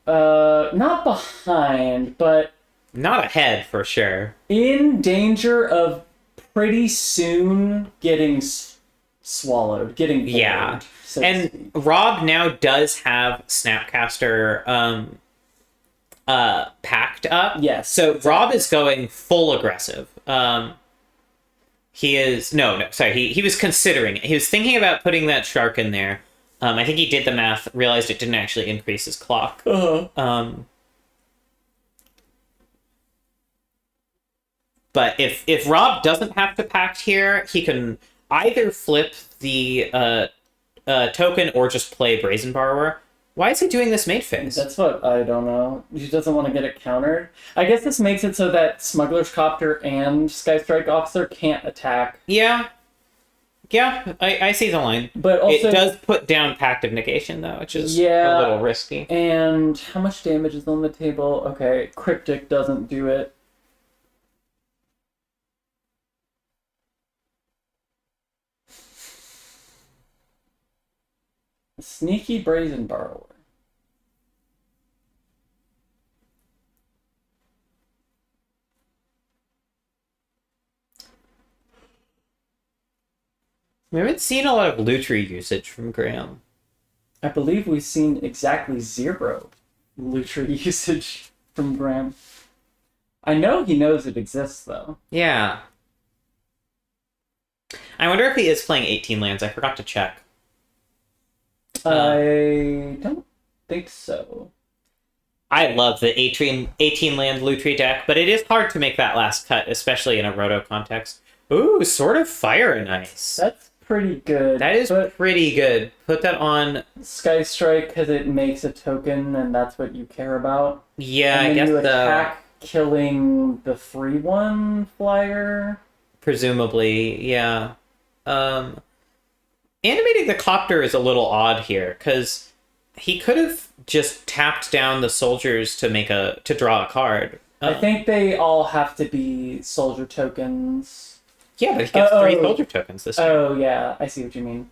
not behind, but not ahead for sure. In danger of pretty soon getting swallowed, getting bored, yeah. So and Rob now does have Snapcaster packed up. Yes. So Rob is going full aggressive. He is sorry, he was considering it. He was thinking about putting that shark in there. I think he did the math, realized it didn't actually increase his clock. But if Rob doesn't have to pact here, he can either flip the token or just play Brazen Borrower. Why is he doing this mate phase? That's what I don't know. He doesn't want to get it countered. I guess this makes it so that Smuggler's Copter and Sky Strike Officer can't attack. Yeah. Yeah, I see the line. But also, it does put down Pact of Negation, though, which is a little risky. And how much damage is on the table? Okay, Cryptic doesn't do it. Sneaky Brazen Borrower. We haven't seen a lot of Lutri usage from Graham. I believe we've seen exactly 0 Lutri usage from Graham. I know he knows it exists, though. Yeah. I wonder if he is playing 18 lands. I forgot to check. I don't think so. I love the 18 land Lutri deck, but it is hard to make that last cut, especially in a roto context. Ooh, Sword of Fire and Ice. That's pretty good. That is pretty good. Put that on Sky Strike because it makes a token, and that's what you care about. Yeah, and I guess you attack killing the 3/1 flyer. Presumably, yeah. Animating the Copter is a little odd here because he could have just tapped down the soldiers to draw a card. I think they all have to be soldier tokens. Yeah, but he gets 3 soldier tokens this time. Oh, yeah. I see what you mean.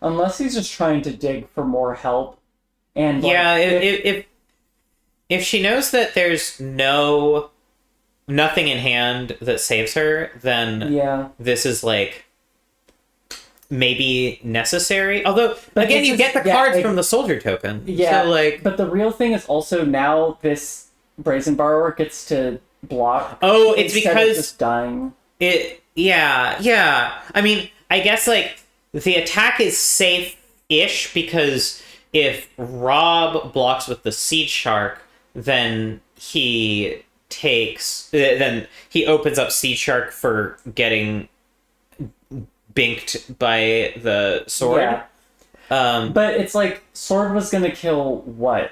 Unless he's just trying to dig for more help. And like, yeah, if she knows that there's nothing in hand that saves her, then this is like maybe necessary. Although, but again, you get the cards from the soldier token. Yeah, so, like, but the real thing is also now this Brazen Borrower gets to block. Oh, it's because just dying. Yeah. I mean, I guess like the attack is safe-ish because if Rob blocks with the Seed Shark, then he opens up Seed Shark for getting binked by the sword. Yeah. But it's like sword was gonna kill what?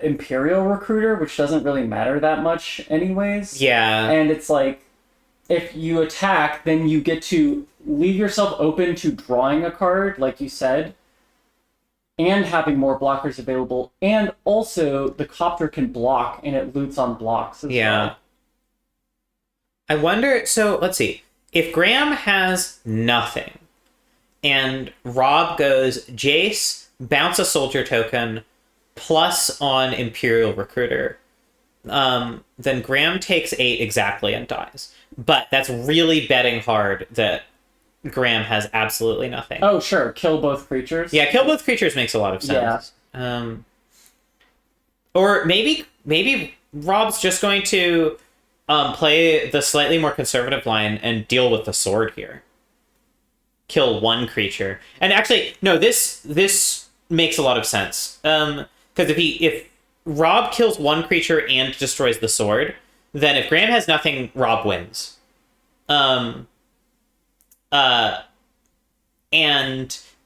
Imperial Recruiter, which doesn't really matter that much anyways. Yeah. And it's like if you attack, then you get to leave yourself open to drawing a card, like you said, and having more blockers available, and also the copter can block and it loots on blocks as well. I wonder, so let's see. If Graham has nothing and Rob goes Jace, bounce a soldier token, plus on Imperial Recruiter, then Graham takes 8 exactly and dies. But that's really betting hard that Graham has absolutely nothing. Oh, sure. Kill both creatures? Yeah, kill both creatures makes a lot of sense. Yeah. Or maybe Rob's just going to play the slightly more conservative line and deal with the sword here. Kill one creature. And actually, no, this makes a lot of sense. Because if Rob kills one creature and destroys the sword, then if Graham has nothing, Rob wins. And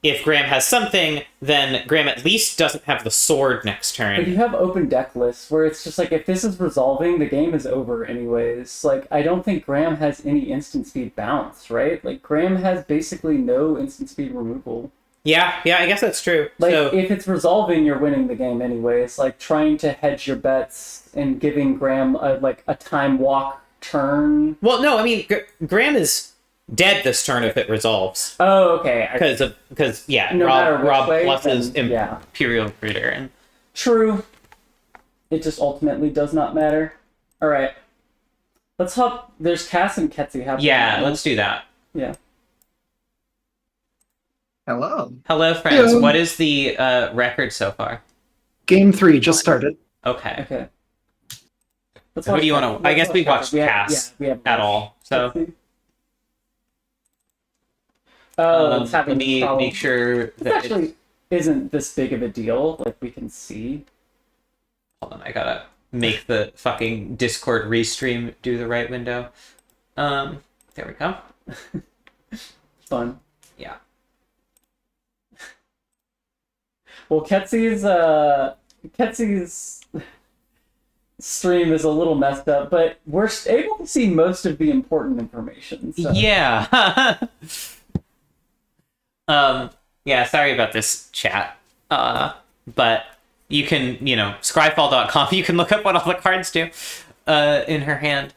if Graham has something, then Graham at least doesn't have the sword next turn. But you have open deck lists where it's just like, if this is resolving, the game is over anyways. Like, I don't think Graham has any instant speed bounce, right? Like, Graham has basically no instant speed removal. Yeah, I guess that's true. Like, so, if it's resolving, you're winning the game anyways. Like, trying to hedge your bets and giving Graham a time walk turn. Well, no, I mean, Graham is dead this turn if it resolves. Oh, okay. Because no Rob way, pluses Imperial Recruiter. And true. It just ultimately does not matter. All right. Let's hop. There's Cass and Ketsi happening. Yeah, let's do that. Yeah. Hello. Hello, friends. Hello. What is the record so far? Game 3 just started. Okay. Who do you want to? I guess we watched Cass at all. So. Oh, it's having let me make sure that it actually isn't this big of a deal. Like, we can see. Hold on, I gotta make the fucking Discord restream do the right window. There we go. Fun. Yeah. Well, Ketsi's stream is a little messed up, but we're able to see most of the important information. So. Yeah. Yeah, sorry about this chat. But you can, scryfall.com, you can look up what all the cards do in her hand.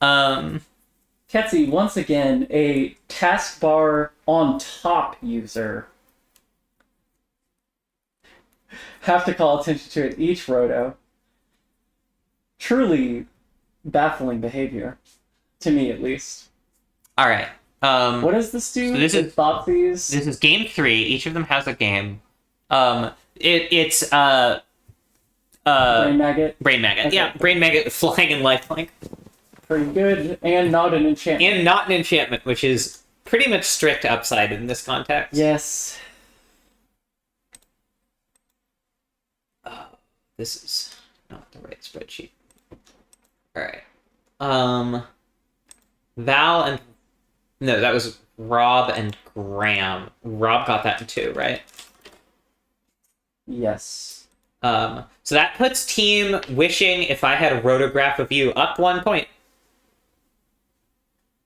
Ketsi, once again, a taskbar on top user. Have to call attention to it each roto. Truly baffling behavior. To me, at least. All right. What does this do? So this is game 3. Each of them has a game. It's Brain Maggot. Okay. Yeah, Brain Maggot, flying and lifelink. Pretty good, and not an enchantment. Which is pretty much strict upside in this context. Yes. This is not the right spreadsheet. All right. Val and no, that was Rob and Graham. Rob got that in 2, right? Yes. So that puts Team Wishing If I Had a Rotograph of You up 1 point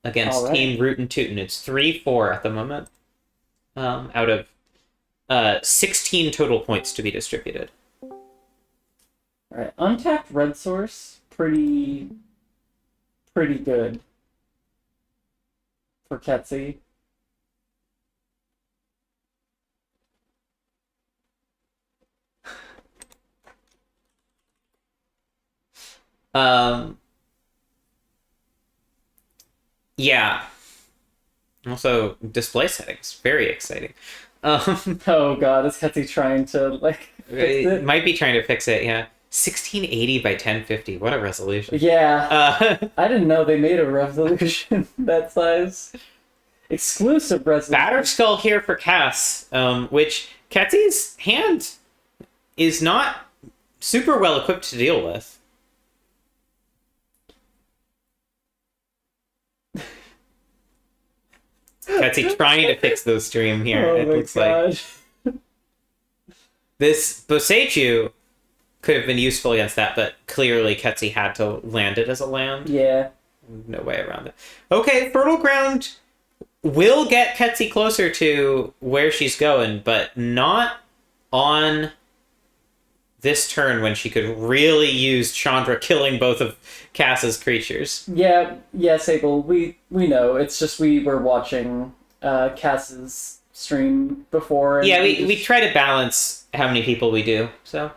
against Team Rootin' Tootin'. It's 3-4 at the moment. Out of 16 total points to be distributed. All right, untapped red source, pretty good for Ketsi. Yeah. Also, display settings. Very exciting. Oh god, is Ketsi trying to, like, fix it? Might be trying to fix it, yeah. 1680 by 1050. What a resolution. Yeah. I didn't know they made a resolution that size. Exclusive resolution. Batter Skull here for Cass, which Ketsi's hand is not super well equipped to deal with. Ketsi trying to fix the stream here. Oh it my looks gosh. like this Boseiju could have been useful against that, but clearly Ketsi had to land it as a land. Yeah. No way around it. Okay, Fertile Ground will get Ketsi closer to where she's going, but not on this turn when she could really use Chandra killing both of Cass's creatures. Yeah, Sable, we know. It's just we were watching Cass's stream before. And yeah, we try to balance how many people we do, so.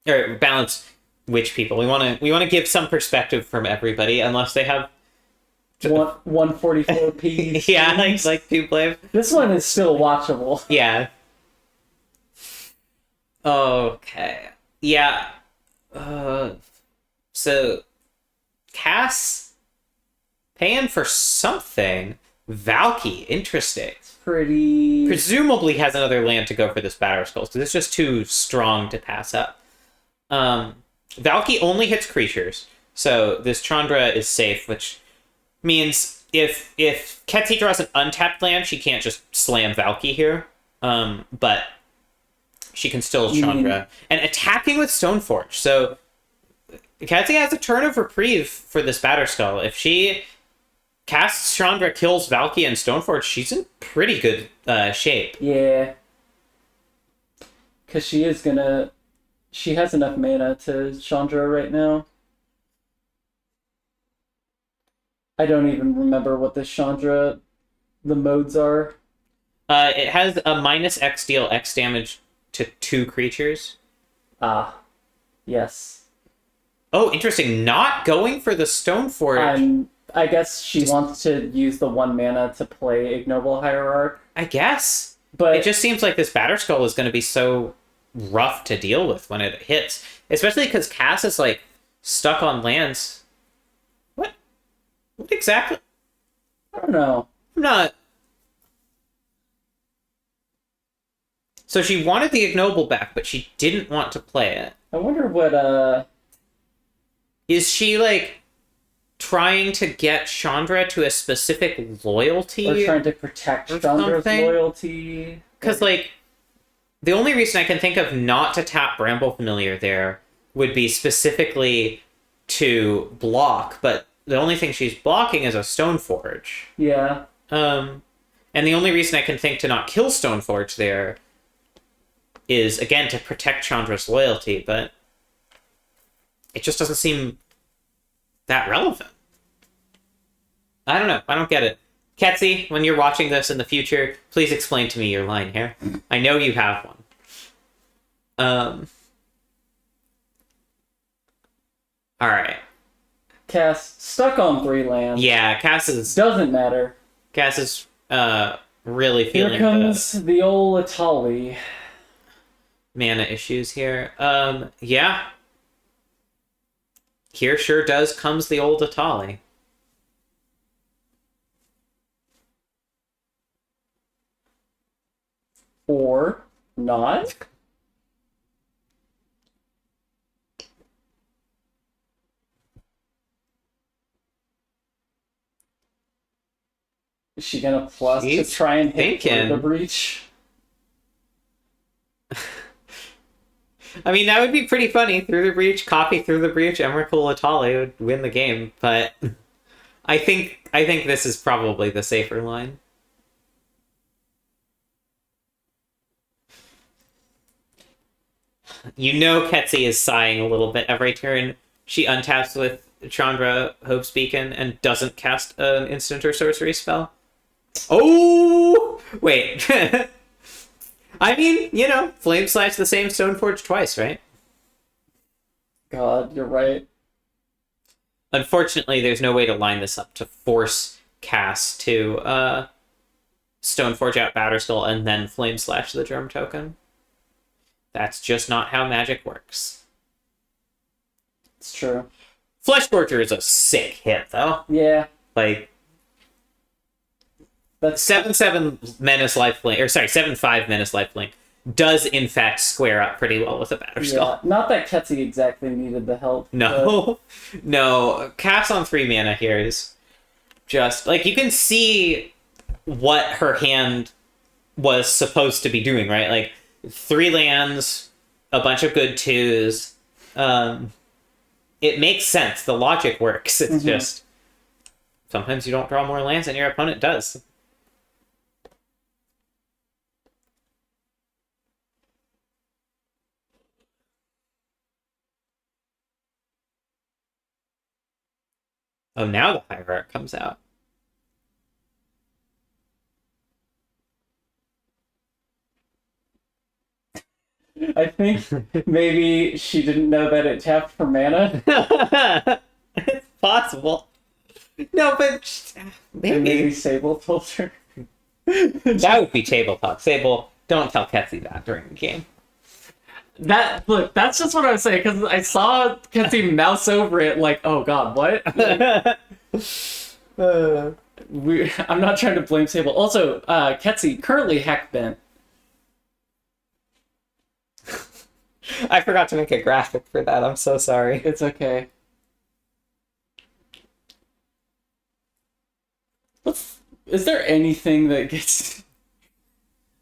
Or balance which people. We want to give some perspective from everybody, unless they have 144p. yeah, like two play. This one is still watchable. Yeah. Okay. Yeah. So Cass paying for something. Valky, interesting. Pretty. Presumably has another land to go for this Batter Skulls, because it's just too strong to pass up. Valky only hits creatures, so this Chandra is safe, which means if Ketsi draws an untapped land, she can't just slam Valky here. But she can still Chandra. And attacking with Stoneforge. So Ketsi has a turn of reprieve for this Batter Skull. If she casts Chandra, kills Valky and Stoneforge, she's in pretty good shape. Yeah. Because she has enough mana to Chandra right now. I don't even remember what this Chandra, the modes are. It has a minus X deal X damage to 2 creatures. Ah, yes. Oh, interesting. Not going for the Stoneforge. I guess she wants to use the 1 mana to play Ignoble Hierarch. I guess. But it just seems like this Batter Skull is going to be so rough to deal with when it hits. Especially because Cass is, like, stuck on lands. What exactly? I don't know. I'm not... So she wanted the Ignoble back, but she didn't want to play it. I wonder what, Is she, like, trying to get Chandra to a specific loyalty? Or trying to protect Chandra's loyalty? Because, like, the only reason I can think of not to tap Bramble Familiar there would be specifically to block, but the only thing she's blocking is a Stoneforge. Yeah. And the only reason I can think to not kill Stoneforge there is, again, to protect Chandra's loyalty, but it just doesn't seem that relevant. I don't know. I don't get it. Ketsi, when you're watching this in the future, please explain to me your line here. I know you have one. Alright. Cass, stuck on 3 lands. Yeah, Cass is... Doesn't matter. Cass is really feeling Here comes the old Atali. Mana issues here. Yeah. Here sure does comes the old Atali. Or not. Is she gonna plus to try and hit the breach? I mean, that would be pretty funny. Through the breach, copy through the breach, Emrakul Atali would win the game, but I think this is probably the safer line. You know Ketsi is sighing a little bit every turn she untaps with Chandra Hope's Beacon and doesn't cast an instant or sorcery spell. Oh! Wait. I mean, you know, Flame Slash the same Stoneforge twice, right? God, you're right. Unfortunately, there's no way to line this up to force Cass to Stoneforge out Batterskull and then Flame Slash the Germ token. That's just not how magic works. It's true. Flesh Scorcher is a sick hit, though. Yeah. Like, That's 7/7 Menace Lifelink, or sorry, 7/5 Menace Lifelink does in fact square up pretty well with a Batterskull. Yeah. Not that Ketsi exactly needed the help. No, no. Cass on 3 mana here is just like you can see what her hand was supposed to be doing, right? Like 3 lands, a bunch of good 2s. It makes sense. The logic works. It's just sometimes you don't draw more lands than your opponent does. Oh, now the Hierarch comes out. I think maybe she didn't know that it tapped for mana. It's possible. No, but Maybe Sable told her. That would be table talk. Sable, don't tell Ketsi that during the game. Look, that's just what I was saying, because I saw Ketsi mouse over it like, oh god, what? I'm not trying to blame Sable. Also, Ketsi currently heck bent. I forgot to make a graphic for that. I'm so sorry. It's okay. Is there anything that gets...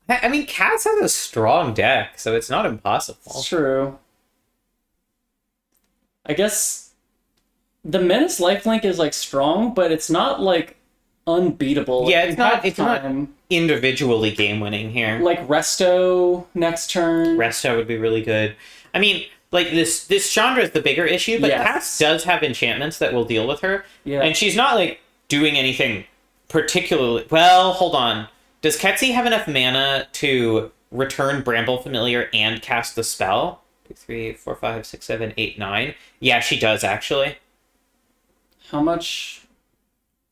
I mean, Cass has a strong deck, so it's not impossible. It's true. I guess the Menace Lifelink is like strong, but it's not like unbeatable. Yeah, it's not individually game winning here. Like Resto next turn. Resto would be really good. I mean, like this Chandra is the bigger issue, but Yes. Cass does have enchantments that will deal with her. Yeah. And she's not like doing anything particularly well. Hold on. Does Ketsi have enough mana to return Bramble Familiar and cast the spell? 2, 3, 4, 5, 6, 7, 8, 9. Yeah, she does actually. How much?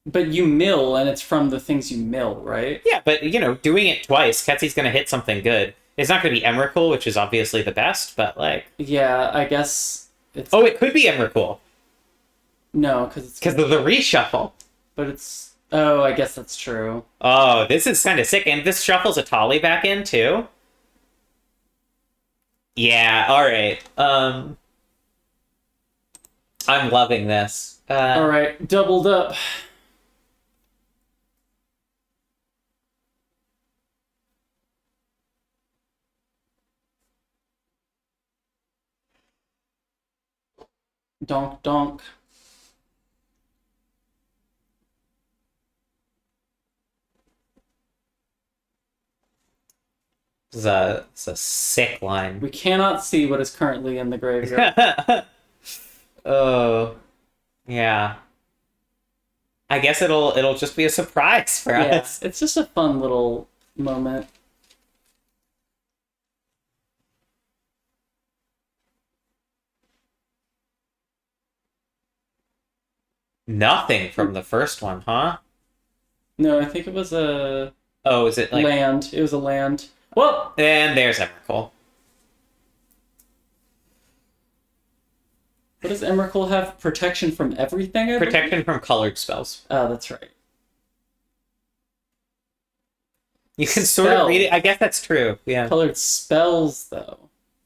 But you mill, and it's from the things you mill, right? Yeah, but you know, doing it twice, Ketsi's gonna hit something good. It's not gonna be Emrakul, which is obviously the best, but like. Yeah, I guess it's. Oh, it could be Emrakul. No, because it's. Because of the reshuffle. But it's. Oh, I guess that's true. Oh, this is kind of sick. And this shuffles a Tali back in, too. Yeah, alright. I'm loving this. Alright, doubled up. Donk, donk. It's a sick line. We cannot see what is currently in the graveyard. Oh, yeah. I guess it'll just be a surprise for us. It's just a fun little moment. Nothing from the first one, huh? No, I think it was a Oh, is it like land. It was a land. Well, and there's Emrakul. What does Emrakul have? Protection from everything? I Protection believe? from colored spells. Oh, that's right. You can sort of read it. I guess that's true. Yeah. Colored spells, though.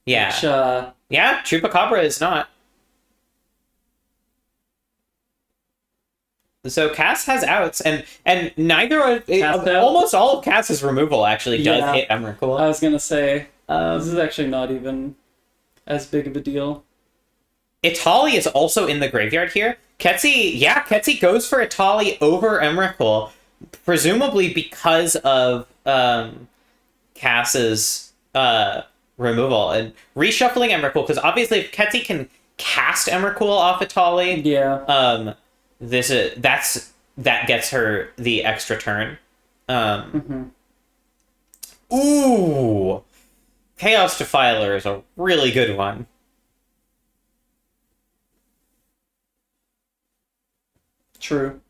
Yeah. Which, yeah, Chupacabra is not. So Cass has outs, and neither almost all of Cass's removal actually does hit Emrakul. I was gonna say this is actually not even as big of a deal. Itali is also in the graveyard here. Ketsi goes for Itali over Emrakul, presumably because of Cass's removal and reshuffling Emrakul. Because obviously, if Ketsi can cast Emrakul off Itali, that gets her the extra turn. Ooh, Chaos Defiler is a really good one. True.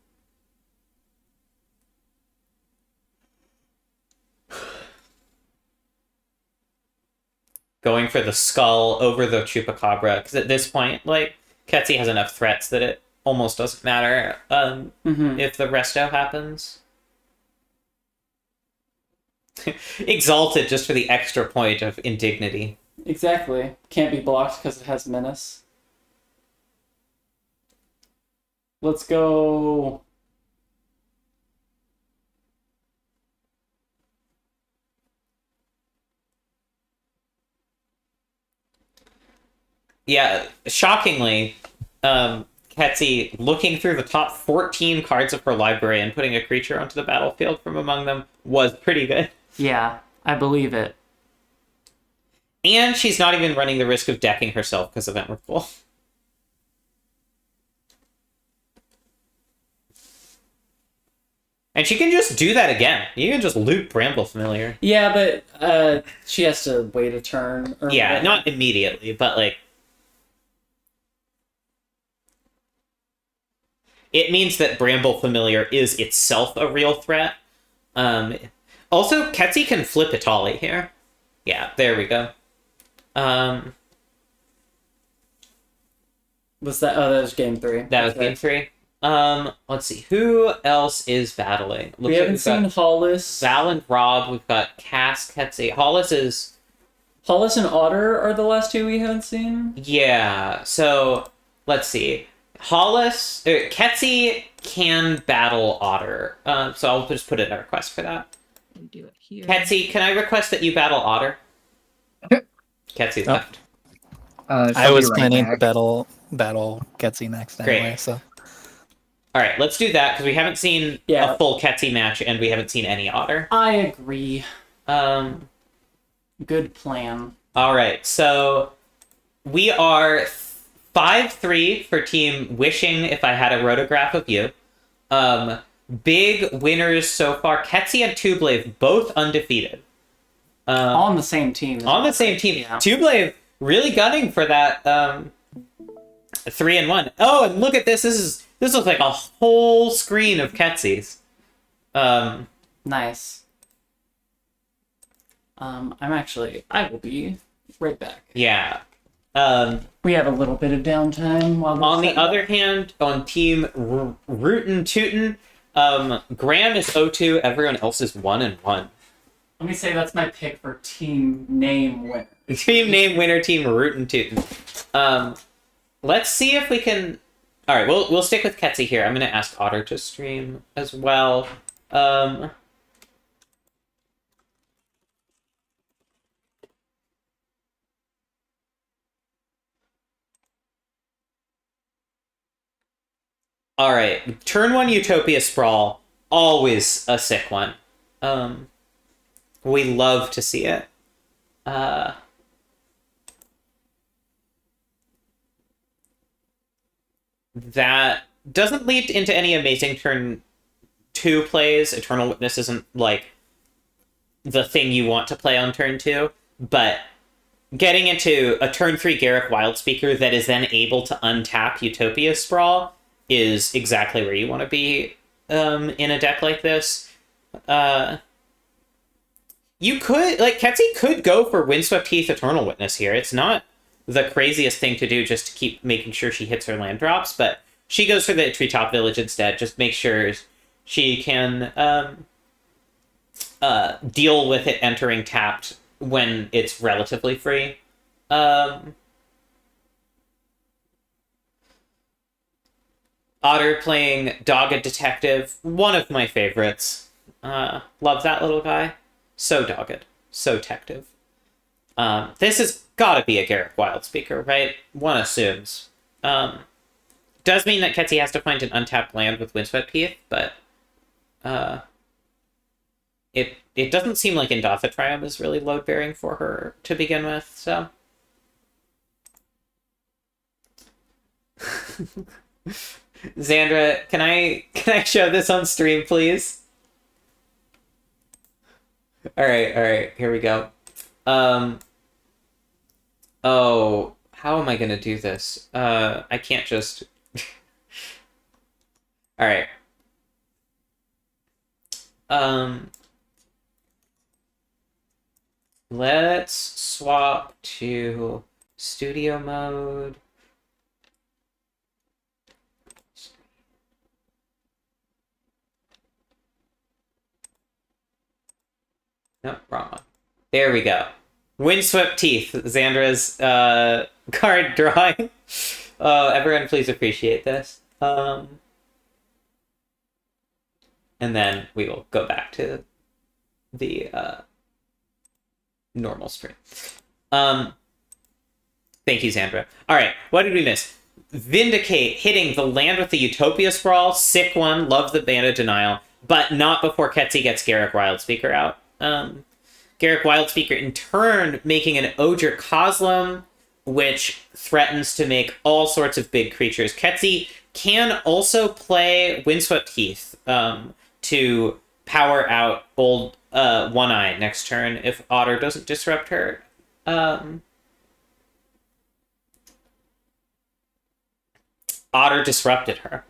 Going for the skull over the Chupacabra, because at this point, like, Ketsi has enough threats that it almost doesn't matter if the resto happens. Exalted just for the extra point of indignity. Exactly. Can't be blocked because it has menace. Let's go. Yeah, shockingly, Ketsi, looking through the top 14 cards of her library and putting a creature onto the battlefield from among them was pretty good. Yeah, I believe it. And she's not even running the risk of decking herself because of Emrakul. And she can just do that again. You can just loot Bramble Familiar. Yeah, but she has to wait a turn. Or yeah, whatever. Not immediately, but like... It means that Bramble Familiar is itself a real threat. Also, Ketsi can flip Itali here. Yeah, there we go. Was that? Oh, that was game 3. That was game 3. Let's see. Who else is battling? We haven't seen Hollis. Val and Rob. We've got Cass, Ketsi. Hollis and Otter are the last 2 we haven't seen. Yeah. So let's see. Ketsi can battle Otter. So I'll just put in a request for that. Do it here. Ketsi, can I request that you battle Otter? Ketsi left. I was planning to battle Ketsi next anyway. Great. So. All right, let's do that because we haven't seen a full Ketsi match and we haven't seen any Otter. I agree. Good plan. All right, so we are 5-3 for team Wishing If I Had a Rotograph of You. Big winners so far. Ketsi and Tublave both undefeated. On the same team. On the same team. Yeah. Tublave really gunning for that 3-1. Oh, and look at this. This looks like a whole screen of Ketsi's. Nice. I will be right back. Yeah. We have a little bit of downtime while on the other hand, on team Rootin' Tootin', Graham is 0-2, everyone else is 1-1. Let me say that's my pick for team name winner. Team name winner, team Rootin' Tootin'. Let's see if we can... Alright, we'll stick with Ketsi here. I'm going to ask Otter to stream as well. Alright, turn 1 Utopia Sprawl. Always a sick one. We love to see it. That doesn't lead into any amazing turn 2 plays. Eternal Witness isn't, like, the thing you want to play on turn 2, but getting into a turn 3 Garruk Wildspeaker that is then able to untap Utopia Sprawl is exactly where you want to be in a deck like this. You could, like, Ketsi could go for Windswept Heath Eternal Witness here. It's not the craziest thing to do just to keep making sure she hits her land drops, but she goes for the Treetop Village instead. Just make sure she can deal with it entering tapped when it's relatively free. Otter playing Dogged Detective, one of my favorites. Love that little guy. So dogged. So detective. This has gotta be a Garruk Wildspeaker, right? One assumes. Does mean that Ketsi has to find an untapped land with Windswept Heath, but it doesn't seem like Indatha Triumph is really load-bearing for her to begin with, so... Xandra, can I show this on stream, please? Alright, here we go. Oh, how am I gonna do this? I can't just... All right. Let's swap to studio mode. No, wrong one. There we go. Windswept Teeth, Xandra's card drawing. Everyone please appreciate this. And then we will go back to the normal stream. Thank you, Xandra. All right, what did we miss? Vindicate hitting the land with the Utopia Sprawl. Sick one. Love the Band of Denial. But not before Ketsi gets Garruk Wildspeaker out. Garruk Wildspeaker in turn making an Odger Kozlem, which threatens to make all sorts of big creatures. Ketsi can also play Windswept Heath to power out old One Eye next turn if Otter doesn't disrupt her. Otter disrupted her.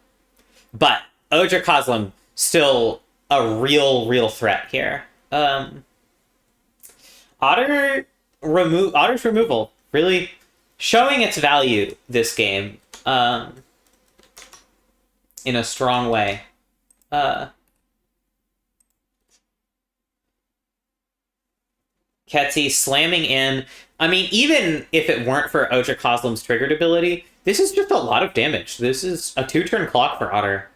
But Odger Kozlem still a real threat here. Otter's removal really showing its value this game in a strong way. Ketsi slamming in. I mean, even if it weren't for Odger Kozlem's triggered ability, this is just a lot of damage. This is a 2-turn clock for Otter.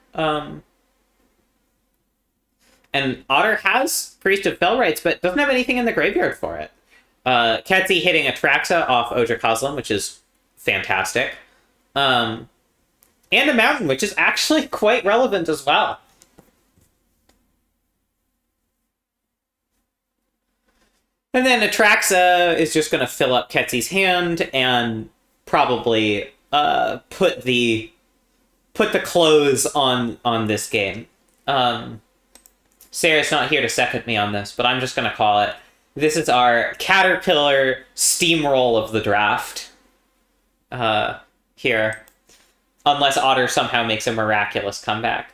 And Otter has Priest of Fellrights, but doesn't have anything in the graveyard for it. Ketsi hitting Atraxa off Odger Kozlem, which is fantastic. And a Mountain, which is actually quite relevant as well. And then Atraxa is just going to fill up Ketsi's hand and probably put the close on this game. Sarah's not here to second me on this, but I'm just going to call it. This is our Caterpillar steamroll of the draft. Here. Unless Otter somehow makes a miraculous comeback.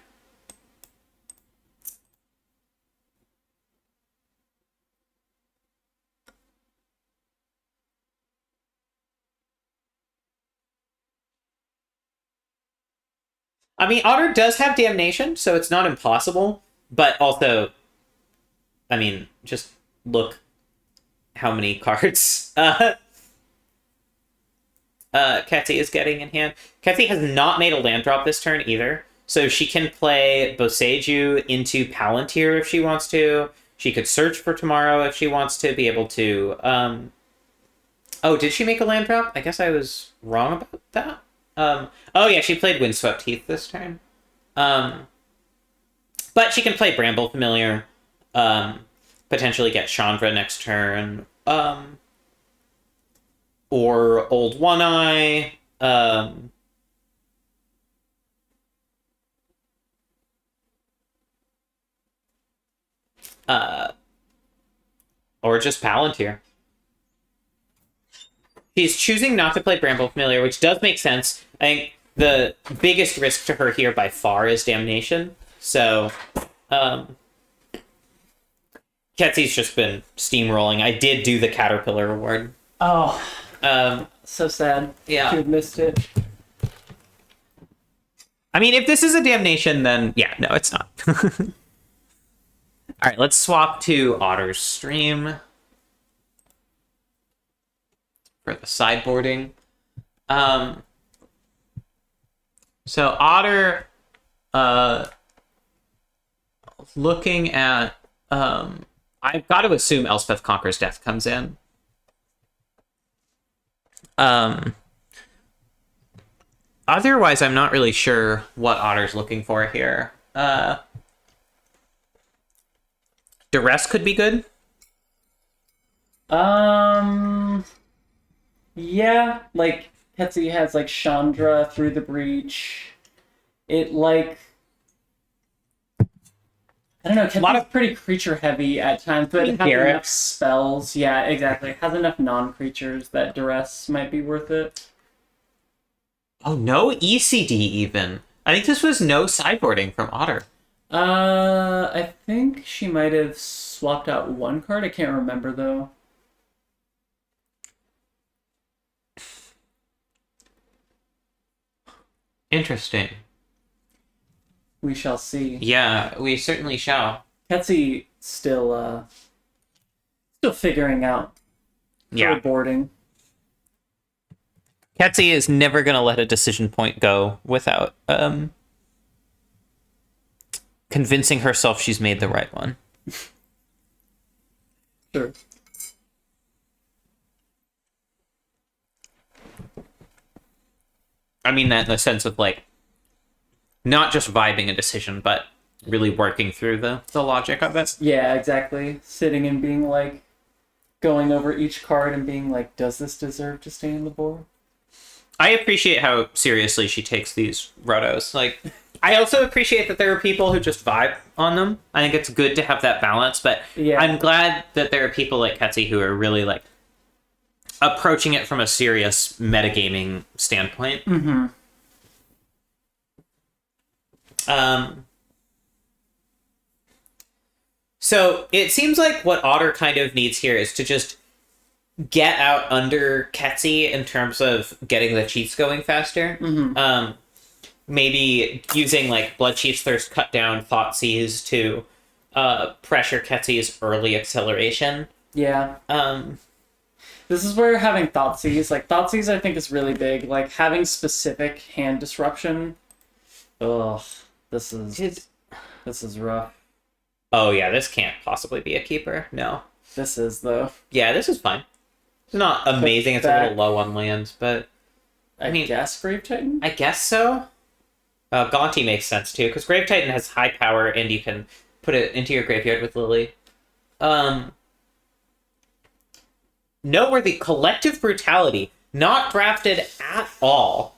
I mean, Otter does have Damnation, so it's not impossible. But also, I mean, just look how many cards Ketsi is getting in hand. Ketsi has not made a land drop this turn either, so she can play Boseiju into Palantir if she wants to. She could search for tomorrow if she wants to be able to. Oh, did she make a land drop? I guess I was wrong about that. Oh yeah, she played Windswept Heath this turn. But she can play Bramble Familiar, potentially get Chandra next turn, or Old One Eye, or just Palantir. She's choosing not to play Bramble Familiar, which does make sense. I think the biggest risk to her here by far is Damnation. So, Ketsi's just been steamrolling. I did do the Caterpillar Award. Oh, so sad. Yeah. You missed it. I mean, if this is a Damnation, then yeah, no, it's not. All right, let's swap to Otter's stream for the sideboarding. So Otter, looking at, I've got to assume Elspeth Conquers Death comes in. Otherwise, I'm not really sure what Otter's looking for here. Duress could be good. Yeah, like Ketsi has like Chandra through the breach. It like I don't know, Ketsi's pretty creature heavy at times, but it has enough spells. Yeah, exactly. It has enough non-creatures that Duress might be worth it. Oh, no ECD even. I think this was no sideboarding from Otter. I think she might have swapped out one card. I can't remember though. Interesting. We shall see. Yeah, we certainly shall. Ketsi still figuring out boarding. Ketsi is never going to let a decision point go without convincing herself she's made the right one. Sure. I mean that in the sense of, like, not just vibing a decision, but really working through the logic of it. Yeah, exactly. Sitting and being like, going over each card and being like, does this deserve to stay in the board? I appreciate how seriously she takes these rotos. Like, I also appreciate that there are people who just vibe on them. I think it's good to have that balance, but yeah. I'm glad that there are people like Ketsi who are really, like, approaching it from a serious metagaming standpoint. Mm-hmm. So it seems like what Otter kind of needs here is to just get out under Ketsi in terms of getting the cheats going faster. Mm-hmm. Maybe using, like, Blood Chief's Thirst cut down Thoughtseize to pressure Ketsi's early acceleration. Yeah. This is where having Thoughtseize, like, Thoughtseize I think is really big. Like, having specific hand disruption. Ugh, this is rough. Oh yeah, this can't possibly be a keeper. No. This is, though. Yeah, this is fine. It's not amazing. It's a little low on lands, but I mean, guess Grave Titan? I guess so. Gaunty makes sense too, because Grave Titan has high power and you can put it into your graveyard with Lily. Noteworthy, Collective Brutality, not drafted at all.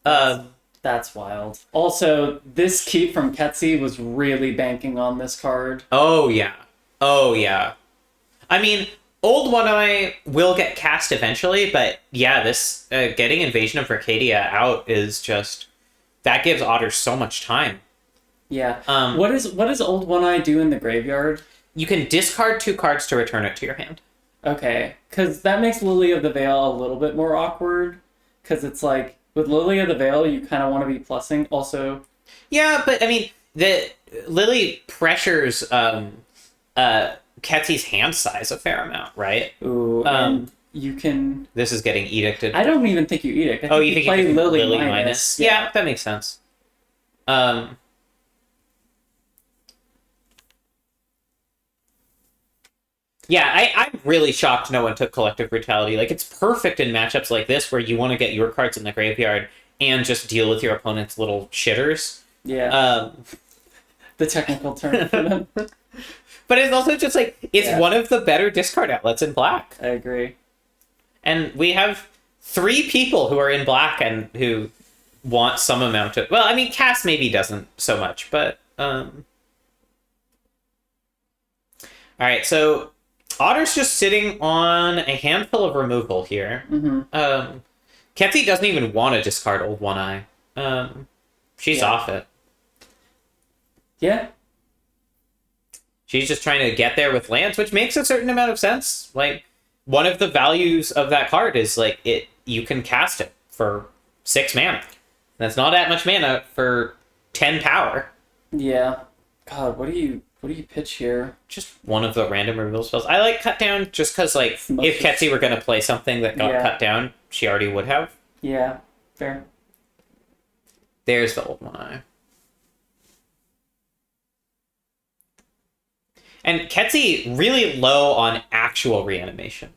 That's wild. Also, this keep from Ketsi was really banking on this card. Oh yeah. I mean, Old One Eye will get cast eventually, but yeah, this getting Invasion of Arcadia out is just, that gives Otter so much time. Yeah. What does Old One Eye do in the graveyard? You can discard 2 cards to return it to your hand. Okay, because that makes Lily of the Veil a little bit more awkward. Because it's like, with Lily of the Veil, you kind of want to be plussing. Also, yeah, but I mean, the Lily pressures Ketsi's hand size a fair amount, right? Ooh, and you can. This is getting edicted. I don't even think you edict. You think play you Lily minus? Yeah, that makes sense. Yeah, I'm really shocked no one took Collective Brutality. Like, it's perfect in matchups like this where you want to get your cards in the graveyard and just deal with your opponent's little shitters. Yeah. The technical term for them. But it's also just, like, it's one of the better discard outlets in black. I agree. And we have 3 people who are in black and who want some amount of... Well, I mean, Cass maybe doesn't so much, but... Alright, so... Otter's just sitting on a handful of removal here. Mm-hmm. Ketsi doesn't even want to discard Old One Eye. She's off it. Yeah. She's just trying to get there with lands, which makes a certain amount of sense. Like, one of the values of that card is, like, you can cast it for 6 mana. That's not that much mana for 10 power. Yeah. God, what do you pitch here? Just one of the random removal spells. I like Cut Down just because, like, if Ketsi were going to play something that got cut down, she already would have. Yeah, fair. There's the Old One Eye. And Ketsi really low on actual reanimation.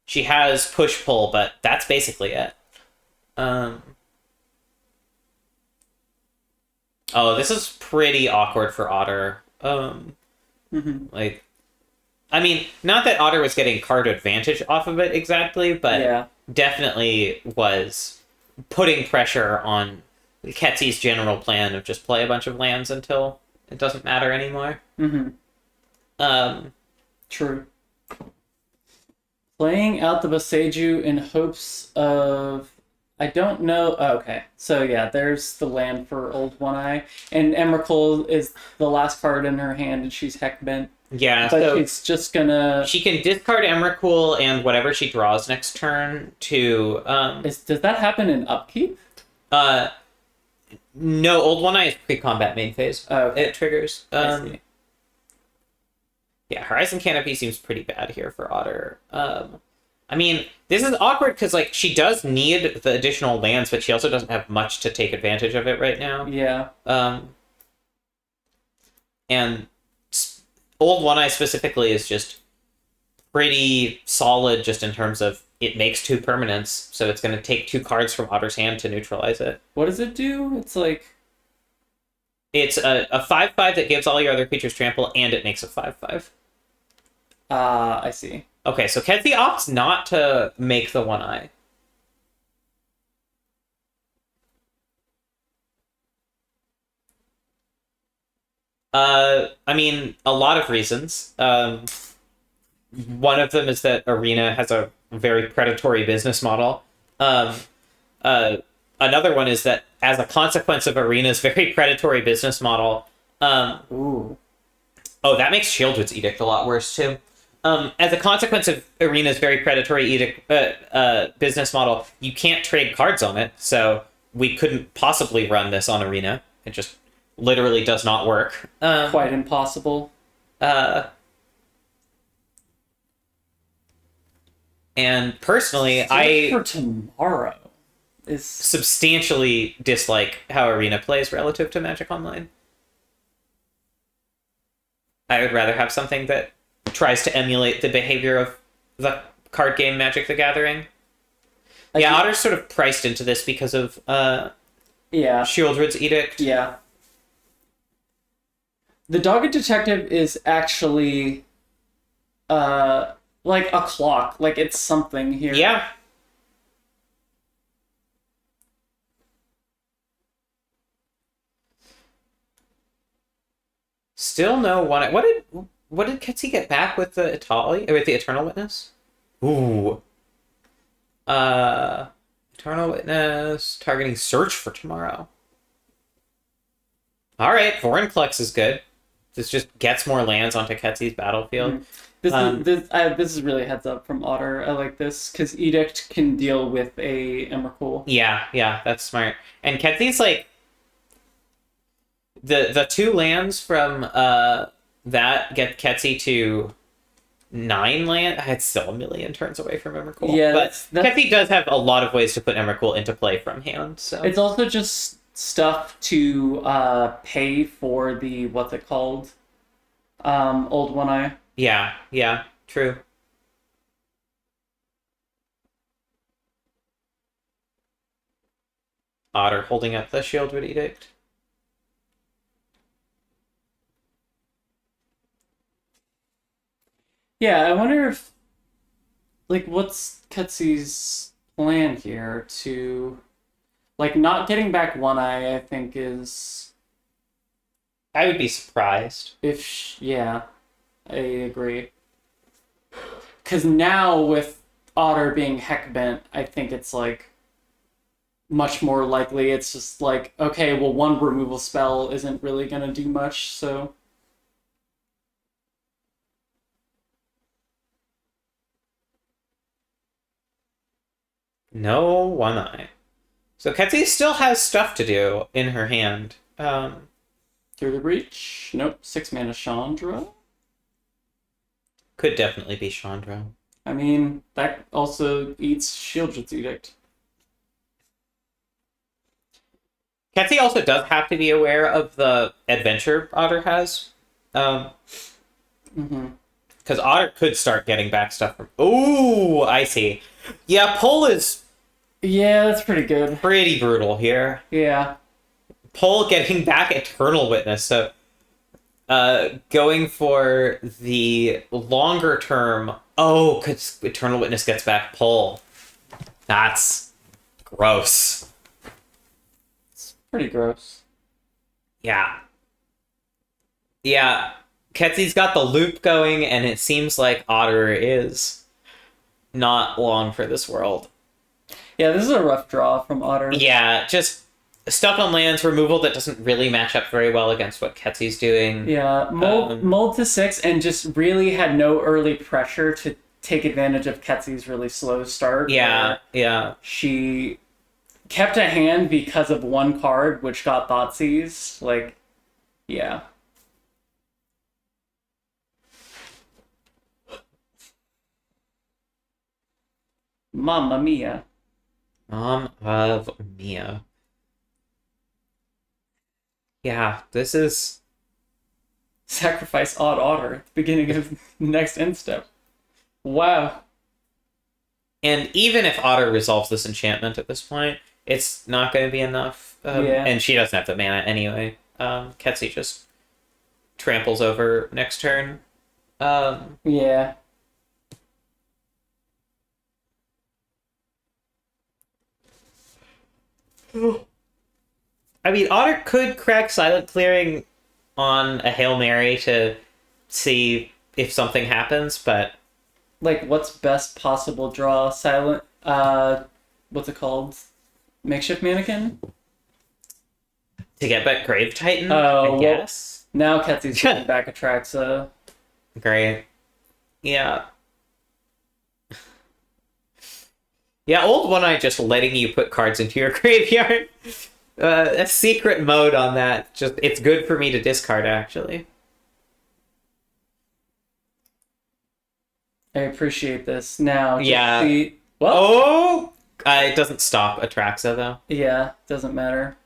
She has push-pull, but that's basically it. Oh, this is pretty awkward for Otter. Like, I mean, not that Otter was getting card advantage off of it exactly, but definitely was putting pressure on Ketsi's general plan of just play a bunch of lands until it doesn't matter anymore. Mm-hmm. True. Playing out the Boseiju in hopes of... I don't know... Oh, okay. So yeah, there's the land for Old One Eye. And Emrakul is the last card in her hand, and she's heck bent. Yeah, but so it's just gonna... She can discard Emrakul and whatever she draws next turn to... does that happen in upkeep? No, Old One Eye is pre-combat main phase. Oh, okay. It triggers. I see. Yeah, Horizon Canopy seems pretty bad here for Otter. I mean, this is awkward because, like, she does need the additional lands, but she also doesn't have much to take advantage of it right now. Yeah. And Old One Eye specifically is just pretty solid just in terms of it makes 2 permanents, so it's going to take 2 cards from Otter's hand to neutralize it. What does it do? It's like... It's a 5/5 that gives all your other creatures trample, and it makes a 5/5. I see. Okay, so Ketsi opts not to make the One Eye. I mean, a lot of reasons. One of them is that Arena has a very predatory business model. Another one is that as a consequence of Arena's very predatory business model, Ooh. Oh, that makes Shieldwood's Edict a lot worse, too. As a consequence of Arena's very predatory business model, you can't trade cards on it, so we couldn't possibly run this on Arena. It just literally does not work. Quite impossible. And personally, for tomorrow is substantially dislike how Arena plays relative to Magic Online. I would rather have something that tries to emulate the behavior of the card game Magic the Gathering. Otter's sort of priced into this because of Shieldwood's Edict. Yeah. The Dogged Detective is actually like a clock. Like, it's something here. Yeah. Still no one. What did Ketsi get back with the Eternal Witness? Ooh. Eternal Witness targeting Search for tomorrow. All right, Vorinclex is good. This just gets more lands onto Ketsi's battlefield. Mm-hmm. This is really a heads up from Otter. I like this because Edict can deal with a Emrakul. Yeah, that's smart. And Ketsi's like the 2 lands from that get Ketsi to 9 land. It's still a million turns away from Emrakul. Yeah, but Ketsi does have a lot of ways to put Emrakul into play from hand. So it's also just stuff to pay for the what's it called, Old One Eye. Yeah, true. Otter holding up the Shieldwood Edict. Yeah, I wonder if, like, what's Ketsi's plan here to, like, not getting back One Eye, I think, is... I would be surprised. Yeah, I agree. Because now, with Otter being heck bent, I think it's, like, much more likely it's just like, okay, well, 1 removal spell isn't really gonna do much, so... No One Eye. So Ketsi still has stuff to do in her hand. Through the Breach? Nope. 6 mana Chandra? Could definitely be Chandra. I mean, that also eats Shieldwood's Edict. Ketsi also does have to be aware of the adventure Otter has. Because Otter could start getting back stuff from... Ooh, I see. Yeah, pull is... Yeah, that's pretty good. Pretty brutal here. Yeah. Pull getting back Eternal Witness, so... going for the longer term... Oh, because Eternal Witness gets back pull. That's gross. It's pretty gross. Yeah. Yeah. Ketsi's got the loop going, and it seems like Otter is not long for this world. Yeah, this is a rough draw from Otter. Yeah, just stuck on lands, removal that doesn't really match up very well against what Ketsy's doing. Yeah, mold to 6 and just really had no early pressure to take advantage of Ketsy's really slow start. Yeah, yeah. She kept a hand because of one card, which got Thoughtseize. Like, yeah. Mamma mia. Mom of Mia. Yeah, this is... Sacrifice Odd Otter at the beginning of next end step. Wow. And even if Otter resolves this enchantment at this point, it's not going to be enough. And she doesn't have the mana anyway. Ketsy just tramples over next turn. Yeah. I mean, Otter could crack Silent Clearing on a Hail Mary to see if something happens, but... Like, what's best possible draw? Silent... what's it called? Makeshift Mannequin? To get back Grave Titan, I guess? Now Ketsy's getting back Atraxa. Great. Yeah. Yeah, old One-Eye just letting you put cards into your graveyard. A secret mode on that. Just it's good for me to discard, actually. I appreciate this. Now, yeah. What? Oh! It doesn't stop Atraxa, though. Yeah, doesn't matter.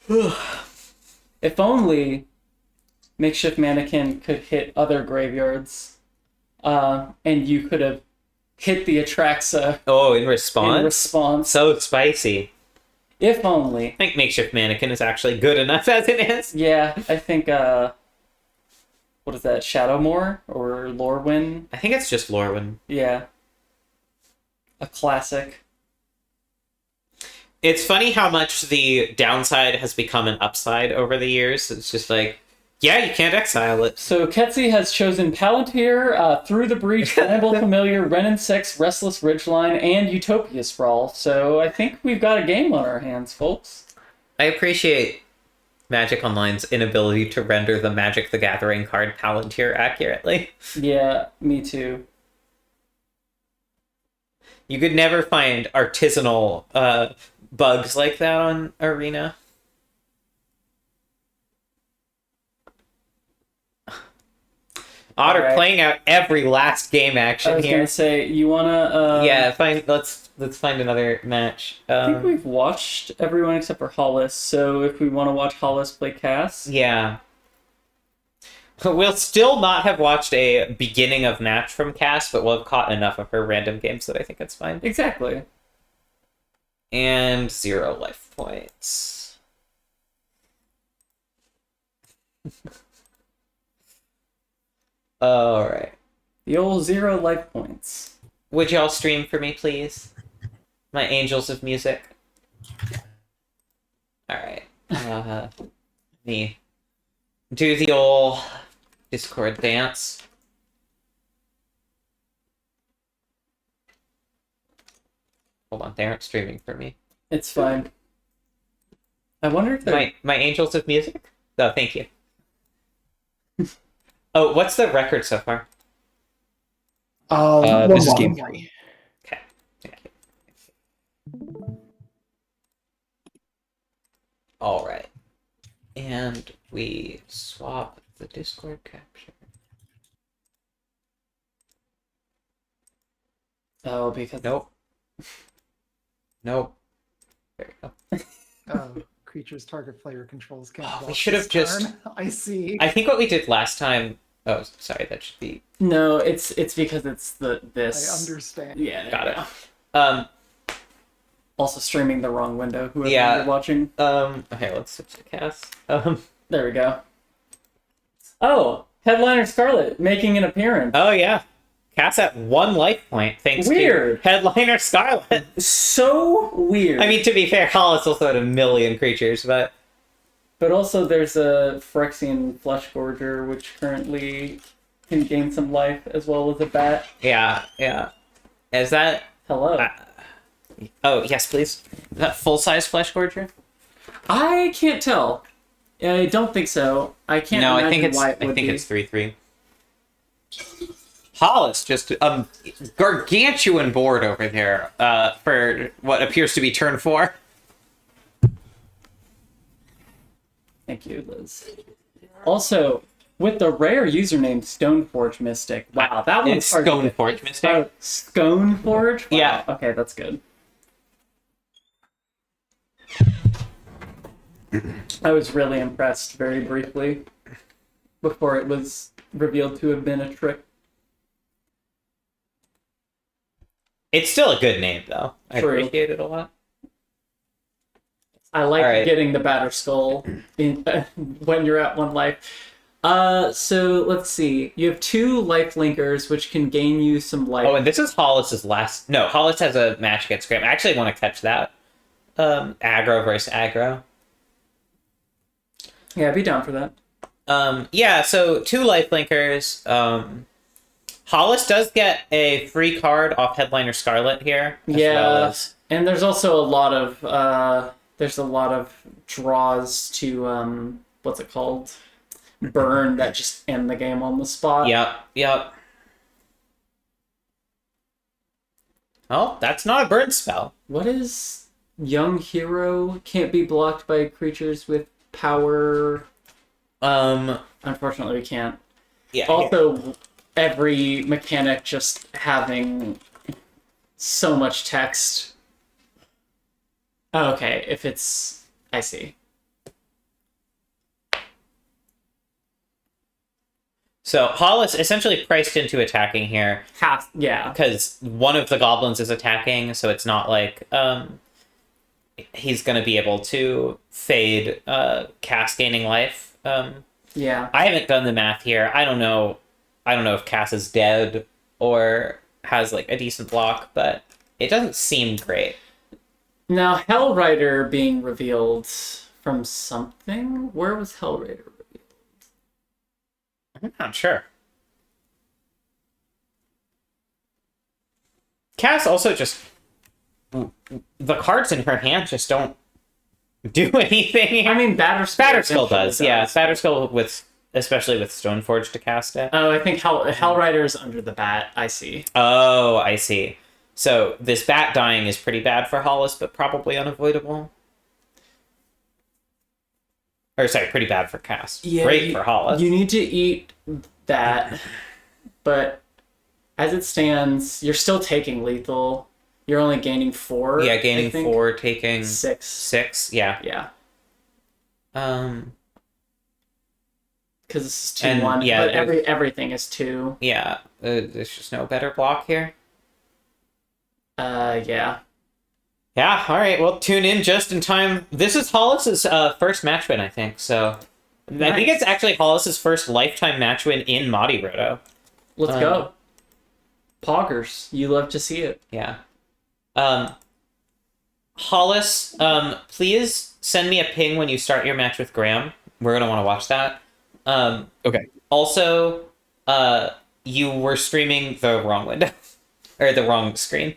If only Makeshift Mannequin could hit other graveyards. And you could have hit the Atraxa. Oh, in response? In response. So spicy. If only. I think Makeshift Mannequin is actually good enough as it is. Yeah, I think, what is that, Shadowmoor? Or Lorwyn? I think it's just Lorwyn. Yeah. A classic. It's funny how much the downside has become an upside over the years. It's just like, yeah, you can't exile it. So Ketsy has chosen Palantir, Through the Breach, Bramble Familiar, Renin 6, Restless Ridgeline, and Utopia Sprawl. So I think we've got a game on our hands, folks. I appreciate Magic Online's inability to render the Magic the Gathering card Palantir accurately. Yeah, me too. You could never find artisanal bugs like that on Arena. Otter playing out every last game action here. I was gonna say, you wanna... Yeah, let's find another match. I think we've watched everyone except for Hollis, so if we want to watch Hollis play Cass... Yeah. We'll still not have watched a beginning of match from Cass, but we'll have caught enough of her random games that I think it's fine. Exactly. And 0 life points. Alright. The old 0 life points. Would y'all stream for me, please? My angels of music. Alright. Me. Do the old Discord dance. Hold on, they aren't streaming for me. It's fine. I wonder if they're... My angels of music? Oh, thank you. Oh, what's the record so far? This is game 3. Okay, thank you. All right, and we swap the Discord capture. Oh, because... Nope. Nope. There you go. Creatures target player controls can't. Oh, we should have just... I see. I think what we did last time... Oh, sorry, that should be... No, it's because it's this... I understand. Yeah, got it. Also streaming the wrong window, whoever you're watching. Okay, let's switch to Cass. There we go. Oh, Headliner Scarlet making an appearance. Oh, yeah. Cass at 1 life point, thanks to Headliner Scarlet. So weird. I mean, to be fair, Hollis also had 1 million creatures, but... But also there's a Phyrexian Flesh Gorger, which currently can gain some life as well as a bat. Yeah, yeah. Is that... Hello. Oh, yes, please. Is that full-size Flesh Gorger? I can't tell. I don't think so. I can't imagine why it would be. I think it's 3/3. Hollis, just gargantuan board over there for what appears to be turn 4. Thank you, Liz. Also, with the rare username Stoneforge Mystic. Wow, that one's hard. Stoneforge Mystic? Stoneforge? Wow. Yeah. Okay, that's good. I was really impressed very briefly before it was revealed to have been a trick. It's still a good name, though. I True. appreciate it a lot. I like getting the Batter Skull when you're at 1 life. So let's see. You have 2 life linkers, which can gain you some life. Oh, and this is Hollis's last... No, Hollis has a match against Graham. I actually want to catch that. Aggro versus aggro. Yeah, I'd be down for that. Yeah, so 2 life linkers. Hollis does get a free card off Headliner Scarlet here. And there's also a lot of draws to what's it called? Burn that just end the game on the spot. Yep. Oh, that's not a burn spell. What is Young Hero? Can't be blocked by creatures with power. Unfortunately, we can't. Yeah. Also, every mechanic just having so much text. Oh, okay, if it's... I see. So Hollis essentially priced into attacking here. Yeah. Because one of the goblins is attacking, so it's not like he's going to be able to fade Cass gaining life. Yeah. I haven't done the math here. I don't know if Cass is dead or has like a decent block, but it doesn't seem great. Now, Hellrider being revealed from something? Where was Hellrider revealed? I'm not sure. Cass also just... The cards in her hand just don't do anything. I mean, Batterskull does. Yeah, Batterskull with... Especially with Stoneforge to cast it. Oh, I think Hellrider is under the bat. I see. Oh, I see. So this bat dying is pretty bad for Hollis, but probably unavoidable. Or sorry, pretty bad for Cass. Yeah, great for Hollis. You need to eat that, but as it stands, you're still taking lethal. You're only gaining 4. Yeah, gaining 4, taking 6. 6. Yeah. Yeah. Because this is 2/1. Yeah, but everything is 2. Yeah, there's just no better block here. Yeah. Yeah, alright, well, tune in just in time. This is Hollis's first match win, I think, so... Nice. I think it's actually Hollis's first lifetime match win in Moddy Roto. Let's go. Poggers. You love to see it. Yeah. Hollis, please send me a ping when you start your match with Graham. We're gonna want to watch that. Okay. Also, you were streaming the wrong window. Or the wrong screen.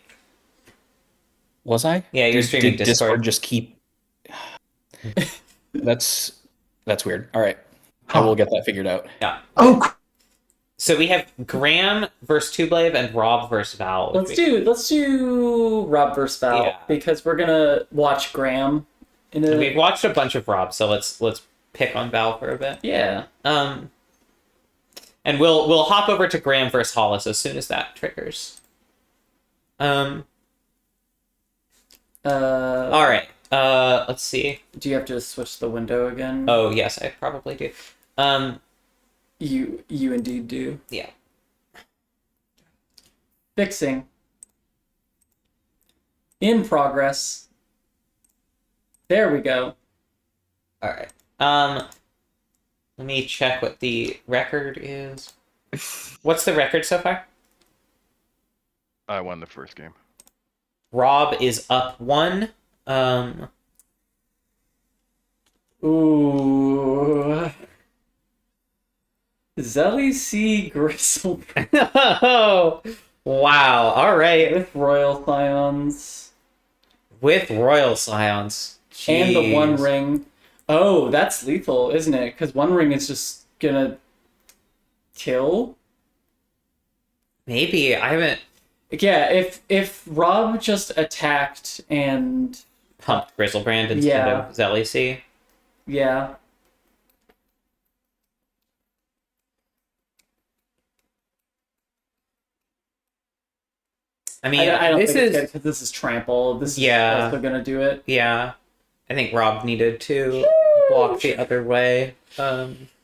Was I? Yeah, you're streaming did Discord. Just keep... That's weird. All right. I will get that figured out. Yeah. Oh, so we have Graham versus Tublave and Rob versus Val. Let's do Rob versus Val, because we're gonna watch Graham. We've watched a bunch of Rob, so let's pick on Val for a bit. Yeah. And we'll hop over to Graham versus Hollis as soon as that triggers. All right. Let's see. Do you have to switch the window again? Oh yes, I probably do. You indeed do. Yeah. Fixing. In progress. There we go. All right. Let me check what the record is. What's the record so far? I won the first game. Rob is up 1. Ooh. Zelly C. Gristle. Oh, wow. All right. With Royal Scions. With Royal Scions. And the One Jeez. Ring. Oh, that's lethal, isn't it? Because One Ring is just gonna kill. Maybe. I haven't Yeah, if Rob just attacked and pumped Grizzlebrand instead of Zellicy. Yeah. I mean, I don't this think is it's good because this is trample. This is Yeah. also gonna do it. yeah. I think Rob needed to block the other way.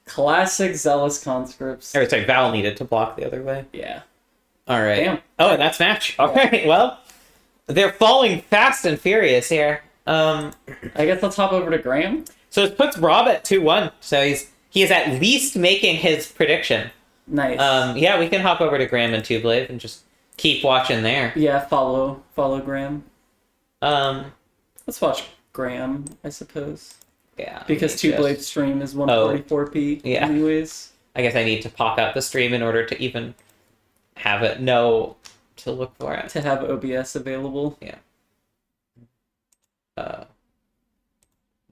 Classic Zealous Conscripts. Or sorry, Val needed to block the other way. Yeah. All right. Damn. Oh, and that's match. All right. Well, they're falling fast and furious here. I guess let's hop over to Graham. So it puts Rob at 2-1. So he is at least making his prediction. Nice. Yeah, we can hop over to Graham and Two-Blade and just keep watching there. Yeah, follow Graham. Um, Let's watch Graham, I suppose. yeah. Because Two-Blade stream is 144p yeah. anyways. I guess I need to pop out the stream in order to even have it know to look for it. To have OBS available. Yeah.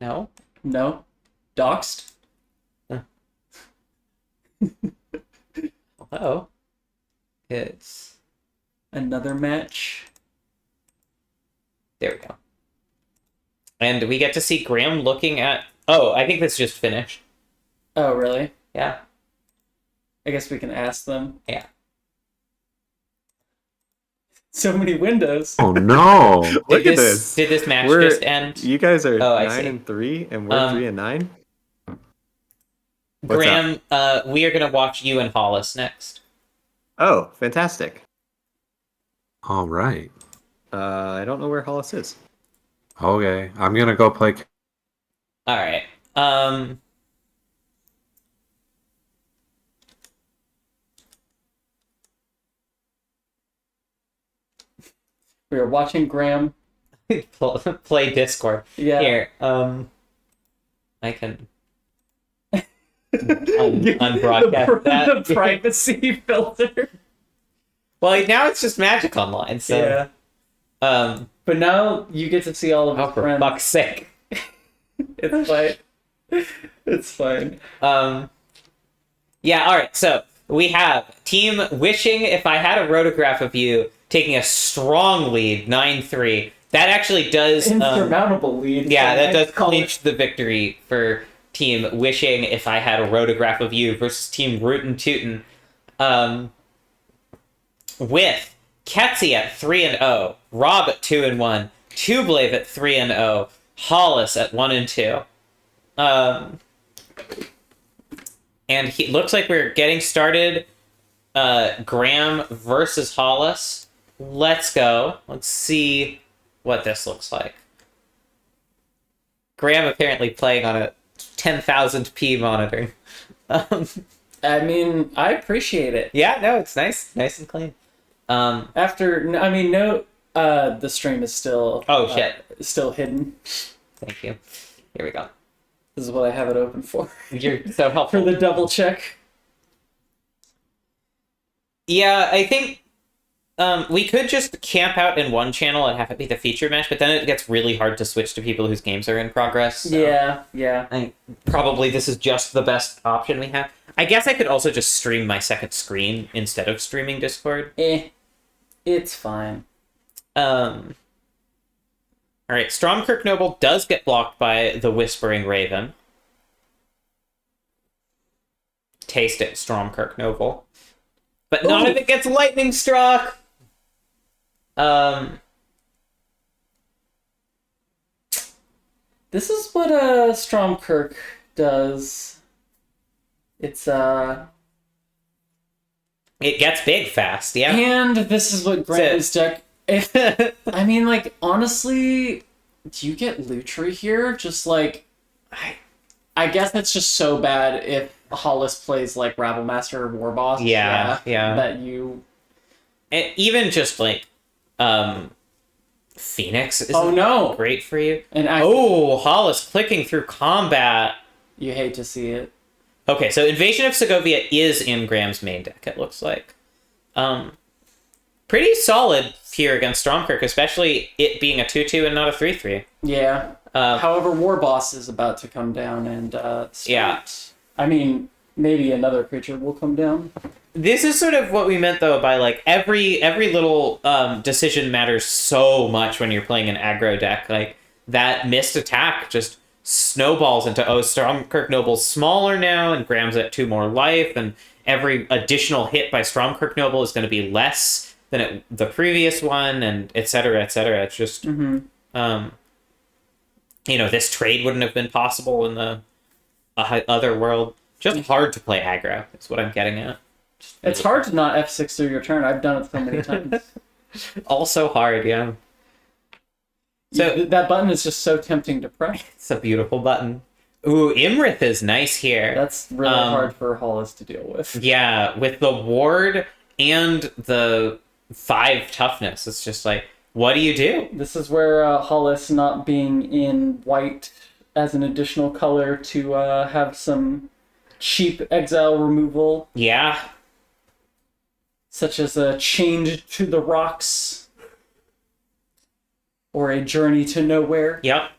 No? No? Doxed? Hello? It's... Another match. There we go. And we get to see Graham looking at... Oh, I think this just finished. Oh, really? Yeah. I guess we can ask them. Yeah. So many windows. Oh no! Look at this. Did this match We're- just end? You guys are Oh, I 9 see. and 3, and we're 3 and 9. What's Graham, we are going to watch you and Hollis next. Oh, fantastic. All right. I don't know where Hollis is. Okay, I'm gonna go play. All right. We are watching Graham. Play Discord. Yeah. Here, I can unbroadcast that. The privacy filter. Well, now it's just Magic Online, so... Yeah. But now you get to see all of his Oh, for friends. fuck's sake. It's fine. It's fine. Yeah, alright, so we have Team Wishing If I Had a Rotograph of You taking a strong lead, 9-3. That actually does... Insurmountable lead. yeah, that does call clinch the victory for Team Wishing If I Had a Rotograph of You versus Team Rootin' Tootin'. With Ketsy at 3-0, Rob at 2-1, Two-Blade at 3-0, Hollis at 1-2. And he looks like we're getting started. Graham versus Hollis. Let's go. Let's see what this looks like. Graham apparently playing on a 10,000p monitor. I mean, I appreciate it. Yeah, no, it's nice and clean. The stream is still... Oh, shit. Still hidden. Thank you. Here we go. This is what I have it open for. You're so helpful. For the double check. Yeah, I think we could just camp out in one channel and have it be the feature match, but then it gets really hard to switch to people whose games are in progress. So Yeah. I think probably this is just the best option we have. I guess I could also just stream my second screen instead of streaming Discord. It's fine. Alright, Stromkirk Noble does get blocked by the Whispering Raven. Taste it, Stromkirk Noble. But none of it gets lightning struck! This is what Stromkirk does. It's It gets big fast, yeah. And this is what Graham's deck. I mean, like, honestly, do you get Lutri here? Just like, I guess that's just so bad if Hollis plays like Rabble Master or War Boss. Yeah. That you. And even just like, Phoenix is great for you. And Hollis clicking through combat. You hate to see it. Okay, so Invasion of Segovia is in Graham's main deck, it looks like. Pretty solid here against Stormkirk, especially it being a 2/2 and not a 3/3. Yeah. However, War Boss is about to come down and start. Yeah. I mean, maybe another creature will come down. This is sort of what we meant, though, by like every little decision matters so much when you're playing an aggro deck. Like that missed attack just snowballs into, oh, Stormkirk Noble's smaller now, and Graham's at 2 more life, and every additional hit by Stormkirk Noble is going to be less than the previous one, and et cetera, et cetera. It's just, this trade wouldn't have been possible in the other world. Just hard to play aggro, is what I'm getting at. It's hard to not F6 through your turn. I've done it so many times. Also hard, yeah. So that button is just so tempting to press. It's a beautiful button. Ooh, Imrith is nice here. That's really hard for Hollis to deal with. Yeah, with the ward and the 5 toughness, it's just like, what do you do? This is where Hollis not being in white as an additional color to have some cheap exile removal. Yeah. Such as a Chained to the Rocks. Or a Journey to Nowhere. Yep.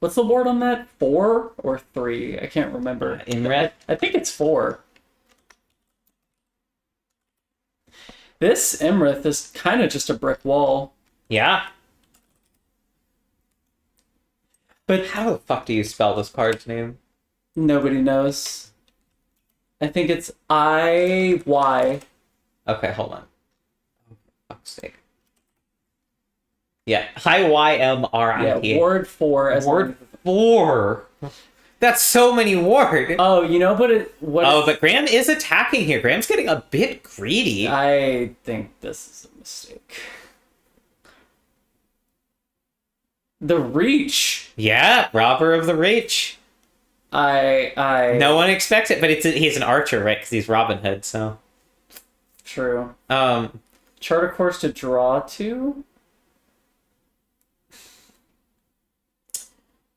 What's the ward on that? 4 or 3? I can't remember. Imrith? I think it's 4. This Imrith is kind of just a brick wall. Yeah. But how the fuck do you spell this card's name? Nobody knows. I think it's I-Y. Okay, hold on. Oh, for fuck's sake. Yeah, Ymri. Yeah, Ward 4 as Ward 4. That's so many ward. Oh, but Graham is attacking here. Graham's getting a bit greedy. I think this is a mistake. The Reach. Yeah, Robber of the Reach. No one expects it, but he's an archer, right? Because he's Robin Hood, so. True. Chart a course to draw to.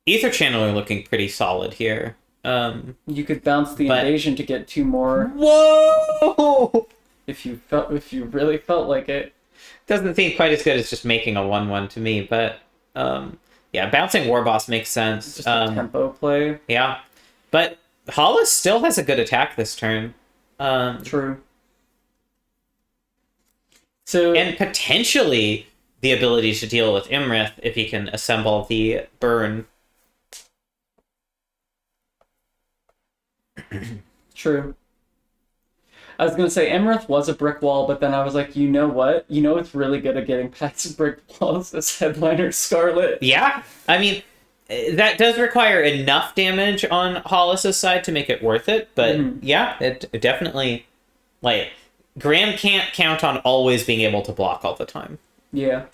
Ether Channeler looking pretty solid here. You could bounce the invasion to get 2 more. Whoa! If you really felt like it. Doesn't seem quite as good as just making a 1/1 to me, but bouncing War Boss makes sense. It's just a tempo play. Yeah. But Hollis still has a good attack this turn. True. So and potentially the ability to deal with Imrith if he can assemble the burn. True. I was gonna say Imrith was a brick wall, but then I was like, you know what? You know what's really good at getting past brick walls is Headliner Scarlet. Yeah, I mean, that does require enough damage on Hollis's side to make it worth it, but yeah, it definitely, like, Graham can't count on always being able to block all the time. Yeah.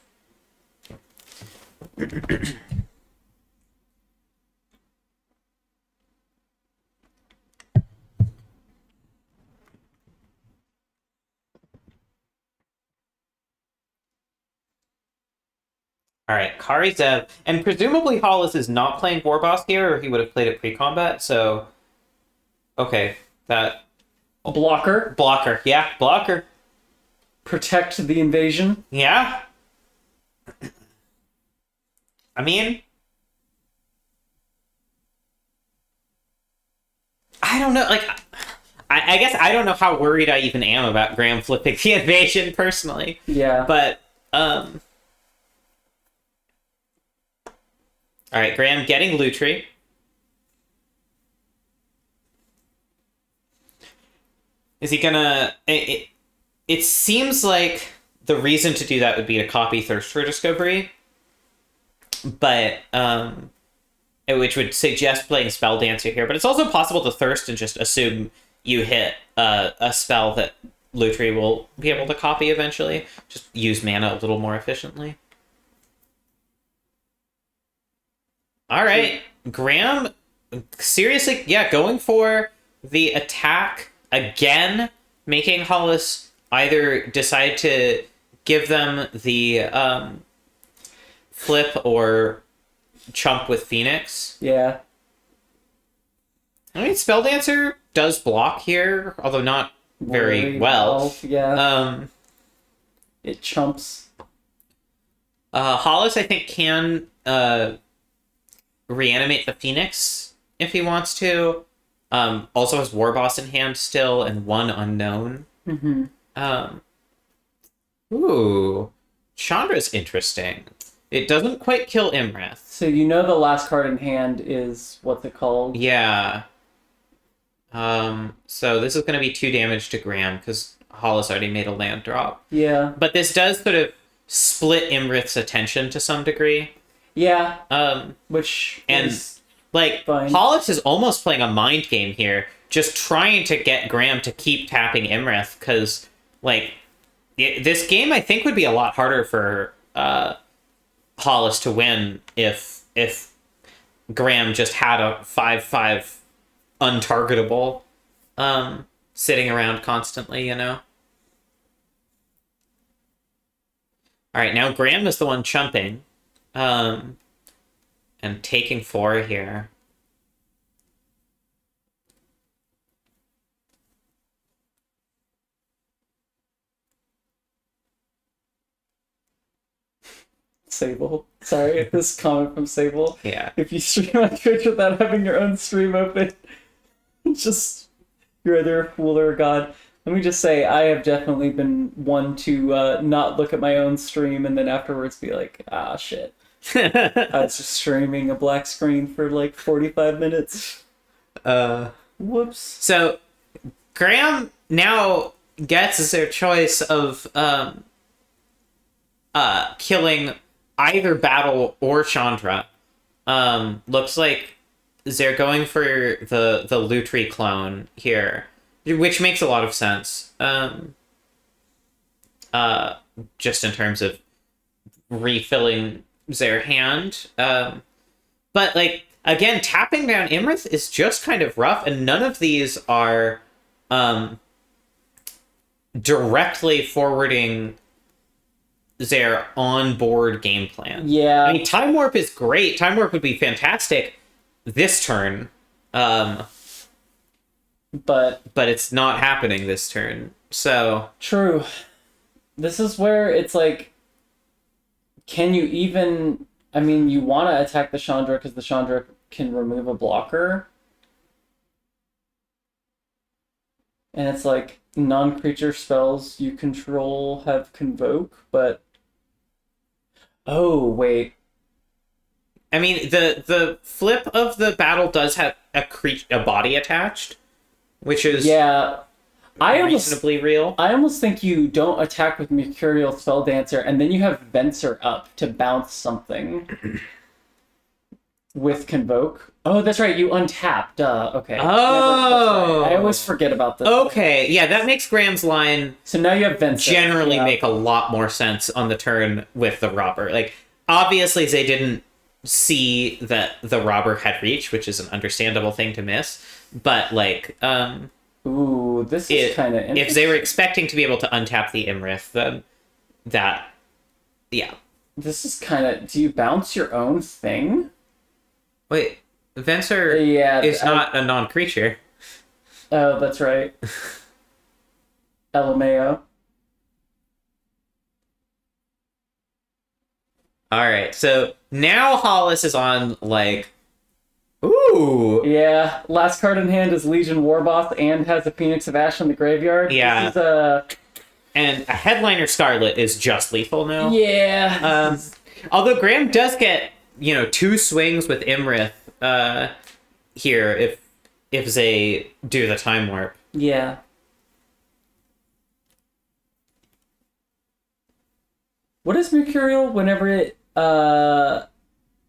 All right, Karizev, and presumably Hollis is not playing War Boss here, or he would have played it pre-combat. So, okay, that blocker, yeah, blocker, protect the invasion. Yeah, I mean, I don't know. Like, I guess I don't know how worried I even am about Graham flipping the invasion personally. Yeah, but all right, Graham getting Lutri. Is he gonna... It seems like the reason to do that would be to copy Thirst for Discovery, but which would suggest playing Spell Dancer here. But it's also possible to Thirst and just assume you hit a spell that Lutri will be able to copy eventually. Just use mana a little more efficiently. All right, Graham, seriously, yeah, going for the attack again, making Hollis either decide to give them the flip or chump with Phoenix. Yeah. I mean, Spell Dancer does block here, although not very well. Yeah. It chumps. Hollis, I think, can reanimate the Phoenix if he wants to. Also has War Boss in hand still and one unknown. Ooh, Chandra's interesting. It doesn't quite kill Imrith. So you know the last card in hand is, what's it called? Yeah. So this is going to be 2 damage to Graham because Hollis already made a land drop. Yeah. But this does sort of split Imrith's attention to some degree. Yeah. Which is fine. Hollis is almost playing a mind game here, just trying to get Graham to keep tapping Imrith because, this game I think would be a lot harder for Hollis to win if Graham just had a 5/5 untargetable sitting around constantly, All right, now Graham is the one chumping and taking 4 here. Sable. Sorry, this comment from Sable. Yeah. If you stream on Twitch without having your own stream open, you're either a fool or a god. Let me just say, I have definitely been one to not look at my own stream and then afterwards be like, shit. I was just streaming a black screen for 45 minutes. Whoops. So, Graham now gets their choice of killing either Battle or Chandra. Looks like they're going for the Lutri clone here, which makes a lot of sense. Just in terms of refilling their hand. But again, tapping down Imrith is just kind of rough, and none of these are directly forwarding their on-board game plan. Yeah. I mean, Time Warp is great. Time Warp would be fantastic this turn. But it's not happening this turn. So true. This is where it's can you even... I mean, you want to attack the Chandra because the Chandra can remove a blocker. And it's non-creature spells you control have Convoke, but... Oh, wait. I mean, the flip of the battle does have a body attached, which is reasonably real. I almost think you don't attack with Mercurial Spell Dancer, and then you have Venser up to bounce something with Convoke. Oh, that's right, you untap. Duh, okay. Oh! Right. I always forget about this. Okay, yeah, that makes Graham's line... So now you have Venser. Generally make a lot more sense on the turn with the robber. Obviously they didn't see that the robber had reach, which is an understandable thing to miss, but ooh, this is kind of interesting. If they were expecting to be able to untap the Imrith, then this is kind of... Do you bounce your own thing? Wait, Venser is not a non-creature. Oh, that's right. LMAO. Alright, so now Hollis is on, ooh! Yeah, last card in hand is Legion Warboss and has a Phoenix of Ash in the graveyard. Yeah. This is and a Headliner Scarlet is just lethal now. Yeah. Although Graham does get, 2 swings with Imrith here if they do the Time Warp. Yeah. What is Mercurial? Whenever it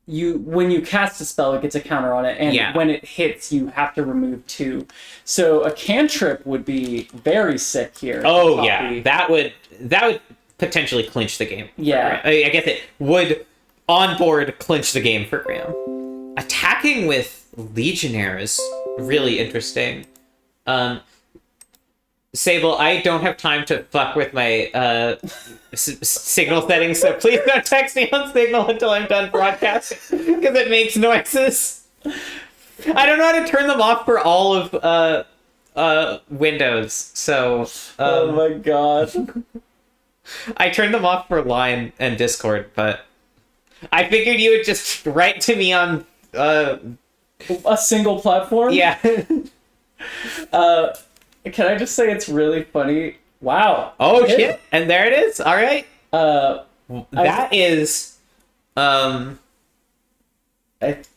when you cast a spell, it gets a counter on it, and when it hits, you have to remove 2. So a cantrip would be very sick here. Oh yeah, that would potentially clinch the game. Yeah, I guess it would on board clinch the game for Graham. Attacking with Legionnaire is really interesting. Sable, I don't have time to fuck with my signal settings, so please don't text me on Signal until I'm done broadcasting, because it makes noises. I don't know how to turn them off for all of Windows. So oh my god. I turned them off for Line and Discord, but I figured you would just write to me on a single platform. Yeah. Can I just say it's really funny? Wow. Oh shit! And there it is. All right. That is. I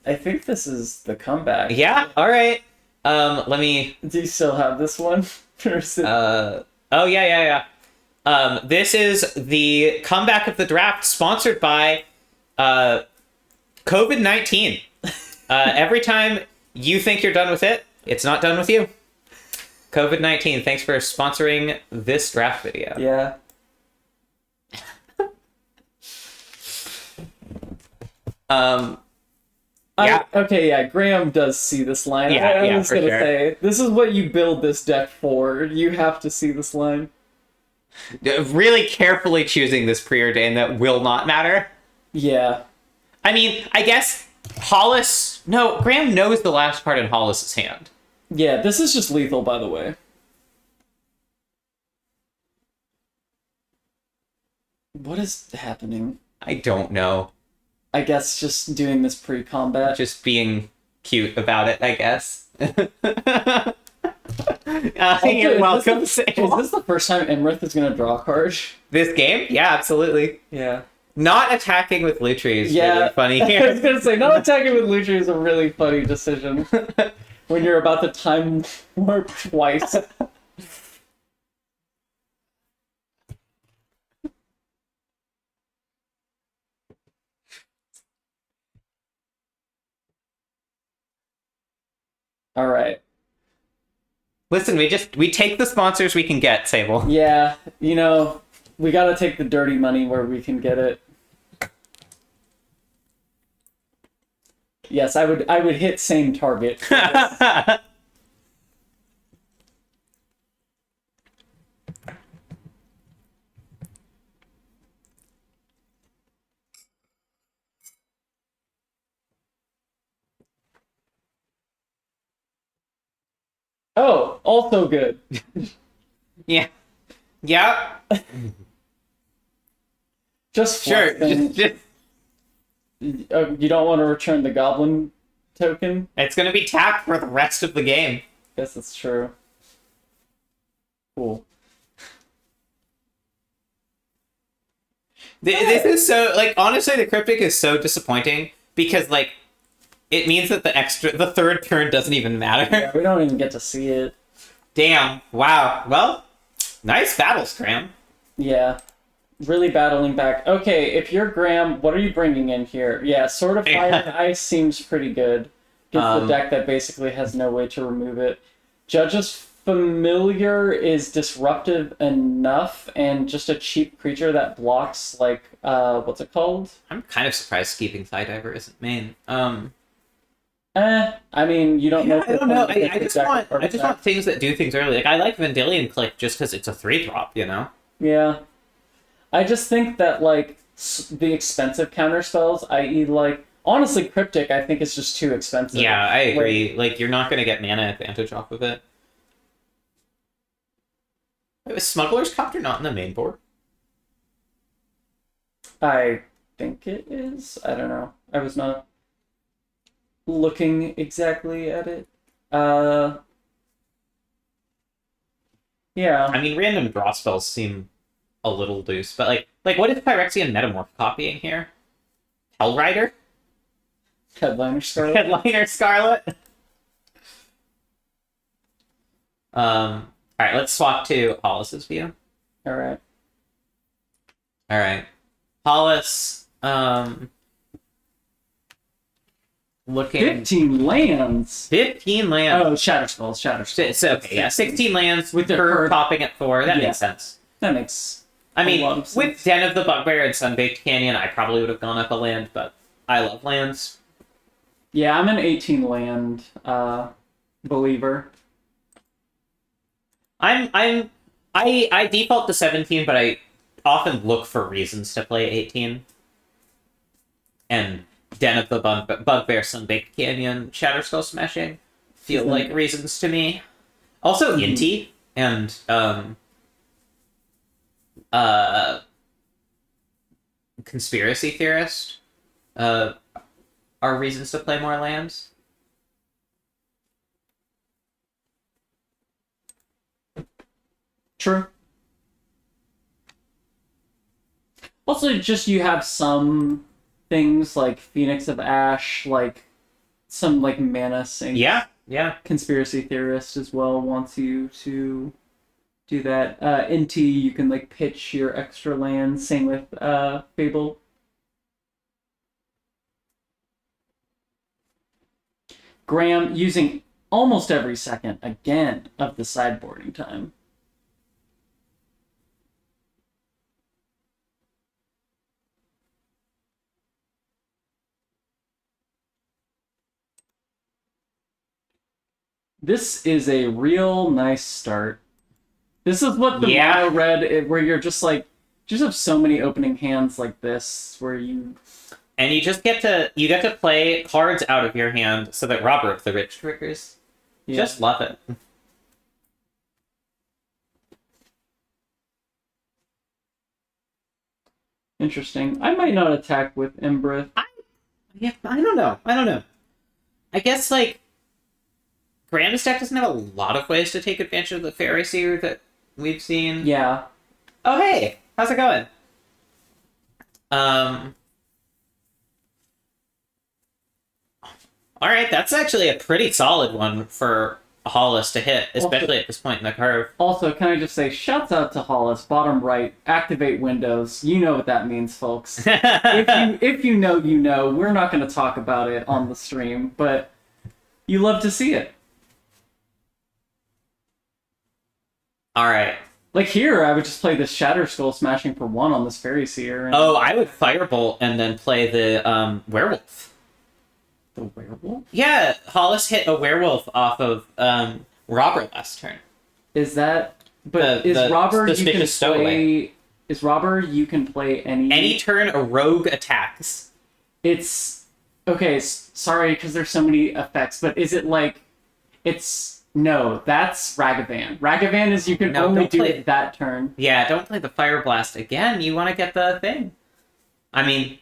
think this is the comeback. Yeah. All right. Let me. Do you still have this one? Oh yeah. This is the comeback of the draft, sponsored by COVID-19. Every time you think you're done with it, it's not done with you. COVID-19, thanks for sponsoring this draft video. Yeah. Graham does see this line. I was gonna say, this is what you build this deck for. You have to see this line. Really carefully choosing this preordain that will not matter. Yeah. I mean, I guess Hollis... No, Graham knows the last card in Hollis's hand. Yeah, this is just lethal, by the way. What is happening? I don't know. I guess just doing this pre-combat. Just being cute about it, I guess. You're welcome. Is this the first time Imrith is going to draw a card? This game? Yeah, absolutely. Yeah. Not attacking with Lutri is really funny here. I was going to say, not attacking with Lutri is a really funny decision. When you're about to time warp twice. All right. Listen, we take the sponsors we can get, Sable. Yeah, we gotta take the dirty money where we can get it. Yes, I would hit same target. Oh, also good. Yeah. Yeah. Just sure. Just... you don't want to return the goblin token? It's going to be tapped for the rest of the game. Guess that's true. Cool. This is so, honestly, the Cryptic is so disappointing because, it means that the third turn doesn't even matter. Yeah, we don't even get to see it. Damn. Wow. Well, nice battles, Graham. Yeah. Really battling back. Okay, if you're Graham, what are you bringing in here? Yeah, Sword of Fire and Ice seems pretty good. Gives the deck that basically has no way to remove it. Judge's Familiar is disruptive enough, and just a cheap creature that blocks, what's it called? I'm kind of surprised Keeping Thigh-Diver isn't main. I mean, you don't know. I don't know. I just want things that do things early. I like Vendilion Click just because it's a 3-drop, Yeah. I just think that, the expensive counter spells, i.e., honestly, Cryptic, I think is just too expensive. Yeah, I agree. You're not going to get mana advantage off of it. Wait, was Smuggler's Copter not in the main board? I think it is. I don't know. I was not looking exactly at it. Yeah. I mean, random draw spells seem a little loose, but what is Phyrexian Metamorph copying here? Hellrider? Headliner Scarlet. Headliner Scarlet. Alright, let's swap to Hollis's view. Alright. Hollis, looking... 15 lands! 15 lands. Oh, Shatter Spells. So, okay, yeah, 16 lands with her topping at 4. That makes sense. That makes I mean, with Den of the Bugbear and Sunbaked Canyon, I probably would have gone up a land, but I love lands. Yeah, I'm an 18 land believer. I default to 17, but I often look for reasons to play 18. And Den of the Bugbear, Sunbaked Canyon, Shatterskull Smashing feel like reasons to me. Also, Inti and Conspiracy Theorist are reasons to play more lands. True. Also, just you have some things like Phoenix of Ash, like some like mana sink. Yeah. Conspiracy Theorist as well wants you to do that. Into you can like pitch your extra land. Same with Fable. Graham using almost every second again of the sideboarding time. This is a real nice start. This is what the mono red, where you're just like, just have so many opening hands like this, where you... And you just get to play cards out of your hand so that Robber of the Rich triggers. Yeah. Just love it. Interesting. I might not attack with Embrith. I don't know. I guess, like, Grandest deck doesn't have a lot of ways to take advantage of the Fairy Seer that we've seen. Yeah. Oh, hey! How's it going? Alright, that's actually a pretty solid one for Hollis to hit, especially at this point in the curve. Also, can I just say, shouts out to Hollis, bottom right, activate Windows. You know what that means, folks. if you know, you know. We're not going to talk about it on the stream, but you love to see it. Alright. Like here, I would just play this Shatterskull Smashing for 1 on this Fairy Seer. And... Oh, I would Firebolt and then play the Werewolf. The Werewolf? Yeah, Hollis hit a Werewolf off of Robber last turn. Is that... But is Robber you can play... Is Robber you can play any... Any turn a rogue attacks. It's... Okay, sorry, because there's so many effects, but is it like... It's... No, that's Ragavan. Ragavan is you can only do it that turn. Yeah, don't play the Fire Blast again. You want to get the thing. I mean,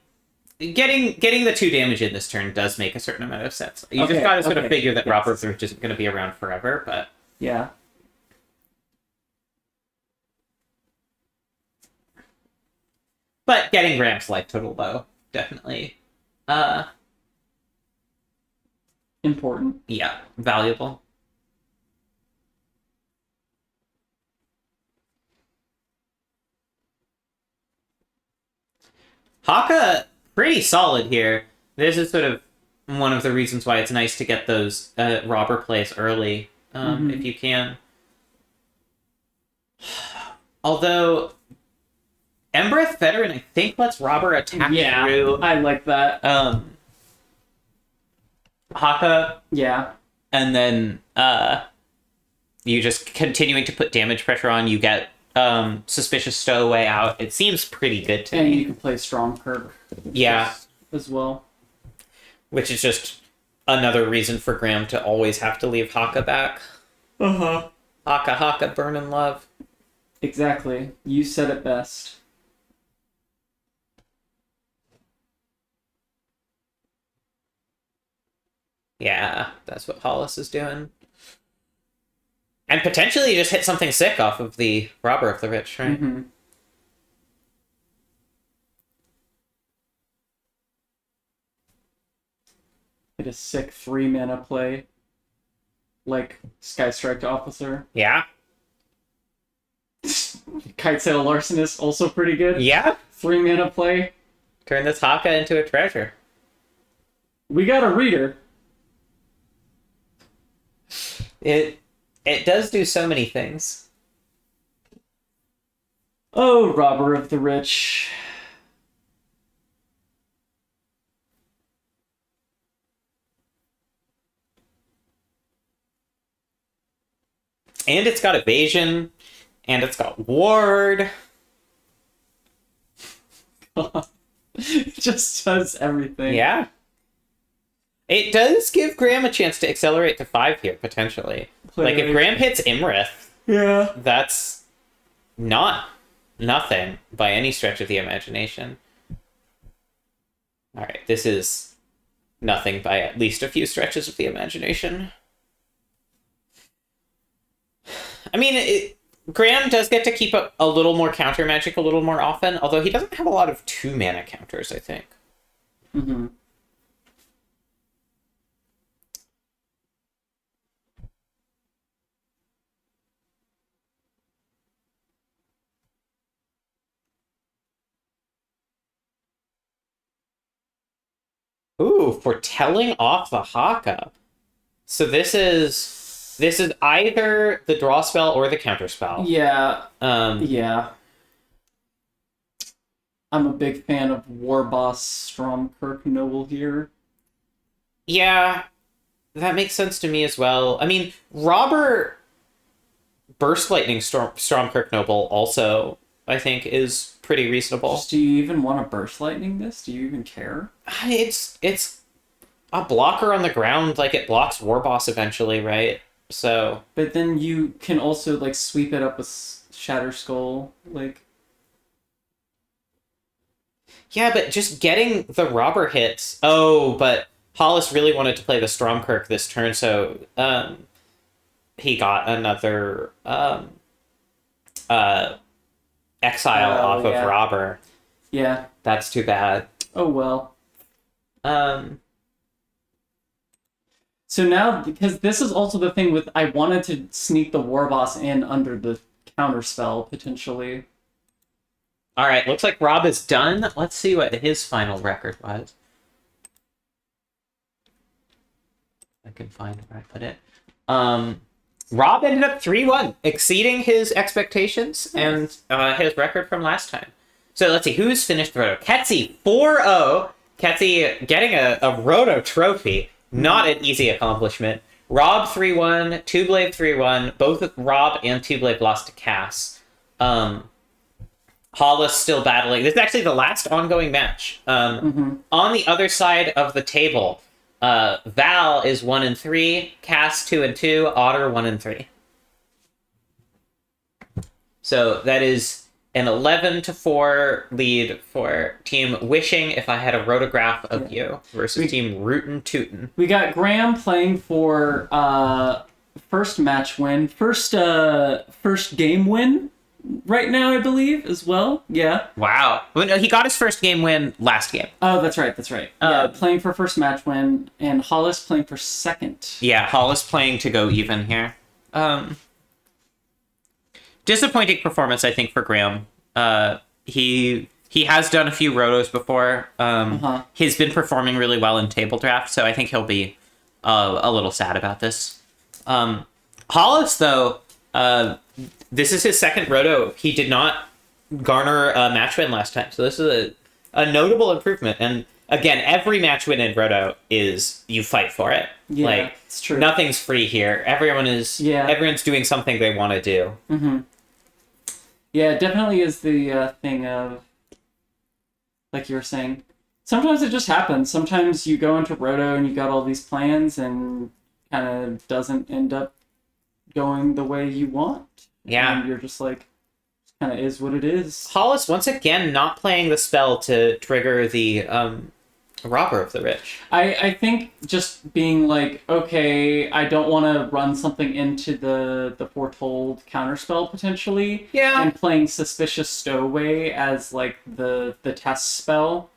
getting the 2 damage in this turn does make a certain amount of sense. You just gotta sort of figure that Robber of the Rich isn't going to be around forever, but... Yeah. But getting Graham's life total low, definitely. Important. Yeah, valuable. Haka, pretty solid here. This is sort of one of the reasons why it's nice to get those Robber plays early, if you can. Although, Embrith Veteran, I think, lets Robber attack through. I like that. Haka. Yeah. And then you just continuing to put damage pressure on, you get Suspicious Stowaway out. It seems pretty good to me. And you can play Strong Kirk. Yeah. As well. Which is just another reason for Graham to always have to leave Haka back. Uh-huh. Haka, burn in love. Exactly. You said it best. Yeah, that's what Hollis is doing. And potentially just hit something sick off of the Robber of the Rich, right? Mm-hmm. Hit a sick 3-mana play. Like Skystrike Officer. Yeah. Kitesail Larcenist, also pretty good. Yeah. 3-mana play. Turn this Haka into a treasure. We got a reader. It does do so many things. Oh, Robber of the Rich. And it's got evasion, and it's got ward. It just does everything. Yeah. It does give Graham a chance to accelerate to 5 here, potentially. Like, if Graham hits Imrith, yeah, that's not nothing by any stretch of the imagination. Alright, this is nothing by at least a few stretches of the imagination. I mean, Graham does get to keep a little more counter magic a little more often, although he doesn't have a lot of 2-mana counters, I think. Mm-hmm. Ooh, foretelling off the Haka. So this is either the draw spell or the counter spell. Yeah. Yeah. I'm a big fan of War Boss Stromkirk Noble here. Yeah, that makes sense to me as well. I mean, Robber Burst Lightning Stromkirk Noble also, I think, is pretty reasonable. Do you even want to Burst Lightning this? Do you even care? It's a blocker on the ground, like it blocks War Boss eventually, right? So. But then you can also like sweep it up with Shatter Skull, like. Yeah, but just getting the Robber hits. Oh, but Hollis really wanted to play the Stromkirk this turn, so he got another exile off of Robber. Yeah. That's too bad. Oh well. So now, because this is also the thing with, I wanted to sneak the War Boss in under the counterspell, potentially. Alright, looks like Rob is done. Let's see what his final record was. I can find where I put it. Rob ended up 3-1, exceeding his expectations and his record from last time. So let's see, who's finished the Roto? Ketsi, 4-0. Ketsi getting a Roto trophy. Not an easy accomplishment. Rob 3-1, Two Blade 3-1. Both Rob and Two Blade lost to Cass. Hollis still battling. This is actually the last ongoing match. On the other side of the table, Val is 1-3, Cass 2-2, Otter 1-3. So that is an 11-4 lead for Team Wishing If I Had a Rotograph of You versus Team Rootin' Tootin'. We got Graham playing for first match win, first game win right now, I believe, as well. Yeah. Wow. Well, no, he got his first game win last game. Oh, that's right. Playing for first match win, and Hollis playing for second. Yeah, Hollis playing to go even here. Disappointing performance, I think, for Graham. He has done a few rotos before. He's been performing really well in table draft, so I think he'll be a little sad about this. Hollis, though, this is his second roto. He did not garner a match win last time, so this is a notable improvement. And again, every match win in roto is you fight for it. Yeah, like, it's true. Nothing's free here. Everyone's doing something they want to do. Mm-hmm. Yeah, it definitely is the thing of, like you were saying, sometimes it just happens. Sometimes you go into roto and you got all these plans and kind of doesn't end up going the way you want. Yeah. And you're just like, kind of is what it is. Hollis, once again, not playing the spell to trigger the Robber of the Rich. I think just being like, okay, I don't want to run something into the Foretold counterspell potentially. Yeah. And playing Suspicious Stowaway as like the test spell.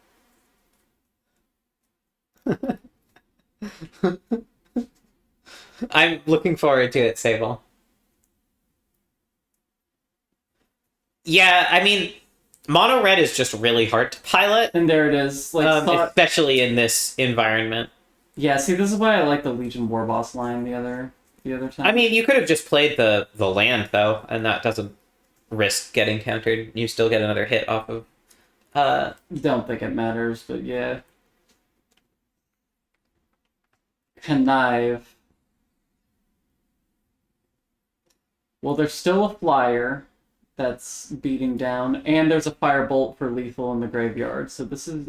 I'm looking forward to it, Sable. Yeah, I mean, mono red is just really hard to pilot. And there it is. Like, especially in this environment. Yeah, see, this is why I like the Legion War Boss line the other time. I mean, you could have just played the land, though, and that doesn't risk getting countered. You still get another hit off of... Don't think it matters, but yeah. Connive. Well, there's still a flyer that's beating down, and there's a firebolt for lethal in the graveyard, so this is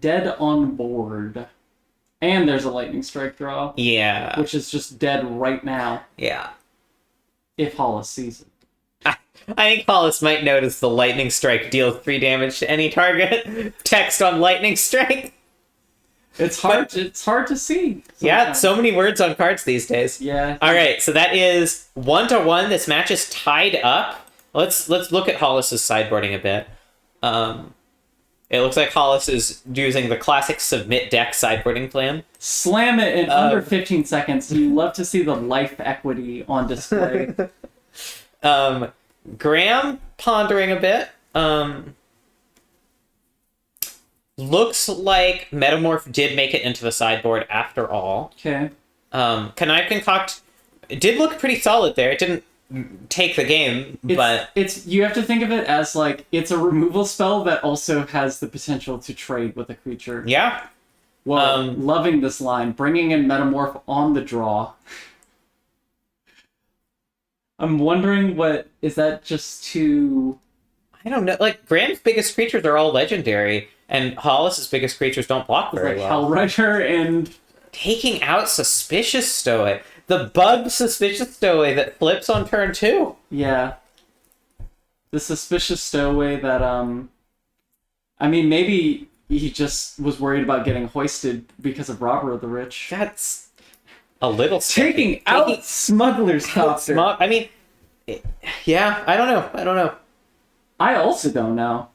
dead on board. And there's a lightning strike draw. Yeah. Which is just dead right now. Yeah. If Hollis sees it. I think Hollis might notice the lightning strike deals 3 damage to any target. Text on lightning strike. It's hard to see. Sometimes. Yeah, so many words on cards these days. Yeah. All right, so that is 1-1. This match is tied up. Let's look at Hollis's sideboarding a bit. It looks like Hollis is using the classic submit deck sideboarding plan. Slam it in under 15 seconds. You love to see the life equity on display. Graham pondering a bit. Looks like Metamorph did make it into the sideboard after all. Okay. Connive Concoct did look pretty solid there. It didn't take the game, but it's you have to think of it as like it's a removal spell that also has the potential to trade with a creature. Yeah. Well, loving this line, bringing in Metamorph on the draw. I'm wondering what is that just to... I don't know. Like Graham's biggest creatures are all legendary, and Hollis's biggest creatures don't block very well. Hellrider and taking out Suspicious Stowaway. The bug Suspicious Stowaway that flips on turn 2. Yeah. The Suspicious Stowaway that I mean maybe he just was worried about getting hoisted because of Robber of the Rich. That's a little taking out Smuggler's Copter. I mean, yeah, I don't know. I also don't know.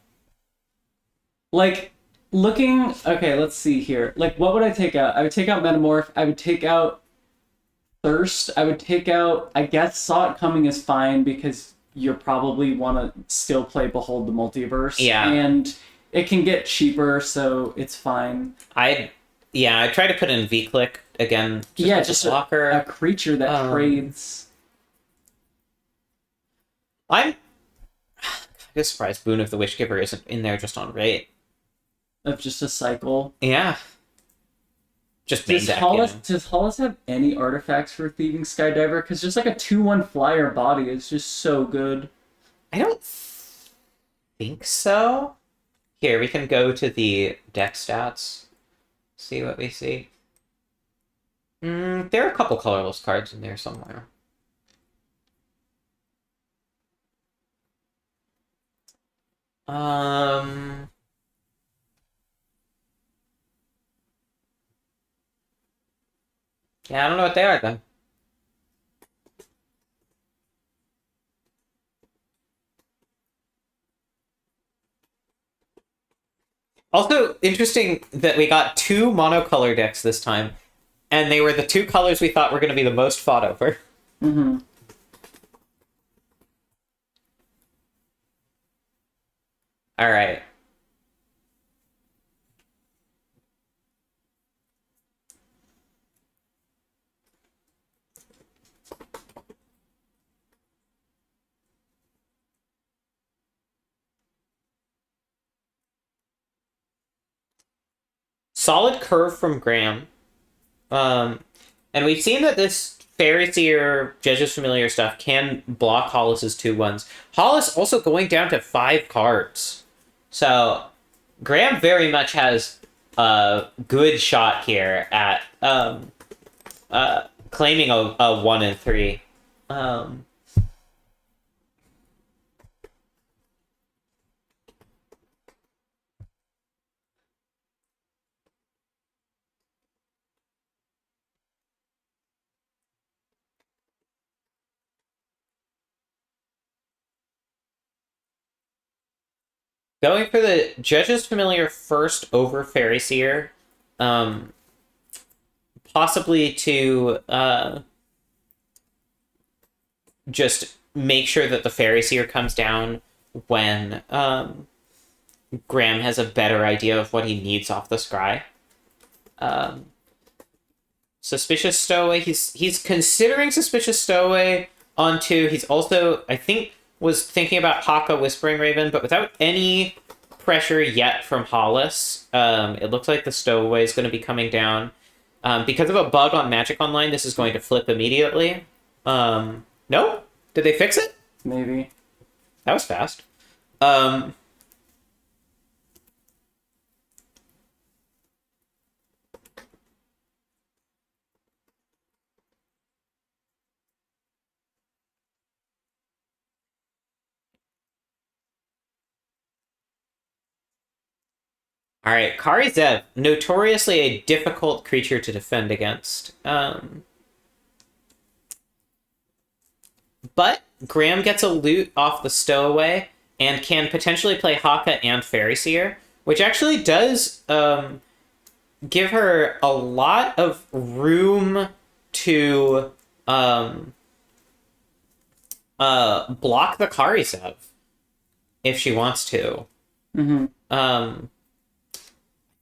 Like, looking... Okay, let's see here. Like, what would I take out? I would take out Metamorph. I would take out Thirst. I would take out... I guess Saw It Coming is fine because you probably want to still play Behold the Multiverse. Yeah. And it can get cheaper, so it's fine. I try to put in V-Click again. Just a blocker. A creature that trades. I'm just surprised Boon of the Wishgiver isn't in there just on rate. Of just a cycle. Yeah. Just does Hollis have any artifacts for Thieving Skydiver? Because just like a 2/1 flyer body is just so good. I don't think so. Here, we can go to the deck stats. See what we see. There are a couple colorless cards in there somewhere. Yeah, I don't know what they are then. Also, interesting that we got 2 monocolor decks this time, and they were the 2 colors we thought were going to be the most fought over. Mm-hmm. All right. Solid curve from Graham. And we've seen that this Fairy Seer, Judge's Familiar stuff can block Hollis's 2/1s. Hollis also going down to 5 cards. So Graham very much has a good shot here at claiming a 1 and 3. Going for the Judge's Familiar first over Fairy Seer, possibly to just make sure that the Fairy Seer comes down when Graham has a better idea of what he needs off the scry. Suspicious Stowaway, he's considering Suspicious Stowaway on 2. He's also, I think, was thinking about Haka Whispering Raven, but without any pressure yet from Hollis. It looks like the Stowaway is going to be coming down. Because of a bug on Magic Online, this is going to flip immediately. No? Did they fix it? Maybe. That was fast. All right, Kari Zev, notoriously a difficult creature to defend against. But Graham gets a loot off the stowaway and can potentially play Haka and Fairy Seer, which actually does give her a lot of room to block the Kari Zev if she wants to. I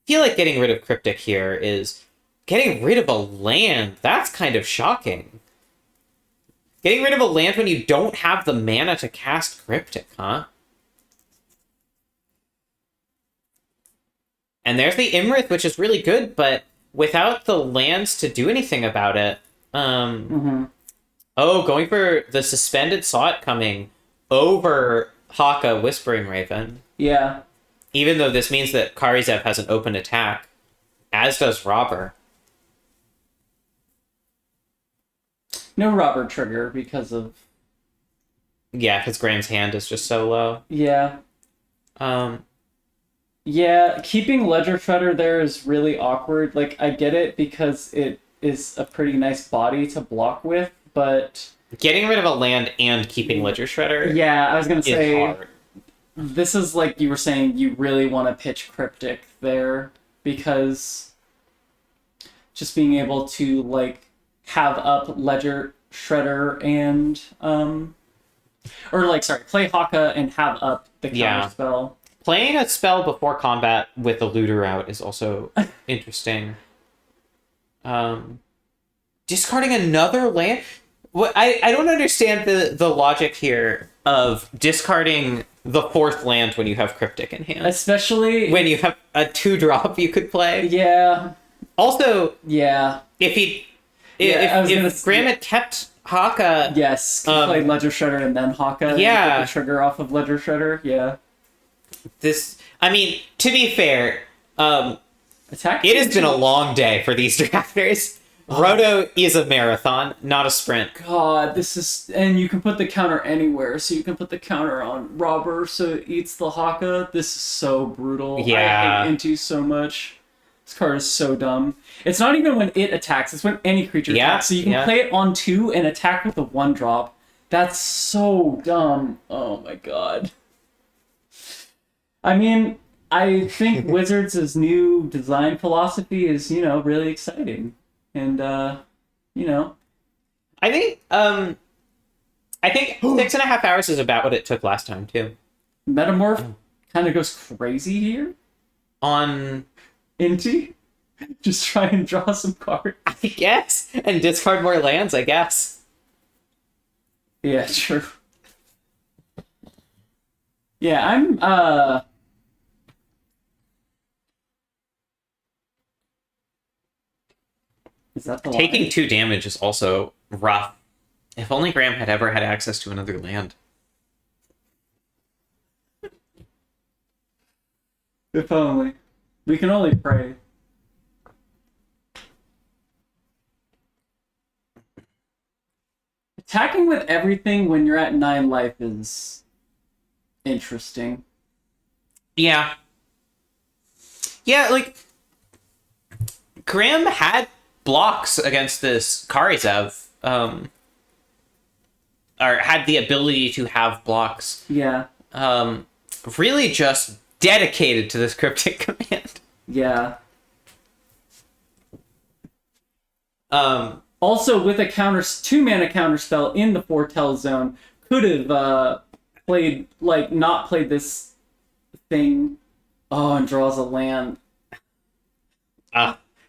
feel like getting rid of Cryptic here is getting rid of a land. That's kind of shocking. Getting rid of a land when you don't have the mana to cast Cryptic, huh? And there's the Imrith, which is really good, but without the lands to do anything about it. Oh, going for the Suspended Saw It Coming over Haka Whispering Raven. Yeah. Even though this means that Karizev has an open attack, as does Robber. No Robber trigger because of... Yeah, because Graham's hand is just so low. Yeah. Yeah, keeping Ledger Shredder there is really awkward. Like, I get it because it is a pretty nice body to block with, but... Getting rid of a land and keeping Ledger Shredder. Yeah, I was going to say... hard. This is like you were saying, you really want to pitch Cryptic there, because just being able to, like, have up Ledger Shredder and, play Haka and have up the counter spell. Playing a spell before combat with a looter out is also interesting. Discarding another land? What I don't understand the logic here of discarding the fourth land when you have Cryptic in hand. Especially when you have a 2-drop you could play. Yeah. Also, yeah. If Graham had kept Haka... Yes, play Ledger Shredder and then Haka. Yeah. And get the trigger off of Ledger Shredder, yeah. I mean, to be fair, it has been a long day for these drafters. Roto is a marathon, not a sprint. God, this is... And you can put the counter anywhere, so you can put the counter on Robber, so it eats the Haka. This is so brutal. Yeah. I hate Into so much. This card is so dumb. It's not even when it attacks, it's when any creature attacks. So you can play it on 2 and attack with the 1-drop. That's so dumb. Oh my god. I mean, I think Wizards' new design philosophy is, really exciting. And, I think 6.5 hours is about what it took last time, too. Metamorph kind of goes crazy here. On... Inti? Just try and draw some cards. I guess. And discard more lands, I guess. Yeah, true. Yeah, I'm, Is that the Taking line? 2 damage is also rough. If only Graham had ever had access to another land. If only. We can only pray. Attacking with everything when you're at 9 life is interesting. Yeah. Yeah, like... Graham had blocks against this Karizev, or had the ability to have blocks. Yeah. Really just dedicated to this Cryptic command. Yeah. Also, with a 2-mana counterspell in the Foretell zone, could have not played this thing. Oh, and draws a land.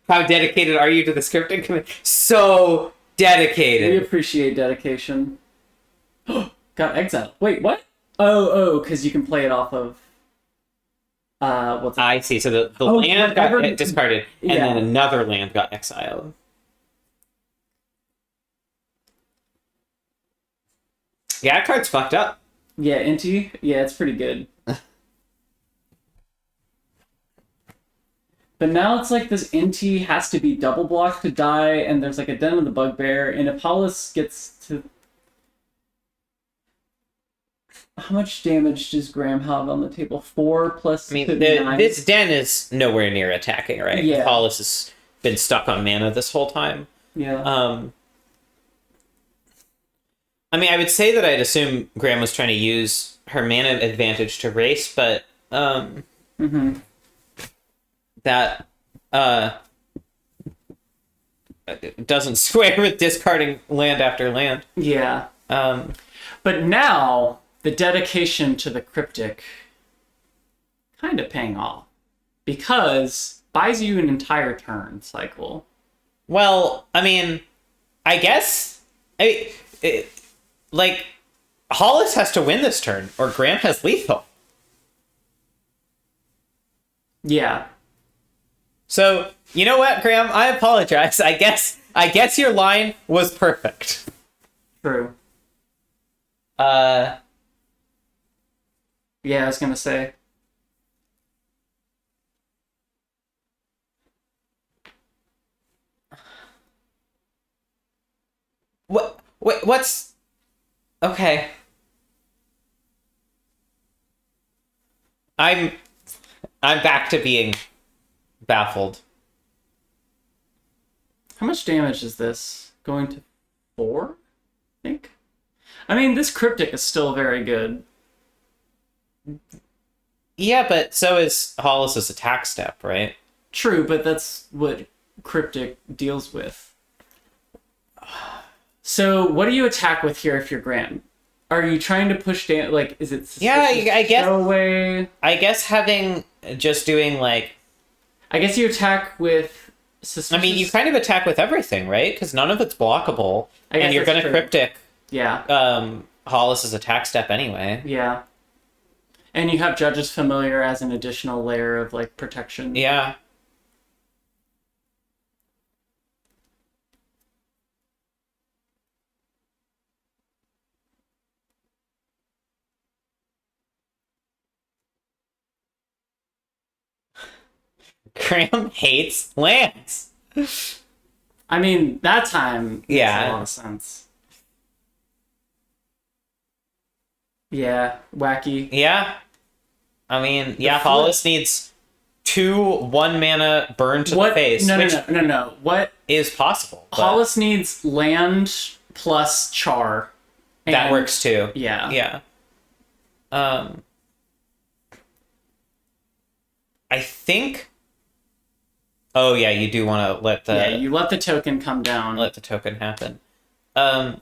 How dedicated are you to the Cryptic command? So dedicated. We appreciate dedication. Got exiled. Wait, what? Oh, because you can play it off of... I see. So the land got discarded, and then another land got exiled. Yeah, that card's fucked up. Yeah, Inti? Yeah, it's pretty good. But now it's like this Inti has to be double blocked to die, and there's like a Den of the Bugbear, and if Hollis gets to... How much damage does Graham have on the table? 4 plus. I mean, 9. this den is nowhere near attacking, right? Yeah. Hollis has been stuck on mana this whole time. Yeah. I mean, I would say that I'd assume Graham was trying to use her mana advantage to race, but that doesn't square with discarding land after land. Yeah. But now the dedication to the cryptic kind of paying off because buys you an entire turn cycle. Well, I mean, I guess like Hollis has to win this turn, or Graham has lethal. Yeah. So you know what, Graham? I apologize. I guess your line was perfect. True. Yeah, I was gonna say. What's okay? I'm back to being baffled. How much damage is this? Going to 4, I think? I mean, this cryptic is still very good. Yeah, but so is Hollis's attack step, right? True, but that's what cryptic deals with. So, what do you attack with here if you're Graham? Are you trying to push down, like, is it suspicious? Yeah, I guess. Away? I guess doing, like... I guess you attack with suspicious... I mean, you kind of attack with everything, right? Because none of it's blockable. And you're going to cryptic Hollis's attack step anyway. Yeah. And you have Judge's Familiar as an additional layer of, like, protection. Yeah. Graham hates lands. I mean, that time makes a lot of sense. Yeah, wacky. Yeah. I mean, Hollis needs 2 1-mana burn to the face. No. What is possible? Hollis needs land plus char. That works too. Yeah. Yeah. I think... Oh, yeah, you do want to let the... Yeah, you let the token come down. Let the token happen. I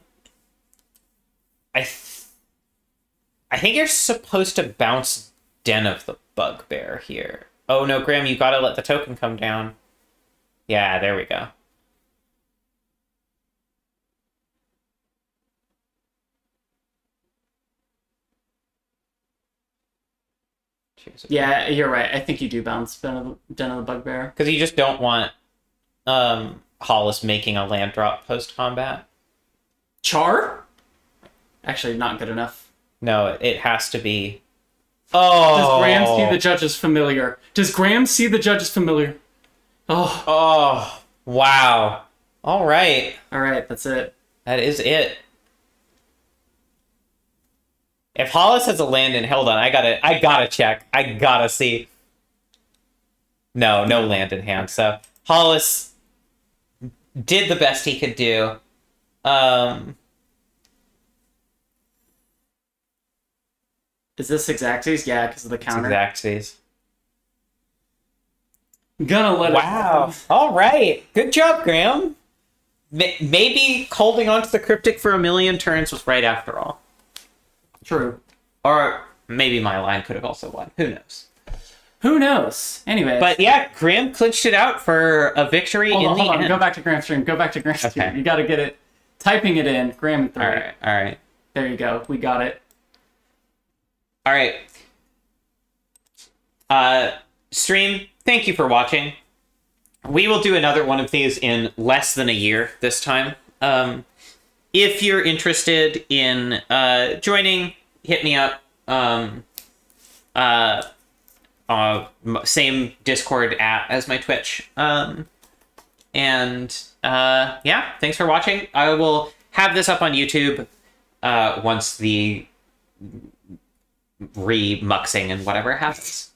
think you're supposed to bounce Den of the Bugbear here. Oh, no, Graham, you gotta let the token come down. Yeah, there we go. Yeah, you're right. I think you do bounce Den of the Bugbear. Because you just don't want Hollis making a land drop post-combat. Char? Actually, not good enough. No, it has to be... Oh! Does Graham see the Judge's Familiar? Oh. Oh, wow. All right. All right, that's it. That is it. If Hollis has a land in, hold on, I gotta check. I gotta see. No land in hand. So Hollis did the best he could do. Is this Xaxes? Yeah, because of the counter. Xaxes. Gonna let it happen. All right. Good job, Graham. Maybe holding on to the cryptic for a million turns was right after all. True. Or maybe my line could have also won. Who knows? Anyway. But yeah, Graham clinched it out for a victory hold in the on. end. Go back to Graham's stream. Okay. You got to get it. Typing it in. Graham 3. All right. There you go. We got it. All right. Stream, thank you for watching. We will do another one of these in less than a year this time. If you're interested in joining, hit me up. Same Discord app as my Twitch. Yeah, thanks for watching. I will have this up on YouTube once the re-muxing and whatever happens.